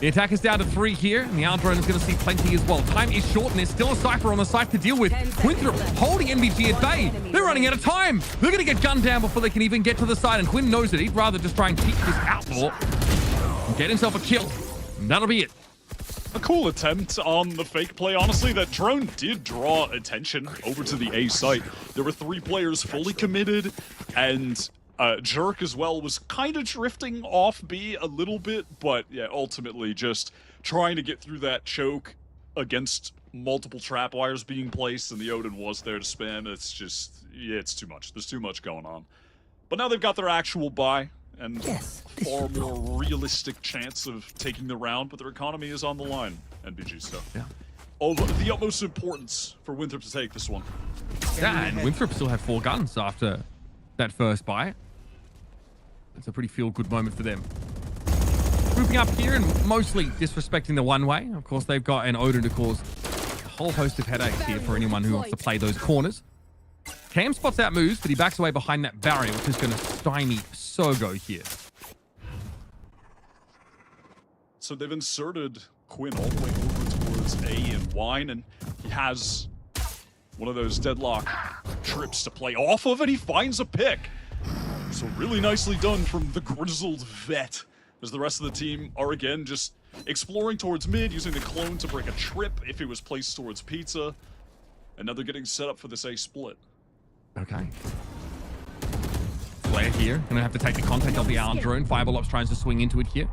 C: The attack is down to 3 here, and the arm drone is going to see plenty as well. Time is short, and there's still a Cypher on the site to deal with. Winthrop holding NBG at bay. They're running out of time. They're going to get gunned down before they can even get to the side, and Quinn knows it. He'd rather just try and keep this Outlaw and get himself a kill. And that'll be it.
B: A cool attempt on the fake play. Honestly, that drone did draw attention over to the A site. There were 3 players fully committed, and Jerk as well was kind of drifting off B a little bit, but yeah, ultimately just trying to get through that choke against multiple trap wires being placed, and the Odin was there to spam. It's just, yeah, it's too much. There's too much going on. But now they've got their actual buy, and far more realistic chance of taking the round, but their economy is on the line, NBG stuff.
C: Yeah.
B: Of the utmost importance for Winthrop to take this one.
C: Yeah, and Winthrop still have 4 guns after that first buy. It's a pretty feel-good moment for them. Grouping up here and mostly disrespecting the one-way. Of course, they've got an Odin to cause a whole host of headaches here for anyone who wants to play those corners. Cam spots out moves, but he backs away behind that barrier, which is going to stymie Sogo here.
B: So they've inserted Quinn all the way over towards A and Wine, and he has one of those deadlock trips to play off of, and he finds a pick. So really nicely done from the grizzled vet, as the rest of the team are again just exploring towards mid, using the clone to break a trip if it was placed towards pizza. And now they're getting set up for this A split.
C: Okay. Flare here. Gonna have to take the contact of the Allen drone. Fireball Ops tries to swing into it here.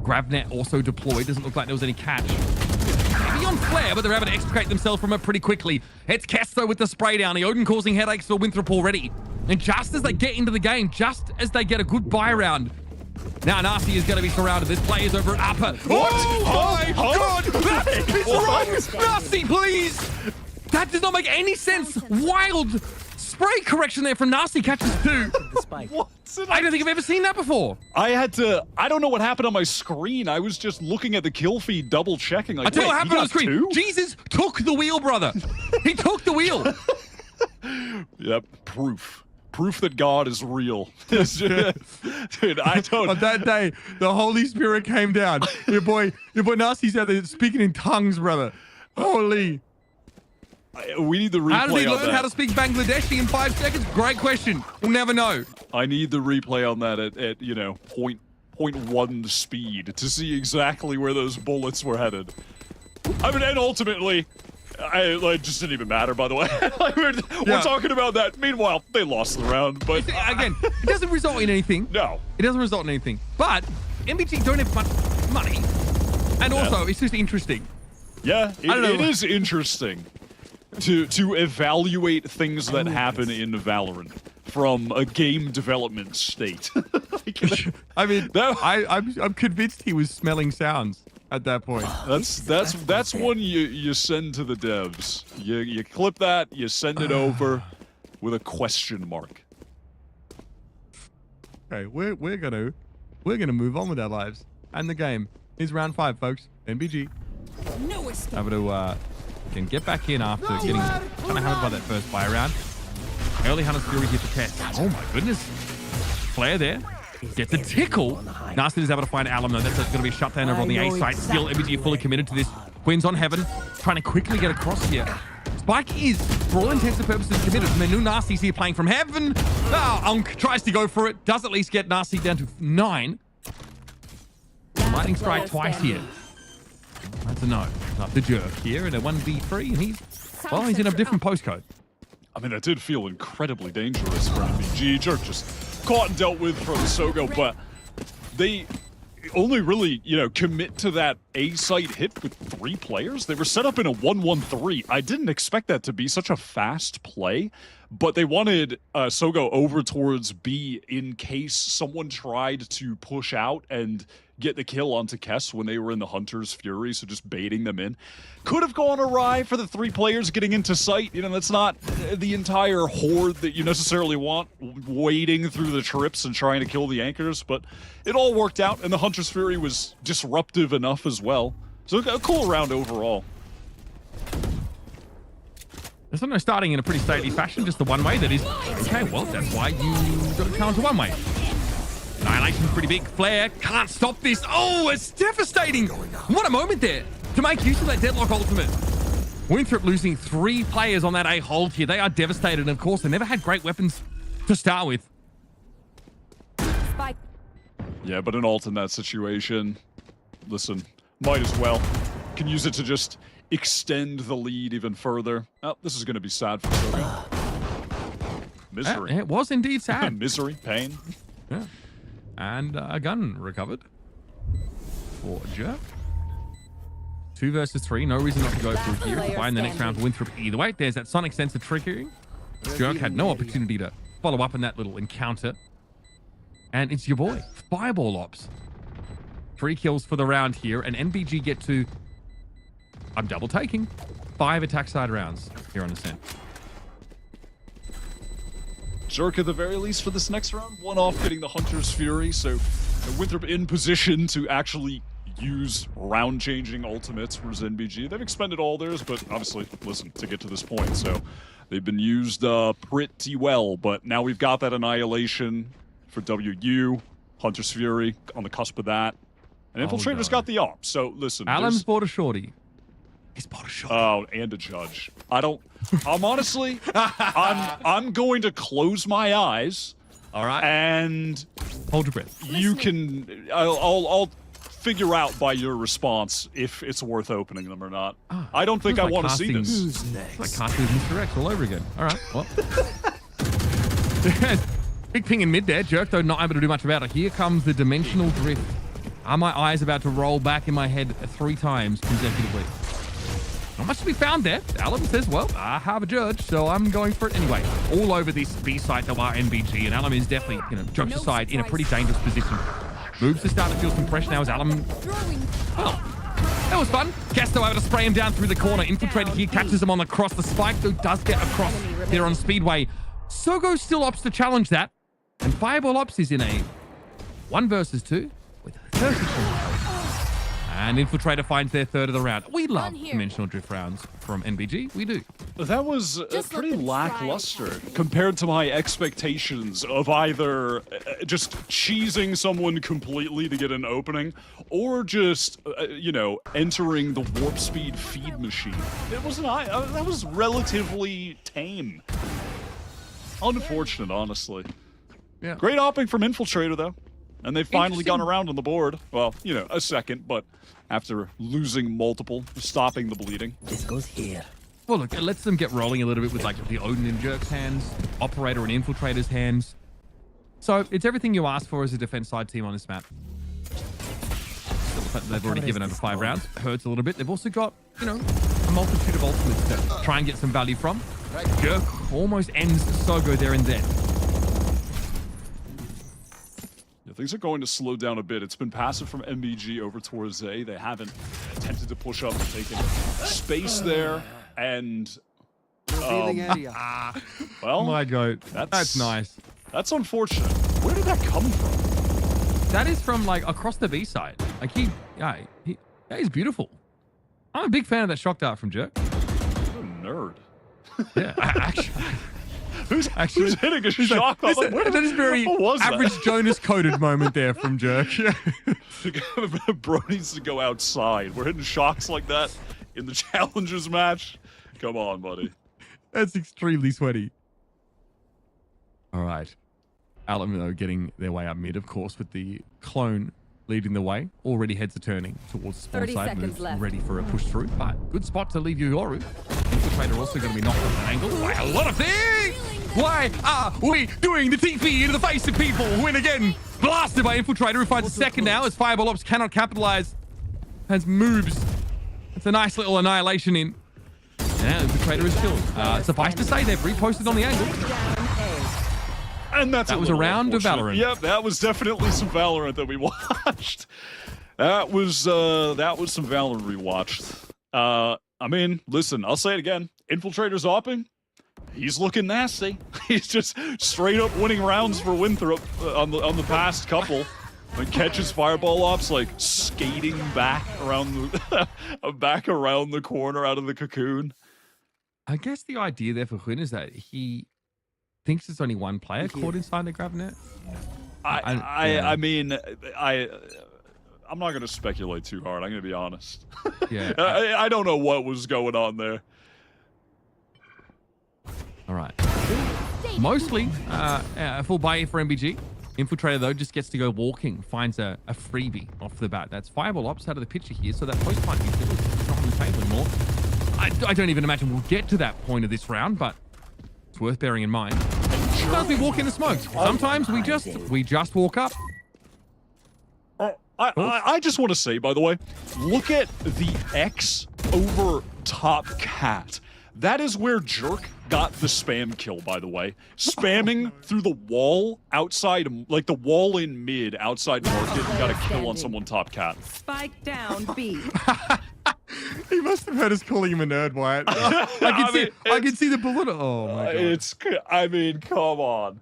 C: Grabnet also deployed. Doesn't look like there was any catch. Maybe on Flare, but they're able to extricate themselves from it pretty quickly. It's Kesto with the spray down. The Odin causing headaches for Winthrop already. And just as they get into the game, just as they get a good buy round, now Nasty is going to be surrounded. There's players over at Upper.
B: What?
C: Oh my God! That is
B: What?
C: wrong! Nasty, please! That does not make any sense. Wild spray correction there from Nasty catches two.
F: The spike.
B: What?
C: I don't think I've ever seen that before.
B: I don't know what happened on my screen. I was just looking at the kill feed, double checking. Like,
C: I tell you what
B: wait,
C: happened on the screen.
B: two?
C: Jesus took the wheel, brother. He took the wheel.
B: Yep, proof. Proof that God is real. Dude, I don't.
C: On that day, the Holy Spirit came down. Your boy Nasty's out there speaking in tongues, brother. Holy.
B: We need the replay
C: How did he
B: on
C: learn
B: that.
C: how to speak Bangladeshi in 5 seconds? Great question. We'll never know.
B: I need the replay on that at you know, 0.1 speed to see exactly where those bullets were headed. I mean, and ultimately, it just didn't even matter, by the way. We're talking about that. Meanwhile, they lost the round, but...
C: Again, it doesn't result in anything.
B: No.
C: It doesn't result in anything. But MBG don't have much money. And also, it's just interesting.
B: Yeah,
C: don't know.
B: it is interesting to evaluate things that happen in Valorant from a game development state.
C: I mean, I'm convinced he was smelling sounds at that point.
B: That's one you send to the devs. You clip that, you send it over with a question mark.
C: Okay, we're gonna move on with our lives. And the game is round 5, folks. NBG.
F: No escape.
C: Able to can get back in after getting kind of hammered by that first buy round. Early Hunter's Fury here to test. Oh my goodness. Flare there. Get the tickle. Nasty is able to find Alum though. That's going to be a shutdown over on the A side. Still, MBG fully committed to this. Queen's on Heaven. Trying to quickly get across here. Spike is, for all intents and purposes, committed. And then new Nasty's here playing from Heaven. Unk tries to go for it. Does at least get Nasty down to 9. Lightning Strike twice here. That's a no. Not the jerk here in a 1v3. And he's in a different postcode.
B: I mean, that did feel incredibly dangerous for MBG. Jerk just caught and dealt with from Sogo, but they only really, commit to that A site hit with 3 players. They were set up in a 1-1-3. I didn't expect that to be such a fast play, but they wanted Sogo over towards B in case someone tried to push out and get the kill onto Kess when they were in the Hunter's Fury, so just baiting them in. Could have gone awry for the 3 players getting into sight. That's not the entire horde that you necessarily want wading through the trips and trying to kill the anchors, but it all worked out, and the Hunter's Fury was disruptive enough as well. So a cool round overall.
C: There's no starting in a pretty stately fashion, just the one way that is, okay, well, that's why you got to counter one way. Annihilation's pretty big. Flare can't stop this. Oh, it's devastating. What a moment there to make use of that deadlock ultimate. Winthrop losing 3 players on that A hold here. They are devastated. And of course, they never had great weapons to start with.
E: Spike.
B: Yeah, but an ult in that situation, listen, might as well. Can use it to just extend the lead even further. Oh, this is going to be sad for Sogo. Misery.
C: It was indeed sad.
B: Misery, pain.
C: Yeah. And a gun recovered for Jerk. 2 versus 3. No reason not to go through here. Find the next round for Winthrop either way. There's that Sonic Sensor triggering. Jerk had no opportunity to follow up in that little encounter. And it's your boy, Fireball Ops. 3 kills for the round here. And NBG get to, I'm double taking, 5 attack side rounds here on Ascent.
B: Jerk at the very least for this next round. 1 off getting the Hunter's Fury, so Winthrop in position to actually use round-changing ultimates for NBG. They've expended all theirs, but obviously, listen, to get to this point, so they've been used pretty well, but now we've got that Annihilation for WU, Hunter's Fury on the cusp of that, and Infiltrator's got the AWP, so listen.
C: Alan's bought a shorty. He's bought a shorty.
B: Oh, and a judge. I'm honestly, I'm going to close my eyes.
C: All right.
B: And
C: hold your breath.
B: You can, I'll figure out by your response if it's worth opening them or not. I don't think I want to see this.
C: It's like casting Mr. X all over again. All right. Well. Big ping in mid there. Jerk, though, not able to do much about it. Here comes the dimensional drift. Are my eyes about to roll back in my head 3 times consecutively? Not much to be found there. Alan says, well, I have a judge, so I'm going for it anyway. All over this B site, there are NBG, and Alan is definitely, jumps aside in a pretty dangerous position. Moves to start to feel some pressure now as Alan... Well, that was fun. Casto able to spray him down through the corner. Infiltrator here catches him on the cross. The spike, though, does get across there on Speedway. Sogo still opts to challenge that, and Fireball Ops is in a 1 versus 2 with 30 kills. And Infiltrator finds their 3rd of the round. We love dimensional drift rounds from NBG. We do.
B: That was pretty lackluster compared to my expectations of either just cheesing someone completely to get an opening or just, entering the warp speed feed machine. It wasn't. That was relatively tame. Unfortunate, honestly.
C: Yeah.
B: Great opping from Infiltrator, though. And they've finally gone around on the board. Well, a second, but after losing multiple, stopping the bleeding.
F: This goes here.
C: Well, look, it lets them get rolling a little bit with like the Odin and Jerk's hands, Operator and Infiltrator's hands. So it's everything you ask for as a defense side team on this map. They've already given over 5 rounds. Hurts a little bit. They've also got, a multitude of ultimates to try and get some value from. Jerk almost ends Sogo there and then.
B: Things are going to slow down a bit. It's been passive from MBG over towards A. They haven't attempted to push up and taken space there. And, well,
C: my God, that's nice.
B: That's unfortunate. Where did that come from?
C: That is from, like, across the B side. Like, he's beautiful. I'm a big fan of that shock dart from Jerk.
B: What a nerd.
C: Yeah, actually...
B: Who's hitting a shock?
C: That is very average Jonas coded moment there from Jerk.
B: Bro needs to go outside. We're hitting shocks like that in the Challengers match. Come on, buddy.
C: That's extremely sweaty. All right. Alamo getting their way up mid, of course, with the clone leading the way. Already heads are turning towards the spawn side, moves ready for a push through. But good spot to leave Yoru. Infiltrator also going to be knocked off an angle. Why, a lot of things! Why are we doing the TP into the face of people? Win again. Blasted by Infiltrator, who finds a second now as Fireball Ops cannot capitalize. Has moves. It's a nice little annihilation in. Yeah, Infiltrator is killed. Suffice to say, they've reposted on the angle.
B: And that
C: was a round of Valorant.
B: Yep, that was definitely some Valorant that we watched. That was some Valorant we watched. Listen, I'll say it again. Infiltrator's opping. He's looking nasty. He's just straight up winning rounds for Winthrop on the past couple. And catches Fireball Ops like skating back around the corner out of the cocoon.
C: I guess the idea there for Huynh is that he thinks it's only one player caught inside the grab net.
B: I'm not going to speculate too hard. I'm going to be honest.
C: Yeah.
B: I don't know what was going on there.
C: All right. Mostly a full buy for MBG. Infiltrator, though, just gets to go walking, finds a freebie off the bat. That's Fireball Ops out of the picture here, so that post might be not on the table anymore. I don't even imagine we'll get to that point of this round, but it's worth bearing in mind. Sometimes we walk in the smoke. Sometimes we just walk up.
B: I just want to say, by the way, look at the X over top cat. That is where Jerk got the spam kill, by the way. Spamming through the wall outside, like the wall in mid outside market, got a kill on someone top cat.
E: Spike down B.
C: He must have heard us calling him a nerd, Wyatt. I can see the bullet. Oh my god.
B: Come on.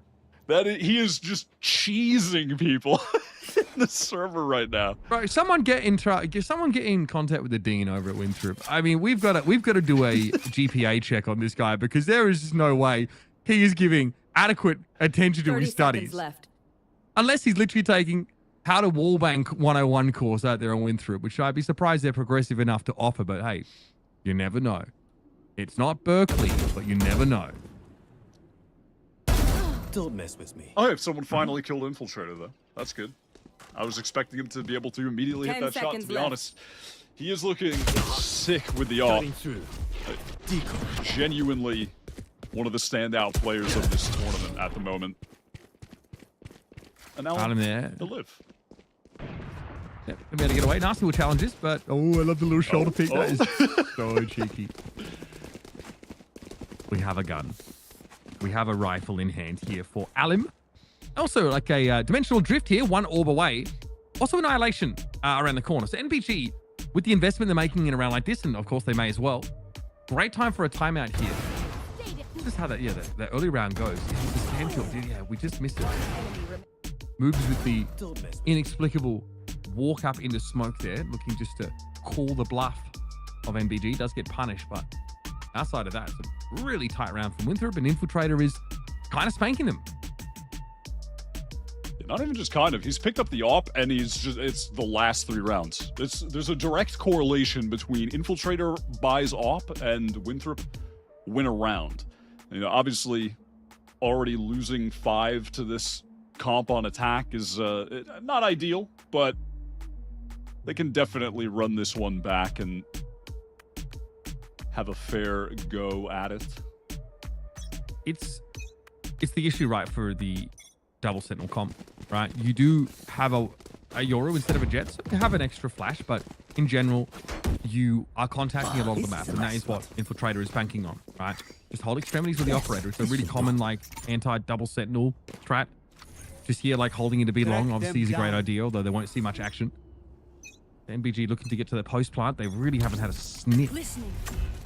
B: He is just cheesing people in the server right now.
C: Right, someone get in contact with the dean over at Winthrop. I mean, we've got to do a GPA check on this guy because there is just no way he is giving adequate attention to his studies.
E: Left.
C: Unless he's literally taking how to wallbang 101 course out there on Winthrop, which I'd be surprised they're progressive enough to offer, but hey, you never know. It's not Berkeley, but you never know.
F: Don't mess with me.
B: Oh, if someone finally killed Infiltrator, though. That's good. I was expecting him to be able to immediately hit that shot, to be honest. He is looking sick with the off. Genuinely one of the standout players of this tournament at the moment. And now
C: Alum there.
B: to live.
C: Yep, we better get away. Nasty with challenges, but oh, I love the little shoulder pick. That is so cheeky. We have a gun. We have a rifle in hand here for Alim. Also, like a dimensional drift here, one orb away. Also, annihilation around the corner. So NBG, with the investment they're making in a round like this, and of course they may as well. Great time for a timeout here. This is how that early round goes. Yeah, the stand kill. Yeah, we just missed it. Moves with the inexplicable walk up into smoke there, looking just to call the bluff of NBG. Does get punished, but outside of that, it's a really tight round from Winthrop, and Infiltrator is kind of spanking them.
B: Not even just kind of. He's picked up the op, and it's the last 3 rounds. There's a direct correlation between Infiltrator buys op and Winthrop win a round. You know, obviously, already losing 5 to this comp on attack is not ideal, but they can definitely run this one back and have a fair go at it.
C: It's the issue, right, for the double sentinel comp, right? You do have a Yoru instead of a Jet, so you have an extra flash, but in general, you are contacting a lot of the map, and that is what Infiltrator is banking on, right? Just hold extremities with the operator. It's a really common, like, anti-double sentinel strat. Just here, like, holding it a bit long, obviously is a great idea, although they won't see much action. NBG looking to get to the post plant. They really haven't had a sniff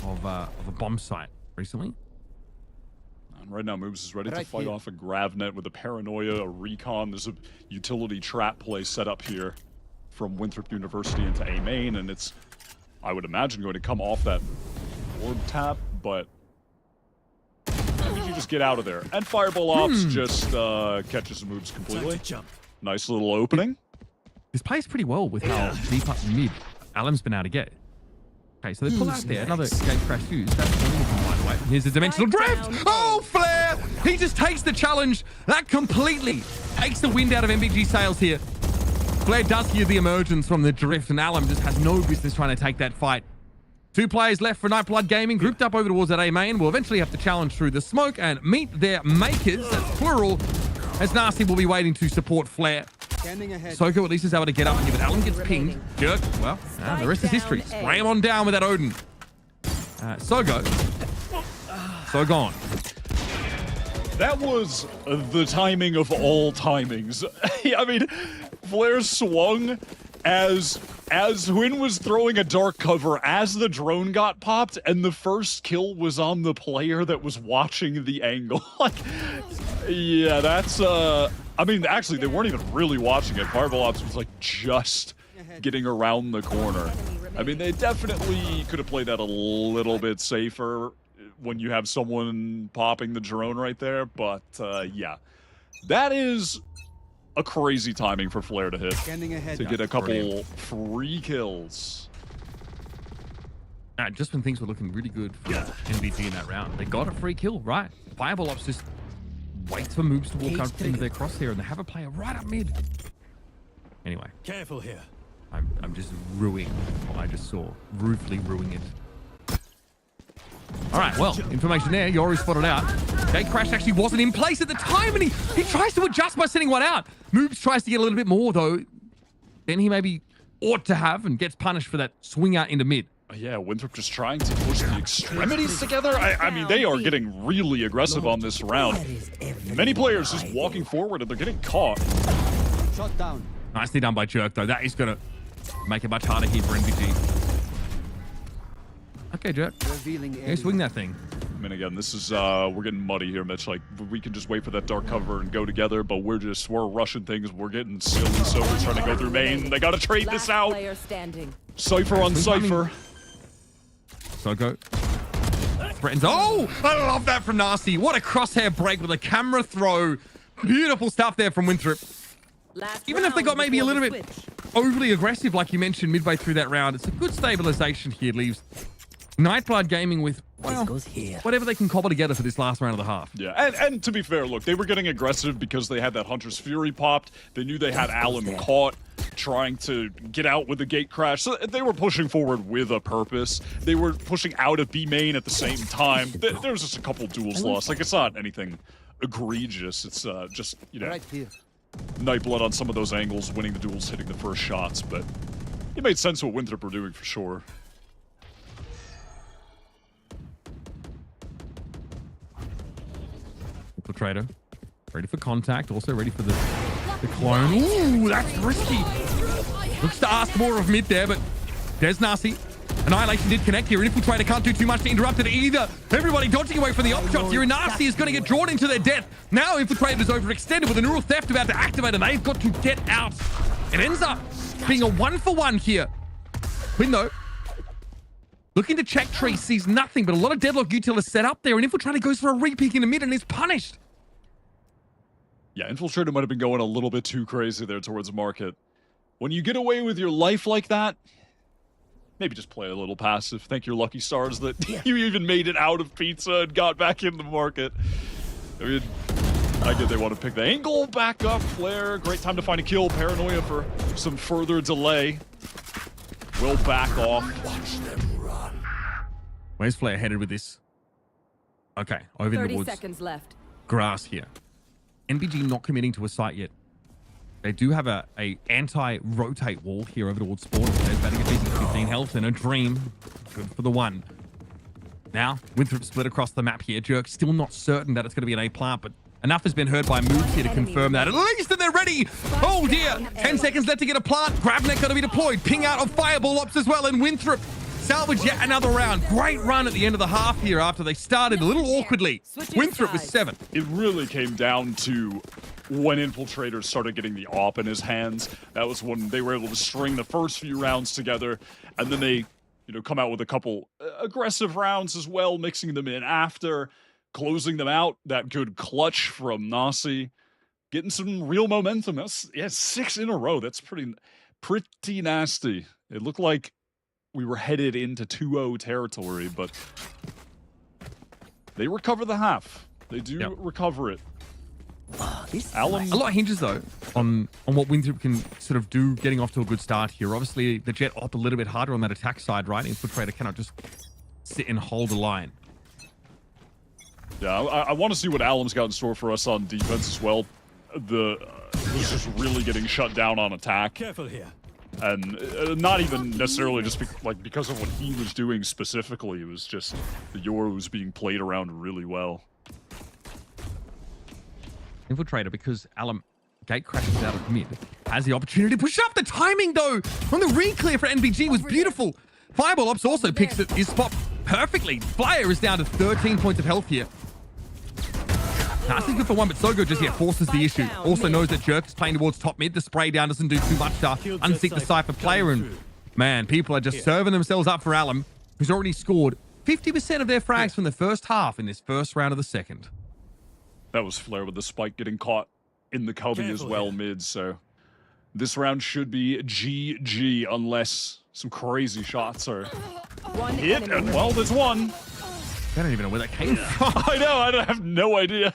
C: of a bomb site recently.
B: And right now, Moves is ready to fight off a Gravnet with a Paranoia, a Recon. There's a utility trap play set up here from Winthrop University into A main, and it's, I would imagine, going to come off that orb tap, but I think you just get out of there. And Fireball Ops just catches the Moves completely. Nice little opening.
C: This plays pretty well with how deep up mid Alam's been able to get. Okay, so they pull out there. Another gate crash fuse. That's by the way. Here's a dimensional drift. Oh, Flare! He just takes the challenge. That completely takes the wind out of MBG sails here. Flare does hear the emergence from the drift, and Alam just has no business trying to take that fight. 2 players left for Nightblood Gaming, grouped up over towards that A main. Will eventually have to challenge through the smoke and meet their makers. That's plural. As Nasty will be waiting to support Flare. Soko at least is able to get up here, but Alan gets pinged. Jerk. Well, the rest is history. Spray him on down with that Odin. Sogo. So gone.
B: That was the timing of all timings. I mean, Flare swung as Huynh was throwing a dark cover as the drone got popped, and the first kill was on the player that was watching the angle. Like, yeah, that's I mean, actually, they weren't even really watching it. Fireball Ops was like just getting around the corner. I mean, they definitely could have played that a little bit safer when you have someone popping the drone right there, but yeah, that is a crazy timing for Flare to hit, to get a couple free kills.
C: Just when things were looking really good for NBG in that round, they got a free kill, right? Fireball Ops just waits for Moves to walk up into their crosshair, and they have a player right up mid. Anyway,
F: Careful here.
C: I'm just ruining what I just saw. Ruthlessly ruining it. All right, well, information there. Yoru spotted out. Gate crash actually wasn't in place at the time, and he tries to adjust by sending one out. Moves tries to get a little bit more, though. Then he maybe ought to have, and gets punished for that swing out into mid.
B: Yeah, Winthrop just trying to push the extremities together. I mean, they are getting really aggressive on this round. Many players just walking forward, and they're getting caught.
D: Shot down.
C: Nicely done by Jerk, though. That is going to make it much harder here for NBG. Okay, Jerk. Yeah, swing that thing.
B: I mean, again, this is, we're getting muddy here, Mitch. Like, we can just wait for that dark cover and go together, but we're rushing things. We're getting silly, so we're trying to go through main. They got to trade this out. Cypher on Cypher.
C: Soko threatens. Oh, I love that from Nasty. What a crosshair break with a camera throw. Beautiful stuff there from Winthrop. Even if they got maybe a little bit overly aggressive, like you mentioned, midway through that round, it's a good stabilization here. Leaves Nightblood Gaming with, well, whatever they can cobble together for this last round of the half.
B: Yeah, and to be fair, look, they were getting aggressive because they had that Hunter's Fury popped. They knew they had Alan caught, trying to get out with the gate crash. So they were pushing forward with a purpose. They were pushing out of B main at the same time. There was just a couple duels lost. Like, it's not anything egregious. It's just, you know, Nightblood on some of those angles, winning the duels, hitting the first shots, but it made sense what Winthrop were doing for sure.
C: Infiltrator, ready for contact, also ready for the clone. Ooh, that's risky. Looks to ask more of mid there, but there's Nasi. Annihilation did connect here. Infiltrator can't do too much to interrupt it either. Everybody dodging away from the op shots here. Nasi is going to get drawn into their death. Now Infiltrator is overextended with a neural theft about to activate, and they've got to get out. It ends up being a 1-for-1 here. Window looking to check tree, sees nothing, but a lot of deadlock util is set up there, and Infiltrator goes for a repeat in the mid and is punished.
B: Yeah, Infiltrator might have been going a little bit too crazy there towards market. When you get away with your life like that, maybe just play a little passive. Thank your lucky stars that you even made it out of pizza and got back in the market. I mean, I get they want to pick the angle, back up, flare. Great time to find a kill. Paranoia for some further delay. Will back off.
H: Watch them run.
C: Where's Flare headed with this? Okay, over in the
E: 30
C: woods.
E: seconds left.
C: Grass here. NBG not committing to a site yet. They do have a anti-rotate wall here over towards spawn. There's batting at 15 health and a dream. Good for the one. Now, Winthrop split across the map here. Jerk still not certain that it's going to be an A plant, but enough has been heard by moves here to confirm that. At least, and they're ready. Oh dear. 10 seconds left to get a plant. Grabnet going to be deployed. Ping out of Fireball Ops as well. And Winthrop salvage yet another round. Great run at the end of the half here after they started a little awkwardly. Winthrop with 7.
B: It really came down to when Infiltrators started getting the op in his hands. That was when they were able to string the first few rounds together, and then they, come out with a couple aggressive rounds as well, mixing them in after, closing them out. That good clutch from Nasi, getting some real momentum. That's 6 in a row. That's pretty nasty. It looked like we were headed into 2-0 territory, but they recover the half. They do recover it. Alum.
C: A lot hinges though on what Winthrop can sort of do getting off to a good start here. Obviously the Jet op a little bit harder on that attack side, right? Infiltrator cannot just sit and hold a line.
B: Yeah, I want to see what Alum's got in store for us on defense as well. Was just really getting shut down on attack.
F: Careful here.
B: And not even necessarily just because of what he was doing specifically. It was just the Yoru was being played around really well.
C: Infiltrator, because Alum gate crashes out of mid, has the opportunity to push up. The timing though on the re-clear for NBG was beautiful. Fireball Ops also picks his spot perfectly. Flyer is down to 13 points of health here. Nasti's good for one, but so good just forces the issue. Also knows that Jerk is playing towards top mid. The spray down doesn't do too much to unseat the Cypher player, and man, people are just serving themselves up for Alum, who's already scored 50% of their frags from the first half in this first round of the second.
B: That was Flare with the spike getting caught in the cubby as well mid, so this round should be GG unless some crazy shots are hit, and well, there's one.
C: I don't even know where that came from.
B: I know, I have no idea.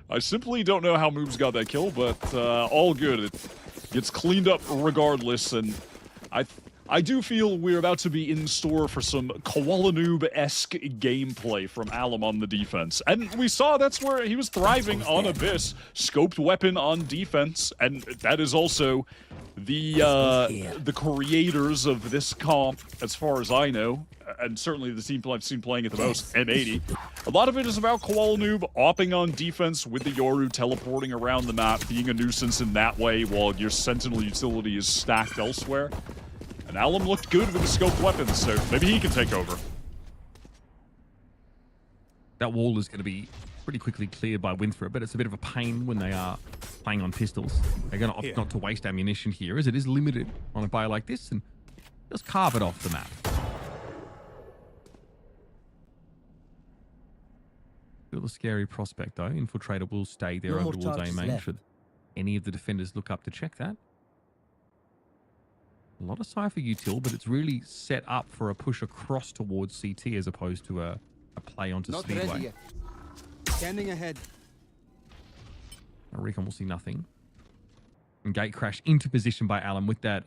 B: I simply don't know how Moobs got that kill, but all good. It gets cleaned up regardless, and I do feel we're about to be in store for some Koala Noob-esque gameplay from Alum on the defense. And we saw that's where he was thriving on Abyss. Scoped weapon on defense, and that is also the creators of this comp, as far as I know, and certainly the team I've seen playing it the most, M80. A lot of it is about Koala Noob opping on defense with the Yoru teleporting around the map, being a nuisance in that way while your Sentinel utility is stacked elsewhere. And Alum looked good with the scoped weapons, so maybe he can take over.
C: That wall is going to be pretty quickly cleared by Winthrop, but it's a bit of a pain when they are playing on pistols. They're going to opt not to waste ammunition here, as it is limited on a buy like this, and just carve it off the map. Still a scary prospect, though. Infiltrator will stay there over towards A main should any of the defenders look up to check that. A lot of Cypher util, but it's really set up for a push across towards CT as opposed to a play onto Speedway.
D: Standing ahead.
C: Recon will see nothing. And gate crash into position by Alum with that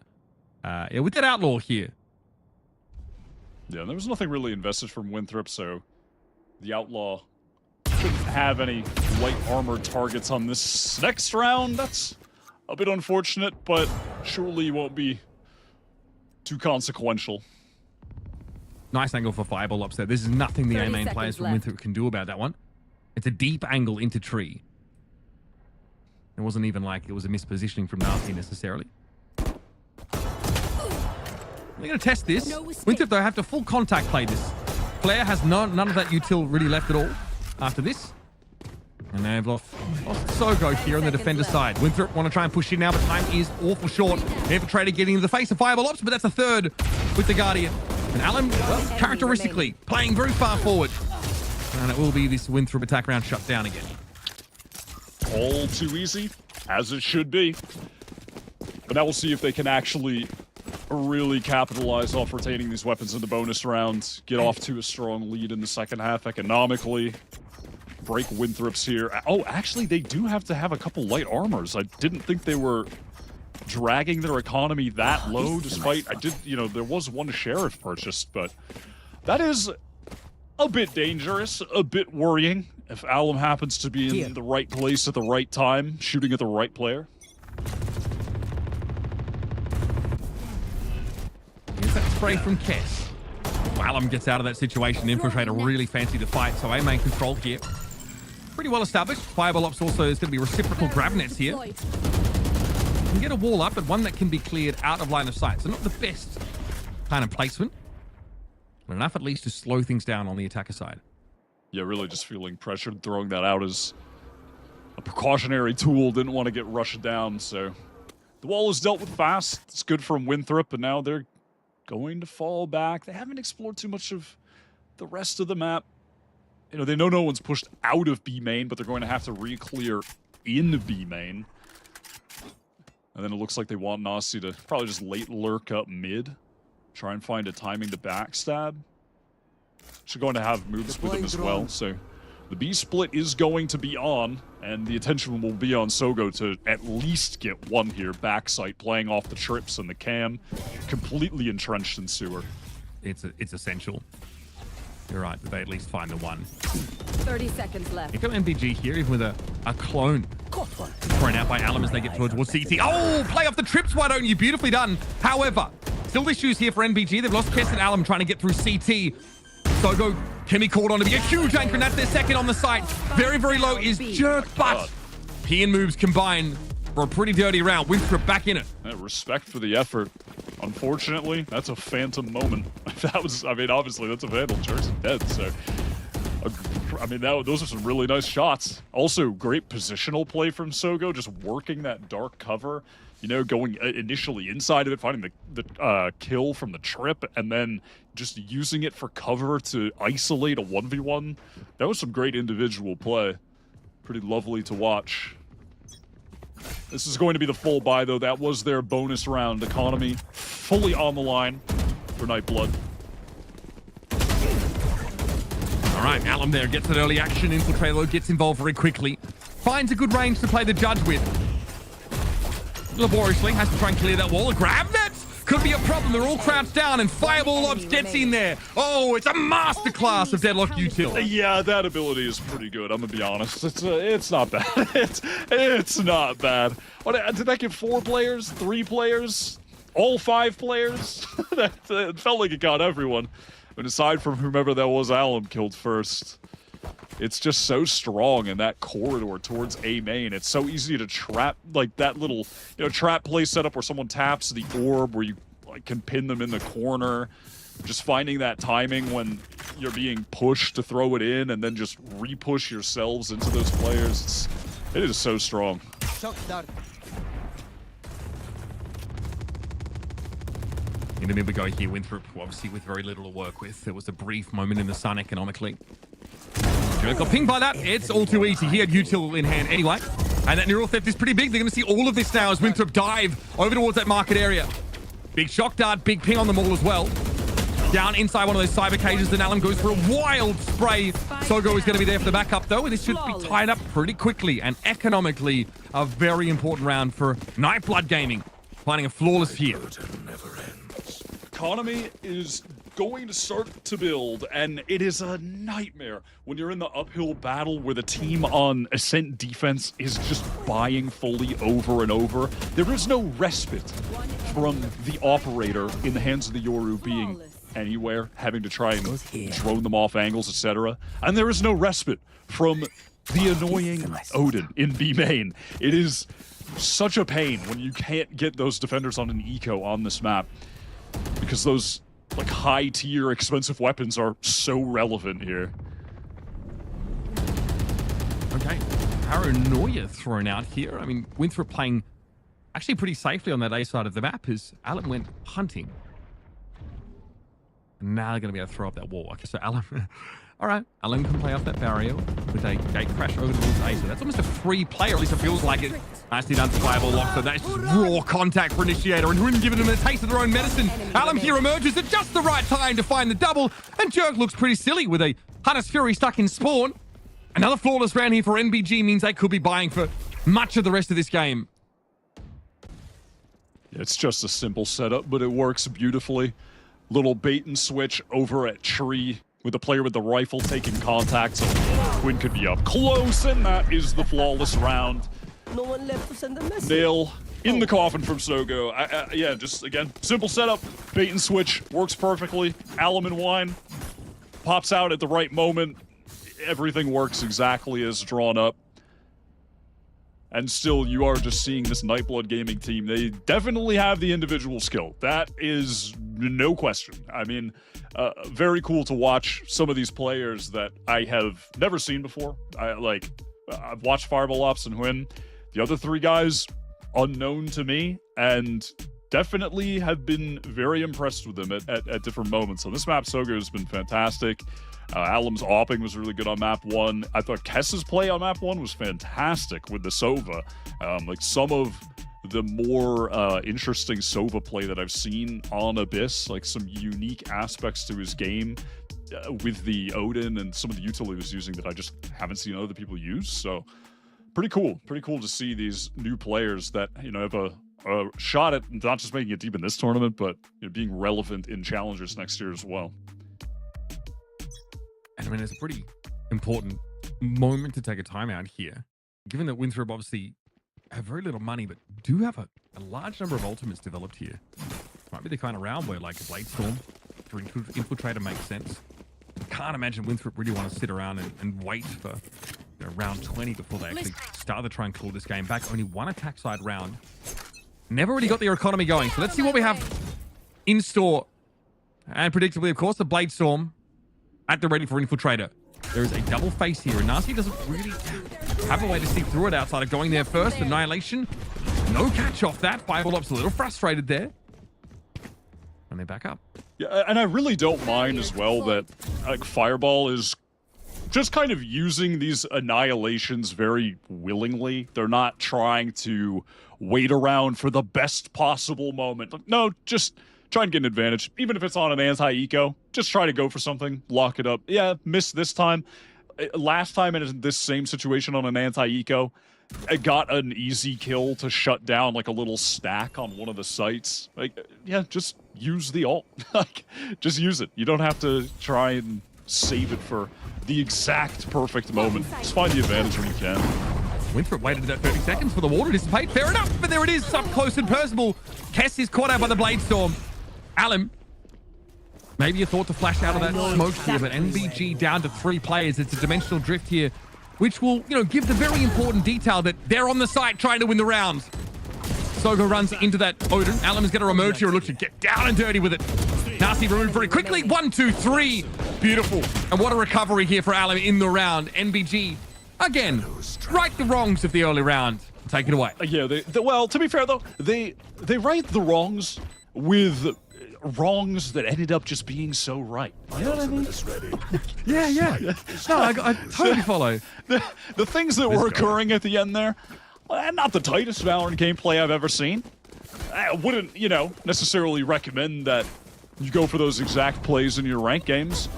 C: outlaw here.
B: Yeah, there was nothing really invested from Winthrop, so the outlaw shouldn't have any light armor targets on this next round. That's a bit unfortunate, but surely won't be too consequential.
C: Nice angle for Fireball Ops there. This is nothing the
E: 30
C: A-main
E: seconds
C: players from
E: left.
C: Winthrop can do about that one. It's a deep angle into tree. It wasn't even like it was a mispositioning from Nasty necessarily. We're going to test this.
E: No escape.
C: Winthrop, though, have to full contact play this. Flair has none of that util really left at all after this. And they've lost Sogo here on the defender side. Winthrop want to try and push in now, but time is awful short. Infiltrator getting into the face of Fireball Ops, but that's a third with the Guardian. And Alan, well, characteristically, playing very far forward. And it will be this Winthrop attack round shut down again.
B: All too easy, as it should be. But now we'll see if they can actually really capitalize off retaining these weapons in the bonus round, get off to a strong lead in the second half economically, break Winthrop's here. Oh, actually, they do have to have a couple light armors. I didn't think they were dragging their economy that low, despite, there was one Sheriff purchased, but that is a bit dangerous, a bit worrying if Alum happens to be in the right place at the right time, shooting at the right player.
C: Here's that spray from Kess. Alum gets out of that situation. Infiltrator really fancy the fight, so A-main control here. Pretty well established. Fireball Ops also is going to be reciprocal grab nets here. You can get a wall up, but one that can be cleared out of line of sight. So not the best kind of placement, but enough at least to slow things down on the attacker side.
B: Yeah, really just feeling pressured, throwing that out as a precautionary tool. Didn't want to get rushed down, so the wall is dealt with fast. It's good from Winthrop, and now they're going to fall back. They haven't explored too much of the rest of the map. They know no one's pushed out of B main, but they're going to have to re-clear in B main. And then it looks like they want Nasi to probably just late lurk up mid. Try and find a timing to backstab. She's going to have moves with him as well, so the B split is going to be on, and the attention will be on Sogo to at least get one here. Backside playing off the trips and the cam, completely entrenched in sewer.
C: It's essential. You're right, that they at least find the one.
E: 30 seconds left.
C: Here come MBG here, even with a clone.
E: Caught one.
C: Thrown out by Alum as they get towards CT. Oh, play off the trips, why don't you? Beautifully done. However, still issues here for NBG. They've lost Kess and Alum trying to get through CT. Sogo can be called on to be a huge anchor, and that's their second on the site. Very, very low is Jerk, but P and moves combined for a pretty dirty round. Winthrop back in it.
B: Respect for the effort. Unfortunately, that's a phantom moment. Obviously, that's a Vandal. Jerk's dead, so... those are some really nice shots. Also, great positional play from Sogo, just working that dark cover. Going initially inside of it, finding the kill from the trip, and then just using it for cover to isolate a 1v1. That was some great individual play. Pretty lovely to watch. This is going to be the full buy, though. That was their bonus round. Economy fully on the line for Nightblood.
C: All right, Alum there gets an early action. Infiltrator gets involved very quickly. Finds a good range to play the judge with. Laboriously has to try and clear that wall. A grab net could be a problem. They're all crouched down, and Fireball Ops gets in there. Oh, it's a masterclass of deadlock util.
B: Yeah, that ability is pretty good. I'm gonna be honest. It's not bad. It's not bad. What, did that give 4 players? 3 players? All 5 players? It felt like it got everyone. But aside from whomever that was, Alum killed first. It's just so strong in that corridor towards A main. It's so easy to trap, like that little, trap play setup where someone taps the orb, where you can pin them in the corner. Just finding that timing when you're being pushed to throw it in, and then just re-push yourselves into those players. It is so strong.
C: In the mid we go here. Winthrop, obviously with very little to work with. There was a brief moment in the sun economically. Jerk got pinged by that. It's all too easy. He had util in hand anyway. And that neural theft is pretty big. They're going to see all of this now as Winthrop dive over towards that market area. Big shock dart, big ping on them all as well. Down inside one of those cyber cages, and Alum goes for a wild spray. Sogo is going to be there for the backup, though, and this should be tied up pretty quickly. And economically, a very important round for Nightblood Gaming. Finding a flawless here.
B: Economy is going to start to build, and it is a nightmare when you're in the uphill battle where the team on Ascent defense is just buying fully over and over. There is no respite from the operator in the hands of the Yoru being anywhere, having to try and drone them off angles, etc. And there is no respite from the annoying Odin in B main. It is such a pain when you can't get those defenders on an eco on this map, because those like high tier expensive weapons are so relevant here.
C: Okay, paranoia thrown out here. I mean, Winthrop playing actually pretty safely on that A side of the map as Alan went hunting. And now they're going to be able to throw up that wall. Okay, so Alan, all right, Alan can play off that barrier with a gate crash over towards A. So that's almost a free play, or at least it feels like it. Nicely done, Fireball lock. So that's just raw contact for Initiator, and Huyn giving them a taste of their own medicine. Alan here emerges at just the right time to find the double, and Jerk looks pretty silly with a Hunter's Fury stuck in spawn. Another flawless round here for NBG means they could be buying for much of the rest of this game.
B: It's just a simple setup, but it works beautifully. Little bait and switch over at Tree with the player with the rifle taking contact, so Quinn could be up close, and that is the flawless round.
F: No one left to send a message.
B: Nail in the coffin from Sogo. Yeah, just again, simple setup, bait and switch, works perfectly. Alum and Wine pops out at the right moment. Everything works exactly as drawn up. And still, you are just seeing this Nightblood Gaming team. They definitely have the individual skill. That is no question. I mean, very cool to watch some of these players that I have never seen before. I've watched Fireball Ops and Huyn. The other three guys, unknown to me, and definitely have been very impressed with them at different moments. On this map, Sogo has been fantastic. Alum's opping was really good on map 1. I thought Kess's play on map 1 was fantastic with the Sova. Like some of the more interesting Sova play that I've seen on Abyss, like some unique aspects to his game with the Odin and some of the util he was using that I just haven't seen other people use. So pretty cool to see these new players that, you know, have a shot at not just making it deep in this tournament, but, you know, being relevant in Challengers next year as well.
C: And I mean, it's a pretty important moment to take a timeout here, given that Winthrop obviously have very little money, but do have a large number of ultimates developed here. Might be the kind of round where, like, a Blade Storm for Infiltrator makes sense. Can't imagine Winthrop really want to sit around and wait for, you know, round 20 before they actually start to try and claw this game back. Only one attack side round. Never really got their economy going. So let's see what we have in store. And predictably, of course, the Blade Storm at the ready for Infiltrator. There is a double face here, and Nasty doesn't really have a way to see through it outside of going there first. Annihilation, no catch off that. Fireball Op's a little frustrated there. And they back up.
B: Yeah, and I really don't mind as well that like Fireball is just kind of using these annihilations very willingly. They're not trying to wait around for the best possible moment. No, just try and get an advantage, even if it's on an anti-eco. Just try to go for something, lock it up. Yeah, missed this time. Last time in this same situation on an anti-eco, I got an easy kill to shut down like a little stack on one of the sites. Like, yeah, just use the ult. Like, just use it. You don't have to try and save it for the exact perfect moment. Just find the advantage when you can.
C: Winthrop waited that 30 seconds for the wall to dissipate. Fair enough, but there it is, up close and personal. Kess is caught out by the Blade Storm. Alum, maybe you thought to flash out of that smoke here, but NBG down to 3 players. It's a dimensional drift here, which will, you know, give the very important detail that they're on the site trying to win the round. Sogo runs into that Odin. Alum is going to emerge here and look to get down and dirty with it. Nasty removed very quickly. 1, 2, 3. Beautiful. And what a recovery here for Alum in the round. NBG, again, right the wrongs of the early round. Take it away.
B: Yeah, well, to be fair, though, they right the wrongs with wrongs that ended up just being so right. You know what I mean?
C: Yeah. No, I totally follow.
B: The things that were occurring at the end there, not the tightest Valorant gameplay I've ever seen. I wouldn't, you know, necessarily recommend that you go for those exact plays in your ranked games.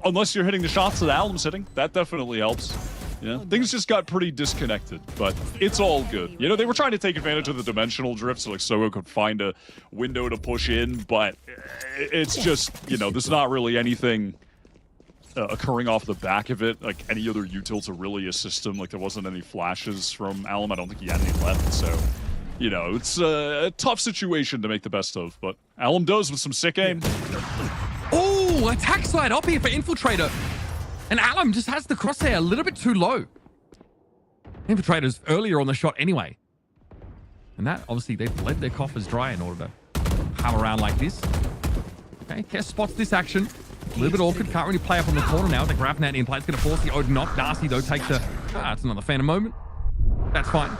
B: Unless you're hitting the shots that Alum's hitting. That definitely helps. Yeah, things just got pretty disconnected, but it's all good. You know, they were trying to take advantage of the dimensional drift so like Sogo could find a window to push in, but it's just, you know, there's not really anything occurring off the back of it, like any other util to really assist him. Like there wasn't any flashes from Alum. I don't think he had any left, so, you know, it's a tough situation to make the best of, but Alum does with some sick aim.
C: Oh, attack side up here for Infiltrator. And Alum just has the crosshair a little bit too low. Infiltrator's earlier on the shot anyway. And that, obviously, they've bled their coffers dry in order to come around like this. Okay, Kess spots this action. A little bit awkward. Can't really play up on the corner now. The grab net in play. It's going to force the Odin off. Darcy, though, takes a... it's another Phantom moment. That's fine.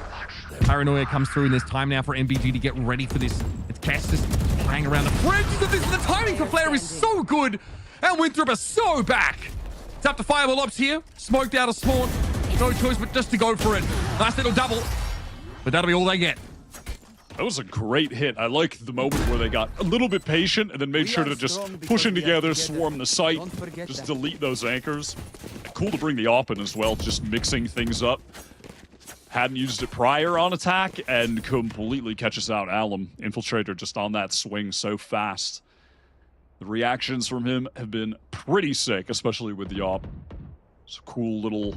C: Paranoia comes through in this time now for MBG to get ready for this. It's Kess just playing around the fringes of this. The timing for Flare is so good. And Winthrop are so back. It's up to Fireball Ops here. Smoked out of spawn. No choice but just to go for it. Nice little double. But that'll be all they get.
B: That was a great hit. I like the moment where they got a little bit patient and then made sure to just push in together, swarm the site, just delete those anchors. Cool to bring the op in as well, just mixing things up. Hadn't used it prior on attack and completely catches out Alum. Infiltrator just on that swing so fast. The reactions from him have been pretty sick, especially with the op. It's a cool little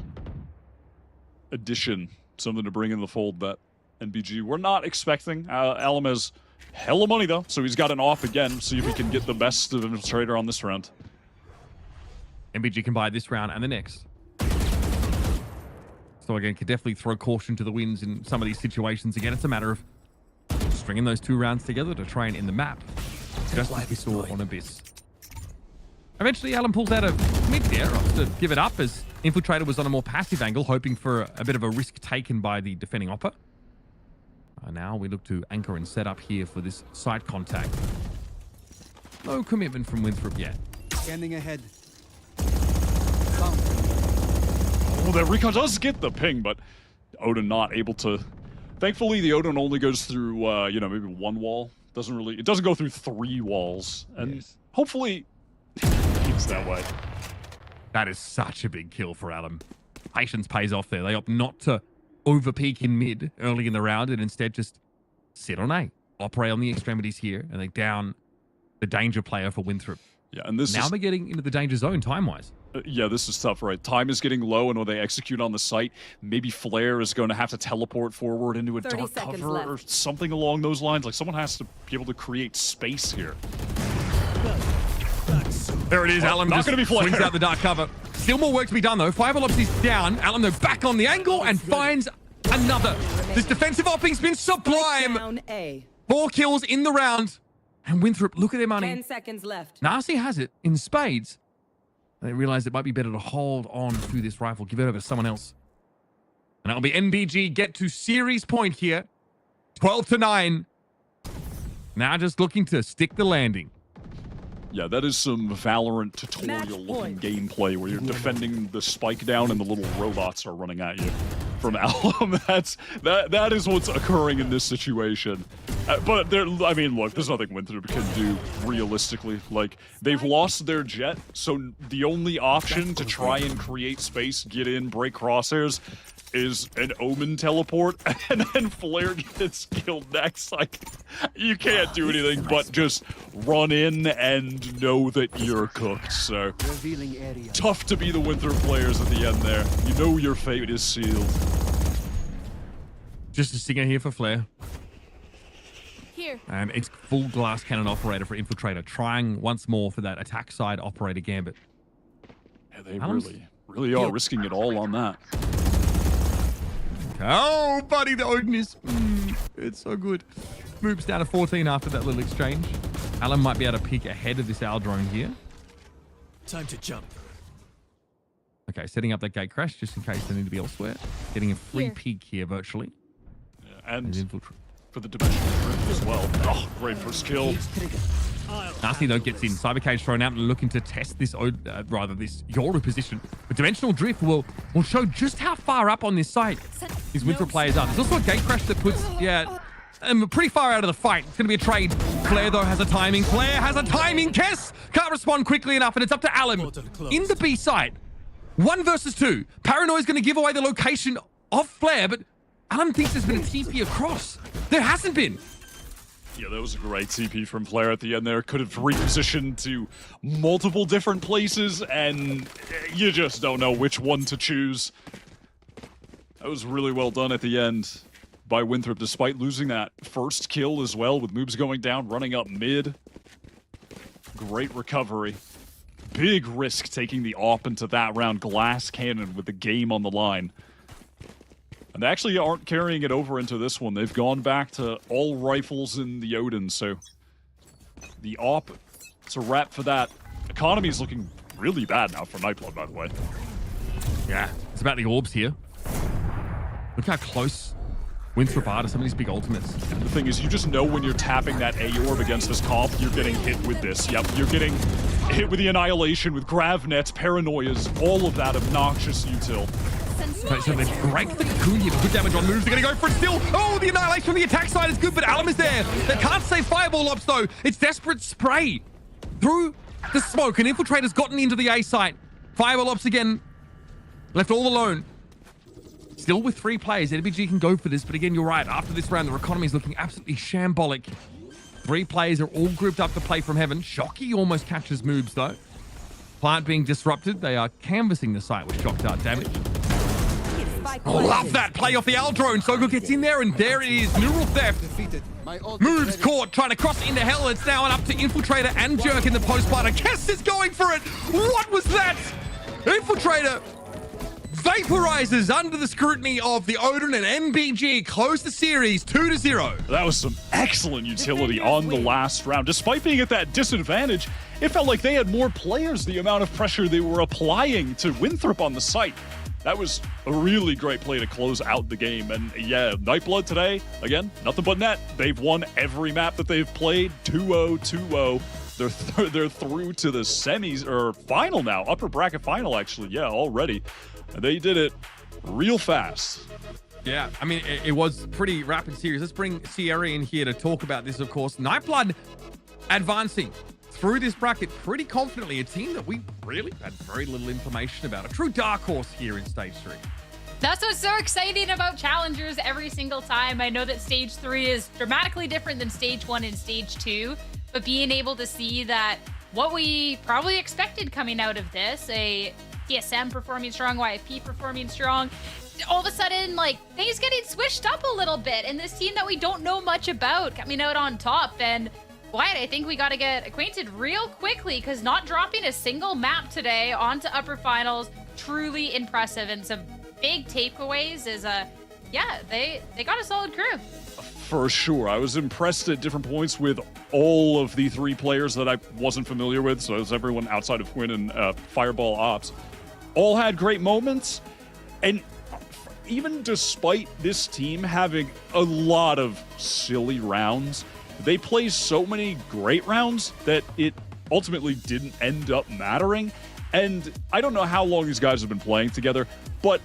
B: addition, something to bring in the fold that NBG we're not expecting. Alum has hella money though, so he's got an off again. See if he can get the best of Infiltrator on this round.
C: MBG can buy this round and the next. So again, can definitely throw caution to the winds in some of these situations. Again, it's a matter of stringing those two rounds together to try and end the map. Just like we saw on Abyss. Eventually, Alum pulls out a mid there to give it up as Infiltrator was on a more passive angle, hoping for a bit of a risk taken by the defending Opper. Now we look to anchor and set up here for this side contact. No commitment from Winthrop yet.
D: Scanning ahead.
B: Well, that recon does get the ping, but Odin not able to. Thankfully, the Odin only goes through, you know, maybe one wall. It doesn't go through 3 walls, and hopefully it keeps that way.
C: That is such a big kill for Alum. Patience pays off there. They opt not to overpeak in mid early in the round and instead just sit on A. Operate on the extremities here, and they down the danger player for Winthrop.
B: Yeah, and this
C: now they're getting into the danger zone time-wise.
B: Yeah, this is tough, right? Time is getting low, and when they execute on the site, maybe Flare is going to have to teleport forward into a dark cover or something along those lines. Like, someone has to be able to create space here.
C: There it is, Alum just swings out the dark cover. Still more work to be done, though. Fireball Ops is down. Alum, though, back on the angle and finds another. This defensive opping's been sublime. 4 kills in the round. And Winthrop, look at their money.
E: 10 seconds left.
C: Narcy has it in spades. They realize it might be better to hold on to this rifle, give it over to someone else. And that'll be NBG get to series point here. 12-9. Now just looking to stick the landing.
B: Yeah, that is some Valorant tutorial-looking gameplay where you're defending the spike down and the little robots are running at you from Alum. That is what's occurring in this situation. But I mean, look, there's nothing Winthrop can do realistically. Like, they've lost their jet, so the only option to try and create space, get in, break crosshairs, is an Omen teleport, and then Flare gets killed next. Like, you can't do anything but just run in and know that you're cooked. So, tough to be the Winthrop players at the end there. You know your fate is sealed.
C: Just a stinger here for Flare.
E: Here.
C: And it's full glass cannon operator for Infiltrator, trying once more for that attack side operator gambit.
B: Yeah, they really are risking it all on that.
C: Oh, buddy, the Odin is... it's so good. Moves down to 14 after that little exchange. Alum might be able to peek ahead of this Owl drone here.
D: Time to jump.
C: Okay, setting up that gate crash just in case they need to be elsewhere. Getting a free peek here virtually.
B: Yeah, and for the dimensional drift as well. Oh, great first kill.
C: Nasty though gets in. Cyber cage thrown out and looking to test this, this Yoru position. But dimensional drift will show just how far up on this site these Winthrop players are. There's also a gate crash that puts, pretty far out of the fight. It's going to be a trade. Flare though has a timing. Flare has a timing. Kess can't respond quickly enough, and it's up to Alum in the B site. 1 versus 2. Paranoia's going to give away the location of Flare, but Alan thinks there's been a TP across. There hasn't been.
B: Yeah, that was a great TP from Flare at the end there. Could have repositioned to multiple different places, and you just don't know which one to choose. That was really well done at the end by Winthrop, despite losing that first kill as well, with moves going down, running up mid. Great recovery. Big risk taking the AWP into that round. Glass cannon with the game on the line. And they actually aren't carrying it over into this one. They've gone back to all rifles in the Odin, so the AWP, it's a wrap for that. Economy's looking really bad now for Nightblood, by the way.
C: Yeah, it's about the orbs here. Look how close Winthrop are to some of these big ultimates.
B: The thing is, you just know when you're tapping that A orb against this comp, you're getting hit with this. Yep, you're getting hit with the Annihilation, with Grav Nets, Paranoias, all of that obnoxious util.
C: Right, so they break the cocoon here. Good damage on moves. They're going to go for it still. Oh, the Annihilation from the attack side is good, but Alum is there. They can't save Fireball Ops, though. It's desperate spray through the smoke. An Infiltrator's gotten into the A site. Fireball Ops again, left all alone. Still with 3 players. NBG can go for this, but again, you're right. After this round, their economy is looking absolutely shambolic. 3 players are all grouped up to play from heaven. Shocky almost catches moves, though. Plant being disrupted. They are canvassing the site with shock dart damage. Oh, love that play off the Al drone. Soko gets in there, and there it is. Neural theft. Moves caught, trying to cross into hell. It's now up to Infiltrator and Jerk in the post-plant. Kess is going for it. What was that? Infiltrator vaporizes under the scrutiny of the Odin, and NBG close the series 2-0.
B: That was some excellent utility on the last round. Despite being at that disadvantage, it felt like they had more players, the amount of pressure they were applying to Winthrop on the site. That was a really great play to close out the game. And yeah, Nightblood today, again, nothing but net. They've won every map that they've played, 2-0, 2-0. They're through to the semis, or final now, upper bracket final actually, yeah, already. And they did it real fast.
C: Yeah, I mean, it was pretty rapid series. Let's bring Sierra in here to talk about this, of course. Nightblood advancing through this bracket pretty confidently. A team that we really had very little information about. A true dark horse here in Stage 3.
A: That's what's so exciting about Challengers every single time. I know that Stage 3 is dramatically different than Stage 1 and Stage 2, but being able to see that what we probably expected coming out of this, a TSM performing strong, YFP performing strong, all of a sudden, like, things getting switched up a little bit, and this team that we don't know much about coming out on top. And Wyatt, I think we got to get acquainted real quickly, because not dropping a single map today onto upper finals, truly impressive, and some big takeaways is yeah, they got a solid crew.
B: For sure. I was impressed at different points with all of the 3 players that I wasn't familiar with. So it was everyone outside of Quinn and Fireball Ops. All had great moments. And even despite this team having a lot of silly rounds, they play so many great rounds that it ultimately didn't end up mattering. And I don't know how long these guys have been playing together, but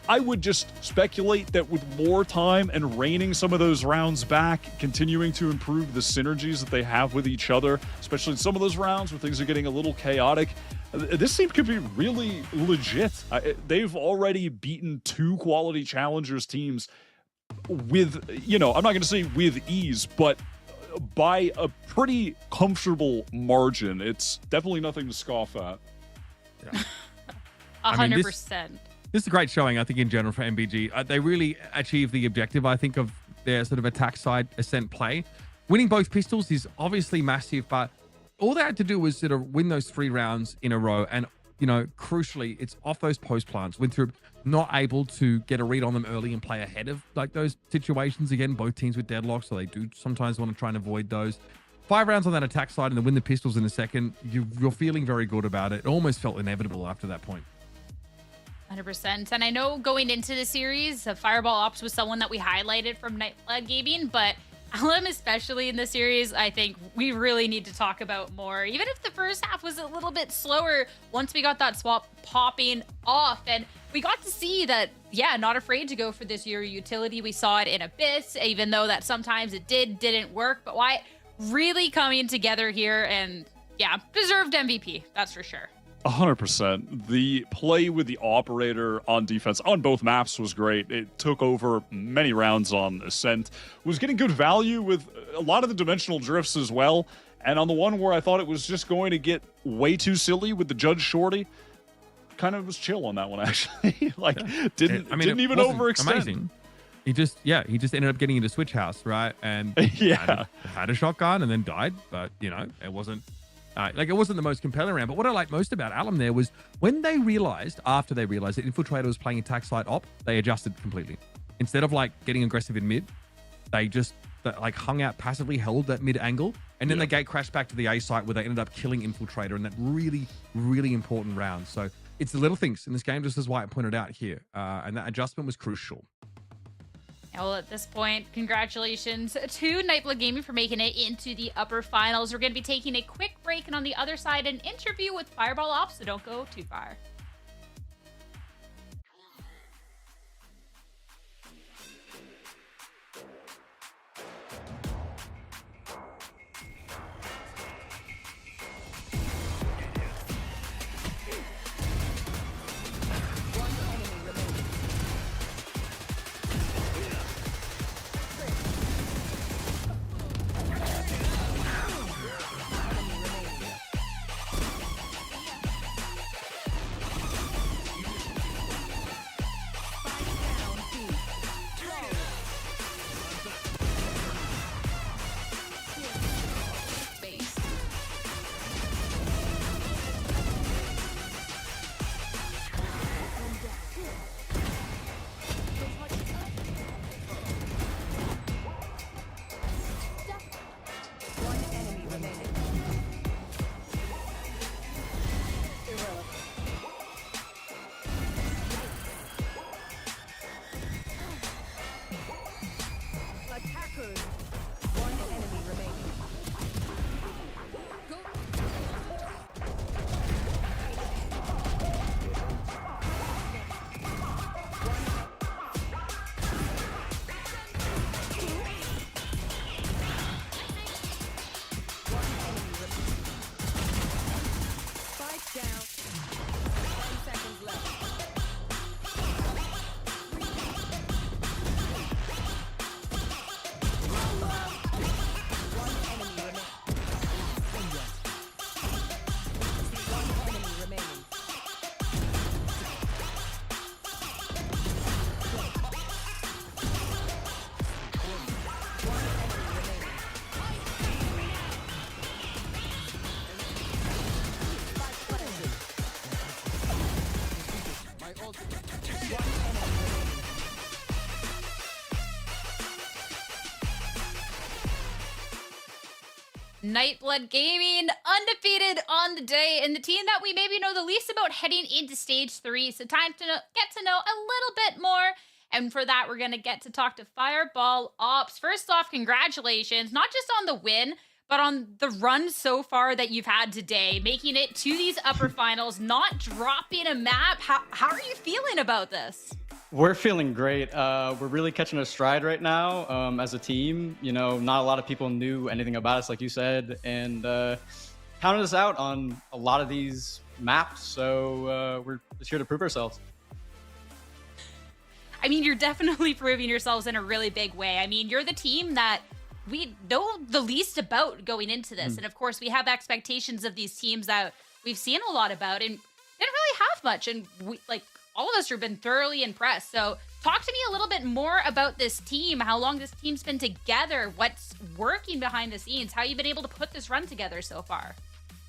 B: I would just speculate that with more time and reining some of those rounds back, continuing to improve the synergies that they have with each other, especially in some of those rounds where things are getting a little chaotic, this team could be really legit. They've already beaten 2 quality Challengers teams with, you know, I'm not going to say with ease, but by a pretty comfortable margin. It's definitely nothing to scoff at.
C: Yeah.
A: 100%.
C: This is a great showing, I think, in general for MBG. They really achieved the objective, I think, of their sort of attack side Ascent play. Winning both pistols is obviously massive, but all they had to do was sort of win those 3 rounds in a row. And, you know, crucially, it's off those post plants. Winthrop not able to get a read on them early and play ahead of like those situations. Again, both teams with deadlock, so they do sometimes want to try and avoid those. 5 rounds on that attack side and then win the pistols in a second. You're feeling very good about it. It almost felt inevitable after that point.
A: 100%. And I know going into the series, Fireball Ops was someone that we highlighted from Nightblood Gaming, but Alum, especially in the series, I think we really need to talk about more. Even if the first half was a little bit slower, once we got that swap popping off, and we got to see that, yeah, not afraid to go for this Euro utility. We saw it in Abyss, even though that sometimes it didn't work. But Wyatt really coming together here, and yeah, deserved MVP, that's for sure.
B: 100%. The play with the operator on defense on both maps was great. It took over many rounds on Ascent. Was getting good value with a lot of the dimensional drifts as well. And on the one where I thought it was just going to get way too silly with the Judge Shorty, kind of was chill on that one, actually. Like, didn't even overextend. Amazing.
C: He just ended up getting into Switch House, right? And had a shotgun and then died. But, you know, it wasn't it wasn't the most compelling round. But what I liked most about Alum there was when after they realized that Infiltrator was playing attack side op, they adjusted completely. Instead of like getting aggressive in mid, they just like hung out passively, held that mid angle, and then the gate crashed back to the A site where they ended up killing Infiltrator in that really, really important round. So it's the little things in this game, just as Wyatt pointed out here. And that adjustment was crucial.
A: Well, at this point, congratulations to Nightblood Gaming for making it into the upper finals. We're going to be taking a quick break, and on the other side, an interview with Fireball Ops, so don't go too far. Nightblood Gaming, undefeated on the day, and the team that we maybe know the least about heading into Stage 3. So time to get to know a little bit more. And for that, we're going to get to talk to Fireball Ops. First off, congratulations, not just on the win, but on the run so far that you've had today, making it to these upper finals, not dropping a map. How are you feeling about this?
I: We're feeling great. We're really catching our stride right now as a team. You know, not a lot of people knew anything about us, like you said, and counted us out on a lot of these maps. So we're just here to prove ourselves.
A: I mean, you're definitely proving yourselves in a really big way. I mean, you're the team that we know the least about going into this. And of course, we have expectations of these teams that we've seen a lot about and didn't really have much. And we, like, all of us have been thoroughly impressed. So talk to me a little bit more about this team, how long this team's been together, what's working behind the scenes, how you've been able to put this run together so far.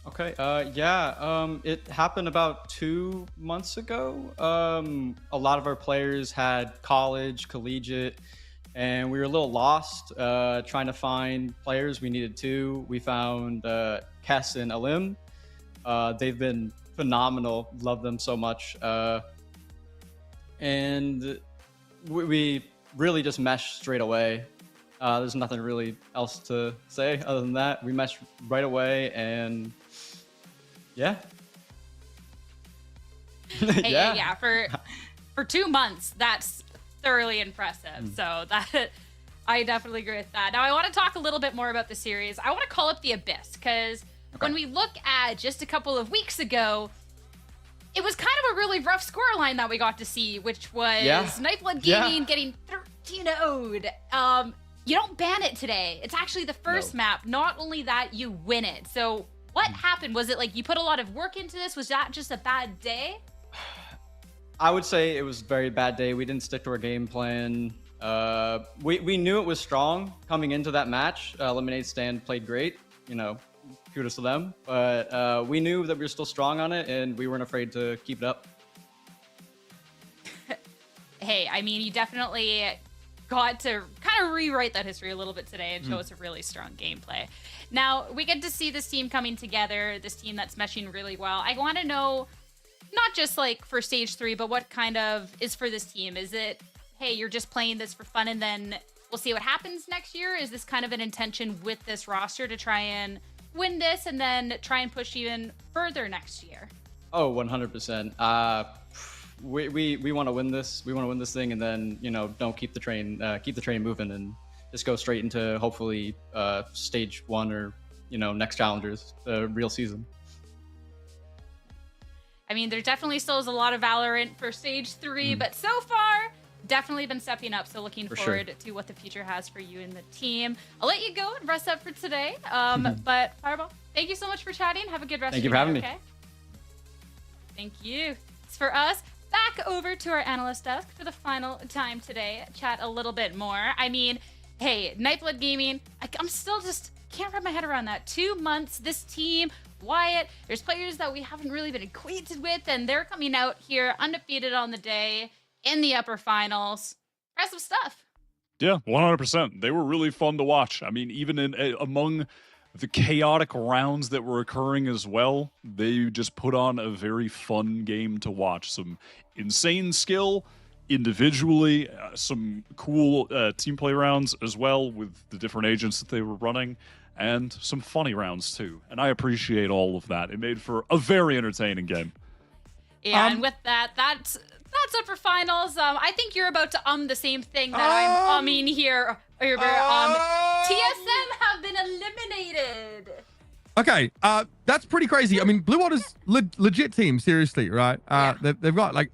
I: Okay, it happened about 2 months ago. A lot of our players had college, collegiate, and we were a little lost trying to find players. We needed two. We found Kess and Alim. They've been phenomenal. Love them so much. And we really just meshed straight away. There's nothing really else to say other than that. We meshed right away, and yeah.
A: Yeah. For 2 months, that's thoroughly impressive. So that I definitely agree with that. Now I want to talk a little bit more about the series. I want to call up the Abyss because when we look at just a couple of weeks ago, it was kind of a really rough scoreline that we got to see, which was Nightblood Gaming getting 13-0'd. You don't ban it today. It's actually the first map. Not only that, you win it. So what happened? Was it like you put a lot of work into this? Was that just a bad day?
I: I would say it was a very bad day. We didn't stick to our game plan. We knew it was strong coming into that match. Lemonade Stand played great. You know, kudos to them. But we knew that we were still strong on it, and we weren't afraid to keep it up.
A: Hey, I mean, you definitely got to kind of rewrite that history a little bit today and show us a really strong gameplay. Now, we get to see this team coming together, this team that's meshing really well. I want to know, not just like for stage 3, but what kind of is for this team? Is it, hey, you're just playing this for fun and then we'll see what happens next year? Is this kind of an intention with this roster to try and win this and then try and push even further next year?
I: Oh, 100%. We want to win this. We want to win this thing, and then, you know, don't keep the train moving, and just go straight into hopefully stage 1 or, you know, next Challengers, the real season.
A: I mean, there definitely still is a lot of Valorant for stage 3, but so far, definitely been stepping up. So looking forward to what the future has for you and the team. I'll let you go and rest up for today. But Fireball, thank you so much for chatting. Have a good rest of your day. Thank you for having me. Thank you. It's for us. Back over to our analyst desk for the final time today. Chat a little bit more. I mean, hey, Nightblood Gaming, I'm still just can't wrap my head around that. 2 months, this team, Wyatt, there's players that we haven't really been acquainted with, and they're coming out here undefeated on the day in the upper finals. Impressive stuff.
B: Yeah, 100%. They were really fun to watch. I mean, even among the chaotic rounds that were occurring as well, they just put on a very fun game to watch. Some insane skill individually, some cool team play rounds as well with the different agents that they were running, and some funny rounds too. And I appreciate all of that. It made for a very entertaining game.
A: Yeah, and with that, that's upper finals. I think you're about to the same thing that I'm umming here. TSM have been eliminated.
C: Okay, that's pretty crazy. I mean, Blue Water's legit team, seriously, right? They've got like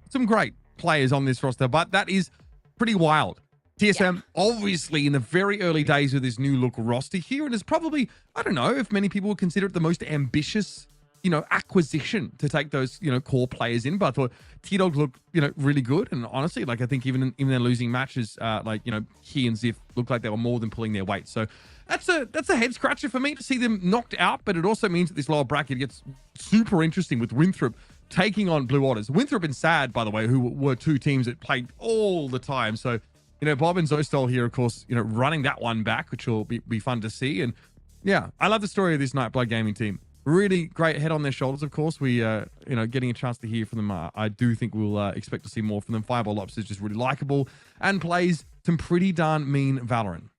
C: some great players on this roster, but that is pretty wild. TSM, obviously, in the very early days of this new look roster here, and is probably, I don't know if many people would consider it the most ambitious, you know, acquisition to take those, you know, core players in. But I thought T-Dog looked, you know, really good. And honestly, like, I think even their losing matches, like, you know, he and Ziff looked like they were more than pulling their weight. So that's a head scratcher for me to see them knocked out. But it also means that this lower bracket gets super interesting with Winthrop taking on Blue Waters. Winthrop and Sad, by the way, who were two teams that played all the time. So, you know, Bob and Zostal here, of course, you know, running that one back, which will be fun to see. And yeah, I love the story of this Nightblood Gaming team. Really great head on their shoulders, of course. We, you know, getting a chance to hear from them. I do think we'll expect to see more from them. Fireball Ops is just really likable and plays some pretty darn mean Valorant.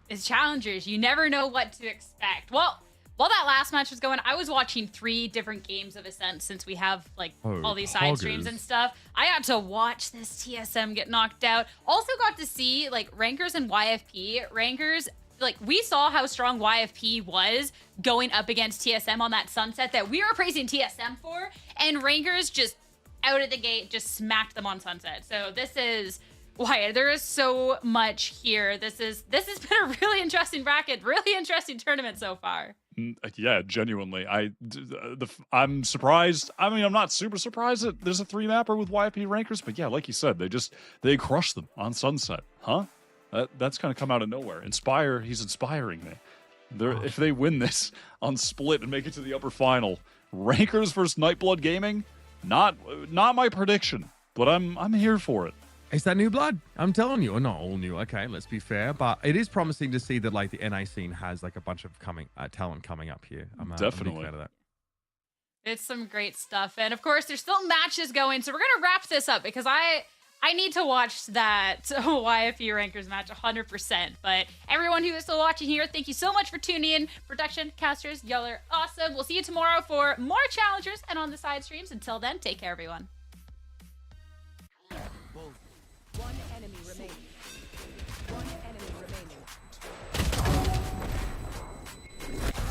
A: It's Challengers. You never know what to expect. Well, while that last match was going, I was watching 3 different games of Ascent since we have, like, all these side streams and stuff. I got to watch this TSM get knocked out. Also got to see, like, Rankers and YFP. Rankers, like, we saw how strong YFP was going up against TSM on that Sunset that we were praising TSM for, and Rankers just out of the gate just smacked them on Sunset. So this is why there is so much here. This has been a really interesting bracket, really interesting tournament so far.
B: Yeah, genuinely. I'm surprised. I mean, I'm not super surprised that there's a 3-mapper with YFP Rankers, but yeah, like you said, they crushed them on Sunset. Huh? That's kind of come out of nowhere. He's inspiring me. If they win this on Split and make it to the upper final, Rankers versus Nightblood Gaming, not my prediction, but I'm here for it.
C: It's that new blood. I'm telling you. Not all new. Okay, let's be fair, but it is promising to see that, like, the NA scene has like a bunch of talent coming up here. I'm
B: definitely
C: glad of that.
A: It's some great stuff, and of course, there's still matches going. So we're gonna wrap this up because I need to watch that YFE Rankers match 100%. But everyone who is still watching here, thank you so much for tuning in. Production, casters, y'all are awesome. We'll see you tomorrow for more Challengers and on the side streams. Until then, take care, everyone.
E: One enemy remaining. One enemy remaining.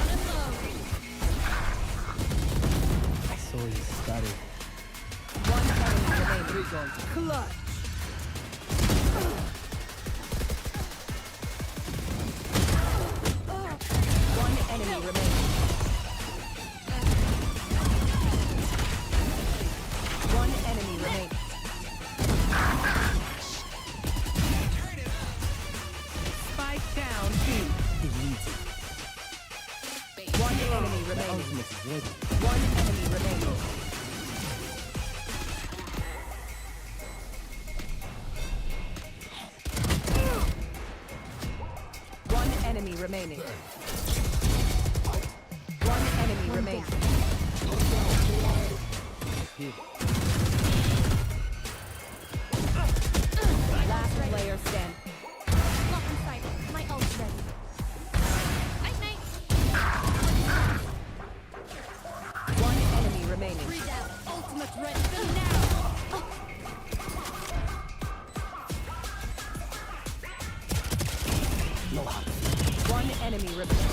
E: Run it low.
F: I saw you. round. Clutch. One enemy remaining. One enemy remaining. Spike down B. One enemy remaining. One enemy remaining. One enemy remaining. One enemy remaining. Last player standing.
E: Lock in sight. My ult's ready. Night night.
F: One enemy remaining.
E: Breathe out. Ultimate ready for now.
F: One enemy remaining.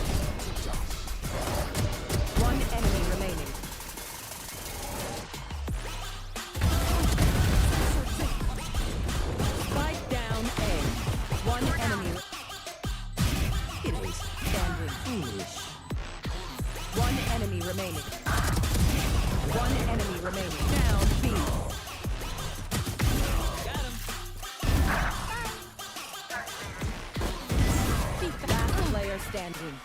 F: One enemy remaining. Spike down A. One enemy. Standing foolish. One enemy remaining. One enemy remaining. Down B. Last player standing.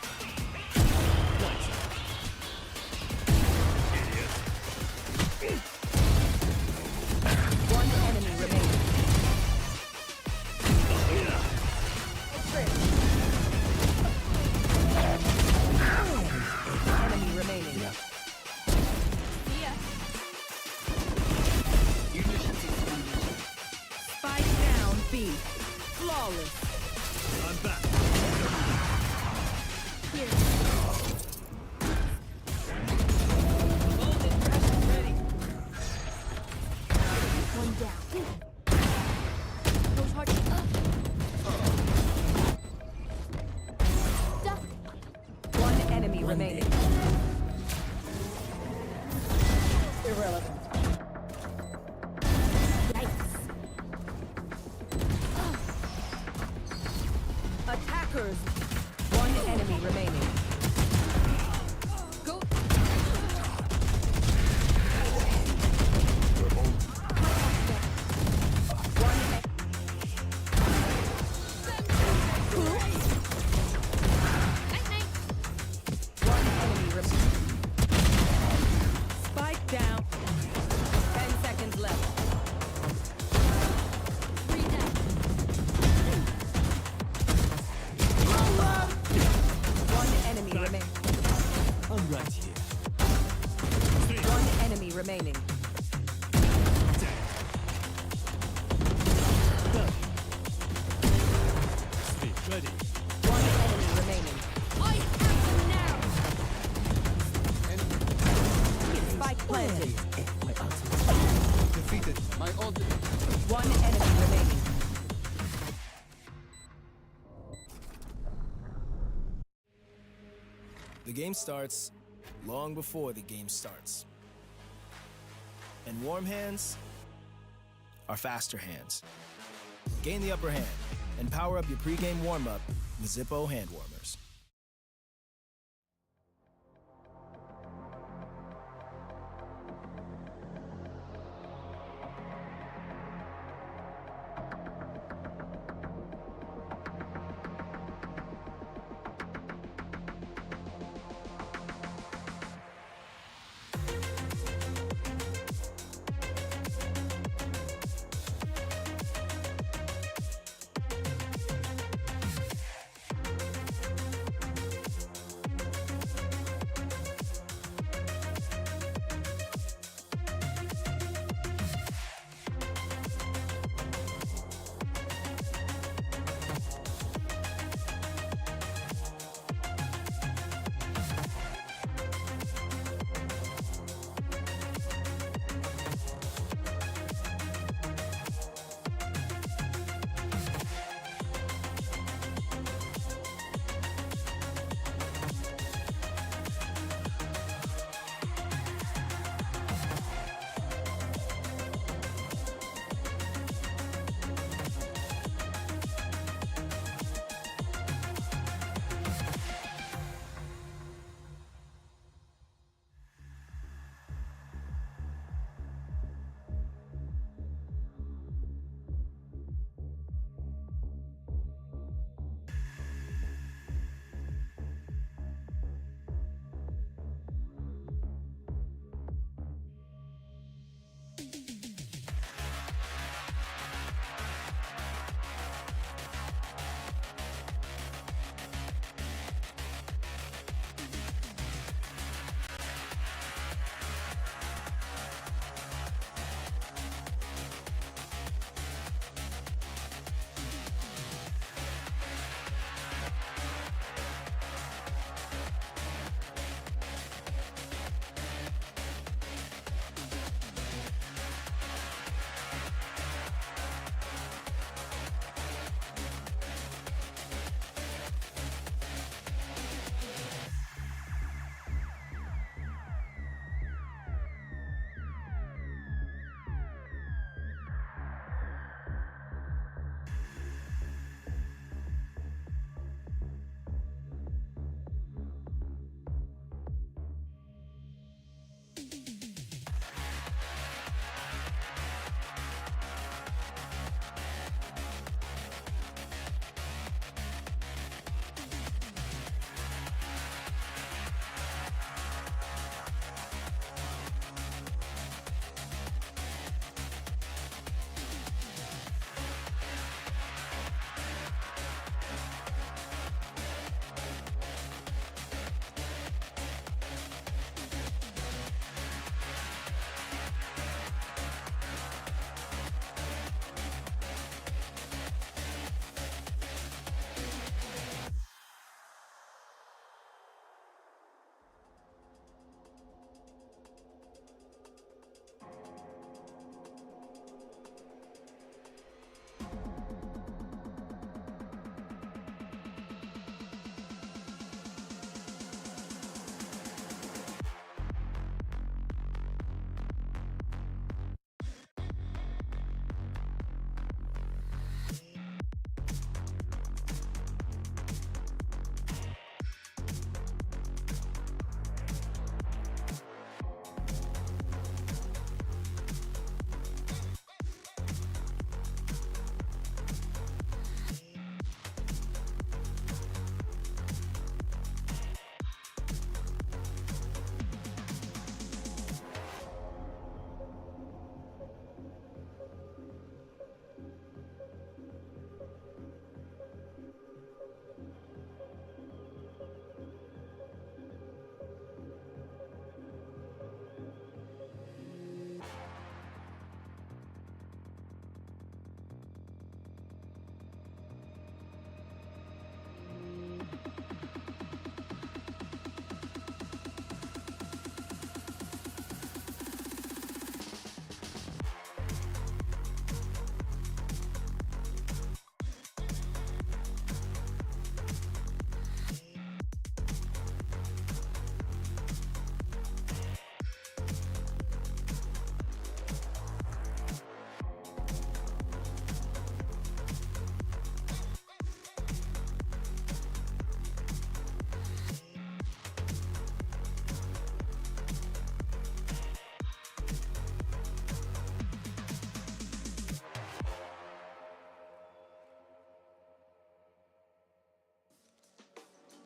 F: One enemy remaining. Enemy remaining.
E: Yeah.
F: Spike down B. Flawless.
E: One down. Those hard. Duck.
F: One enemy remaining. Irrelevant.
E: Yikes.
F: Attackers. One enemy remaining.
E: Go. Night night.
F: One enemy remaining. Spike down. 10 seconds left.
E: Breathe out.
F: One enemy remaining.
D: I'm right here.
F: One enemy remaining.
D: Ready.
F: One enemy remaining.
E: I have you now.
F: Spike planted.
D: My ultimate. Defeated. My ultimate.
F: One enemy remaining.
J: The game starts long before the game starts. And warm hands are faster hands. Gain the upper hand and power up your pregame warm-up with Zippo hand warmers.